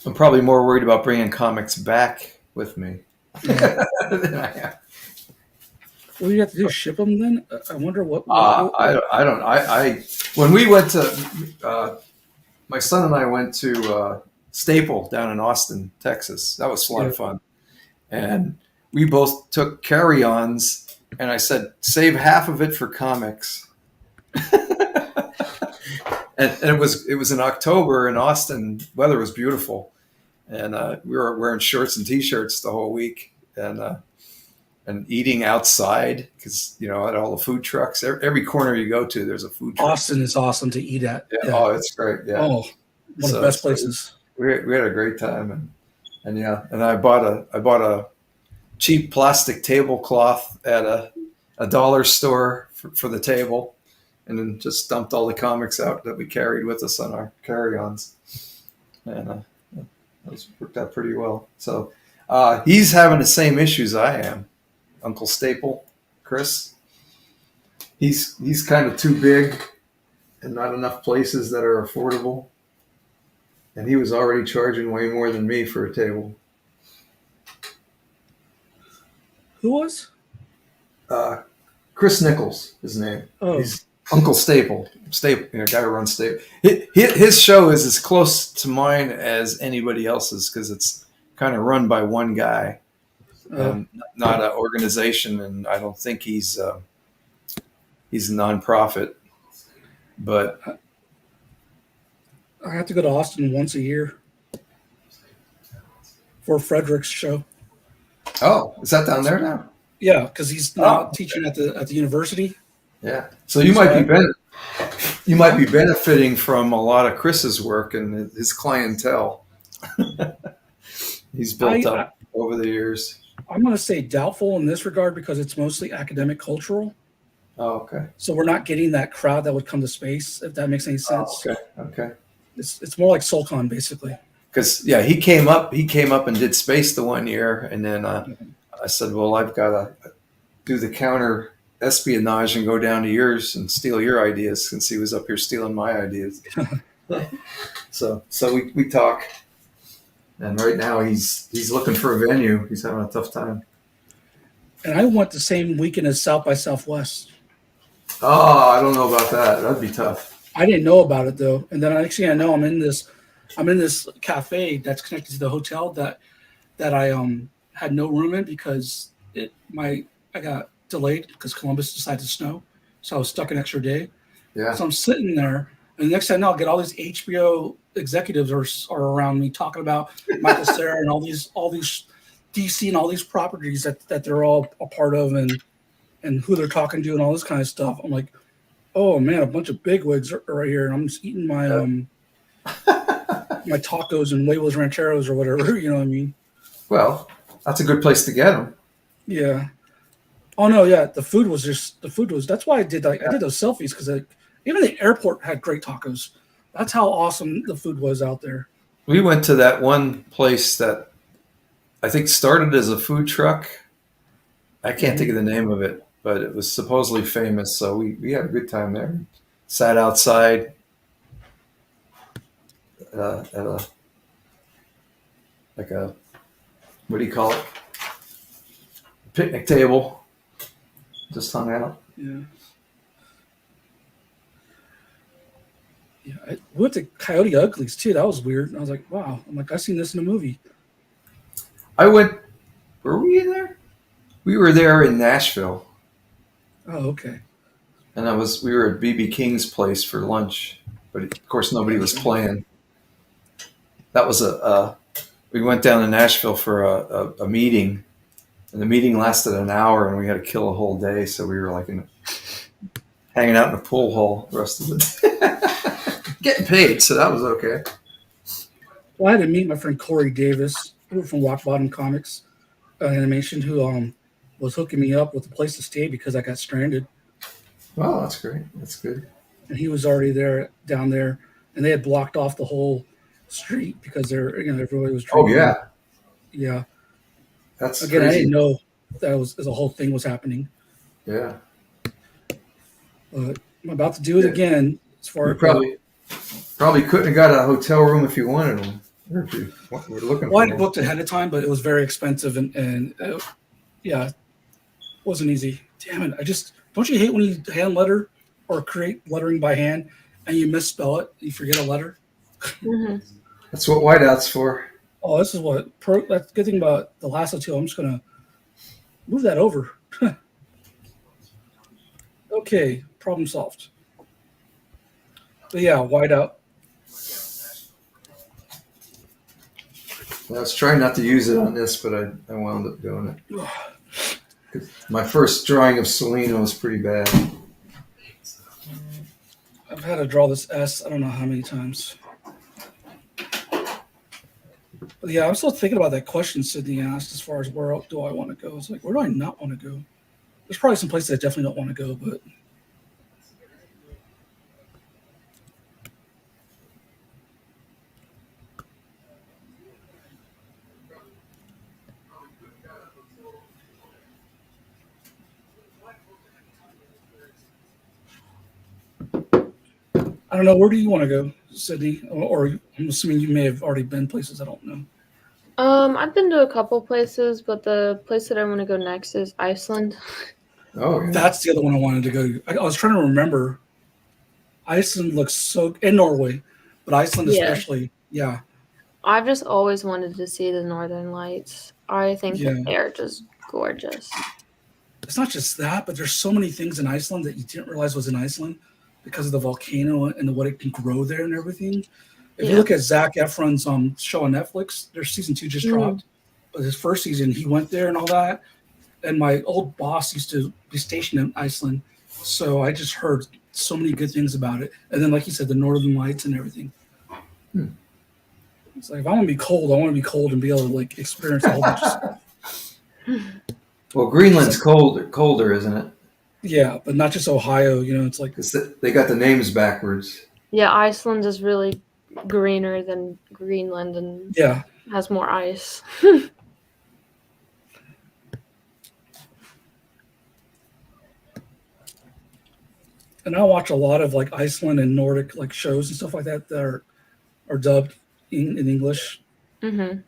I'm probably more worried about bringing comics back with me than I am. What do you have to do? Ship them then? I wonder what. I don't. When we went to, my son and I went to Staple down in Austin, Texas. That was a lot of fun, and we both took carry-ons. And I said, save half of it for comics. and it was in October in Austin. Weather was beautiful, and we were wearing shorts and t-shirts the whole week, and eating outside because at all the food trucks. Every corner you go to, there's a food truck. Austin is awesome to eat at. Yeah. Oh, it's great. Yeah. Oh, one of the best places. We had a great time, and I bought a cheap plastic tablecloth at a dollar store for the table, and then just dumped all the comics out that we carried with us on our carry-ons, and that worked out pretty well. So he's having the same issues I am. Uncle Staple, Chris. He's kind of too big, and not enough places that are affordable, and he was already charging way more than me for a table. Who was? Chris Nichols, his name. Oh. He's Uncle Staple. Guy who runs Staple. His show is as close to mine as anybody else's because it's kind of run by one guy, not an organization, and I don't think he's a nonprofit. But I have to go to Austin once a year for Frederick's show. Oh, is that down there now? Yeah, because he's now Oh, teaching at the university. Yeah. So you might be benefiting from a lot of Chris's work and his clientele. He's built up over the years. I'm going to say doubtful in this regard because it's mostly academic cultural. Oh, okay. So we're not getting that crowd that would come to space, if that makes any sense. Oh, okay. It's more like SoulCon basically. Because he came up and did space the one year, and then I said, well, I've got to do the counter espionage and go down to yours and steal your ideas, since he was up here stealing my ideas. so we talk, and right now he's looking for a venue. He's having a tough time. And I went the same weekend as South by Southwest. Oh, I don't know about that. That'd be tough. I didn't know about it though, and then I know I'm in this cafe that's connected to the hotel that I had no room in because I got delayed because Columbus decided to snow, so I was stuck an extra day. Yeah. So I'm sitting there, and the next thing I know, I'll get all these HBO executives are around me talking about Michael Cera and all these DC and all these properties that they're all a part of and who they're talking to and all this kind of stuff. I'm like, oh man, a bunch of bigwigs are right here, and I'm just eating my my tacos and huevos rancheros or whatever. You know what I mean? Well, that's a good place to get them. Yeah. Oh no, yeah. The food was. That's why I did I did those selfies because even the airport had great tacos. That's how awesome the food was out there. We went to that one place that I think started as a food truck. I can't think of the name of it, but it was supposedly famous. So we had a good time there. Sat outside at a what do you call it? Picnic table. Just hung out. Yeah. Yeah. I went to Coyote Uglies too. That was weird. I was like, wow. I'm like, I've seen this in a movie. I went. Were we in there? We were there in Nashville. Oh, okay. And we were at BB King's place for lunch, but of course nobody was playing. That was we went down to Nashville for a meeting, and the meeting lasted an hour, and we had to kill a whole day, so we were like hanging out in a pool hall the rest of the day. Getting paid, so that was okay. Well, I had to meet my friend Corey Davis, who from Rock Bottom Comics Animation, who was hooking me up with a place to stay because I got stranded. Wow, that's great. That's good. And he was already down there, and they had blocked off the whole street because everybody was drinking. Oh yeah. That's again. crazy. I didn't know that a whole thing was happening. Yeah. But I'm about to do it again. As far You probably couldn't have got a hotel room if you wanted them. We're looking well, I for had booked ahead of time, but it was very expensive, and yeah, it wasn't easy. Damn it! Don't you hate when you hand letter or create lettering by hand and you misspell it, you forget a letter? Mm-hmm. That's what whiteout's for. Oh, this is that's the good thing about the lasso tool. I'm just gonna move that over. Okay, problem solved. But yeah, whiteout. I was trying not to use it on this, but I wound up doing it. My first drawing of Selena was pretty bad. I've had to draw this S I don't know how many times. But yeah, I'm still thinking about that question Sydney asked as far as where do I want to go. It's like, where do I not want to go? There's probably some places I definitely don't want to go, but I don't know. Where do you want to go, Sydney? Or I'm assuming you may have already been places I don't know. I've been to a couple places, but the place that I want to go next is Iceland. Oh, yeah. That's the other one I wanted to go to. I was trying to remember. Iceland looks so, in Norway, but Iceland especially, yeah. I've just always wanted to see the Northern Lights. I think that they're just gorgeous. It's not just that, but there's so many things in Iceland that you didn't realize was in Iceland because of the volcano and what it can grow there and everything. If you look at Zac Efron's show on Netflix, their season 2 just dropped. But his first season, he went there and all that. And my old boss used to be stationed in Iceland, so I just heard so many good things about it. And then, like you said, the Northern Lights and everything. It's like, if I want to be cold, I want to be cold and be able to like experience a whole bunch of stuff. Well, Greenland's colder, isn't it? Yeah, but not just Ohio. You know, it's like They got the names backwards. Yeah, Iceland is really greener than Greenland and has more ice. And I watch a lot of like Iceland and Nordic like shows and stuff like that that are dubbed in English. Mm-hmm.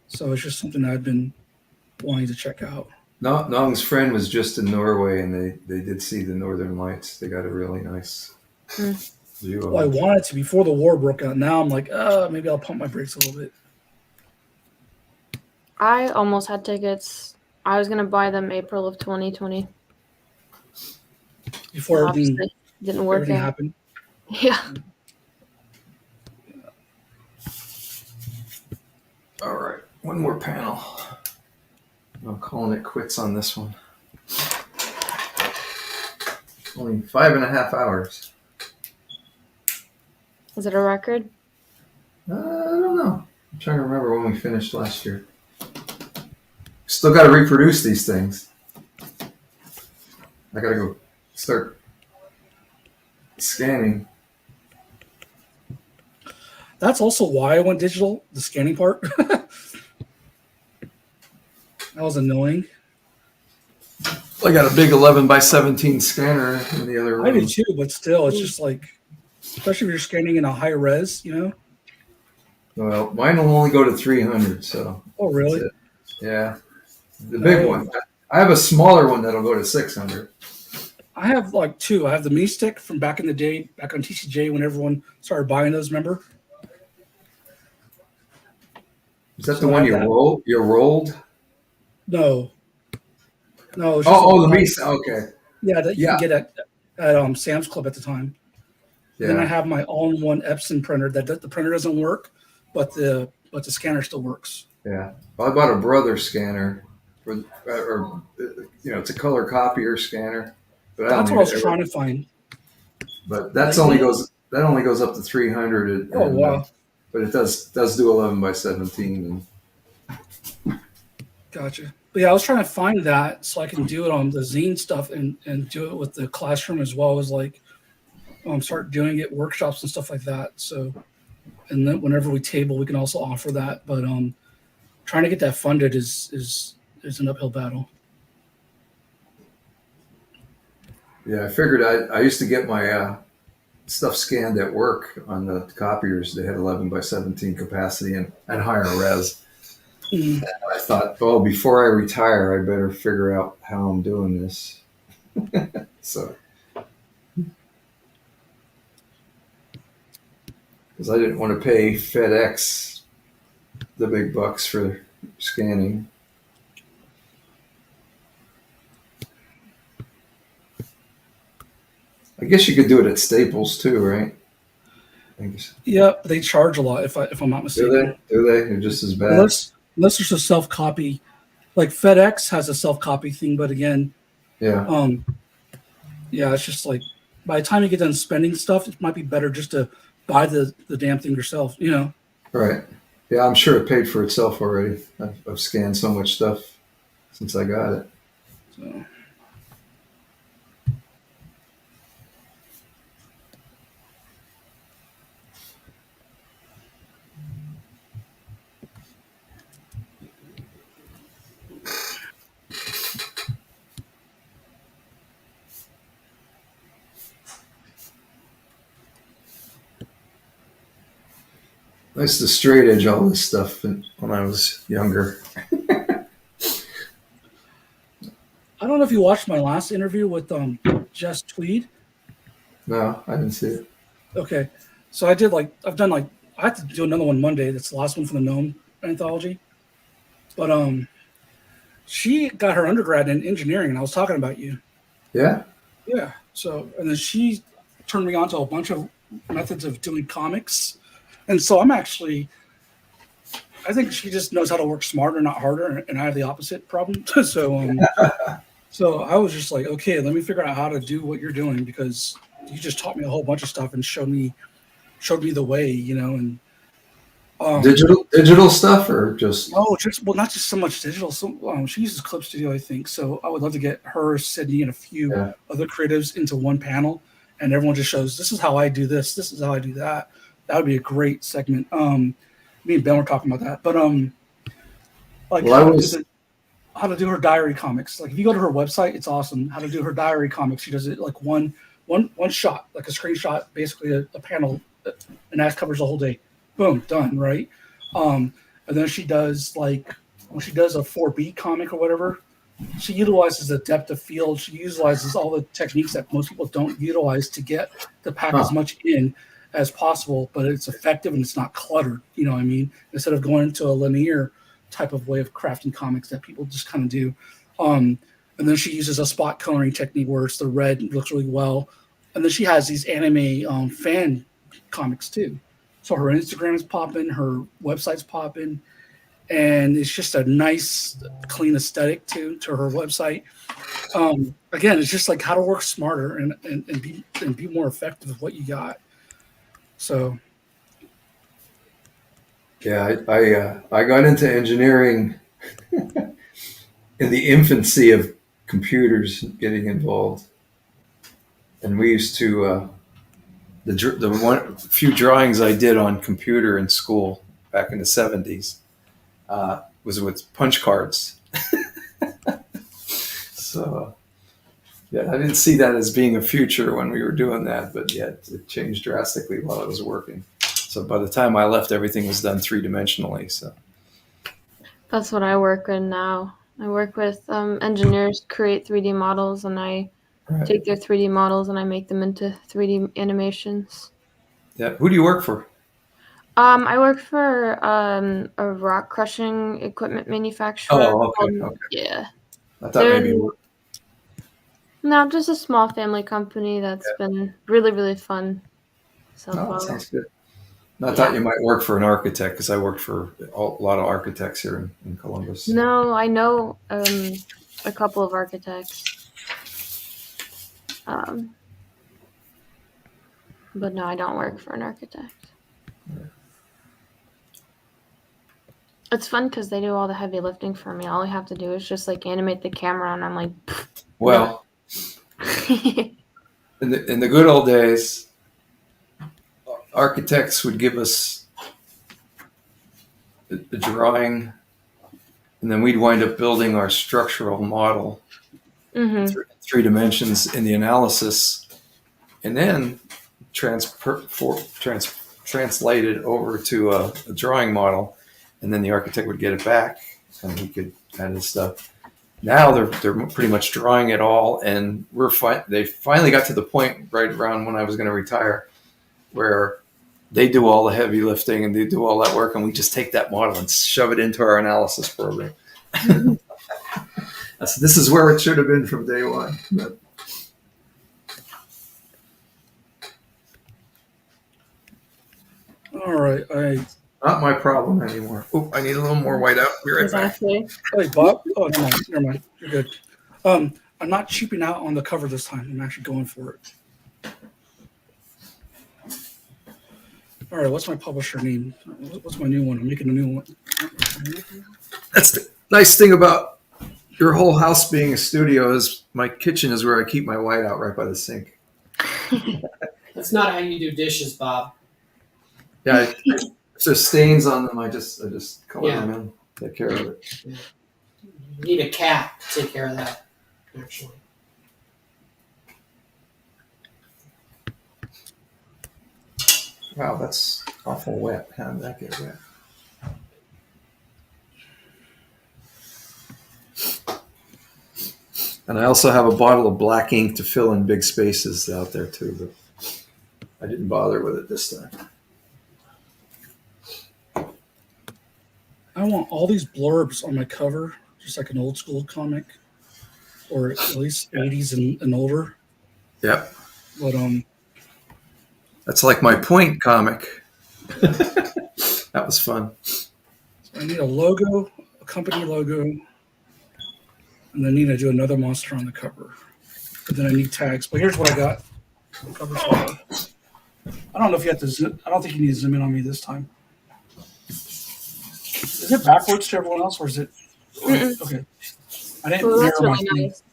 So it's just something I've been wanting to check out. Nong's friend was just in Norway, and they did see the Northern Lights. They got a really nice view of Well, I it. wanted to before the war broke out. Now I'm like, maybe I'll pump my brakes a little bit. I almost had tickets. I was gonna buy them April of 2020. Before everything didn't work out. happened. Yeah. All right, one more panel. I'm calling it quits on this one. Only 5.5 hours. Is it a record? I don't know. I'm trying to remember when we finished last year. Still got to reproduce these things. I got to go start scanning. That's also why I went digital, the scanning part. That was annoying. I got a big 11x17 scanner in the other room. I do too, but still, it's just like, especially if you're scanning in a high res, you know? Well, mine will only go to 300, so. Oh, really? Yeah. The big one. I have a smaller one that'll go to 600. I have like two. I have the Me Stick from back in the day, back on TCJ when everyone started buying those, remember? Is that the one you rolled? You rolled? No. No. The Me Stick. Okay. Yeah, that you can get at Sam's Club at the time. Yeah. Then I have my all-in-one Epson printer that the printer doesn't work, but the scanner still works. Yeah. Well, I bought a Brother scanner, it's a color copier scanner. But That's what I was trying to find. But that only goes up to 300. Oh wow! But it does do 11x17. Gotcha. But yeah, I was trying to find that so I can do it on the zine stuff and do it with the classroom as well as like start doing it workshops and stuff like that. So, and then whenever we table, we can also offer that. But trying to get that funded is an uphill battle. Yeah, I figured I used to get my stuff scanned at work on the copiers. They had 11x17 capacity and higher res. And I thought, before I retire, I better figure out how I'm doing this. So, because I didn't want to pay FedEx the big bucks for scanning. I guess you could do it at Staples too, right? Yeah, they charge a lot if I'm not mistaken. Do they? They're just as bad. Unless there's a self copy, like FedEx has a self copy thing, but again, it's just like by the time you get done spending stuff, it might be better just to buy the damn thing yourself, you know? Right. Yeah, I'm sure it paid for itself already. I've scanned so much stuff since I got it. So. I used to straight edge all this stuff when I was younger. I don't know if you watched my last interview with Jess Tweed. No, I didn't see it. Okay, so I have to do another one Monday. That's the last one for the Gnome anthology. But she got her undergrad in engineering, and I was talking about you. Yeah. Yeah. So and then she turned me on to a bunch of methods of doing comics. And so I think she just knows how to work smarter, not harder, and I have the opposite problem. So I was just like, okay, let me figure out how to do what you're doing, because you just taught me a whole bunch of stuff and showed me the way, and digital stuff or just no, not just so much digital. So she uses Clip Studio, I think. So I would love to get her, Sydney, and a few other creatives into one panel, and everyone just shows, this is how I do this is how I do that. That would be a great segment. Me and Ben were talking about that, but how to do her diary comics. Like if you go to her website, it's awesome. How to do her diary comics. She does it like one shot, like a screenshot, basically a panel, and that covers the whole day. Boom, done, right? And then she does when she does a 4B comic or whatever, she utilizes the depth of field. She utilizes all the techniques that most people don't utilize to get to pack as much in as possible, but it's effective and it's not cluttered. You know what I mean? Instead of going into a linear type of way of crafting comics that people just kind of do. And then she uses a spot coloring technique where it's the red, looks really well. And then she has these anime fan comics too. So her Instagram is popping, her website's popping, and it's just a nice, clean aesthetic to her website. Again, it's just like how to work smarter and be more effective with what you got. So, yeah, I got into engineering in the infancy of computers getting involved, and we used to the few drawings I did on computer in school back in the 70s was with punch cards. So yeah, I didn't see that as being a future when we were doing that, but yeah, it changed drastically while I was working. So by the time I left, everything was done three-dimensionally. So That's what I work with now. I work with engineers create 3D models, and I take their 3D models and I make them into 3D animations. Yeah, who do you work for? I work for a rock crushing equipment manufacturer. Oh, okay. Yeah. I thought maybe. No, just a small family company that's been really, really fun so far. That sounds good. I thought you might work for an architect, because I worked for a lot of architects here in Columbus. No, I know a couple of architects. But no, I don't work for an architect. Yeah. It's fun because they do all the heavy lifting for me. All I have to do is just like animate the camera, and I'm like, well, in the good old days, architects would give us the drawing, and then we'd wind up building our structural model in 3 dimensions in the analysis, and then translate it over to a drawing model, and then the architect would get it back, and he could add his stuff. Now they're pretty much drawing it all, and they finally got to the point right around when I was going to retire, where they do all the heavy lifting and they do all that work, and we just take that model and shove it into our analysis program. So this is where it should have been from day one. But all right, not my problem anymore. Oh, I need a little more white out. Be right back. Exactly. Hey, Bob. Oh, never mind. You're good. I'm not cheaping out on the cover this time. I'm actually going for it. All right, what's my publisher name? What's my new one? I'm making a new one. That's the nice thing about your whole house being a studio is my kitchen is where I keep my whiteout, right by the sink. That's not how you do dishes, Bob. Yeah, if there's stains on them, I just color them in, take care of it. You need a cat to take care of that, actually. Wow, that's awful wet. How did that get wet? And I also have a bottle of black ink to fill in big spaces out there too, but I didn't bother with it this time. I want all these blurbs on my cover, just like an old school comic, or at least 80s and older. Yep. But that's like my Point comic. That was fun. So I need a logo, a company logo, and I need to do another monster on the cover. But then I need tags. But here's what I got. Cover so far. I don't know if you have to zoom. I don't think you need to zoom in on me this time. Is it backwards to everyone else, or is it? Mm-mm. Okay. I didn't Well, mirror that's my really thing. nice.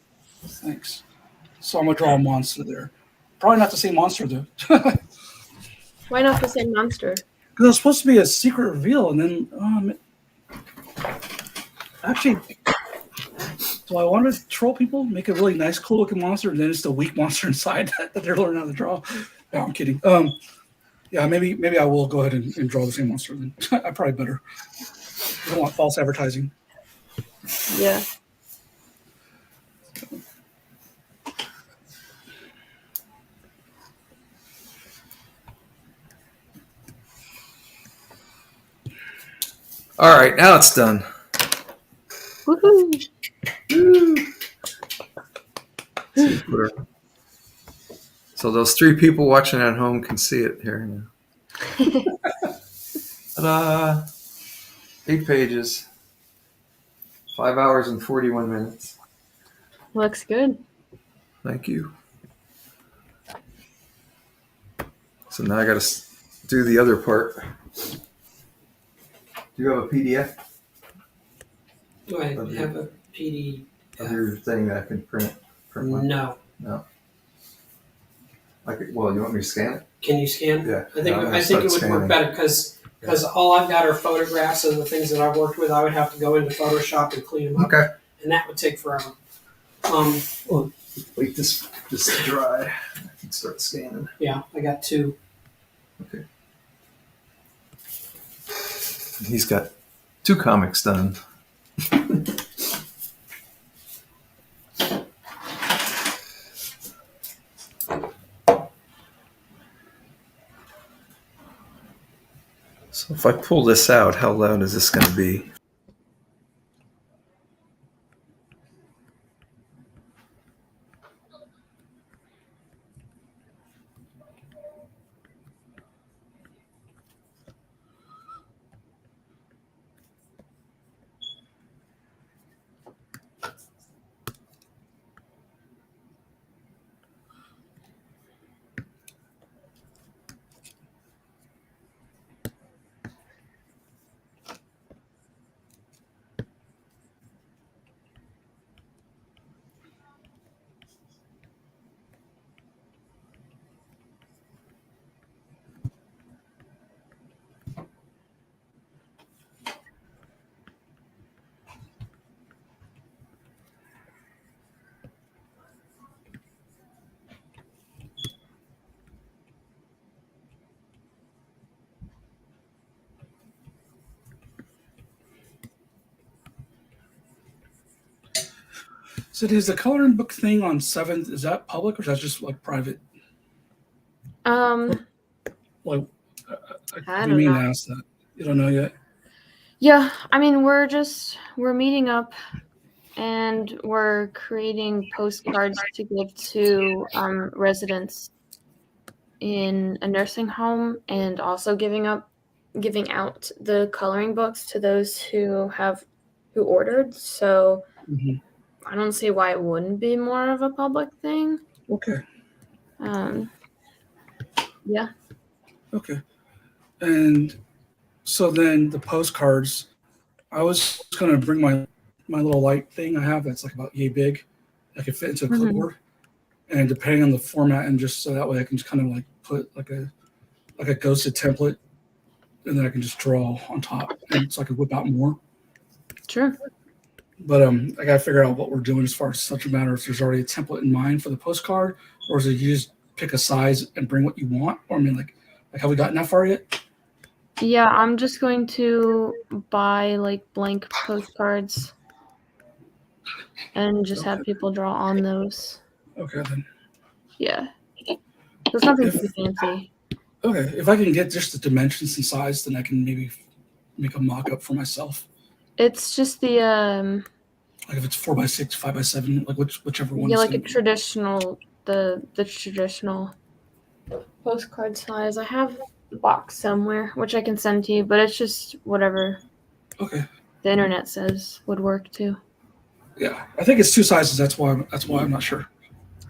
Thanks. So I'm gonna draw a monster there. Probably not the same monster though. Why not the same monster? Because it's supposed to be a secret reveal, and then actually, so I wanted to troll people, make a really nice, cool looking monster, and then it's the weak monster inside that they're learning how to draw. No, I'm kidding. Yeah, maybe I will go ahead and draw the same monster then. I probably better. I don't want false advertising. Yeah. All right, now it's done. Woohoo! So those 3 people watching at home can see it here. Ta-da! 8 pages. 5 hours and 41 minutes. Looks good. Thank you. So now I got to do the other part. Do you have a PDF Do I have a PD? of your thing that I can print one? No. No. Well, you want me to scan it? Can you scan? Yeah. I think it would work better because all I've got are photographs of the things that I've worked with. I would have to go into Photoshop and clean them up. Okay. And that would take forever. Wait, this to dry. I can start scanning. Yeah, I got 2. Okay. He's got 2 comics done. So if I pull this out, how loud is this going to be? So is the coloring book thing on 7th, is that public or is that just like private? Like, I you don't mean know. to ask that? You don't know yet? Yeah, I mean, we're meeting up and we're creating postcards to give to residents in a nursing home and also giving out the coloring books to those who ordered. So I don't see why it wouldn't be more of a public thing. Okay. Yeah. Okay. And so then the postcards, I was going to bring my little light thing I have that's like about yay big. I could fit into a clipboard. And depending on the format, and just so that way I can just kind of like put like a ghosted template, and then I can just draw on top, and so I could whip out more. Sure. But I gotta figure out what we're doing as far as subject matter. If there's already a template in mind for the postcard, or is it you just pick a size and bring what you want? Or I mean, like have we gotten that far yet? Yeah, I'm just going to buy like blank postcards and just have people draw on those. Okay then. Yeah. There's nothing too fancy. Okay, if I can get just the dimensions and size, then I can maybe make a mock-up for myself. It's just the like if it's 4x6, 5x7, like whichever one. Yeah, like a traditional the traditional postcard size. I have box somewhere, which I can send to you, but it's just whatever Okay. the internet says would work too. Yeah, I think it's 2 sizes. That's why I'm not sure.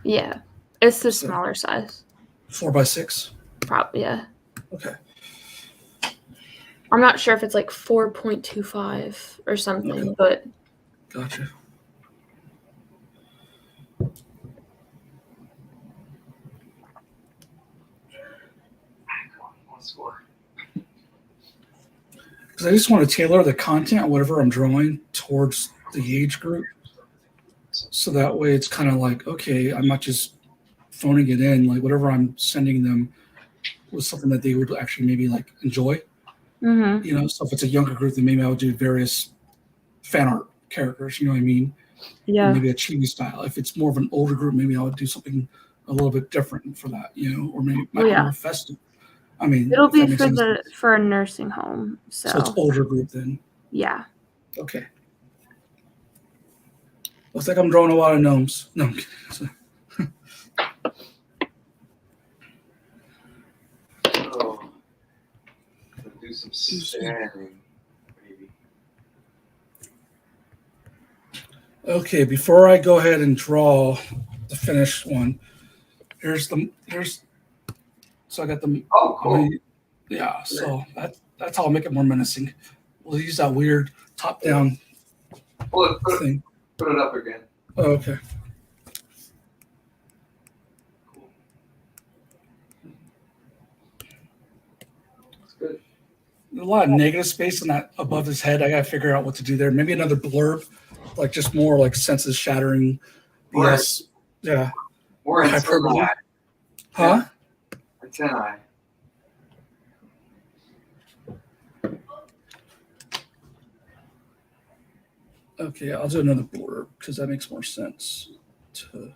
Yeah, it's the So- smaller size. 4x6. Probably, yeah. Okay. I'm not sure if it's like 4.25 or something, Okay. but Gotcha. Because I just want to tailor the content, whatever I'm drawing, towards the age group. So that way it's kind of like, okay, I'm not just phoning it in. Like whatever I'm sending them was something that they would actually maybe like enjoy. mm-hmm. You know, so if it's a younger group, then maybe I would do various fan art characters. You know what I mean? Yeah. Maybe a chibi style. If it's more of an older group, maybe I would do something a little bit different for that. You know, or maybe it might be more festive. I mean, It'll if that be makes for any sense. for a nursing home. So it's older group then. Yeah. Okay. Looks like I'm drawing a lot of gnomes. No. I'm kidding. So- So, do some scanning, maybe. Okay, before I go ahead and draw the finished one, here's so I got the Oh, cool. yeah, so that's how I'll make it more menacing. We'll use that weird top down Well, thing. put it up again. Oh, okay. Cool. That's good. There's a lot of negative space in that above his head. I gotta figure out what to do there. Maybe another blurb, like just more like senses shattering. Right. Yes. Yeah. More Hyperbole. antennae. Huh? Antennae. Okay, I'll do another blurb because that makes more sense. Do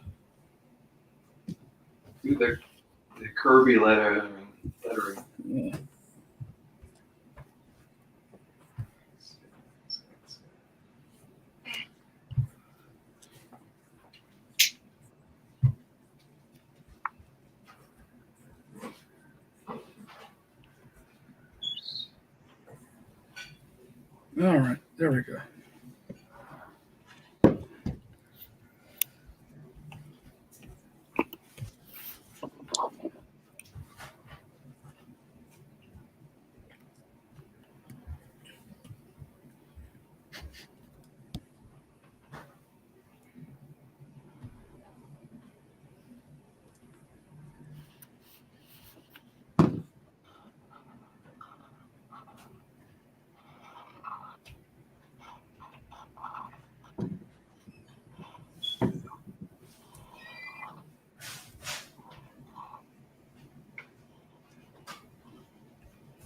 the Kirby lettering. Yeah. All right, there we go.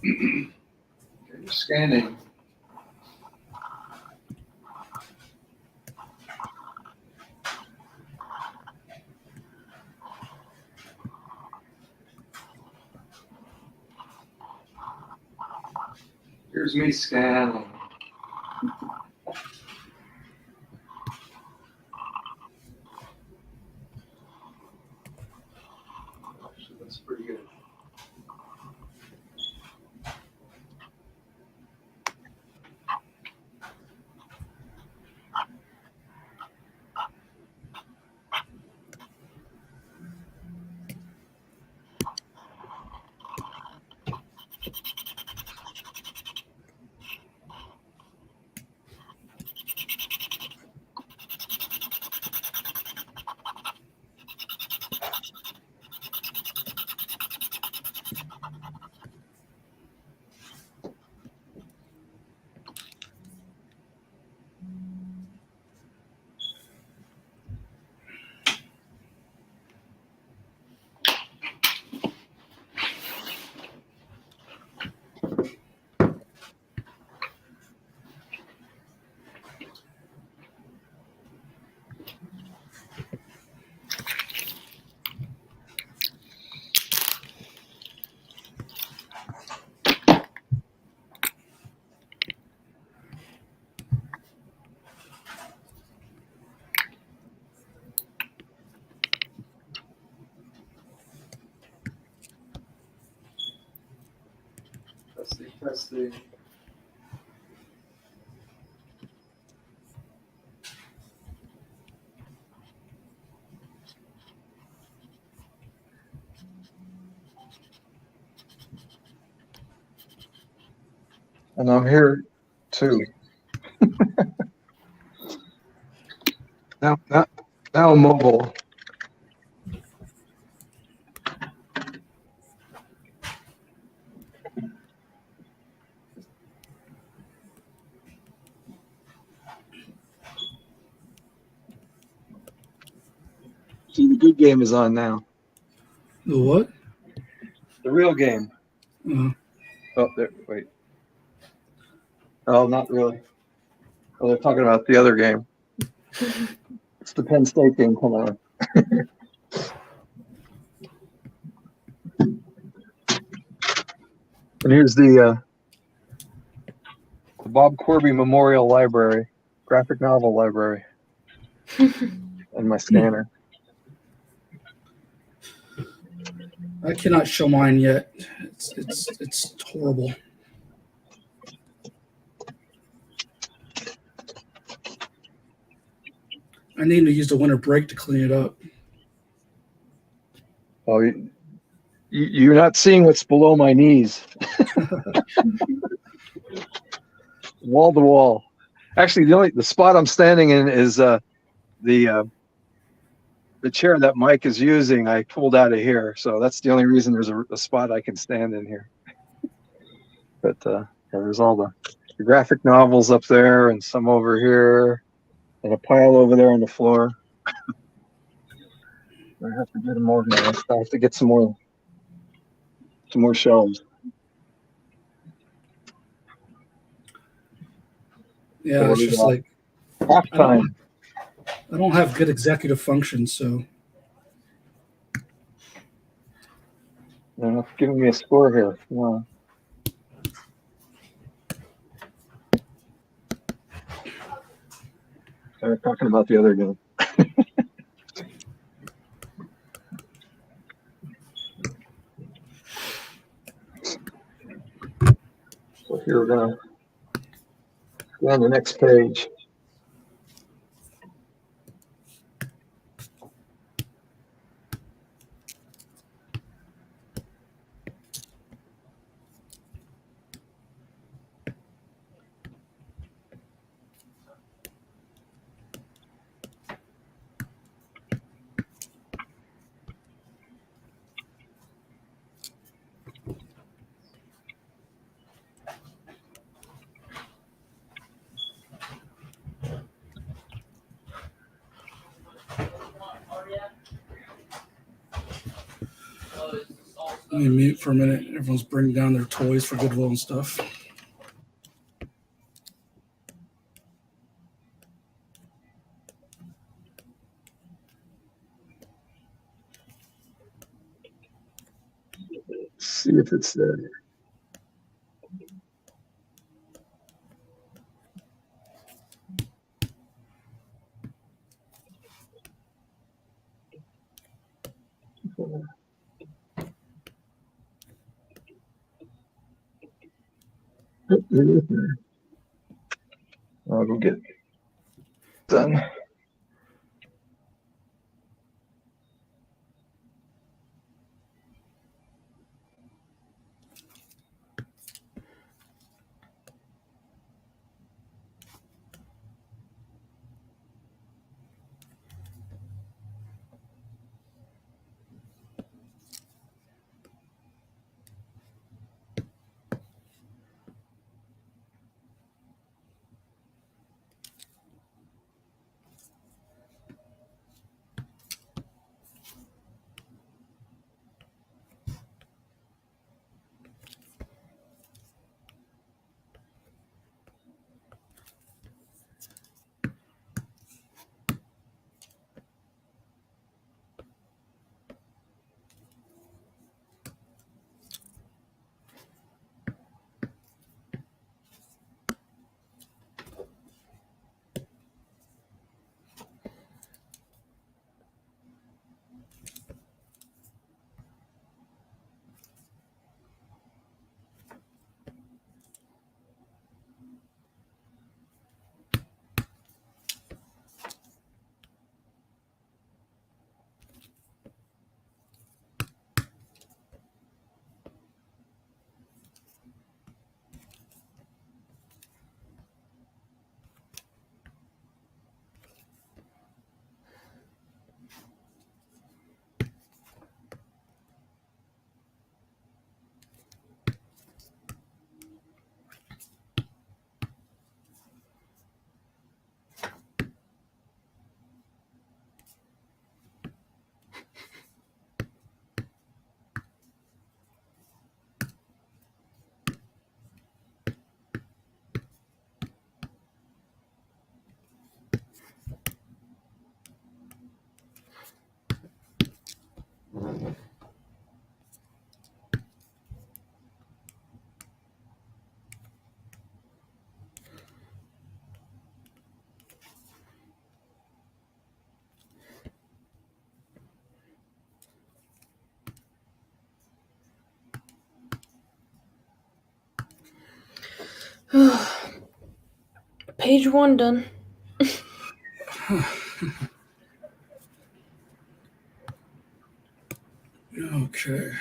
Okay, scanning. Here's me scanning. Actually, that's pretty good. Testing, testing. And I'm here too. Now I'm mobile. See, the good game is on now. The what? The real game. Uh, Oh, there. Wait. Oh, not really. Oh, they're talking about the other game. It's the Penn State game. Come on. And here's the Bob Corby Memorial Library, graphic novel library, and my scanner. I cannot show mine yet. It's horrible. I need to use the winter break to clean it up. Oh, you're not seeing what's below my knees. Wall to wall. Actually, the spot I'm standing in is the chair that Mike is using. I pulled out of here, so that's the only reason there's a spot I can stand in here. But yeah, there's all the graphic novels up there, and some over here, and a pile over there on the floor. I have to get them organized. I have to get some more shelves. Yeah, it's just like half time. I don't have good executive function, so They're not giving me a score here. No. They're talking about the other game. So here we're gonna go on the next page. let me mute for a minute. Everyone's bringing down their toys for Goodwill and stuff. See if it's there. I'll go get it done. Page 1 done. Okay.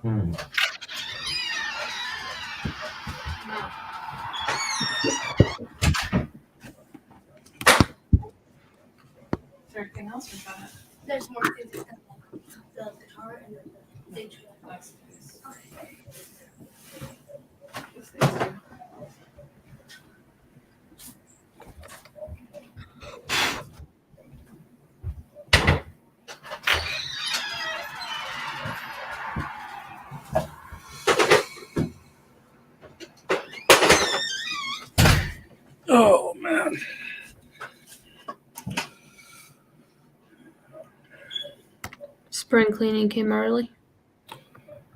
Is there anything else we got? There's more things than the guitar and the stage. Oh man. Spring cleaning came early.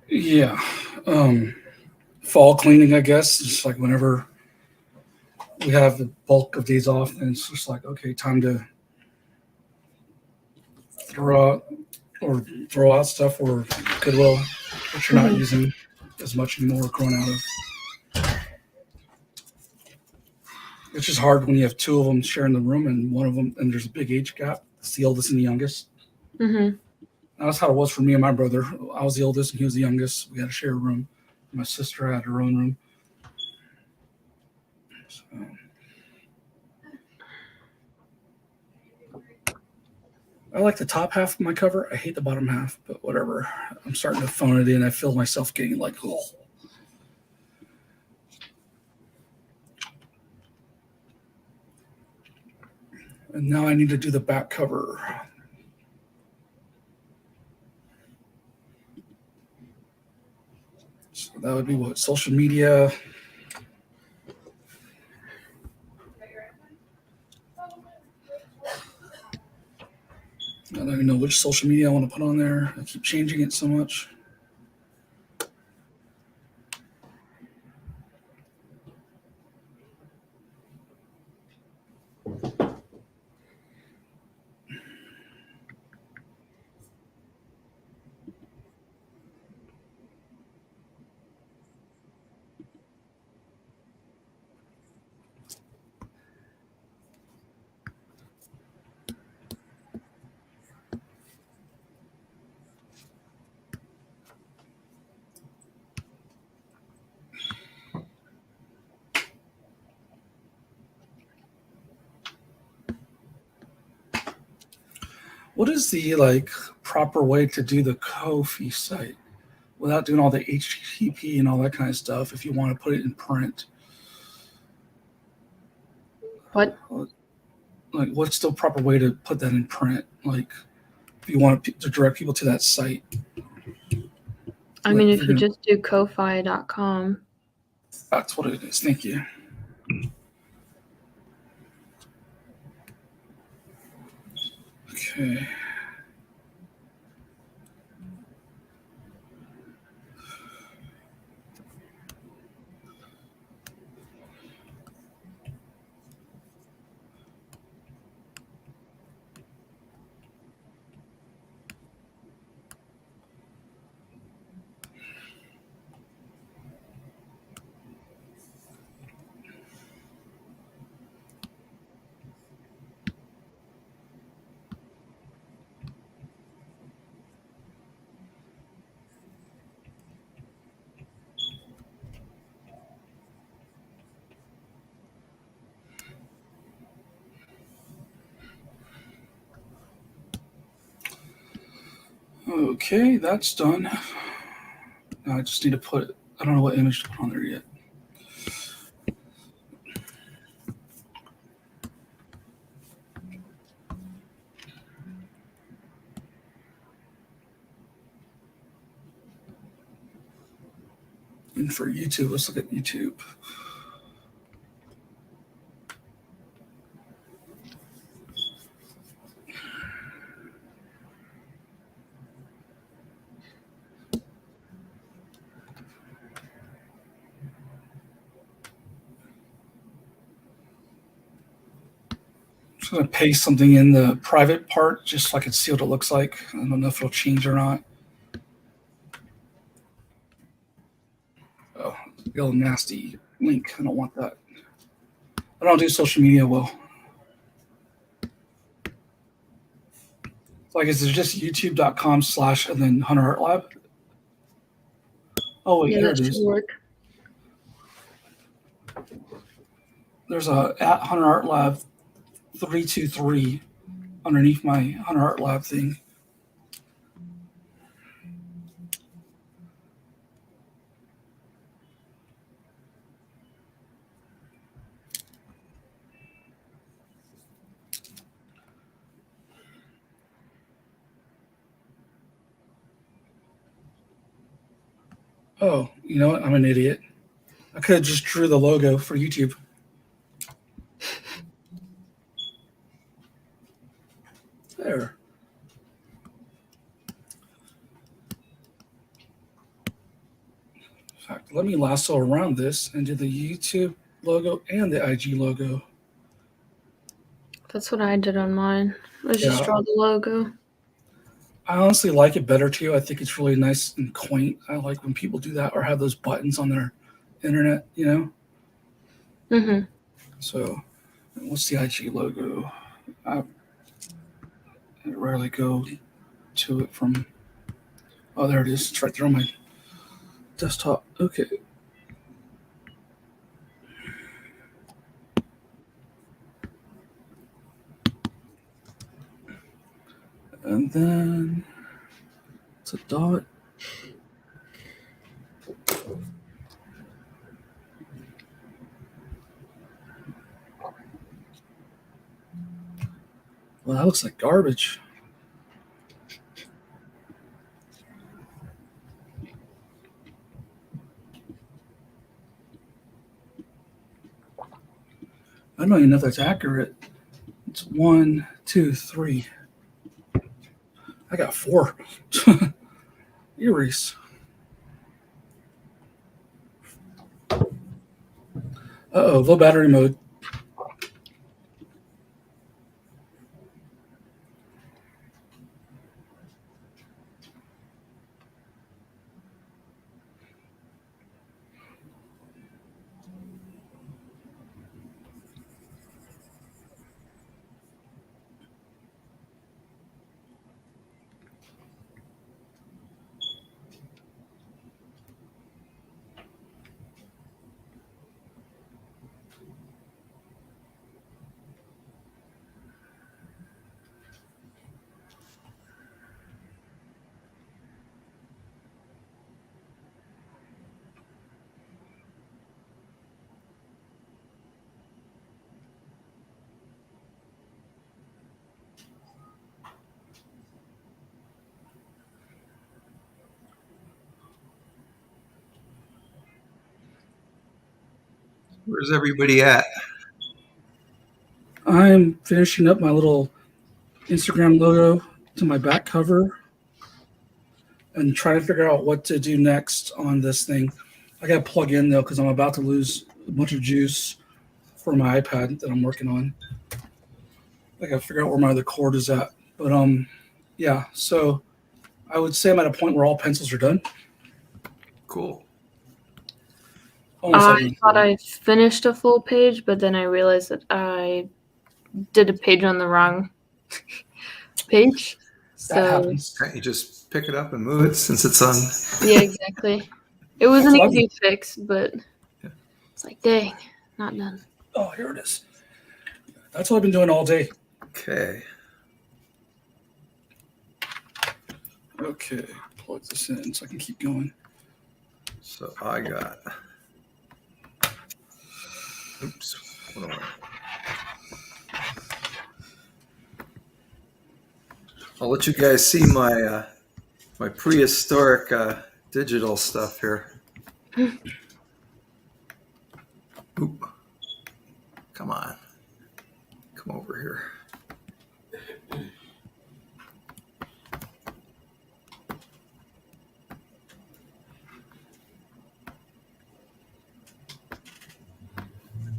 Yeah. Fall cleaning, I guess. Just like whenever we have the bulk of days off, and it's just like, okay, time to throw out stuff or Goodwill that you're not using as much anymore, growing out of. It's just hard when you have two of them sharing the room, and one of them, and there's a big age gap. It's the oldest and the youngest. Mm-hmm. That's how it was for me and my brother. I was the oldest and he was the youngest. We had to share a room. My sister had her own room. So. I like the top half of my cover. I hate the bottom half, but whatever. I'm starting to phone it in. I feel myself getting like, oh. And now I need to do the back cover. So that would be what? Social media. I don't even know which social media I want to put on there. I keep changing it so much. What is the proper way to do the Ko-fi site without doing all the HTTP and all that kind of stuff if you want to put it in print? What? Like, what's the proper way to put that in print? Like, if you want to direct people to that site. I mean, if you just do ko-fi.com. That's what it is. Thank you. Okay. Okay, that's done. Now I just need to put, I don't know what image to put on there yet. And for YouTube, let's look at YouTube. I'm just going to paste something in the private part just so I can see what it looks like. I don't know if it'll change or not. Oh, real nasty link. I don't want that. I don't do social media well. Like, is it just youtube.com/ and then Hunter Art Lab? Oh, wait, Yeah, here that it should is. work. There's a at Hunter Art Lab 323 underneath my Hunter Art Lab thing. Oh, you know what? I'm an idiot. I could have just drew the logo for YouTube. There. In fact, let me lasso around this and do the YouTube logo and the IG logo. That's what I did on mine. I just Yeah. draw the logo. I honestly like it better too. I think it's really nice and quaint. I like when people do that or have those buttons on their internet, you know? Mm-hmm. So, what's the IG logo? I rarely go to it from. Oh, there it is. It's right there on my desktop. Okay. And then it's a dot. Well, that looks like garbage. I don't even know if that's accurate. It's 1, 2, 3. I got 4. Erase. Uh-oh, low battery mode. Where's everybody at? I'm finishing up my little Instagram logo to my back cover and trying to figure out what to do next on this thing. I got to plug in though because I'm about to lose a bunch of juice for my iPad that I'm working on. I got to figure out where my other cord is at. But yeah. So I would say I'm at a point where all pencils are done. Cool. Almost I everything. thought I finished a full page, but then I realized that I did a page on the wrong page. That So happens. Can't you just pick it up and move it since it's on? yeah, exactly. It was an That's easy fix, but Yeah. it's like, dang, not done. Oh, here it is. That's what I've been doing all day. Okay. Okay, plug this in so I can keep going. So I got. Oops. What do I? I'll let you guys see my my prehistoric digital stuff here. Oop. Come on. Come over here.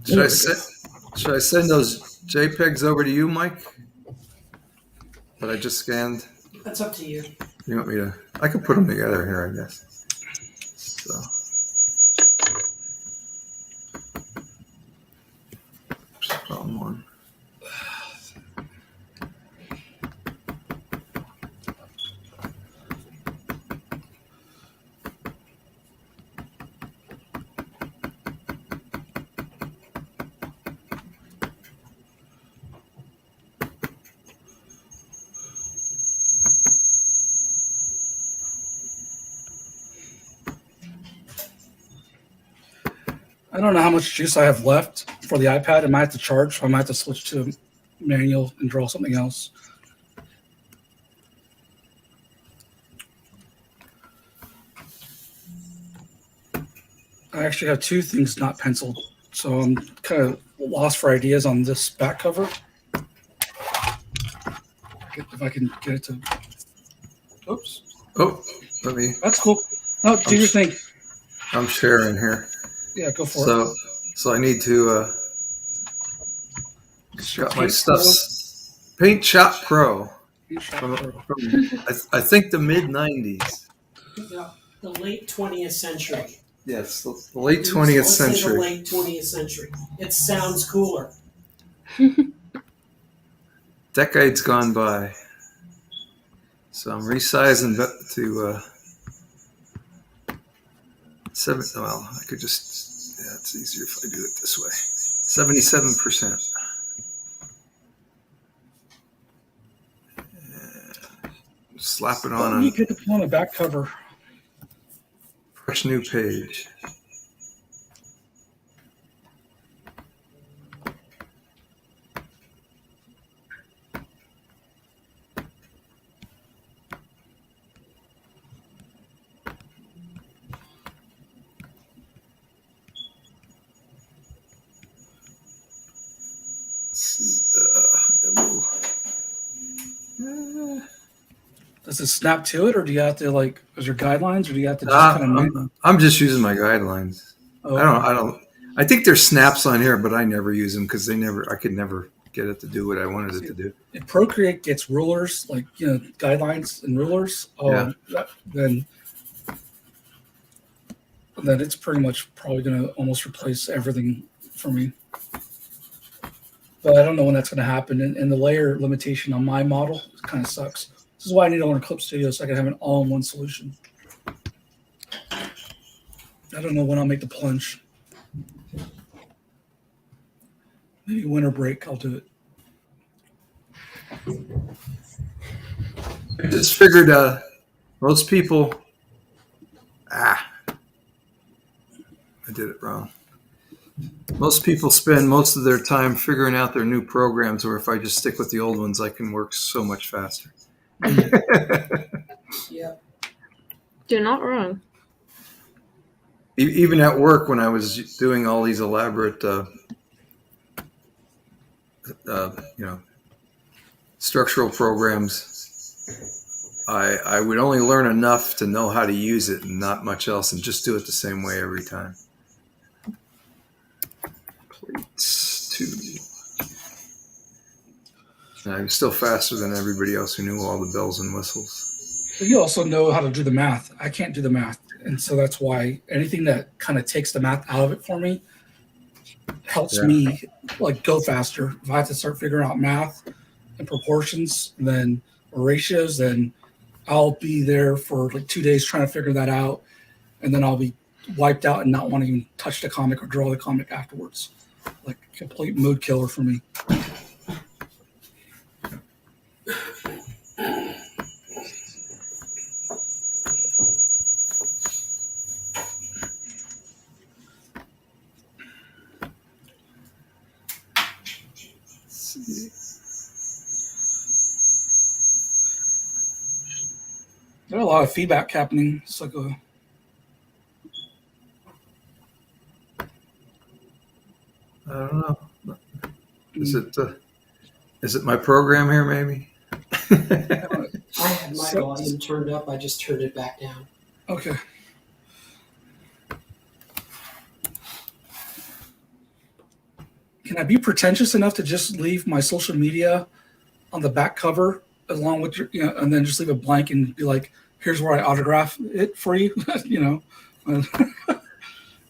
Should I send those JPEGs over to you, Mike? That I just scanned? That's up to you. You want me to? I could put them together here, I guess. So. Oops, wrong one. I don't know how much juice I have left for the iPad. I might have to charge, so I might have to switch to manual and draw something else. I actually have two things not penciled, so I'm kind of lost for ideas on this back cover. If I can get it to... Oops. Oh, let me. That's cool. No, do your thing. I'm sharing here. Yeah, go for it. So I need to got my stuff. Paint Shop Pro. I think the mid '90s. Yeah, the late 20th century. Yes, the late 20th Let's say century. the late 20th century. It sounds cooler. Decades gone by. So I'm resizing to 7. Well, I could just. Yeah, it's easier if I do it this way. 77%. Slap it on You get to put on a back cover. Fresh new page. Does it snap to it, or do you have to like? Is there guidelines, or do you have to just kind of? I'm just using my guidelines. Oh, I don't. I think there's snaps on here, but I never use them because I could never get it to do what I wanted it to do. If Procreate gets rulers, like guidelines and rulers, then it's pretty much probably going to almost replace everything for me. But I don't know when that's going to happen. And the layer limitation on my model kind of sucks. This is why I need to learn Clip Studio so I can have an all-in-one solution. I don't know when I'll make the plunge. Maybe winter break, I'll do it. I just figured most people. I did it wrong. Most people spend most of their time figuring out their new programs, or if I just stick with the old ones, I can work so much faster. Yeah. You're not wrong. Even at work, when I was doing all these elaborate, structural programs, I would only learn enough to know how to use it and not much else, and just do it the same way every time. Plates 2. And I'm still faster than everybody else who knew all the bells and whistles. But you also know how to do the math. I can't do the math. And so that's why anything that kind of takes the math out of it for me helps me like go faster. If I have to start figuring out math and proportions, then or ratios, then I'll be there for like 2 days trying to figure that out. And then I'll be wiped out and not want to even touch the comic or draw the comic afterwards. Like complete mood killer for me. There's a lot of feedback happening. It's like a I don't know. Is it my program here? Maybe. I had my volume turned up. I just turned it back down. okay. Can I be pretentious enough to just leave my social media on the back cover along with your, and then just leave it blank and be like, here's where I autograph it for you,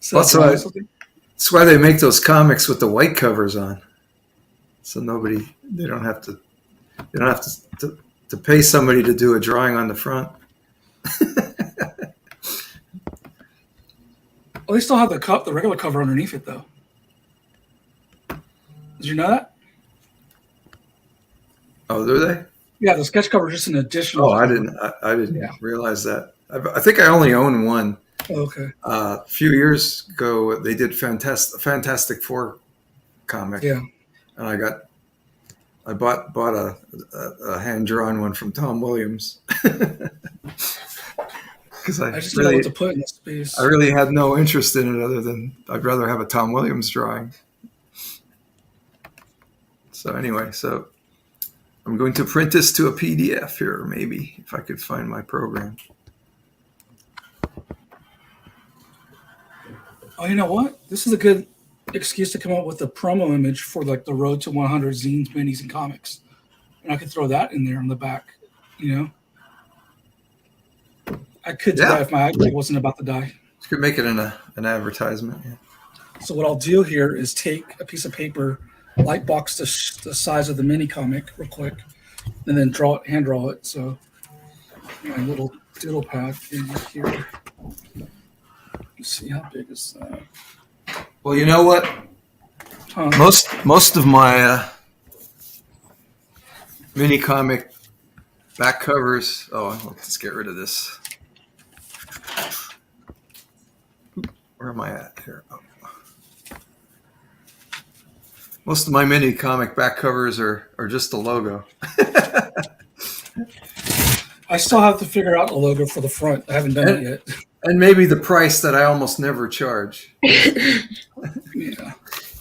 So That's why they make those comics with the white covers on, so they don't have to pay somebody to do a drawing on the front. Well, they still have the regular cover underneath it, though. Did you know that? Oh, do they? Yeah, the sketch cover is just an additional. Oh, I cover. didn't. I didn't realize that. I think I only own one. Oh, okay. A few years ago, they did Fantastic Four comic. Yeah. And I bought a hand drawn one from Tom Williams because I just didn't know what to put in the space. I really had no interest in it other than I'd rather have a Tom Williams drawing. So anyway, I'm going to print this to a PDF here, maybe if I could find my program. Oh, you know what? This is a good excuse to come up with a promo image for like the Road to 100 zines, minis, and comics, and I could throw that in there on the back. I could do that if my iPad wasn't about to die. You could make it in an advertisement. Yeah. So what I'll do here is take a piece of paper, light box the size of the mini comic real quick, and then hand draw it. So my little doodle pad in here. Let's see, how big is that? Well, you know what? Huh. Most of my mini comic back covers. Oh, let's get rid of this. Where am I at here? Oh. Most of my mini comic back covers are just the logo. I still have to figure out the logo for the front. I haven't done it yet. And maybe the price that I almost never charge. Yeah.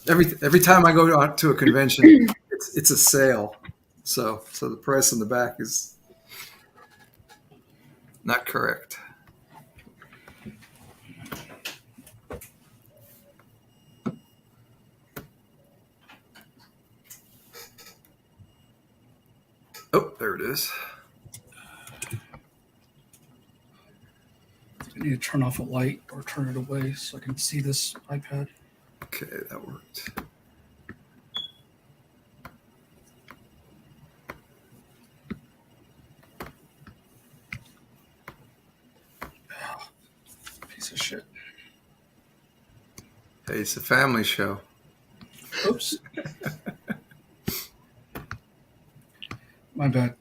Every time I go out to a convention, it's a sale. So the price on the back is not correct. Oh, there it is. I need to turn off a light or turn it away so I can see this iPad. Okay, that worked. Piece of shit. Hey, it's a family show. Oops. My bad.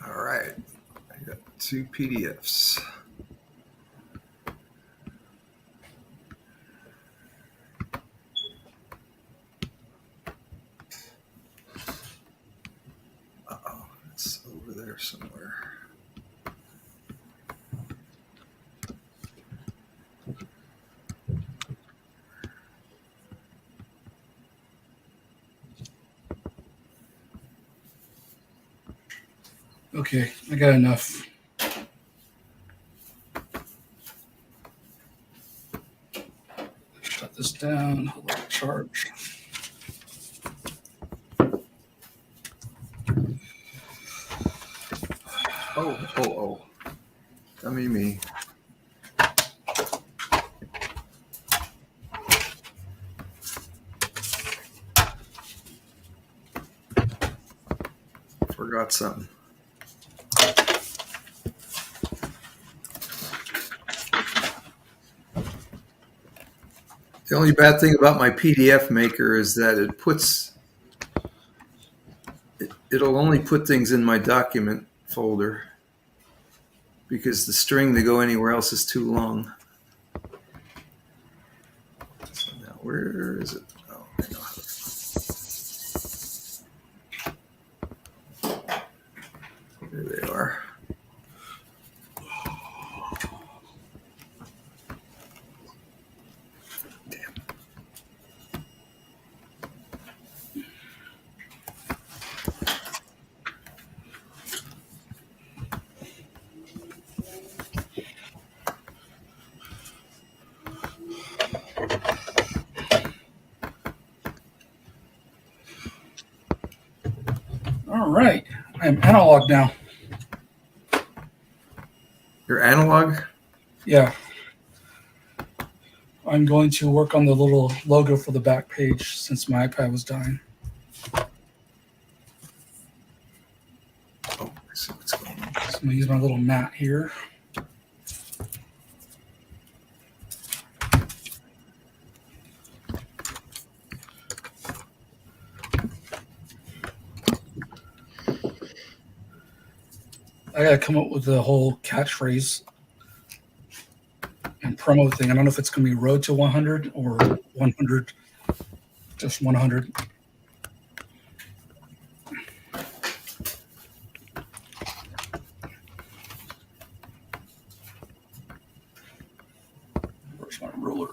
All right. I got 2 PDFs. Uh-oh, it's over there somewhere. Okay, I got enough. Shut this down. Hold on, charge. Oh. Dummy me. Forgot something. The only bad thing about my PDF maker is that it'll only put things in my document folder. because the string to go anywhere else is too long. So now where is it? Oh, I know how to. There they are. All right. I'm analog now. Your analog? Yeah. I'm going to work on the little logo for the back page since my iPad was dying. Oh, I see what's going on. So I'm going to use my little mat here. I got to come up with the whole catchphrase and promo thing. I don't know if it's going to be Road to 100 or 100, just 100. Where's my ruler?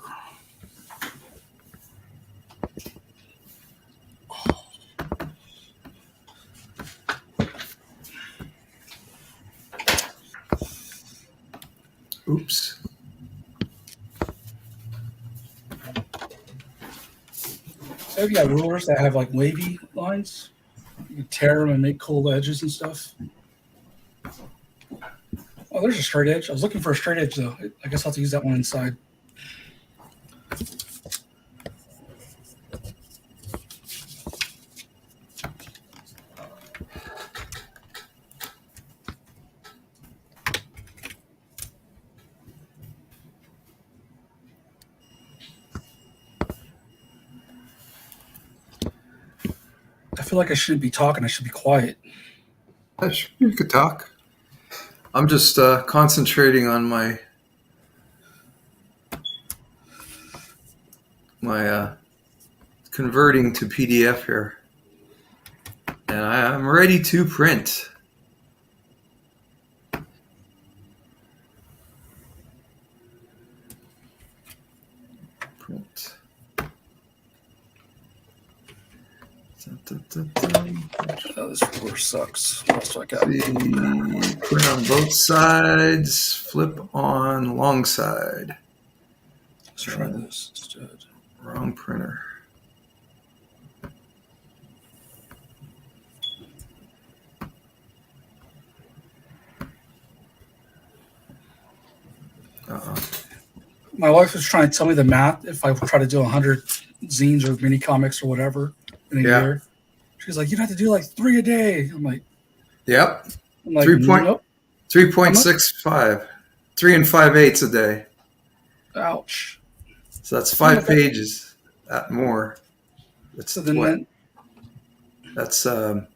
Oops. So if you have rulers that have like wavy lines, you can tear them and make cool edges and stuff. Oh, there's a straight edge. I was looking for a straight edge though. I guess I'll have to use that one inside. I feel like I shouldn't be talking. I should be quiet. You could talk. I'm just concentrating on my converting to PDF here, and I'm ready to print. Print. Oh, this ruler sucks. What else do I got? Print on both sides. Flip on long side. Let's try this instead. Wrong printer. My wife was trying to tell me the math if I try to do 100 zines or mini comics or whatever in a year. She's like, you'd have to do like 3 a day. I'm like, yep. I'm like, 3.65. 3 and 5/8 a day. Ouch. So that's 5 pages. That more. That's So then what? That's 30.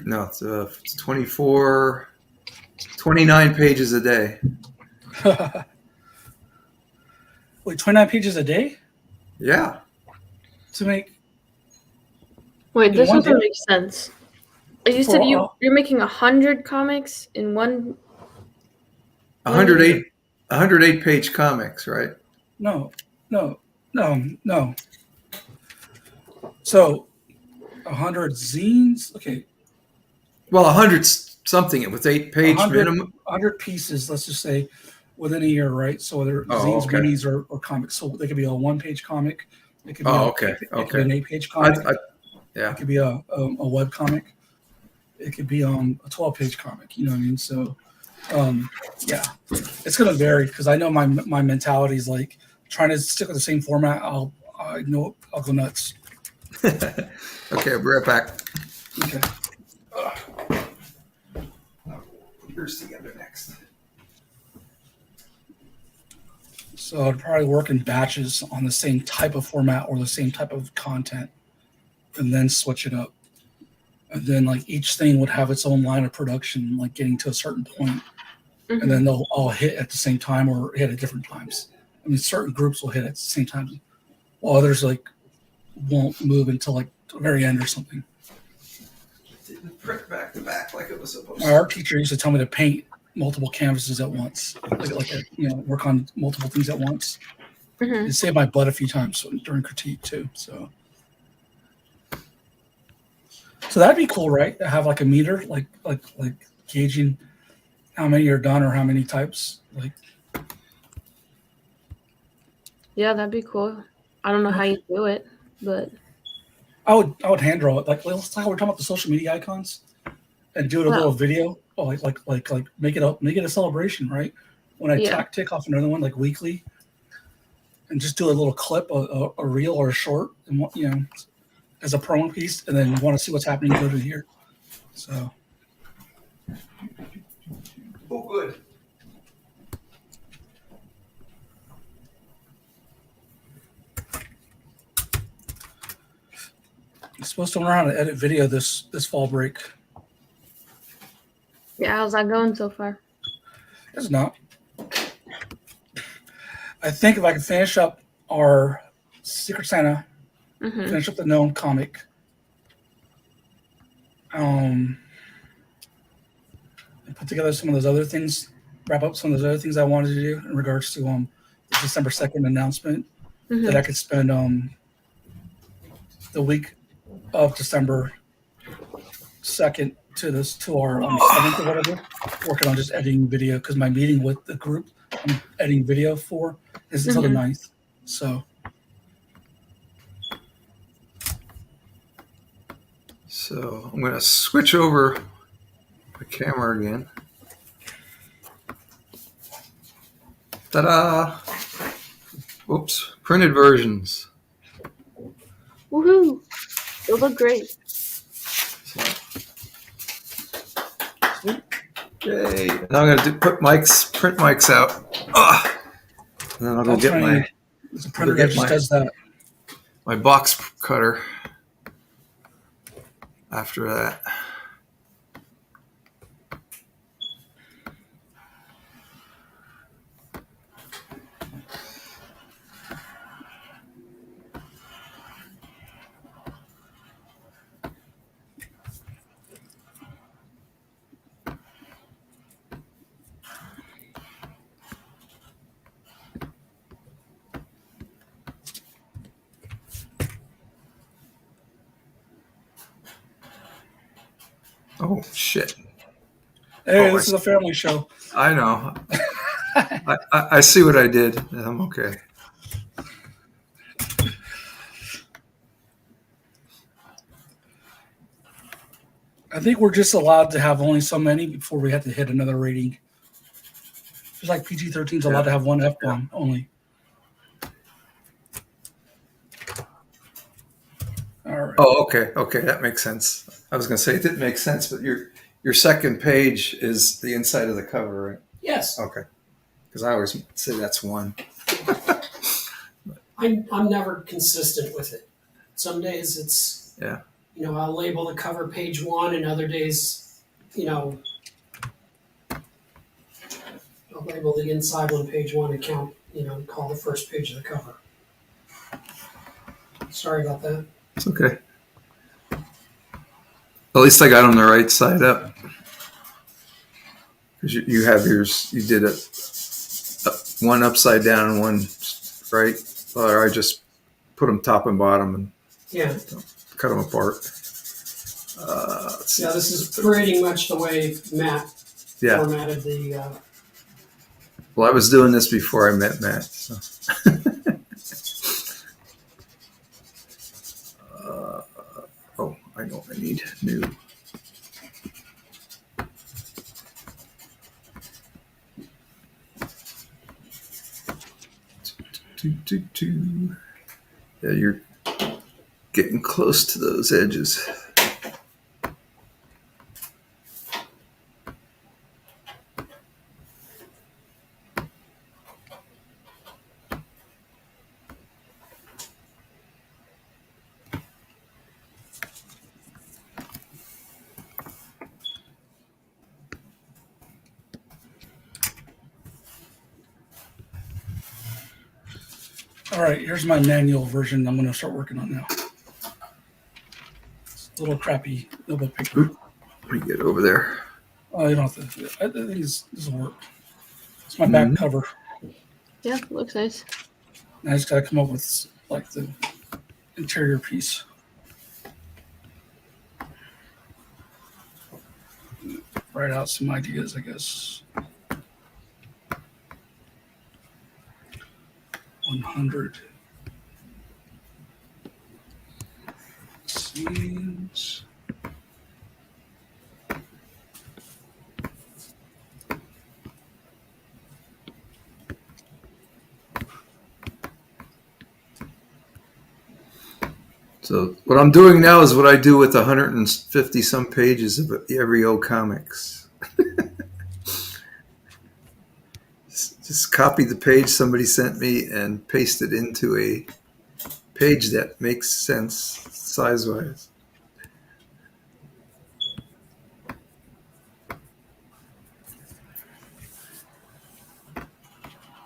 No, it's 24. 29 pages a day. Wait, 29 pages a day Yeah. to make? Wait, this one doesn't day? make sense. You said you're making 100 comics in one. 108 page comics, right? No. So 100 zines? Okay. Well, 100 something with 8 page 100, minimum. 100 pieces, let's just say, within a year, right? So whether zines, okay. minis, or comics. So they could be a 1-page comic. It could be okay. It could be an 8-page comic. Yeah. It could be a web comic. It could be a 12-page comic. You know what I mean? So, yeah, it's gonna vary because I know my mentality is like trying to stick with the same format. I know I'll go nuts. Okay, I'll be right back. Okay. Put yours together next. So I'd probably work in batches on the same type of format or the same type of content, and then switch it up. and then like each thing would have its own line of production, like getting to a certain point, Mhm. and then they'll all hit at the same time or hit at different times. I mean, certain groups will hit at the same time, while others like won't move until like the very end or something. Didn't print back to back like it was supposed My art teacher used to tell me to paint multiple canvases at once, work on multiple things at once. Mhm. It saved my butt a few times during critique too. So that'd be cool, right? To have like a meter, like gauging how many are done or how many types. Like, Yeah, that'd be cool. I don't know how you do it, but I would hand draw it. Like let's talk. We're talking about the social media icons, and do it a little video. Oh, like make it a celebration, right? When I take off another one like weekly, and just do a little clip, a reel or a short, and as a promo piece, and then you want to see what's happening, go to here. So. Oh, good. I'm supposed to learn how to edit video this fall break. yeah, how's that going so far? It's not. I think if I can finish up our Secret Santa, finish up the known comic, and put together some of those other things, wrap up some of those other things I wanted to do in regards to the December 2nd announcement, that I could spend the week of December 2nd to our 7th or whatever, working on just editing video, because my meeting with the group I'm editing video for is until the 9th. So I'm going to switch over the camera again. Ta-da! Oops, printed versions. Woohoo! They look great. Yay! Now I'm going to print mics out. And then I'll go get It's a printer that just does that. My box cutter after that. Oh, shit. Hey, this is a family show. I know. I see what I did. I'm okay. I think we're just allowed to have only so many before we have to hit another rating. Just like PG-13 is allowed to have one F-bomb only. All right. Oh, okay. Okay, that makes sense. I was going to say it didn't make sense, but your second page is the inside of the cover, right? Yes. Okay. Because I always say that's one. I'm never consistent with it. Some days it's I'll label the cover page 1, and other days, I'll label the inside one page 1 and count, call the first page of the cover. Sorry about that. It's okay. At least I got them the right side up. Because you have yours, you did it one upside down and one right. Or I just put them top and bottom and cut them apart. This is pretty much the way Matt formatted the. Well, I was doing this before I met Matt. So. I know I need new. Yeah, you're getting close to those edges. All right, here's my manual version I'm going to start working on now. It's a little crappy notebook paper. Let me get over there. Oh, you don't have to. I think this will work. It's my back cover. Yeah, looks nice. And I just got to come up with like the interior piece. Write out some ideas, I guess. 100 scenes. So what I'm doing now is what I do with 150 some pages of every O comics. Just copy the page somebody sent me and paste it into a page that makes sense size-wise.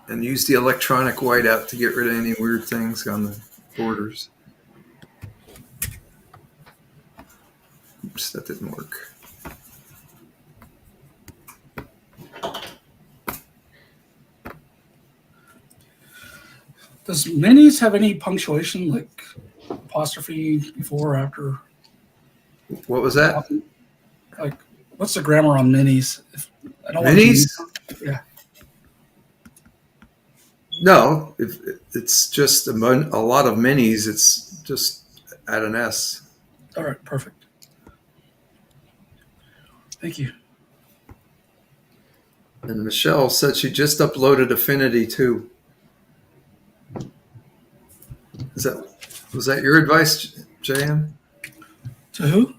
And use the electronic whiteout to get rid of any weird things on the borders. Oops, that didn't work. Does minis have any punctuation, like apostrophe before or after? What was that? Like, what's the grammar on minis? I don't Minis? Yeah. No, if it's just a lot of minis. It's just add an S. All right, perfect. Thank you. And Michelle said she just uploaded Affinity too. Was that your advice, JM? To who?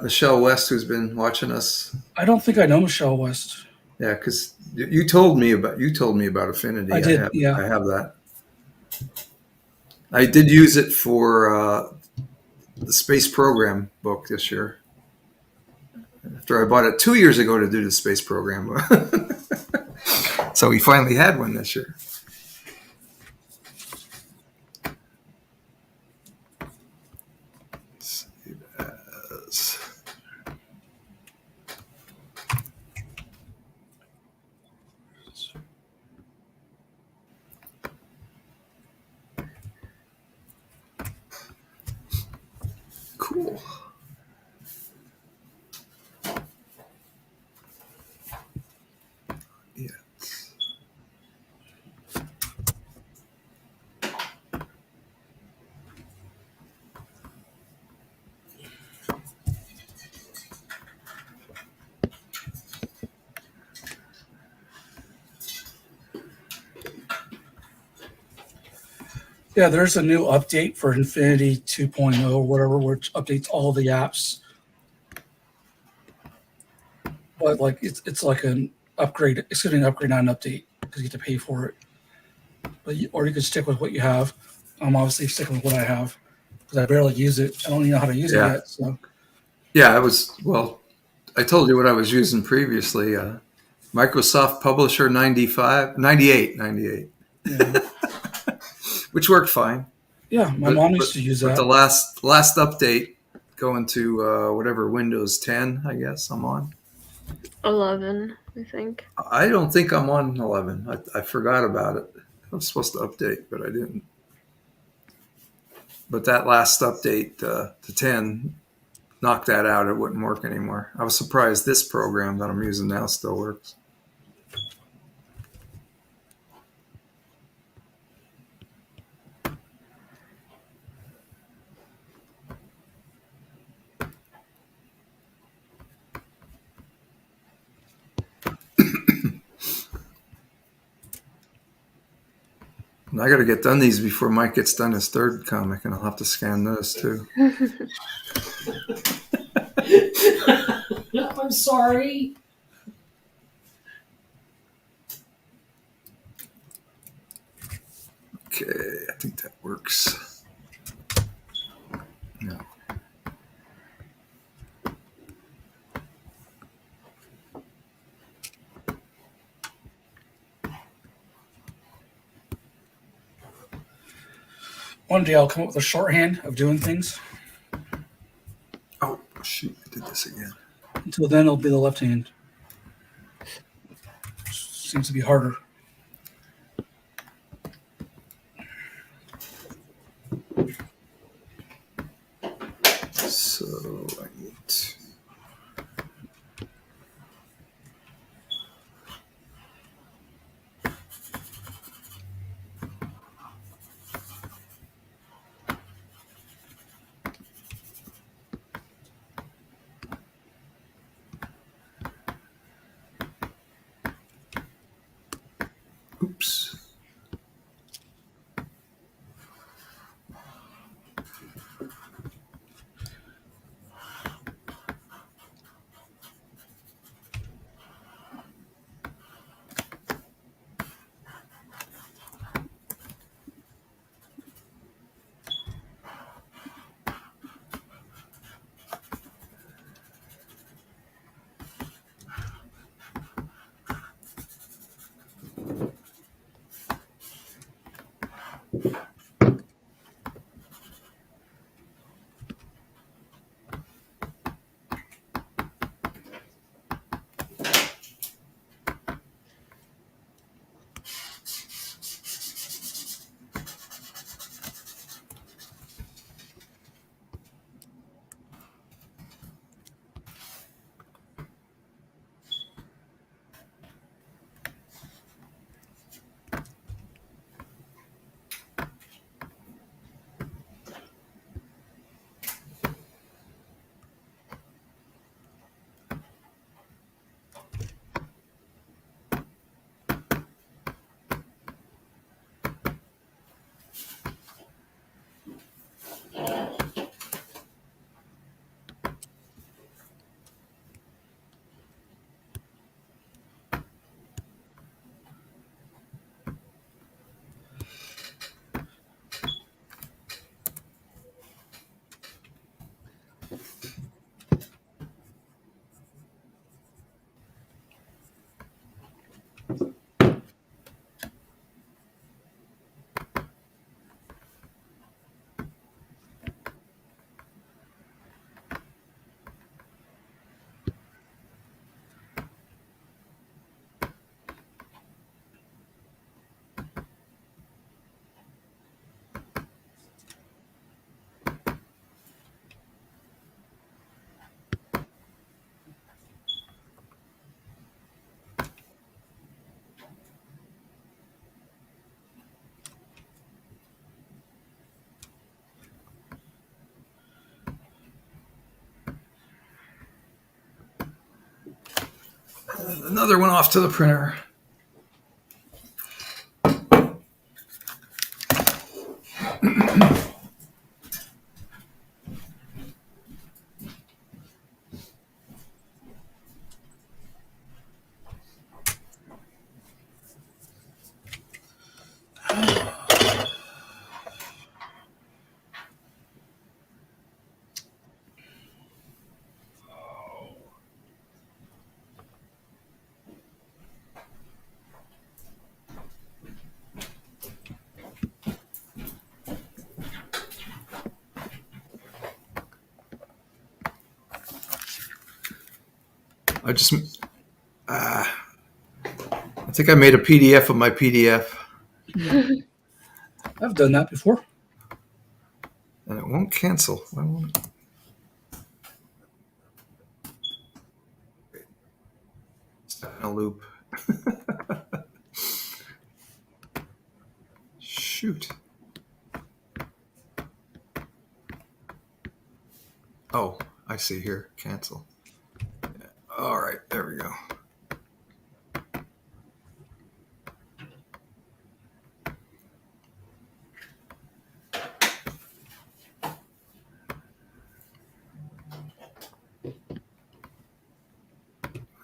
Michelle West, who's been watching us. I don't think I know Michelle West. Yeah, because you told me about Affinity. I did. I have that. I did use it for the space program book this year. After I bought it 2 years ago to do the space program. So we finally had one this year. Save as. Cool. Yeah. Yeah, there's a new update for Infinity 2.0 or whatever, which updates all the apps. But like it's like an upgrade. It's going to be an upgrade, not an update, because you have to pay for it. But or you could stick with what you have. I'm obviously sticking with what I have because I barely use it. I don't even know how to use it yet. So Yeah, I told you what I was using previously. Microsoft Publisher 98. yeah, Which worked fine. yeah, my mom used to use But that. the last update, going to whatever Windows 10, I guess I'm on. 11, I think. I don't think I'm on 11. I forgot about it. I was supposed to update, but I didn't. But that last update to 10 knocked that out. It wouldn't work anymore. I was surprised this program that I'm using now still works. And I got to get done these before Mike gets done his third comic, and I'll have to scan those too. I'm sorry. Okay, I think that works. No. One day I'll come up with a shorthand of doing things. Oh, shoot. I did this again. Until then, it'll be the left hand. Seems to be harder. So I need to. Oops. Another one off to the printer. I think I made a PDF of my PDF. I've done that before. And it won't cancel. Why won't it? Stuck in a loop. Shoot. Oh, I see here. Cancel. All right, there we go.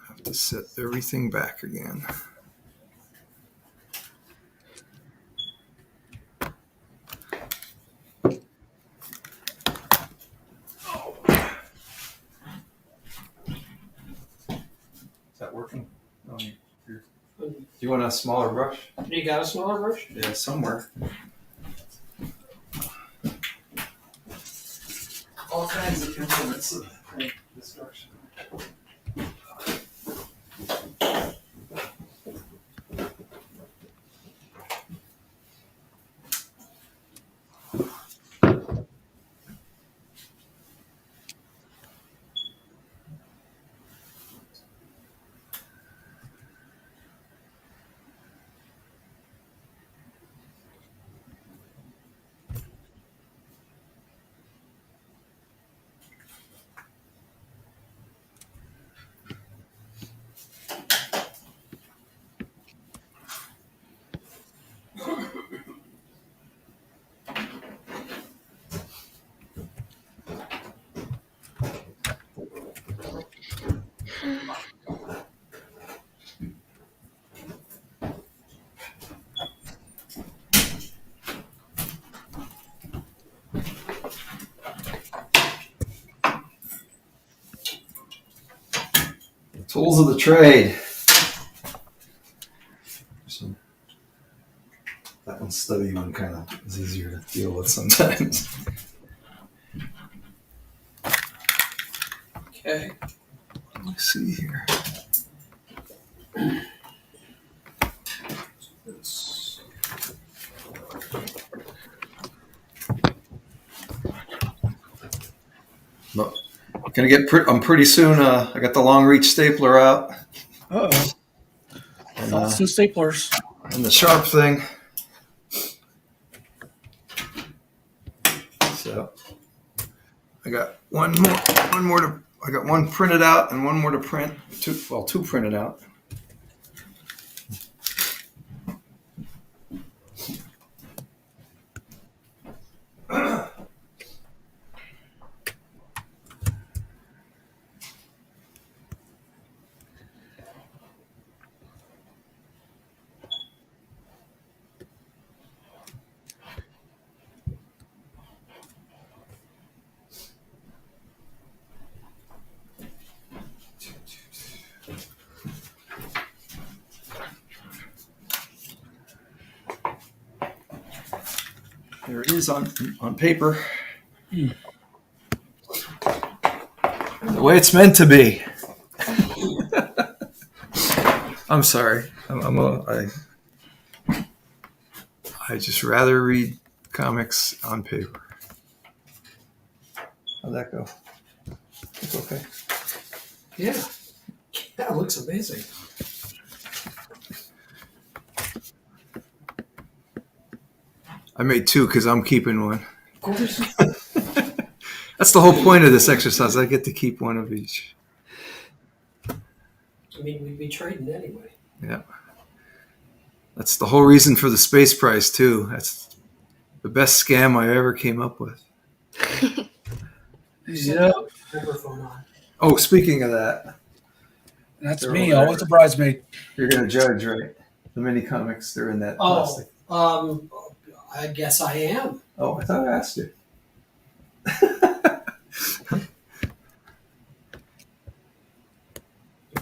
Have to set everything back again. Is that working? Oh, do you want a smaller brush? You got a smaller brush? Yeah, somewhere. kinds of implements of destruction. Tools of the trade. That one stubby one kind of is easier to deal with sometimes. Okay. Let's see here. Look, gonna get. I'm pretty soon. I got the long reach stapler out. Uh-oh. Thoughts and staplers. And the sharp thing. So I got one more to. I got one printed out and one more to print. Two printed out. There it is on paper. The way it's meant to be. I'm sorry. I just rather read comics on paper. How'd that go? It's okay. Yeah. That looks amazing. I made two because I'm keeping one. Of course. That's the whole point of this exercise. I get to keep one of each. I mean, we'd be trading anyway. Yeah. That's the whole reason for the space price, too. That's the best scam I ever came up with. Yeah. Microphone on. Oh, speaking of that. That's me. I was the bridesmaid. You're going to judge, right? The Minicomics, they're in that plastic. I guess I am. Oh, I thought I asked you.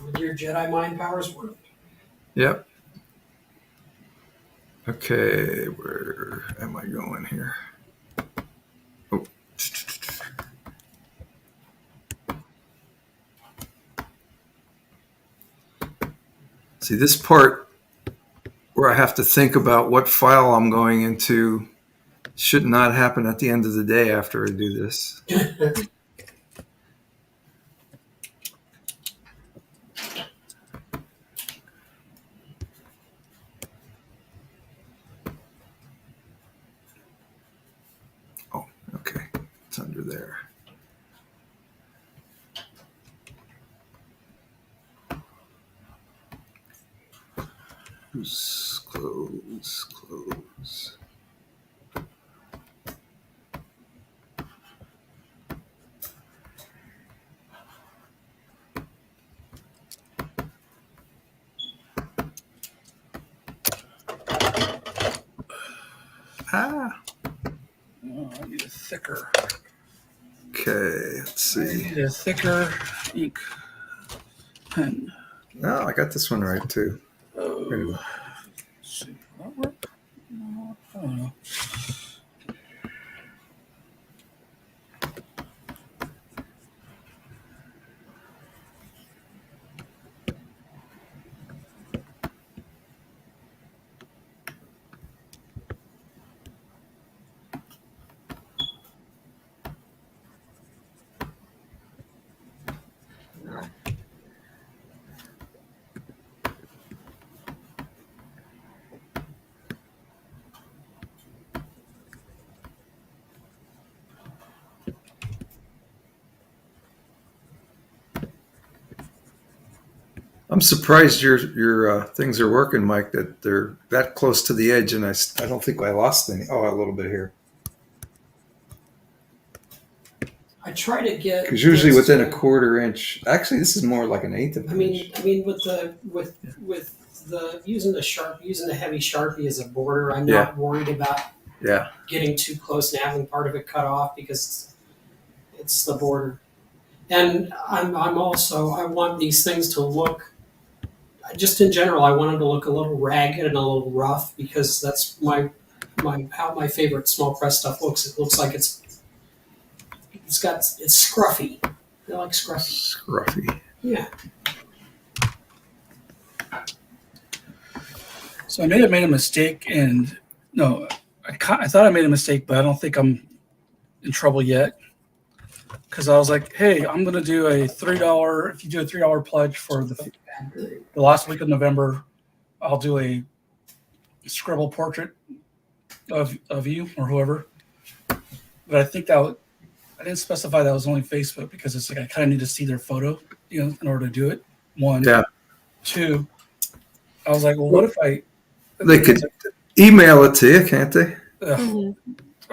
With your Jedi mind powers work. Yep. Okay, where am I going here? Oh. See, this part where I have to think about what file I'm going into should not happen at the end of the day after I do this. Oh, okay. It's under there. Close. Oh, I need a thicker. Okay, let's see. I need a thicker ink pen. No, I got this one right too. Let's see. Will that work? No, I don't know. I'm surprised your things are working, Mike. That they're that close to the edge, and I don't think I lost any. Oh, a little bit here. I try to get Because usually this within a to- quarter inch. Actually, this is more like an eighth of I an inch. mean, with the using the heavy Sharpie as a border, I'm Yeah. not worried about Yeah. getting too close and having part of it cut off because it's the border. And I'm also I want these things to look just in general. I want them to look a little ragged and a little rough because that's how my favorite small press stuff looks. It looks like it's scruffy. I like scruffy. Scruffy. Yeah. So I may have made a mistake, and no, I thought I made a mistake, but I don't think I'm in trouble yet. Because I was like, hey, I'm going to do a $3. If you do a $3 pledge for the last week of November, I'll do a scribble portrait of you or whoever. But I think I didn't specify that was only Facebook because it's like I kind of need to see their photo, in order to do it. One. Yeah. Two. I was like, well, what if They could email it to you, can't they? I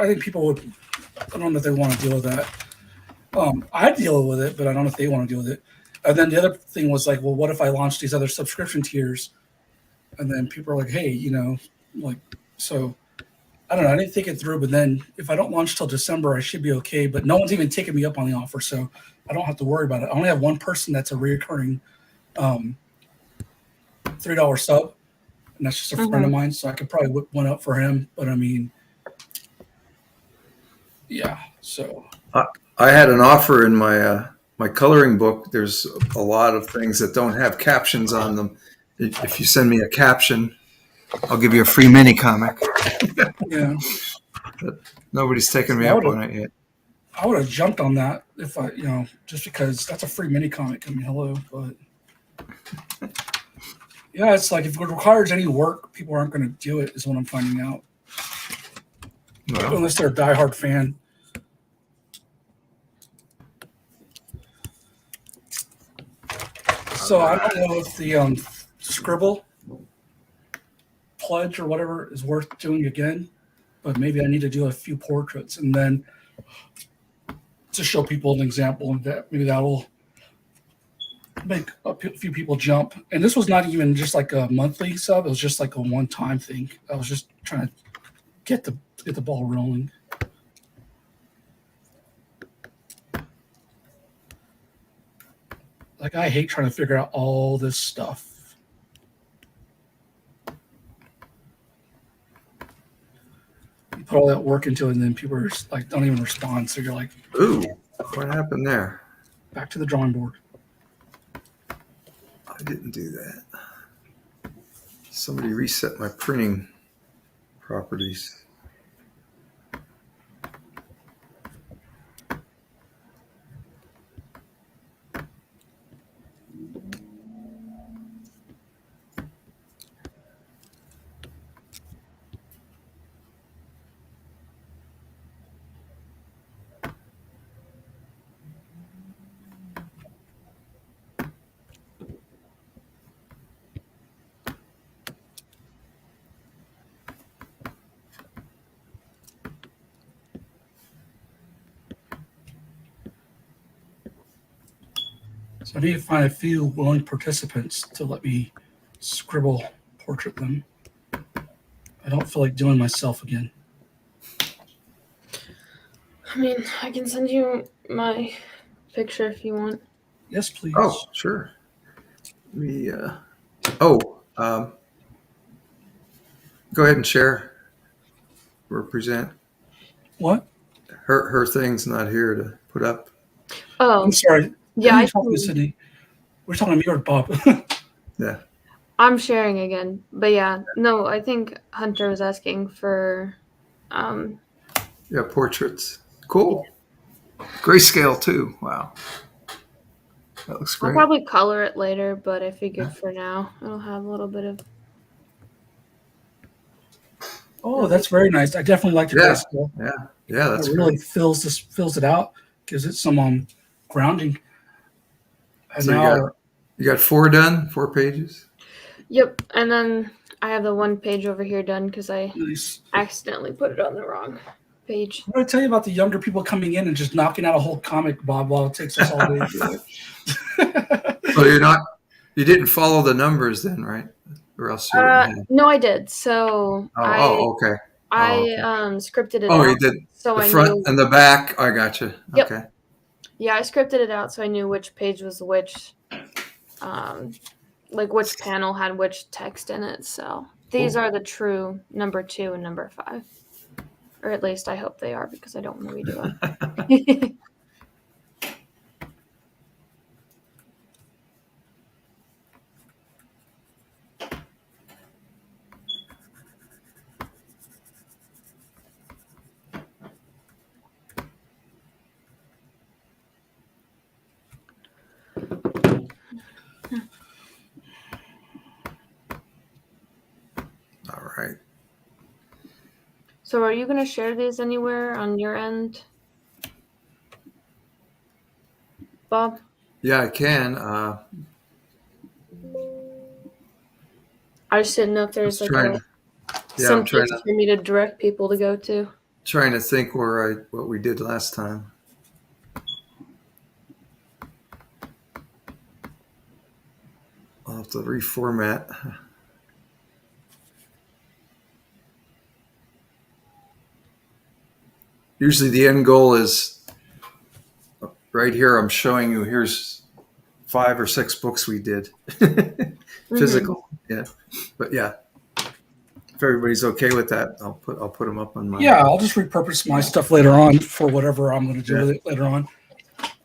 think people would. I don't know if they want to deal with that. I deal with it, but I don't know if they want to deal with it. And then the other thing was like, well, what if I launch these other subscription tiers? And then people are like, hey, so I don't know. I didn't think it through, but then if I don't launch till December, I should be okay. But no one's even taken me up on the offer, so I don't have to worry about it. I only have one person that's a reoccurring $3 sub, and that's just a friend of mine, so I could probably whip one up for him. But I mean, yeah. So I had an offer in my my coloring book. There's a lot of things that don't have captions on them. If you send me a caption, I'll give you a free mini comic. Yeah. But nobody's taken me up on it yet. I would have jumped on that if I, just because that's a free mini comic. I mean, hello, but yeah, it's like if it requires any work, people aren't going to do it. Is what I'm finding out. Well, Unless they're a diehard fan. So I don't know if the scribble pledge or whatever is worth doing again, but maybe I need to do a few portraits and then to show people an example, and that maybe that'll make a few people jump. And this was not even just like a monthly sub; it was just like a one-time thing. I was just trying to get the ball rolling. Like, I hate trying to figure out all this stuff. You put all that work into it, and then people are just, like, don't even respond. So you're like, ooh, what happened there? Back to the drawing board. I didn't do that. Somebody reset my printing properties. So I need to find a few willing participants to let me scribble portrait them. I don't feel like doing myself again. I mean, I can send you my picture if you want. Yes, please. Oh, sure. Go ahead and share or present. What? Her thing's not here to put up. Oh, I'm sorry. yeah, Who are I you talking to, can, Sydney? We're talking to me or Bob. Yeah. I'm sharing again. But yeah, no, I think Hunter was asking for Yeah, portraits. Cool. Grayscale too. Wow. That looks I'll great. probably color it later, but I figured for now it'll have a little bit of Oh, that's very nice. I definitely like the Yeah. grayscale. Yeah, that's It really great. fills it out, gives it some grounding. And So you now got You got 4 done? 4 pages? Yep, and then I have the one page over here done because I Nice. accidentally put it on the wrong page. What did I tell you about the younger people coming in and just knocking out a whole comic, Bob, while it takes us all day to do it? So you didn't follow the numbers then, right? Or else you wouldn't have. No, I did. So Okay. I Okay. scripted it Oh, out. you did So the I front knew. and the back. I got you. Yep. Okay. Yeah, I scripted it out so I knew which page was which, like which panel had which text in it. So these are the true number 2 and number 5, or at least I hope they are because I don't want to redo it. All right. So are you going to share these anywhere on your end, Bob? Yeah, I can. I just didn't know if there's like some I'm trying place for me to direct people to go to. to think what we did last time. I'll have to reformat. Usually the end goal is right here. I'm showing you, here's 5 or 6 books we did. Physical. Yeah. But yeah, if everybody's okay with that, I'll put them up on my. Yeah, I'll just repurpose my stuff later on for whatever I'm going to do with it later on.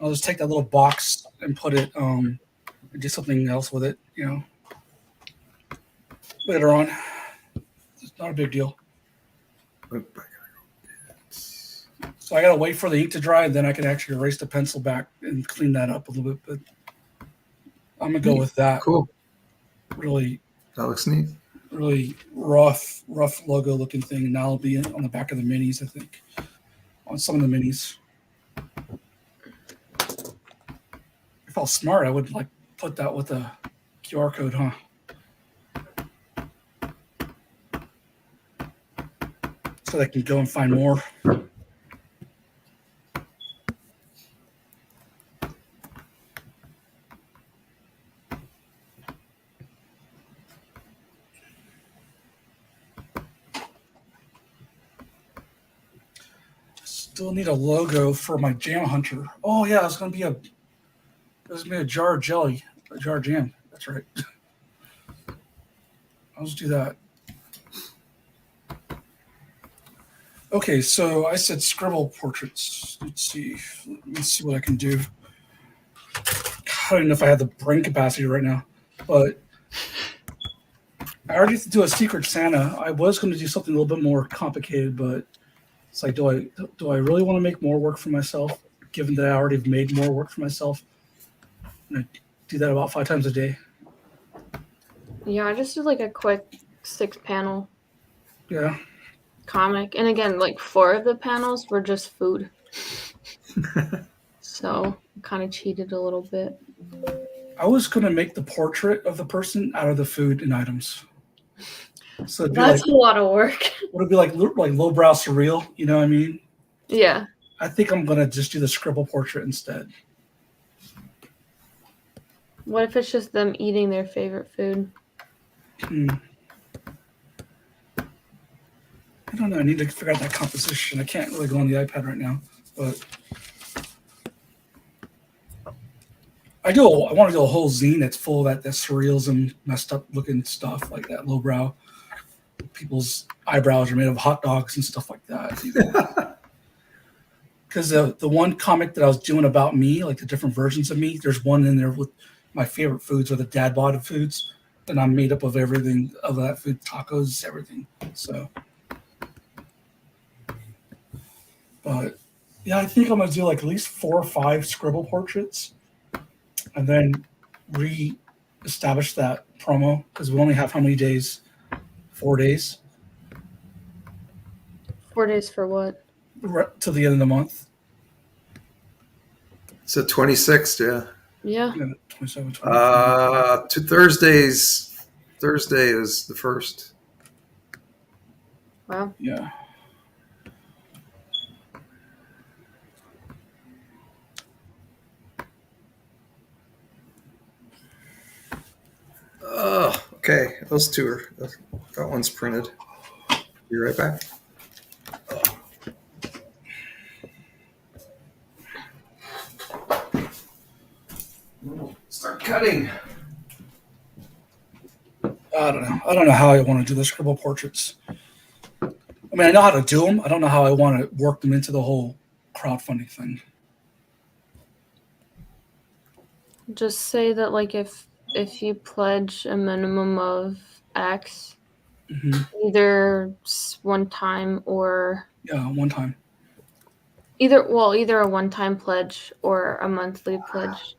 I'll just take that little box and put it, and do something else with it, later on. It's not a big deal. So I got to wait for the ink to dry, and then I can actually erase the pencil back and clean that up a little bit. But I'm going to go with that. Cool. Really. That looks neat. Really rough logo looking thing. And now it'll be on the back of the minis, I think. On some of the minis. If I was smart, I would put that with a QR code, huh? So they can go and find more. Still need a logo for my Jam Hunter. Oh yeah, it's gonna be a jar of jelly, a jar of jam. That's right. I'll just do that. Okay, so I said scribble portraits. Let's see. Let me see what I can do. I don't know if I have the brain capacity right now, but I already have to do a Secret Santa. I was going to do something a little bit more complicated, but it's like, do I really want to make more work for myself, given that I already have made more work for myself? And I do that about 5 times a day. Yeah, I just did like a quick 6-panel comic. And again, like 4 of the panels were just food. So kind of cheated a little bit. I was going to make the portrait of the person out of the food and items. So that's a lot of work. Would it be like lowbrow surreal? You know what I mean? Yeah. I think I'm going to just do the scribble portrait instead. What if it's just them eating their favorite food? I don't know. I need to figure out that composition. I can't really go on the iPad right now, but I want to do a whole zine that's full of that surrealism, messed up looking stuff like that, lowbrow. People's eyebrows are made of hot dogs and stuff like that. Because the one comic that I was doing about me, like the different versions of me, there's one in there with my favorite foods or the dad bod foods, and I'm made up of everything of that food, tacos, everything. So, but yeah, I think I'm gonna do like at least 4 or 5 scribble portraits, and then re-establish that promo because we only have how many days? 4 days. 4 days for what? To the end of the month. It's the 26th, yeah. Yeah. 27, 28. To Thursdays. Thursday is the first. Wow. Yeah. Oh, okay. Those two are. That one's printed. Be right back. Start cutting. I don't know. I don't know how I want to do the scribble portraits. I mean, I know how to do them. I don't know how I want to work them into the whole crowdfunding thing. Just say that like if you pledge a minimum of X, either one time or Yeah, one time. either a one-time pledge or a monthly pledge.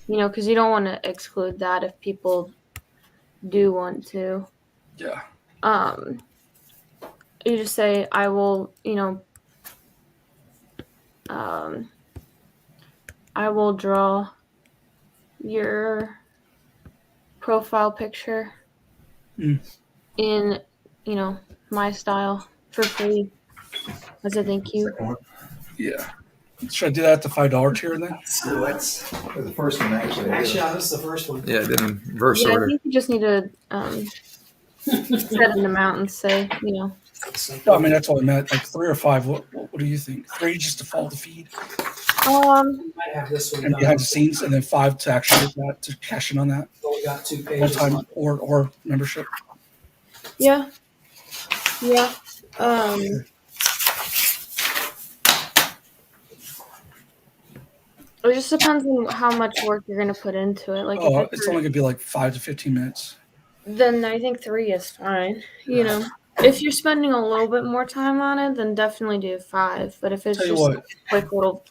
You know, because you don't want to exclude that if people do want to. Yeah. You just say, I will, I will draw your profile picture in, my style for free as a thank you. Yeah. Should I do that at the $5 tier then? Silhouettes. The first one actually. Yeah, this is the first one. Yeah, I did in verse Yeah, I order. think you just need to set an amount and say, No, I mean, that's all I meant. Like 3 or 5. What do you think? 3 just to follow the feed Might have this one and done. behind the scenes, and then 5 to actually get that, to cash in on that. Only got 2 One pages. time or membership. Yeah. It just depends on how much work you're gonna put into it. Like, if It's only gonna be like 5 to 15 minutes. then I think 3 is fine. If you're spending a little bit more time on it, then definitely do 5. But if it's Tell you just what. a quick little,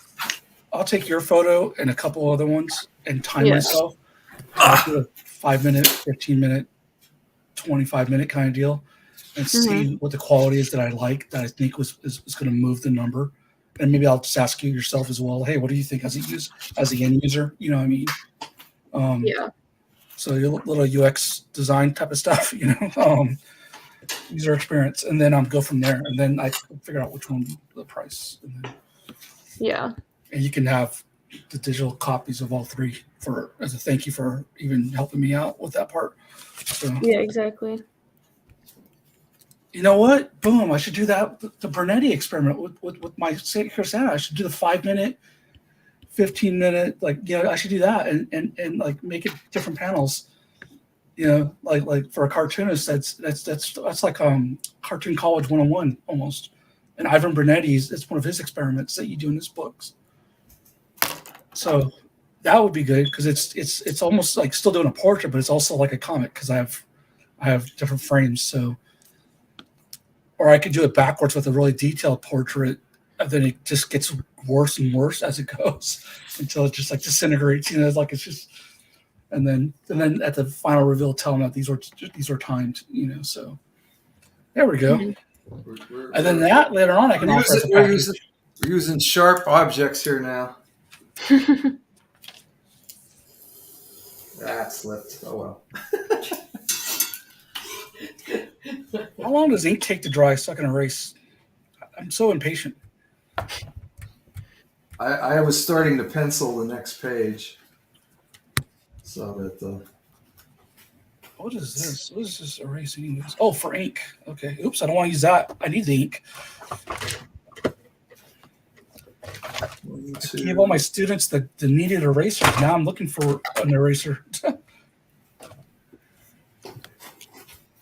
I'll take your photo and a couple other ones and time Yeah. myself. I'll do a 5-minute, 15-minute, 25-minute kind of deal, and see what the quality is that I like, that I think is going to move the number. And maybe I'll just ask you yourself as well. Hey, what do you think as the end user? You know what I mean? yeah. So your little UX design type of stuff, user experience, and then go from there. And then I figure out which one the price. Yeah. And you can have the digital copies of all 3 as a thank you for even helping me out with that part. So, Yeah, exactly. you know what? Boom! I should do that. The Bernetti experiment with my Cursana. I should do the 5-minute, 15-minute. I should do that and like make it different panels. Like for a cartoonist, that's like Cartoon College 101 almost. And Ivan Bernetti's, it's one of his experiments that you do in his books. So that would be good because it's almost like still doing a portrait, but it's also like a comic because I have different frames. So, or I could do it backwards with a really detailed portrait, and then it just gets worse and worse as it goes until it just like disintegrates. Like it's just, and then at the final reveal, tell them that these are timed. So there we go. And then that later on, I can offer as a package. We're using sharp objects here now. That slipped. Oh well. How long does ink take to dry so I can erase? I'm so impatient. I was starting to pencil the next page, so that What is this? What is this erasing? Oh, for ink. Okay. Oops, I don't want to use that. I need the ink. I gave all my students the needed erasers. Now I'm looking for an eraser.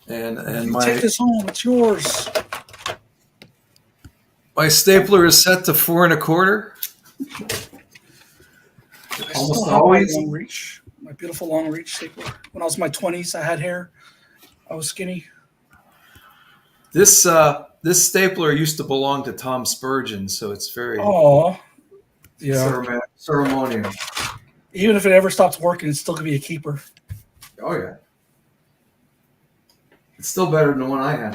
and my Take this home. It's yours. my stapler is set to 4 1/4. Almost always. Long reach. My beautiful long reach stapler. When I was in my 20s, I had hair. I was skinny. This stapler used to belong to Tom Spurgeon, so it's very ceremonial. Even if it ever stops working, it's still gonna be a keeper. Oh yeah, it's still better than the one I had.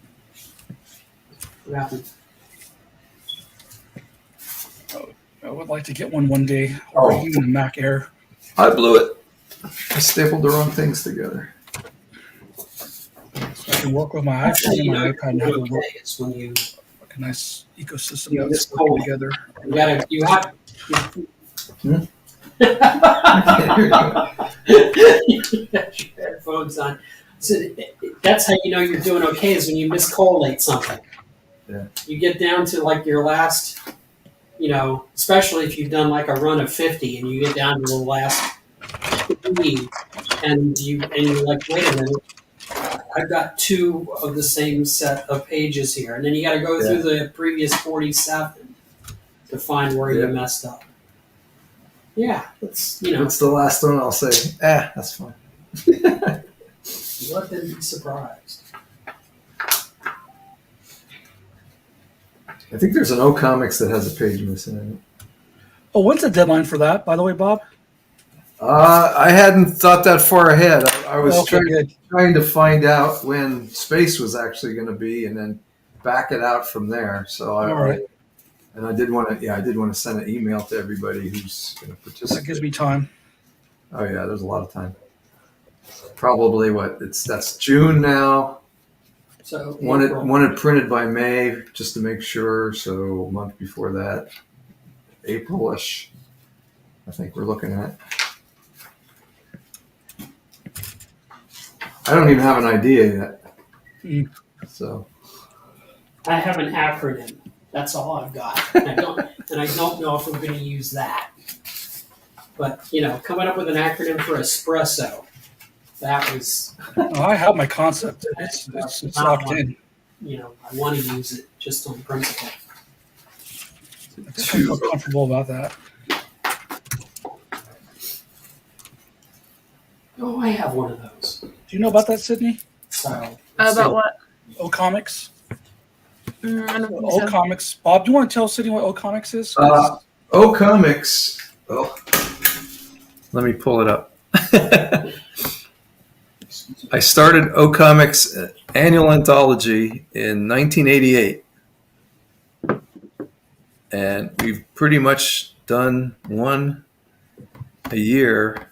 What happened? I would like to get one day, or even a Mac Air. I blew it. I stapled the wrong things together. So I can work with my iPhone and my iPad and have it work It's when you like a nice ecosystem You know, that's this working cold. together. you have. Hmm? You have your headphones on. So that's how you know you're doing okay is when you miscorrelate something. Yeah. You get down to like your last, especially if you've done like a run of 50 and you get down to the last 3 and you're like, wait a minute, I've got 2 of the same set of pages here, and then you got to go through the previous 47 to find where you messed up. Yeah, that's What's the last one I'll say? That's fine. let them be surprised. I think there's an O Comics that has a page missing in it. Oh, when's the deadline for that, by the way, Bob? I hadn't thought that far ahead. I was Okay, trying to find out when space was actually going to be, and then back it out from there. So All right. I did want to send an email to everybody who's going to participate. That gives me time. Oh yeah, there's a lot of time. Probably that's June now. So Want it printed by May just to make sure. So a month before that, April-ish, I think we're looking at. I don't even have an idea yet. So I have an acronym. That's all I've got. I don't know if we're going to use that. But coming up with an acronym for espresso, that was. I have my concept. It's locked in. I want to use it just on principle. I feel comfortable about that. Oh, I have one of those. Do you know about that, Sydney? About what? O Comics. I don't think O so. Comics. Bob, do you want to tell Sydney what O Comics is? O Comics. Well, let me pull it up. I started O Comics annual anthology in 1988, and we've pretty much done one a year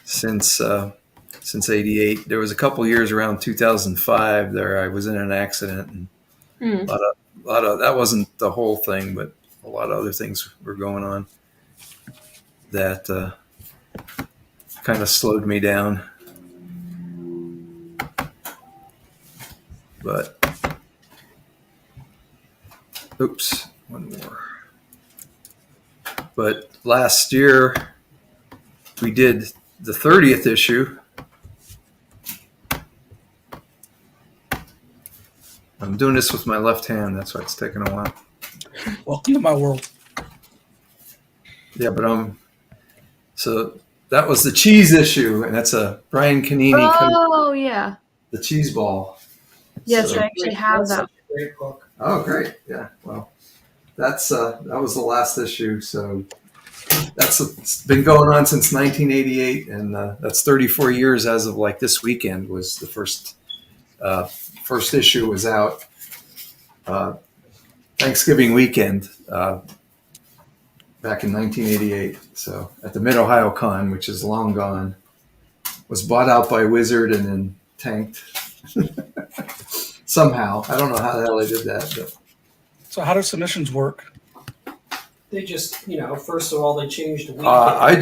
since 88. There was a couple years around 2005 there I was in an accident, and a lot of that wasn't the whole thing, but a lot of other things were going on that kind of slowed me down. But oops, one more. But last year we did the 30th issue. I'm doing this with my left hand, that's why it's taking a while. Welcome to my world. Yeah, but so that was the cheese issue, and that's a Brian Canini, Oh, yeah. the cheese ball. Yes, So- I actually have that. Great book. Oh, great! Yeah, well, that was the last issue. So it's been going on since 1988, and that's 34 years as of like this weekend was the first issue was out. Thanksgiving weekend back in 1988. So at the Mid Ohio Con, which is long gone, was bought out by Wizard and then tanked. Somehow, I don't know how the hell they did that. But. So how do submissions work? They just, first of all, they changed the weekend. I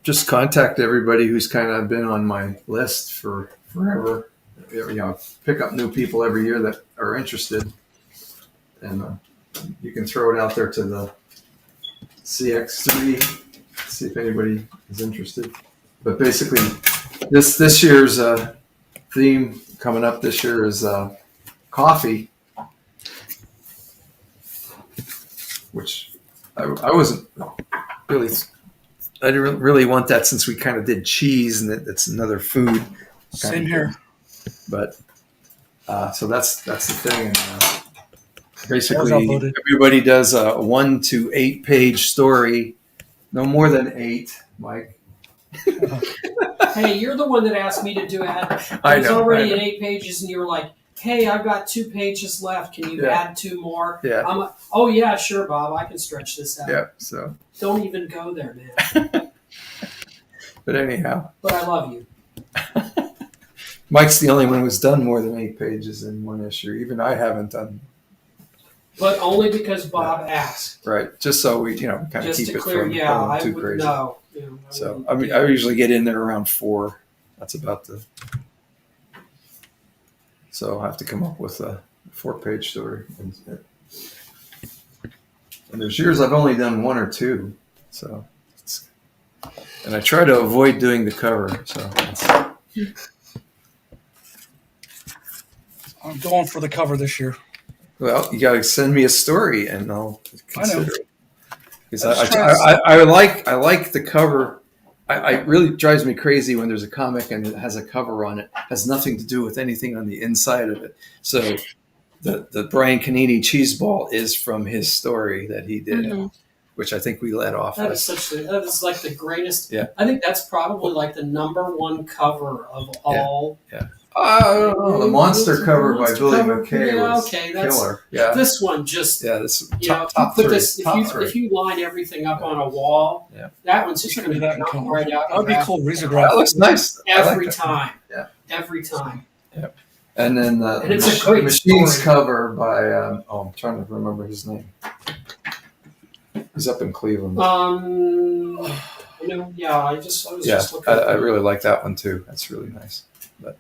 just contact everybody who's kind of been on my list for forever. Pick up new people every year that are interested, and you can throw it out there to the CX3, see if anybody is interested. But basically, this year's theme coming up this year is coffee, which I wasn't really. I didn't really want that since we kind of did cheese, and it's another food. Same here. But so that's the thing. And, basically, outvoted. everybody does a 1 to 8 page story, no more than 8. Mike. Hey, you're the one that asked me to do it. I It's know, already I know. in 8 pages, and you were like, hey, I've got 2 pages left. Can you add 2 more? Yeah. I'm like, oh yeah, sure, Bob. I can stretch this out. Yeah. So, Don't even go there, man. but anyhow, But I love you. Mike's the only one who's done more than 8 pages in one issue. Even I haven't done. But only because Bob asked. Right. Just so we, kind of Just keep to it clear, from yeah, going I too would crazy. know. So I mean, I usually get in there around 4. That's about the. So I have to come up with a 4-page story. And there's years I've only done 1 or 2. So, and I try to avoid doing the cover. So. I'm going for the cover this year. Well, you got to send me a story, and I'll consider it. Because I like the cover. I really drives me crazy when there's a comic and it has a cover on it. It has nothing to do with anything on the inside of it. So the Brian Canini cheese ball is from his story that he did, which I think we let off. That is like the greatest. Yeah. I think that's probably like the #1 cover of all. Yeah. The monster cover by Billy McKay was that's killer. Yeah. This one just this top three. If you line everything up on a wall, that one's just going to jump right out. That'd be cool. That looks nice. Every time. Yeah. Every time. Yeah. And then and it's a great Machines story. cover by I'm trying to remember his name. He's up in Cleveland. I was just looking. I really like that one too. That's really nice. But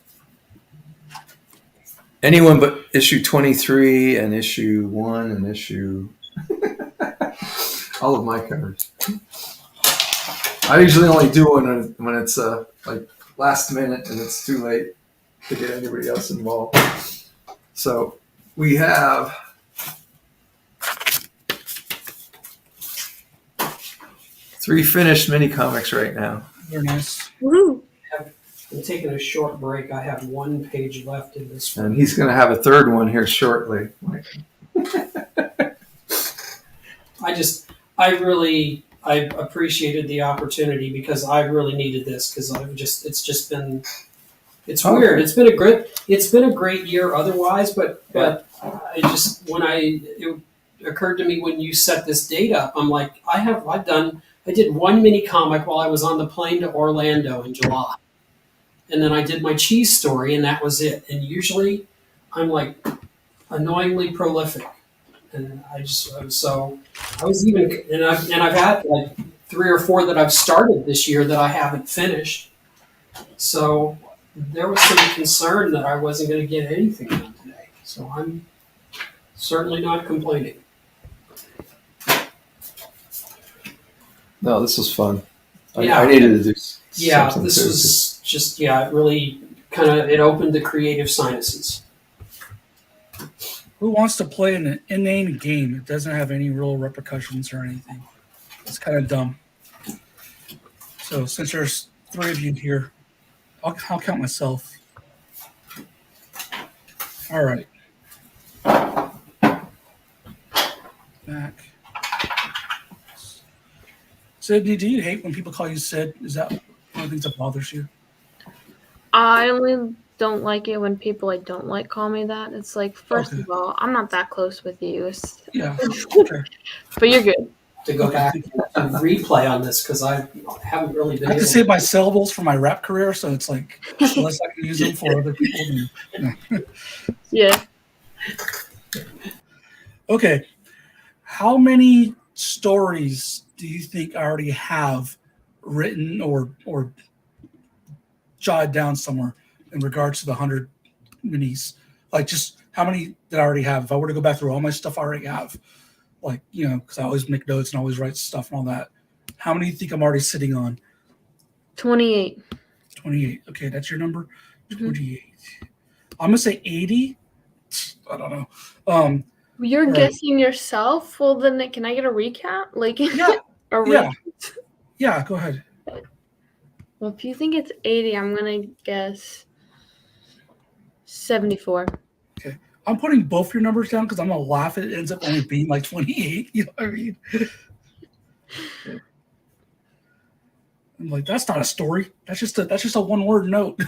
anyone but issue 23 and issue 1 and issue all of my covers. I usually only do one when it's like last minute and it's too late to get anybody else involved. So we have 3 finished mini comics right now. They're nice. Woo! I'm taking a short break. I have 1 page left in this one. And he's going to have a 3rd one here shortly. I appreciated the opportunity because I really needed this because it's weird. It's been a great year otherwise, but it occurred to me when you set this date up, I'm like, I did 1 mini comic while I was on the plane to Orlando in July. And then I did my cheese story and that was it. And usually I'm like annoyingly prolific. And I've had like 3 or 4 that I've started this year that I haven't finished. So there was some concern that I wasn't going to get anything done today. So I'm certainly not complaining. No, this was fun. Yeah. I needed to do something this too. was just, it really it opened the creative sinuses. Who wants to play an inane game? It doesn't have any real repercussions or anything. It's kind of dumb. So since there's 3 of you here, I'll count myself. All right. Back. Sydney, do you hate when people call you Sid? Is that one of the things that bothers you? I only don't like it when people I don't like call me that. It's like, first of all, I'm not that close with you. Yeah. Okay. But you're good. To go back and replay on this because I haven't really been I have to able save my syllables for my rap career, so it's like unless I can use them for other people. Then, Yeah. Okay. How many stories do you think I already have written or jotted down somewhere in regards to the 100 minis? Like, just how many did I already have? If I were to go back through all my stuff I already have, like, because I always make notes and always write stuff and all that. How many do you think I'm already sitting on? 28. 28. Okay, that's your number? Mm-hmm. 28. I'm going to say 80. I don't know. You're right. guessing yourself? Well, then can I get a recap? Like, Yeah, go ahead. Well, if you think it's 80, I'm going to guess 74. Okay. I'm putting both your numbers down because I'm going to laugh if it ends up only being like 28. You know what I mean? I'm like, that's not a story. That's just a one word note.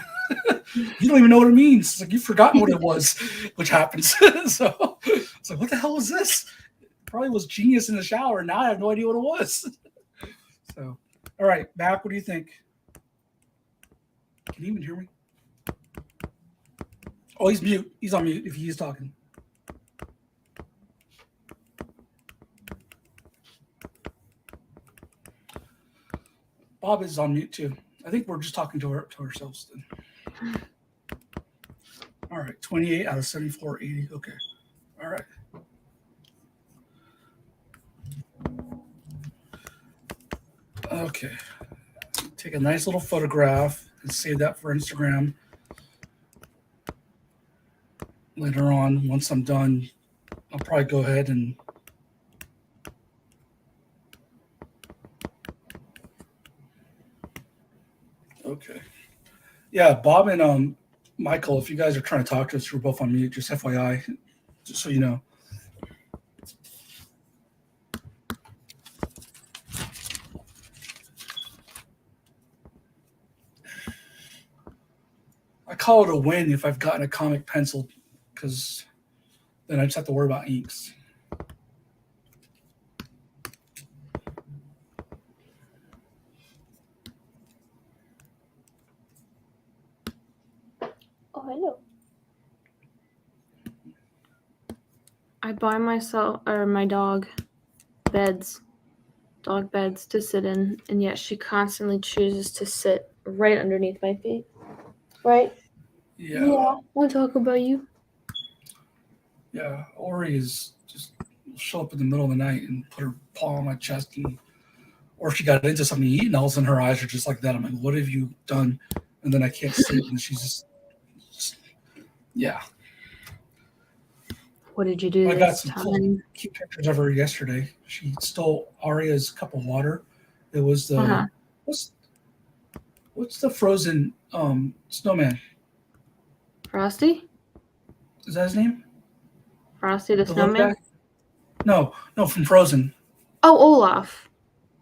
You don't even know what it means. It's like you've forgotten what it was, which happens. So it's like, what the hell was this? Probably was genius in the shower. Now I have no idea what it was. So, all right, Mac, what do you think? Can you even hear me? Oh, he's mute. He's on mute if he's talking. Bob is on mute too. I think we're just talking to ourselves then. All right, 28 out of 74, 80. Okay. All right. Okay. Take a nice little photograph and save that for Instagram. Later on, once I'm done, I'll probably go ahead and okay. Yeah, Bob and Michael, if you guys are trying to talk to us, we're both on mute, just FYI, just so you know. I call it a win if I've gotten a comic penciled, because then I just have to worry about inks. Oh, hello. I buy myself or my dog dog beds to sit in, and yet she constantly chooses to sit right underneath my feet. Right? Yeah. Want to talk about you? Yeah. Ori is just show up in the middle of the night and put her paw on my chest, and or if she got into something to eat, and all of a sudden her eyes are just like that. I'm like, what have you done? And then I can't sleep, and she's just yeah. What did you do I got this some time? cute pictures of her yesterday. She stole Arya's cup of water. It was the what's the frozen snowman? Frosty? Is that his name? Frosty the The little Snowman? guy? No, from Frozen. Oh, Olaf.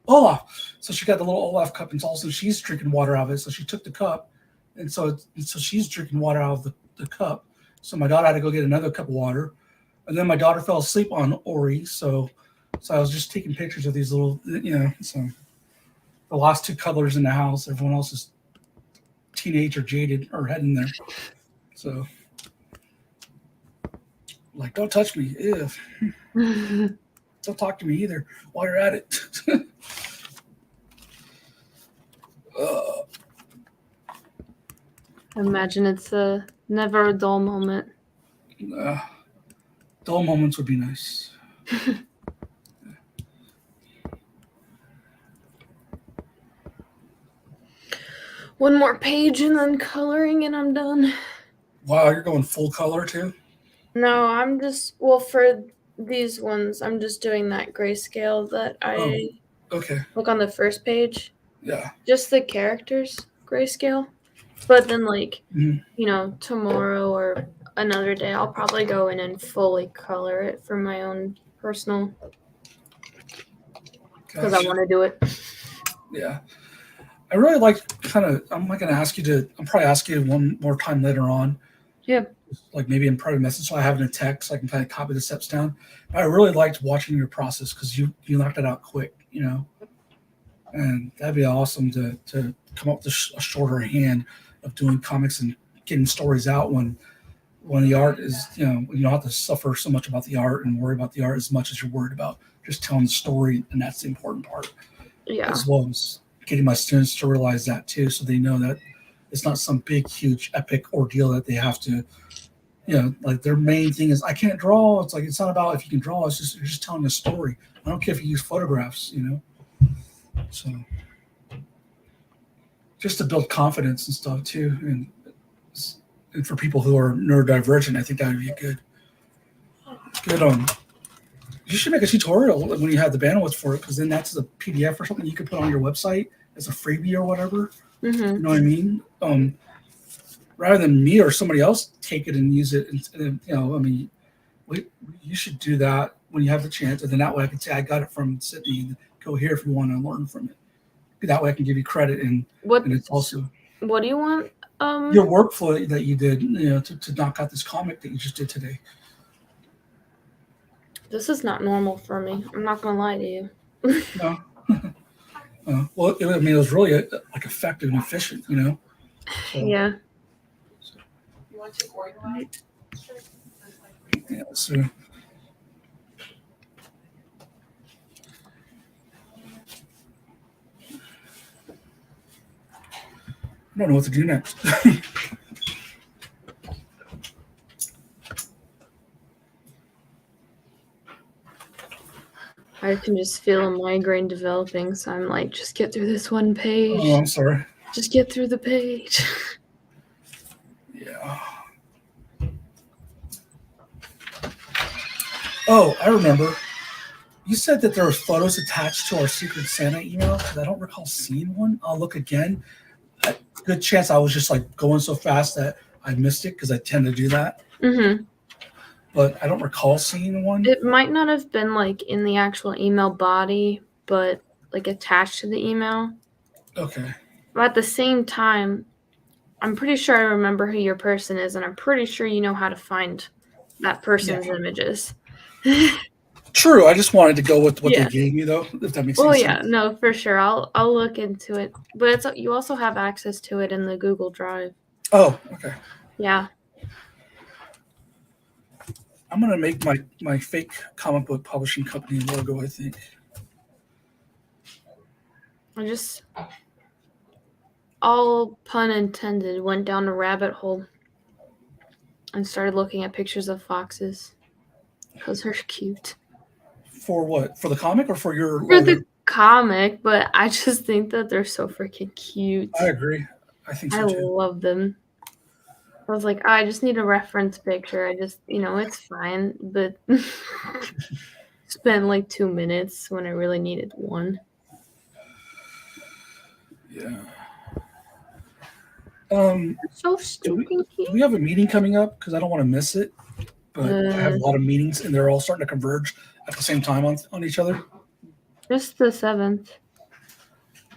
Olaf. So she got the little Olaf cup, and also she's drinking water out of it. So she took the cup, and so she's drinking water out of the cup. So my daughter had to go get another cup of water, and then my daughter fell asleep on Ori. So I was just taking pictures of these little, So the last two cuddlers in the house, everyone else is teenage or jaded or heading there. So like, don't touch me. Ew. Don't talk to me either while you're at it. Imagine it's never a dull moment. Dull moments would be nice. One more page and then coloring and I'm done. Wow, you're going full color too? No, I'm just, for these ones, I'm just doing that grayscale that I look on the first page. Yeah. Just the characters grayscale. But then, tomorrow or another day, I'll probably go in and fully color it for my own personal, because I want to do it. Yeah. I really like I'm not going to ask you to, I'll probably ask you one more time later on. Yeah. Like maybe in private message, so I have it in text, so I can kind of copy the steps down. But I really liked watching your process because you knocked it out quick, and that'd be awesome to come up with a shorter hand of doing comics and getting stories out when the art is, you don't have to suffer so much about the art and worry about the art as much as you're worried about just telling the story, and that's the important part. Yeah. As well as getting my students to realize that too, so they know that it's not some big, huge, epic ordeal that they have to, like their main thing is, I can't draw. It's like, it's not about if you can draw, it's just, you're just telling a story. I don't care if you use photographs, So just to build confidence and stuff too. And for people who are neurodivergent, I think that would be good. You should make a tutorial when you have the bandwidth for it, because then that's a PDF or something you could put on your website as a freebie or whatever. Mm-hmm. You know what I mean? Rather than me or somebody else take it and use it. And you should do that when you have the chance. And then that way I can say, I got it from Sydney, and go here if you want to learn from it. That way I can give you credit, and What it's also What do you want? your workflow that you did, to knock out this comic that you just did today. This is not normal for me. I'm not gonna lie to you. No. Well, I mean, it was really like effective and efficient, So, Yeah. You want to organize? yeah, so I don't know what to do next. I can just feel a migraine developing, so I'm like, just get through this one page. Oh, I'm sorry. Just get through the page. Yeah. Oh, I remember. You said that there were photos attached to our Secret Santa email, because I don't recall seeing one. I'll look again. Good chance I was just like going so fast that I missed it, because I tend to do that. Mm-hmm. But I don't recall seeing one. It might not have been like in the actual email body, but like attached to the email. Okay. But at the same time, I'm pretty sure I remember who your person is, and I'm pretty sure you know how to find that person's images. True. I just wanted to go with what Yeah. they gave me, though, if that makes Well, sense. yeah, no, for sure. I'll look into it, but you also have access to it in the Google Drive. Oh, okay. Yeah. I'm gonna make my fake comic book publishing company logo, I think. I just, all pun intended, went down a rabbit hole and started looking at pictures of foxes because they're cute. For what? For the comic or for your For logo? the comic, but I just think that they're so freaking cute. I agree. I think so I too. love them. I was like, I just need a reference picture. I just, it's fine, but spent like 2 minutes when I really needed one. Yeah. So Do stupid. we have a meeting coming up? Because I don't want to miss it. But I have a lot of meetings, and they're all starting to converge at the same time on each other. Just the 7th.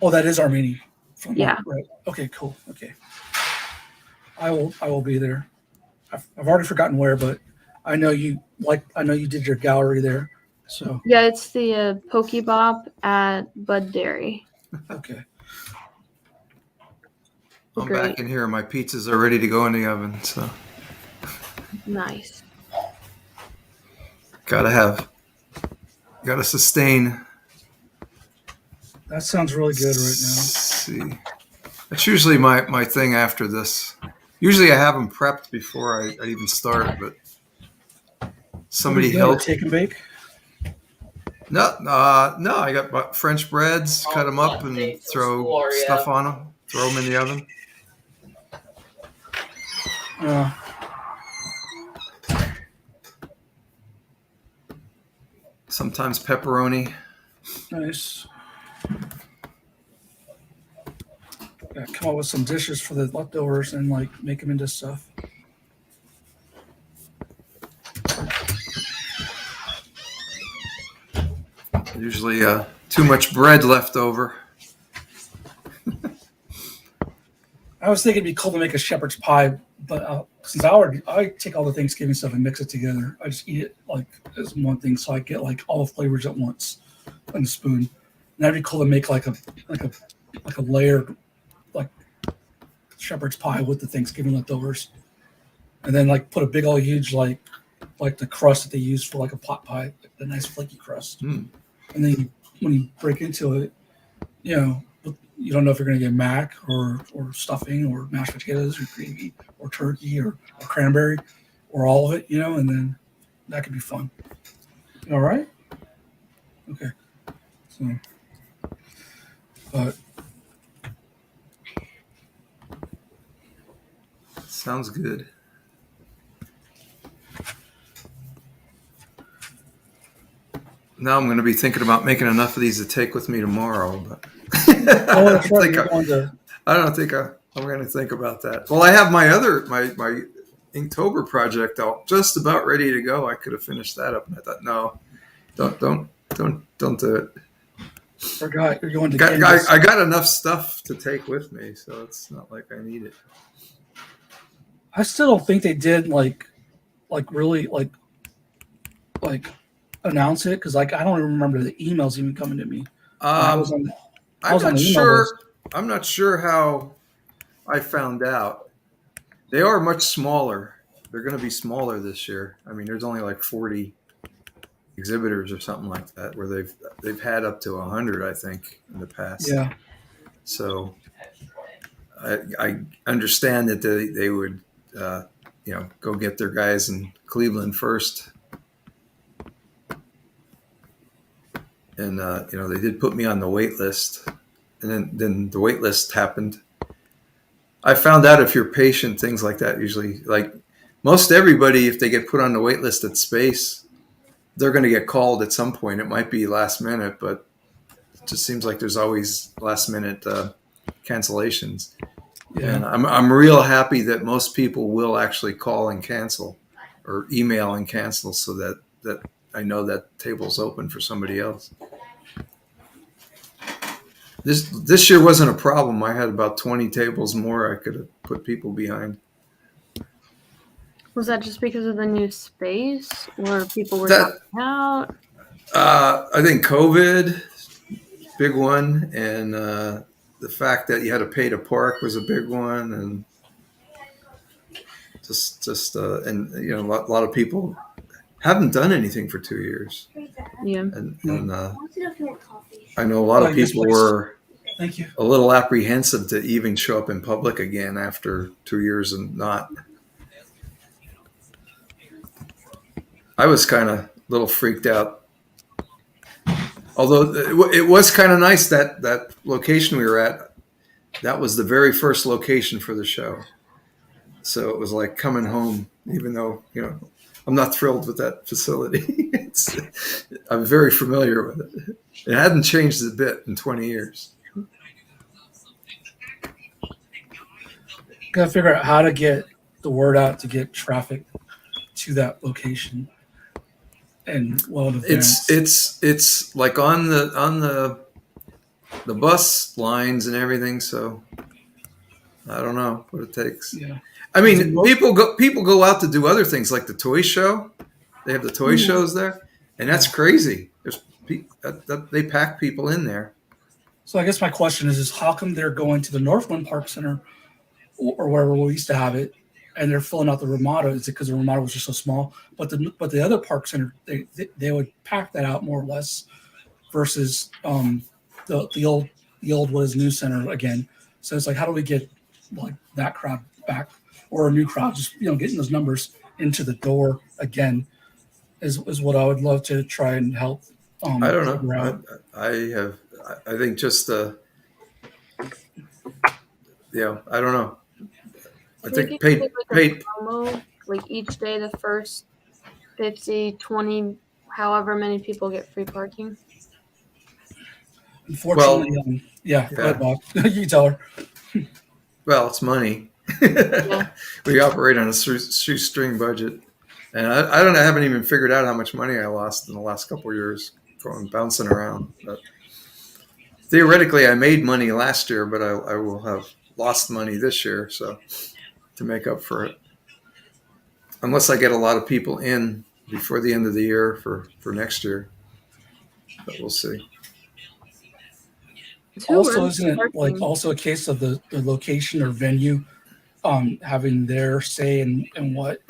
Oh, that is our meeting. Yeah. Right. Okay. Cool. Okay. I will be there. I've already forgotten where, but I know you did your gallery there. So Yeah, it's the Pokebop at Bud Dairy. okay. I'm Great. back in here. My pizzas are ready to go in the oven. So Nice. gotta sustain. That sounds really good right now. See, that's usually my thing after this. Usually I have them prepped before I even start, but somebody helped. Take and bake. No. I got French breads, cut them up, and throw stuff on them. Throw them in the oven. Sometimes pepperoni. Nice. Yeah, come up with some dishes for the leftovers and like make them into stuff. Usually too much bread left over. I was thinking it'd be cool to make a shepherd's pie, but since I take all the Thanksgiving stuff and mix it together, I just eat it like as one thing, so I get like all the flavors at once on a spoon. And that'd be cool to make like a layered like shepherd's pie with the Thanksgiving leftovers, and then like put a big old huge like the crust that they use for like a pot pie, like the nice flaky crust. And then when you break into it, you don't know if you're going to get mac or stuffing or mashed potatoes or gravy or turkey or cranberry or all of it, and then that could be fun. All right. Okay. So, but Sounds good. Now I'm going to be thinking about making enough of these to take with me tomorrow, but I don't think I'm going to think about that. Well, I have my Inktober project out, just about ready to go. I could have finished that up, and I thought, no, don't do it. Forgot you're going to Got, Kansas. I got enough stuff to take with me, so it's not like I need it. I still don't think they did really announce it because I don't even remember the emails even coming to me. I was on I'm not the email sure. list. I'm not sure how I found out. They are much smaller. They're going to be smaller this year. I mean, there's only like 40 exhibitors or something like that, where they've had up to 100, I think, in the past. Yeah. So I understand that they would, go get their guys in Cleveland first. And, they did put me on the wait list. And then the wait list happened. I found out if you're patient, things like that usually, like most everybody, if they get put on the wait list at Space, they're going to get called at some point. It might be last minute, but it just seems like there's always last minute cancellations. Yeah. And I'm real happy that most people will actually call and cancel or email and cancel so that I know that table's open for somebody else. This year wasn't a problem. I had about 20 tables more I could have put people behind. Was that just because of the new space, or people were dropping out? I think COVID, big one, and the fact that you had to pay to park was a big one, and a lot of people haven't done anything for 2 years. Yeah. And I know a lot of people were a little apprehensive to even show up in public again after 2 years and not. I was kind of a little freaked out. Although it was kind of nice that location we were at, that was the very first location for the show. So it was like coming home, even though, I'm not thrilled with that facility. I'm very familiar with it. It hadn't changed a bit in 20 years. Got to figure out how to get the word out to get traffic to that location. And it's like on the bus lines and everything. So I don't know what it takes. Yeah. I mean, people go out to do other things like the toy show. They have the toy shows there, and that's crazy. They pack people in there. So I guess my question is how come they're going to the Northland Park Center or wherever we used to have it, and they're filling out the Ramada? Is it because the Ramada was just so small? But the other park center, they would pack that out more or less, versus the old what is new center again. So it's like, how do we get like that crowd back, or a new crowd? Just getting those numbers into the door again is what I would love to try and help. I don't know. I think just I don't know. I think pay promo, like each day, the first 50, 20, however many people get free parking. Unfortunately, Go ahead, Bob. You tell her. Well, it's money. Yeah. We operate on a shoestring budget, and I haven't even figured out how much money I lost in the last couple of years going bouncing around. But theoretically, I made money last year, but I will have lost money this year, so to make up for it, unless I get a lot of people in before the end of the year for next year. But we'll see. Also, isn't it like also a case of the location or venue having their say in what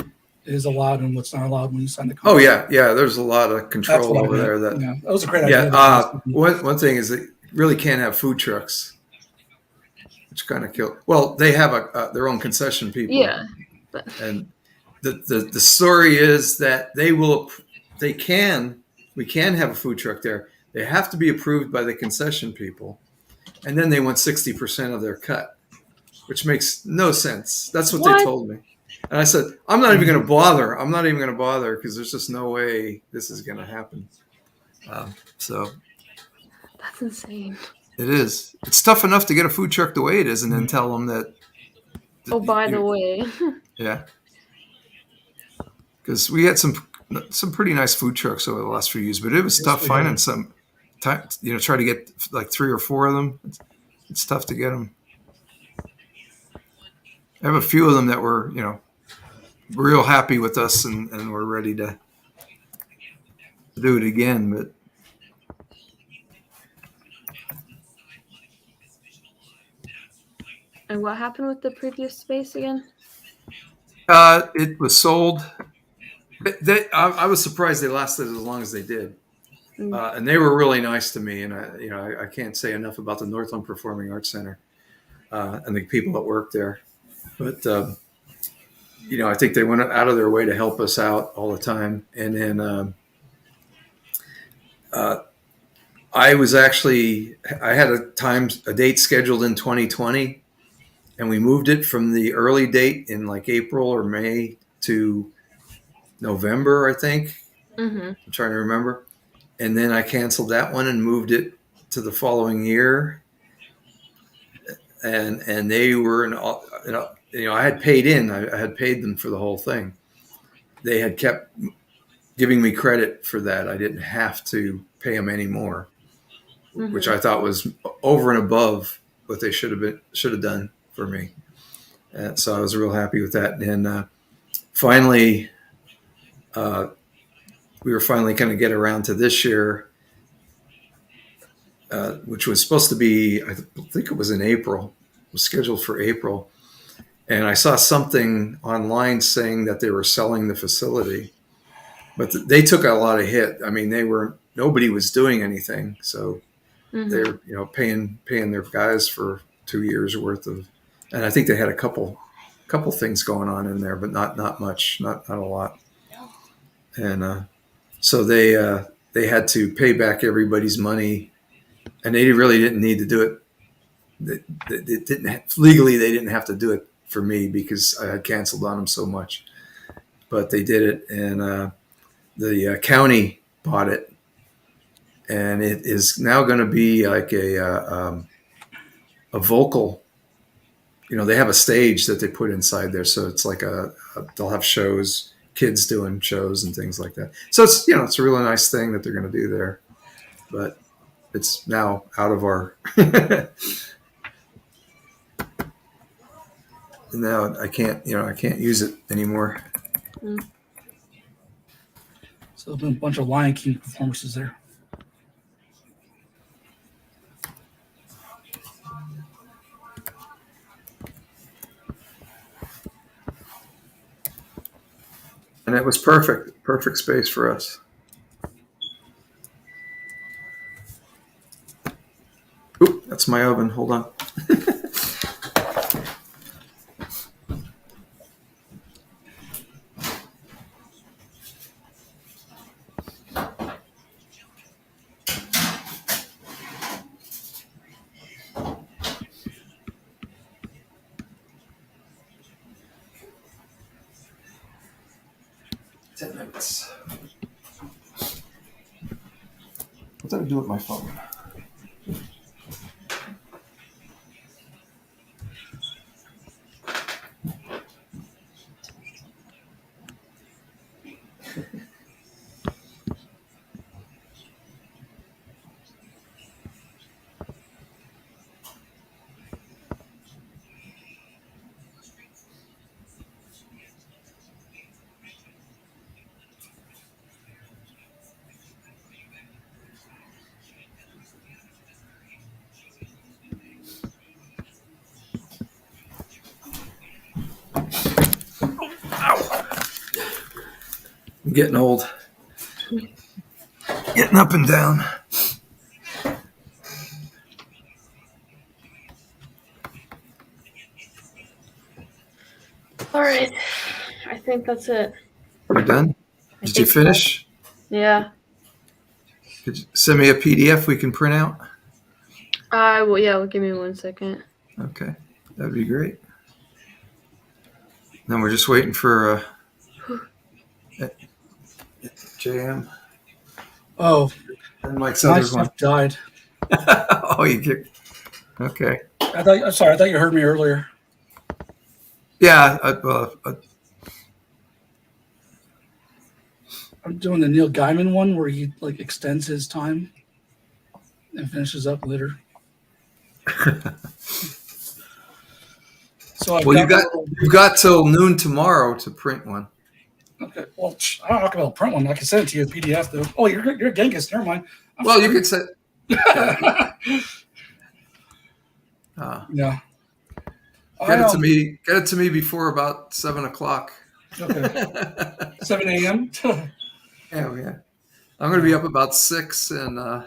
is allowed and what's not allowed when you sign the contract? Oh yeah. There's a lot of control over there. That was a great idea. One thing is they really can't have food trucks, which kind of killed. Well, they have their own concession people. Yeah. And the story is that we can have a food truck there. They have to be approved by the concession people, and then they want 60% of their cut, which makes no sense. That's what they told me. And I said, I'm not even going to bother. I'm not even going to bother because there's just no way this is going to happen. So that's insane. It is. It's tough enough to get a food truck the way it is, and then tell them that. Oh, by the way. Yeah. Because we had some pretty nice food trucks over the last few years, but it was tough try to get like 3 or 4 of them. It's tough to get them. I have a few of them that were, real happy with us and we're ready to do it again. But And what happened with the previous space again? it was sold. I was surprised they lasted as long as they did. And they were really nice to me. And I can't say enough about the Northland Performing Arts Center and the people that work there. But I think they went out of their way to help us out all the time. And then I had a date scheduled in 2020, and we moved it from the early date in like April or May to November, I think. Mm-hmm. I'm trying to remember. And then I canceled that one and moved it to the following year. And they were I had paid in. I had paid them for the whole thing. They had kept giving me credit for that. I didn't have to pay them anymore, which I thought was over and above what they should have done for me. And so I was real happy with that. And finally, we were finally going to get around to this year, which was supposed to be, I think it was in April. It was scheduled for April. And I saw something online saying that they were selling the facility, but they took a lot of hit. I mean, nobody was doing anything. So they were, paying their guys for 2 years worth of, and I think they had a couple things going on in there, but not much, not a lot. And so they had to pay back everybody's money, and they really didn't need to do it. They didn't legally. They didn't have to do it for me because I had canceled on them so much, but they did it, and the county bought it, and it is now going to be like a vocal. They have a stage that they put inside there, so it's like they'll have shows, kids doing shows and things like that. So it's it's a really nice thing that they're going to do there, but it's now out of our. Now I can't use it anymore. So there's been a bunch of Lion King performances there. And it was perfect space for us. Oop, that's my oven. Hold on. 10 minutes. What did I do with my phone? I'm getting old. Getting up and down. All right. I think that's it. We're done? Did you finish? So. Yeah. Could you send me a PDF we can print out? Well, give me 1 second. Okay. That'd be great. Then we're just waiting for JM. Oh, And Mike's my other one. stuff died. Oh, you get. Okay. I'm sorry. I thought you heard me earlier. Yeah. I'm doing the Neil Gaiman one where he extends his time. and finishes up later. So I've Well, got you've got till noon tomorrow to print one. Okay. Well, I don't have to be able to print one. I can send it to you in PDF though. Oh, you're Genghis. Never mind. Well, you could say. Yeah. Get it to me. Get it to me before about 7 o'clock. Okay. 7 a.m. Yeah. I'm going to be up about 6 and going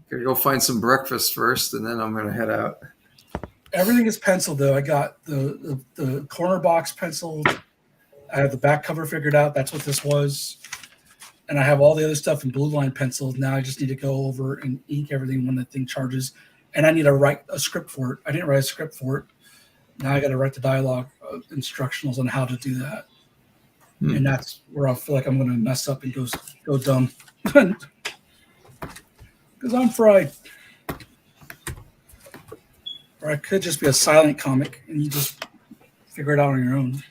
to go find some breakfast first, and then I'm going to head out. Everything is penciled though. I got the corner box penciled. I have the back cover figured out. That's what this was. And I have all the other stuff in blue line pencils. Now I just need to go over and ink everything when the thing charges. And I need to write a script for it. I didn't write a script for it. Now I got to write the dialogue instructionals on how to do that. And that's where I feel like I'm going to mess up and go dumb. Because I'm fried. Or I could just be a silent comic and you just figure it out on your own.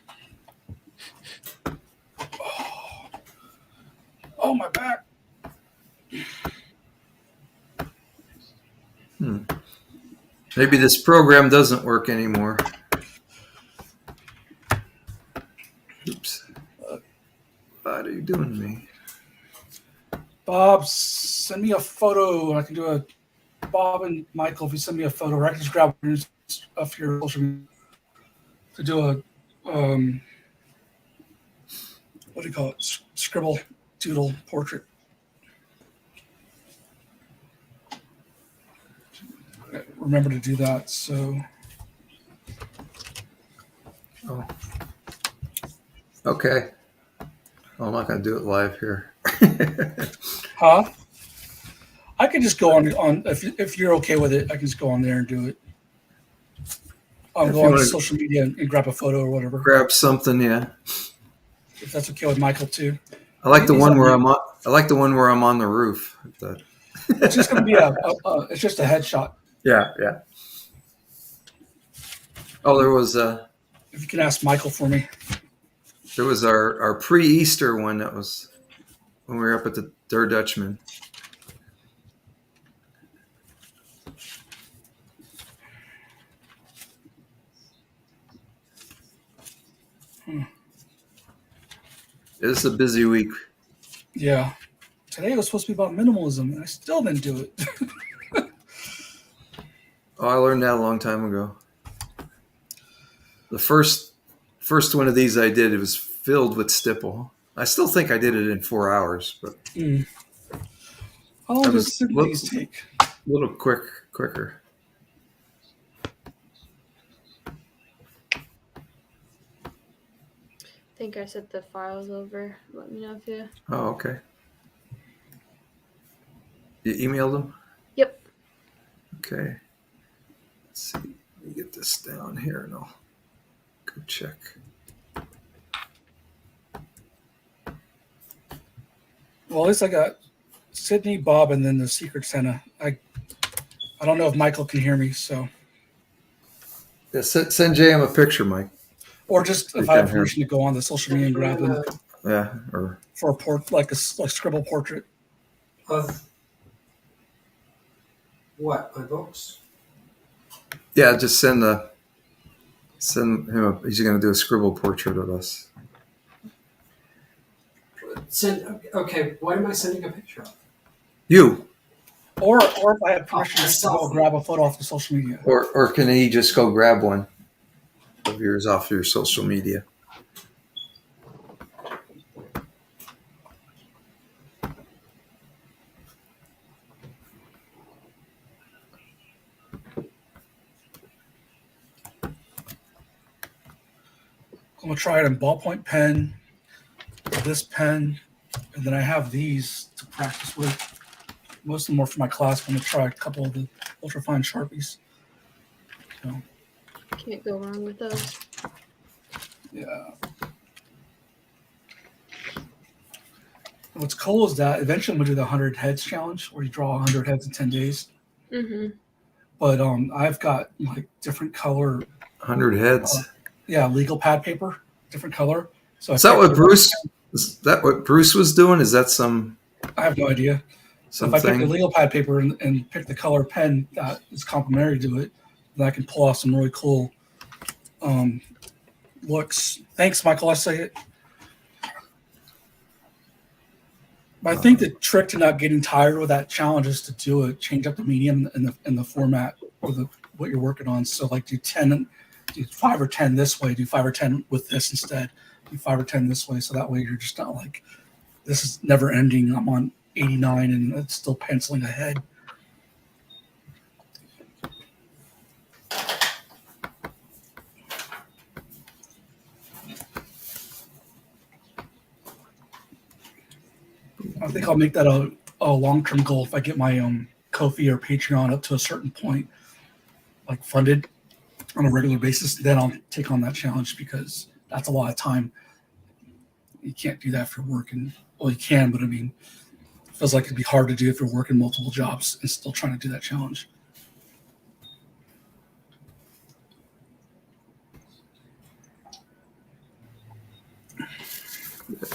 Oh, my back. Maybe this program doesn't work anymore. Oops. What are you doing to me? Bob, send me a photo. I can do a Bob and Michael. If you send me a photo, or I can just grab off your social media to do a what do you call it? Scribble doodle portrait. Remember to do that. So. Oh. Okay. Well, I'm not going to do it live here. Huh? I can just go on if you're okay with it. I can just go on there and do it. I'll go on to social media and grab a photo or whatever. Grab something, yeah. If that's okay with Michael too. I like the one where I'm on. I like the one where I'm on the roof. It's just going to be it's just a headshot. Yeah. Oh, there was if you can ask Michael for me. There was our pre-Easter one that was when we were up at the Der Dutchman. It's a busy week. Yeah. Today was supposed to be about minimalism, and I still didn't do it. Oh, I learned that a long time ago. The first one of these I did, it was filled with stipple. I still think I did it in 4 hours, but how long does these take? A little quicker. I think I sent the files over. Let me know if you. Oh, okay. You emailed them? Yep. Okay. Let's see. Let me get this down here and I'll go check. Well, at least I got Sydney, Bob, and then the Secret Santa. I don't know if Michael can hear me, so. Yeah, send JM a picture, Mike. Or just if I have permission to go on the social media and grab them. Yeah, or for a like scribble portrait. Of what? My books? yeah, just send him. He's going to do a scribble portrait of us. Okay, what am I sending a picture of? You. Or if I have permission to go grab a photo off the social media. Or can he just go grab one of yours off your social media? I'm gonna try it in ballpoint pen, this pen, and then I have these to practice with. Most of them are for my class. I'm gonna try a couple of the ultrafine Sharpies. So, can't go wrong with those. Yeah. What's cool is that eventually I'm gonna do the 100 heads challenge, where you draw 100 heads in 10 days. Mm-hmm. But I've got like different color. 100 heads. Yeah, legal pad paper, different color. So is that what Bruce? Is that what Bruce was doing? Is that some? I have no idea. So if I pick the something. legal pad paper and pick the color pen that is complementary to it, then I can pull off some really cool looks. Thanks, Michael. I say it. But I think the trick to not getting tired with that challenge is to change up the medium and the format or what you're working on. So like do 5 or 10 this way, do 5 or 10 with this instead, do 5 or 10 this way. So that way you're just not like, this is never ending. I'm on 89 and it's still penciling ahead. I think I'll make that a long-term goal if I get my Ko-fi or Patreon up to a certain point, like funded on a regular basis. Then I'll take on that challenge because that's a lot of time. You can't do that if you're working. Well, you can, but I mean, it feels like it'd be hard to do if you're working multiple jobs and still trying to do that challenge.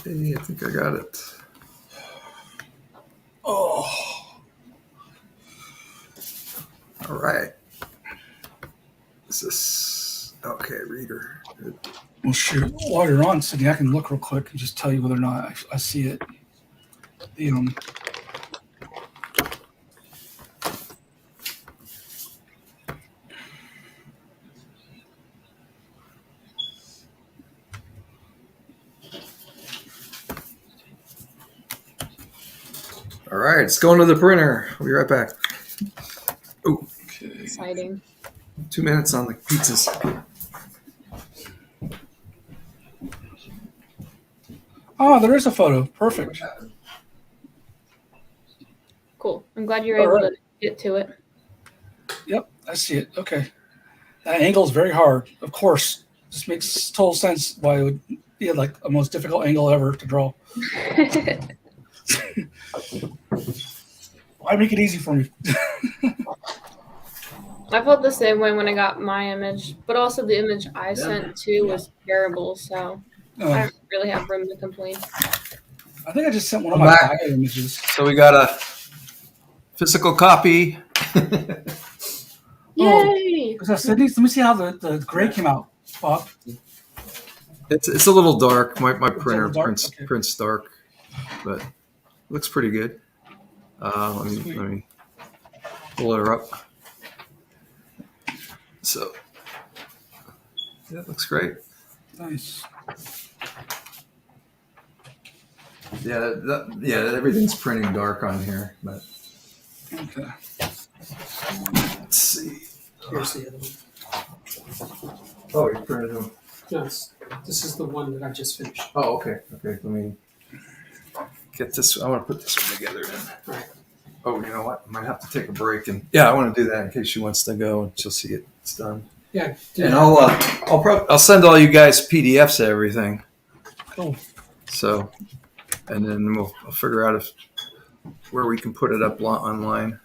Hey, I think I got it. Oh, All right. Is this okay? Reader. Good. well, shoot. While you're on, Sydney, I can look real quick and just tell you whether or not I see it. All right, it's going to the printer. We'll be right back. Oh, Exciting. 2 minutes on the pizzas. Oh, there is a photo. Perfect. Cool. I'm glad you're All able right. to get to it. Yep, I see it. Okay. That angle is very hard. Of course. This makes total sense why it would be like the most difficult angle ever to draw. Why make it easy for me? I felt the same way when I got my image, but also the image I sent too was terrible, so I don't really have room to complain. I think I just sent one of I'm my back. bio images. So we got a physical copy. Yay! So Sydney, let me see how the gray came out, Bob. It's a little dark. My printer dark? prints Okay. prints dark, but it looks pretty good. Let me pull her up. So yeah, it looks great. Nice. Yeah, everything's printing dark on here, but Okay. let's see. Here's the other one. Oh, you printed them. No, this is the one that I just finished. Oh, okay. Let me get this. I want to put this one together then. Right. Oh, you know what? I might have to take a break, and yeah, I want to do that in case she wants to go and she'll see it's done. Yeah. And I'll send all you guys PDFs of everything. Cool. So, and then we'll figure out where we can put it up online.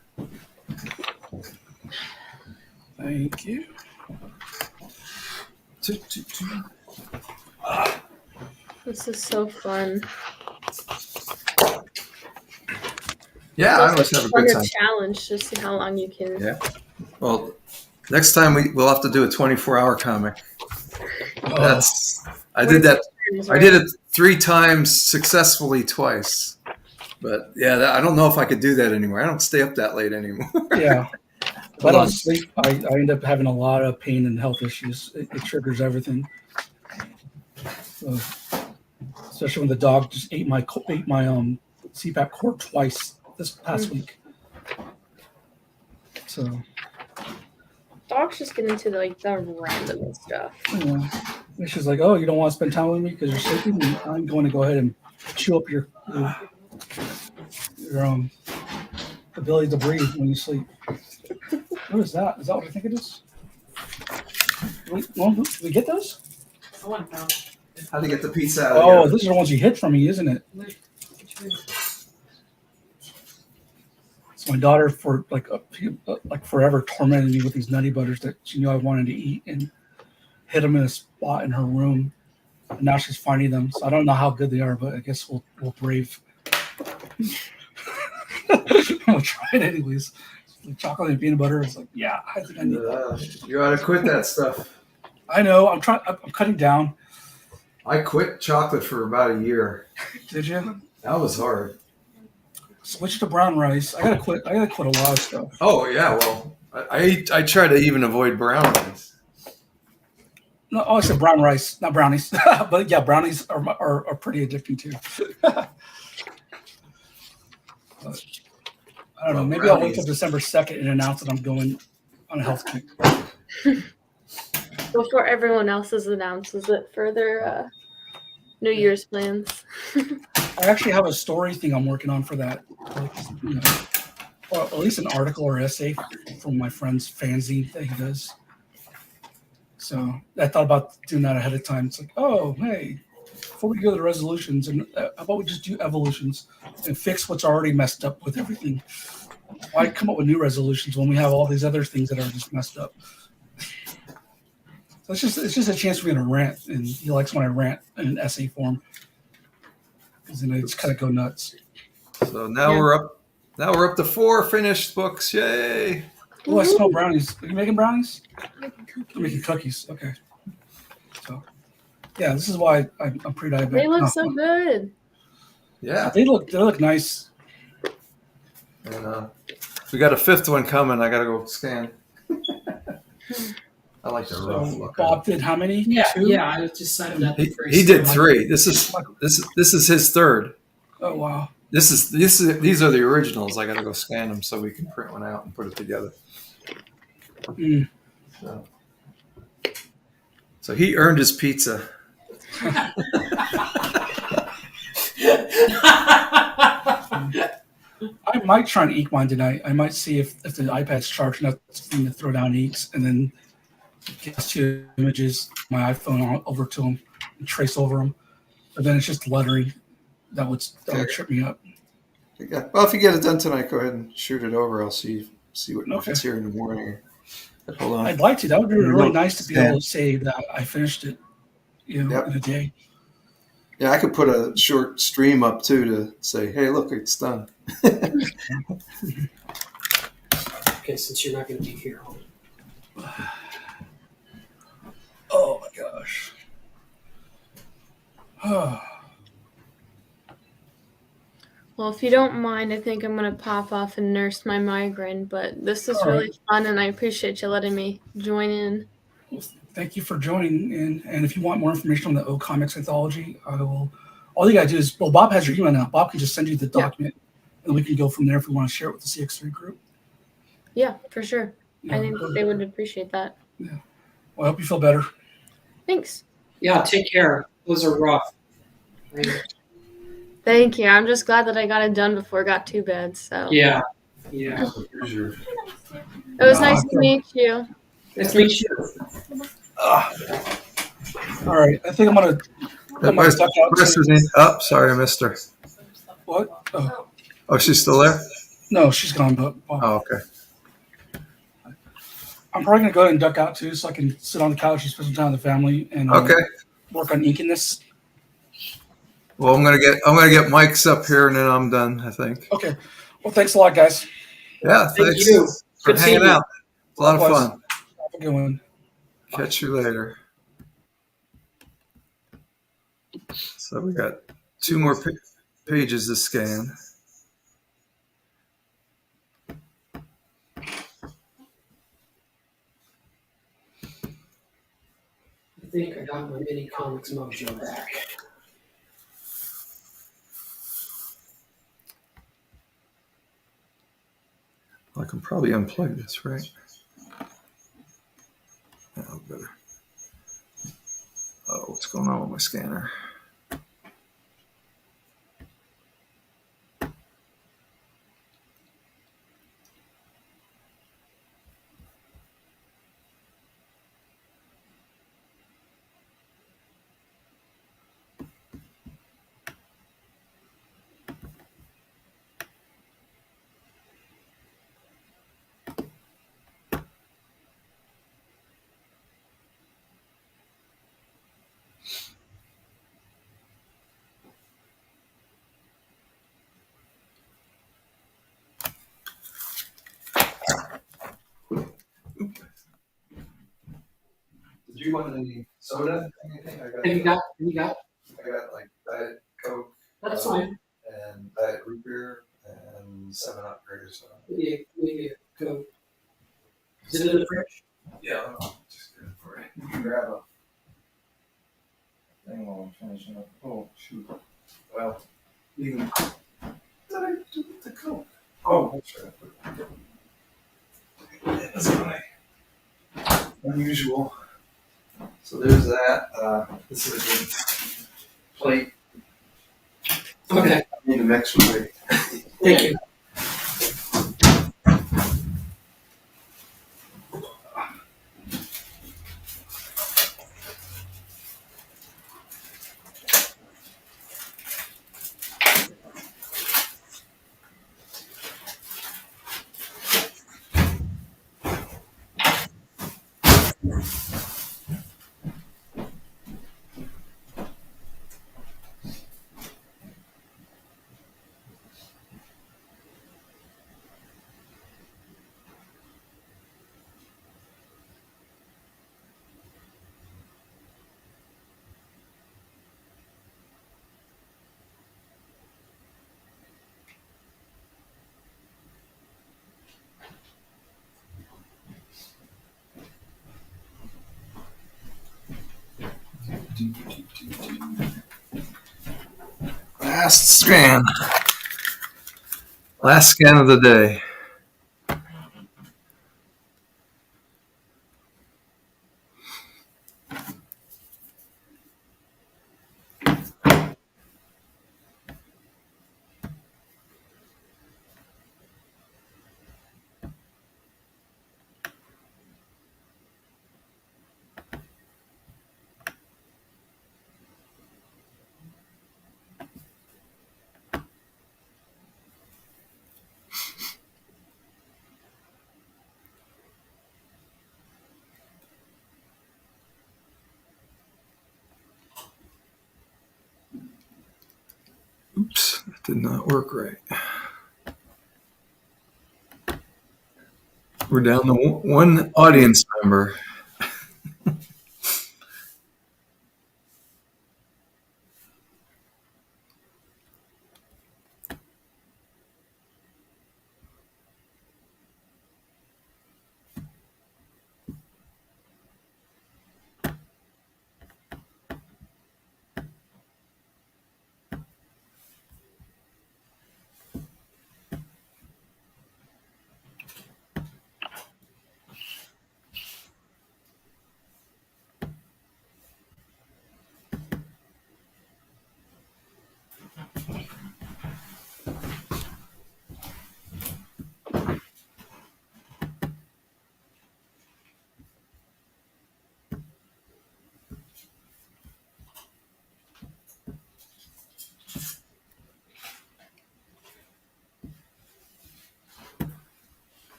Thank you. This is so fun. Yeah, I always have a good time. Challenge to see how long you can. Yeah. Well, next time we'll have to do a 24-hour comic. I did that. I did it 3 times successfully twice. But yeah, I don't know if I could do that anymore. I don't stay up that late anymore. Yeah. If I don't sleep, I end up having a lot of pain and health issues. It triggers everything. So, especially when the dog just ate my CPAP cord twice this past week. So Dogs just get into the random stuff. yeah. And she's like, "Oh, you don't want to spend time with me because you're sleeping? I'm going to go ahead and chew up your ability to breathe when you sleep." What is that? Is that what I think it is? Did we get those? How to get the pizza out Oh, these are the ones you hid from me, isn't it? So my daughter, for forever, tormented me with these nutty butters that she knew I wanted to eat and hid them in a spot in her room. And now she's finding them. So I don't know how good they are, but I guess we'll brave. I'm gonna try it anyways. Like chocolate and peanut butter. It's like, yeah, I think I need that. You ought to quit that stuff. I know. I'm trying. I'm cutting down. I quit chocolate for about a year. Did you? That was hard. Switch to brown rice. I gotta quit. I gotta quit a lot of stuff. Oh yeah, well, I try to even avoid brown rice. No, I said brown rice, not brownies. But yeah, brownies are pretty addicting too. But, I don't know. Maybe I'll wait till December 2nd and announce that I'm going on a health kick. Before everyone else's announces it for their New Year's plans. I actually have a story thing I'm working on for that. Like, you know, or at least an article or essay from my friend's fanzine that he does. So I thought about doing that ahead of time. It's like, oh, hey, before we go to the resolutions, and how about we just do evolutions and fix what's already messed up with everything? Why come up with new resolutions when we have all these other things that are just messed up? So it's just a chance for me to rant, and he likes when I rant in an essay form, because then I just kind of go nuts. So now we're up. Now we're up to 4 finished books. Yay! Oh, I smell brownies. Are you making brownies? I'm making cookies. Okay. So, yeah, this is why I'm pre-diabetic. They look so good. Yeah, they look nice. And we got a 5th one coming. I gotta go scan. I like the rough So look. Bob did how many? Yeah, 2? yeah. I just signed up for. He did 3. This is his 3rd. Oh wow. These are the originals. I gotta go scan them so we can print one out and put it together. Mm. So he earned his pizza. I might try and eke mine tonight. I might see if the iPad's charged enough for me to throw down eeks and then get 2 images, my iPhone over to them and trace over them. But then it's just lettering that would trip me up. Yeah. Well, if you get it done tonight, go ahead and shoot it over. I'll see what if it's here in the morning. Hold on. I'd like to. That would be really nice to be able to say that I finished it, in a day. Yeah, I could put a short stream up too to say, "Hey, look, it's done." Okay, since you're not going to be here. Oh my gosh. Well, if you don't mind, I think I'm going to pop off and nurse my migraine, but this is really fun, and I appreciate you letting me join in. Well, thank you for joining in. And if you want more information on the O Comics anthology, all you got to do is, Bob has your email now. Bob can just send you the document, and we can go from there if we want to share it with the CX3 group. Yeah, for sure. Yeah, I think they would appreciate that. Yeah. Well, I hope you feel better. Thanks. Yeah, take care. Those are rough. Thank you. I'm just glad that I got it done before it got too bad. So Yeah. It was nice to meet you. Nice to meet you. All right. I think I'm going to put my stuff out. Oh, sorry, I missed her. What? Oh, she's still there? No, she's gone. But Oh, okay. I'm probably going to go ahead and duck out too so I can sit on the couch and spend some time with the family and work on inking this. Well, I'm gonna get Mike's up here and then I'm done, I think. Okay. Well, thanks a lot, guys. Yeah, thanks for hanging out. It's a lot of fun. Have a good one. Catch you later. So we got 2 more pages to scan. I think I got my Minicomics mojo back. I can probably unplug this, right? Oh, better. Oh, what's going on with my scanner? you want any soda? Anything? And you got, I got like Diet Coke. that's fine. And Diet Root Beer and 7-Up Grater Soda. Maybe a Coke. Is it in the fridge? Yeah, I'll just get it for you. You can grab a thing while I'm finishing up. Oh, shoot. Well, you can. What did I do with the Coke? Oh, that's right. That's my unusual. So there's that. This is a plate. Okay, I need to mix with it. thank you. Last scan. Last scan of the day. Oops, that did not work right. We're down to one audience member.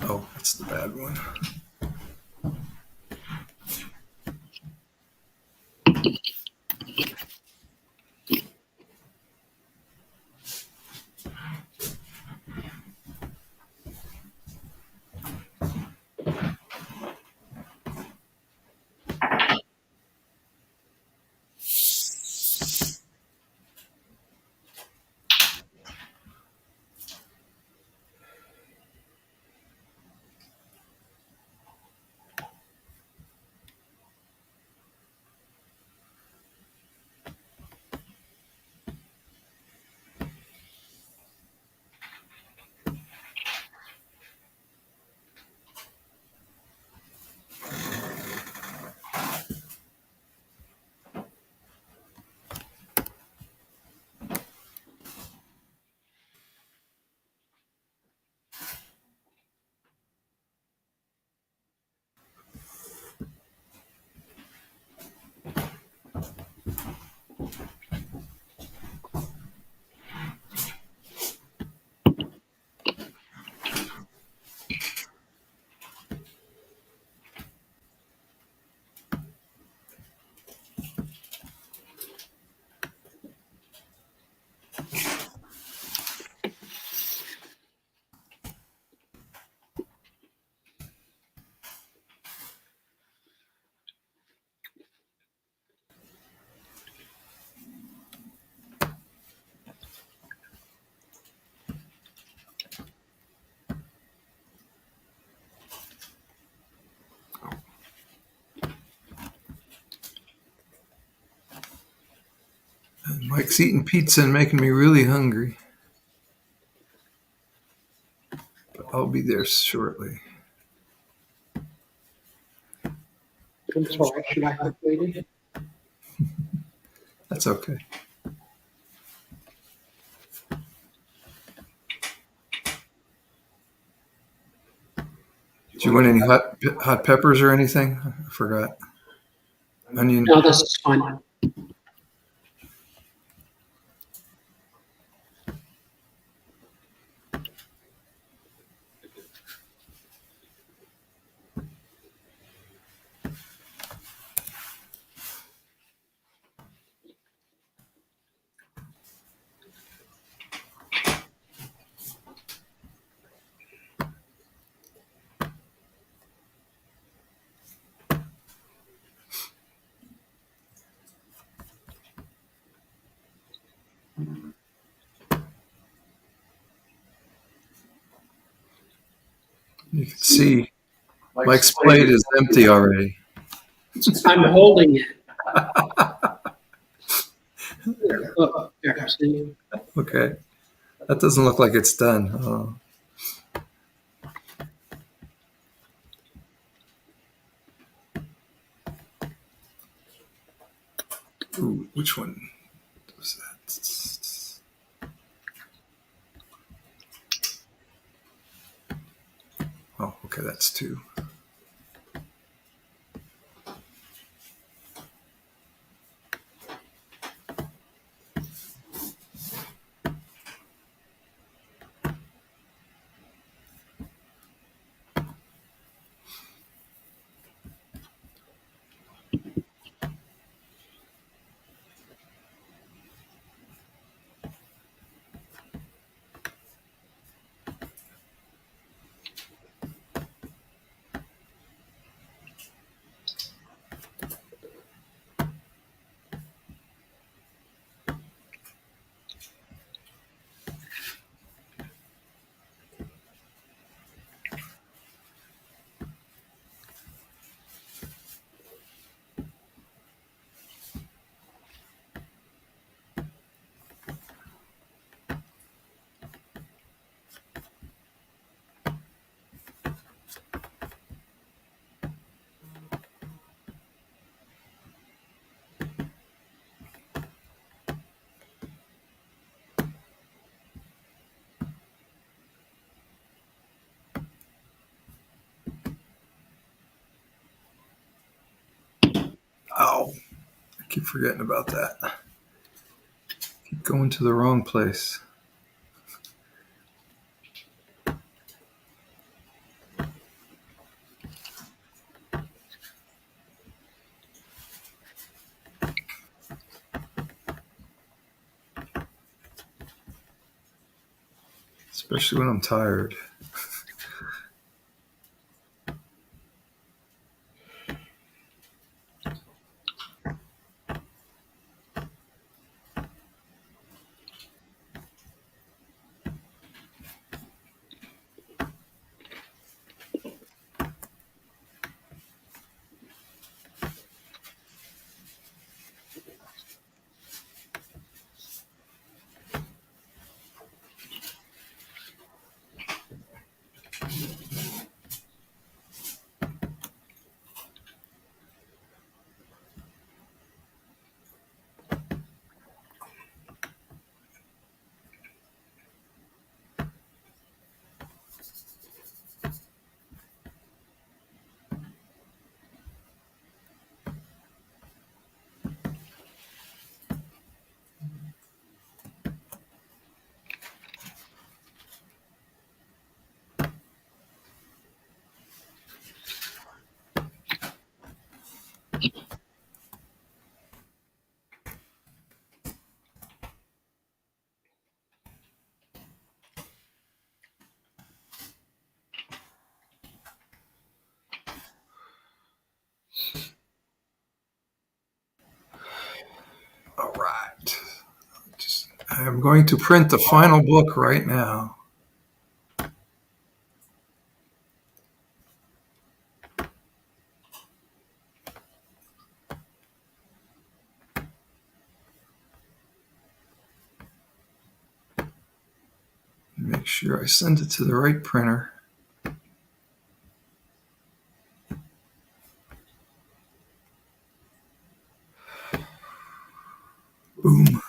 Oh, that's the bad one. Mike's eating pizza and making me really hungry. But I'll be there shortly. I'm sorry, should I have waited? That's okay. Do you want any hot peppers or anything? I forgot. Onion. No, this is fine. You can see Mike's plate is empty already. I'm holding it. There, look, there, see? Okay. That doesn't look like it's done. Oh. Ooh, which one was that? Oh, okay, that's 2. Oh, I keep forgetting about that. Keep going to the wrong place. Especially when I'm tired. All right. I'm going to print the final book right now. Make sure I send it to the right printer. Boom.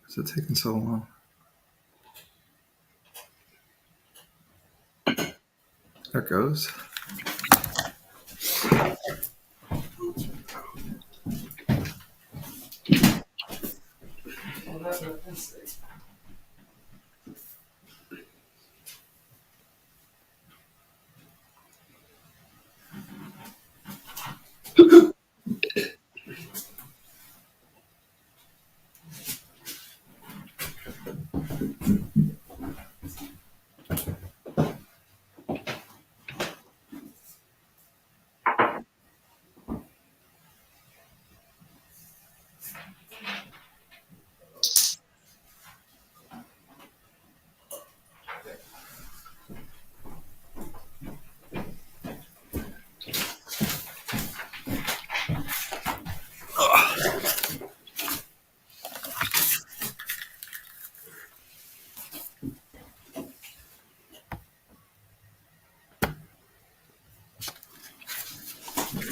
Is it taking so long? There it goes.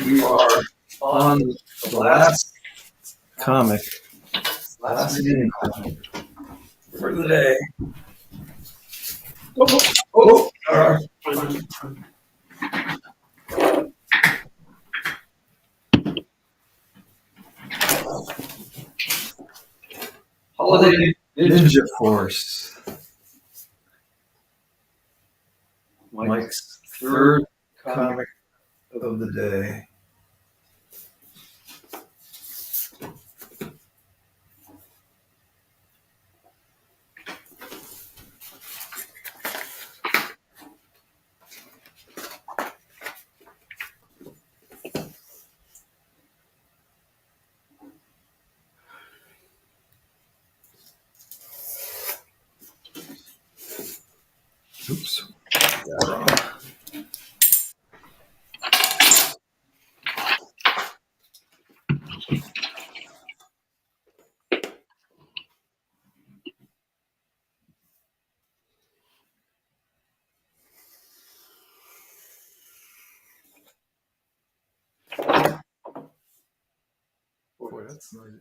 We are on the last comic, last mini comic for the day. Oh, Holiday Ninja Force. Mike's third comic of the day. Oops. Got it wrong. Boy, that's noisy.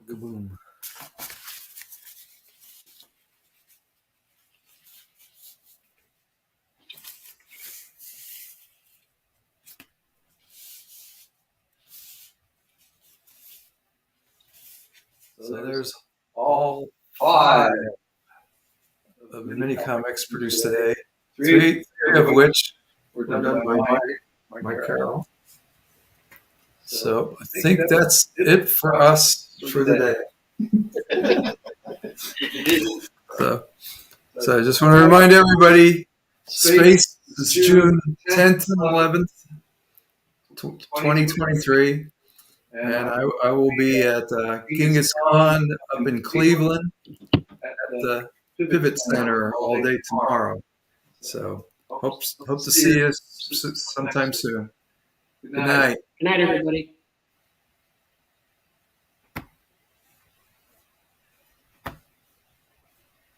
Kaboom. So there's all 5 of the mini comics produced today. Three of which were done by Mike Carroll. So I think that's it for us for the day. So I just want to remind everybody, Space is June 10th and 11th. 2023, and I will be at Genghis Khan up in Cleveland at the Pivot Center all day tomorrow. So hope to see you sometime soon. Good night. Good night, everybody.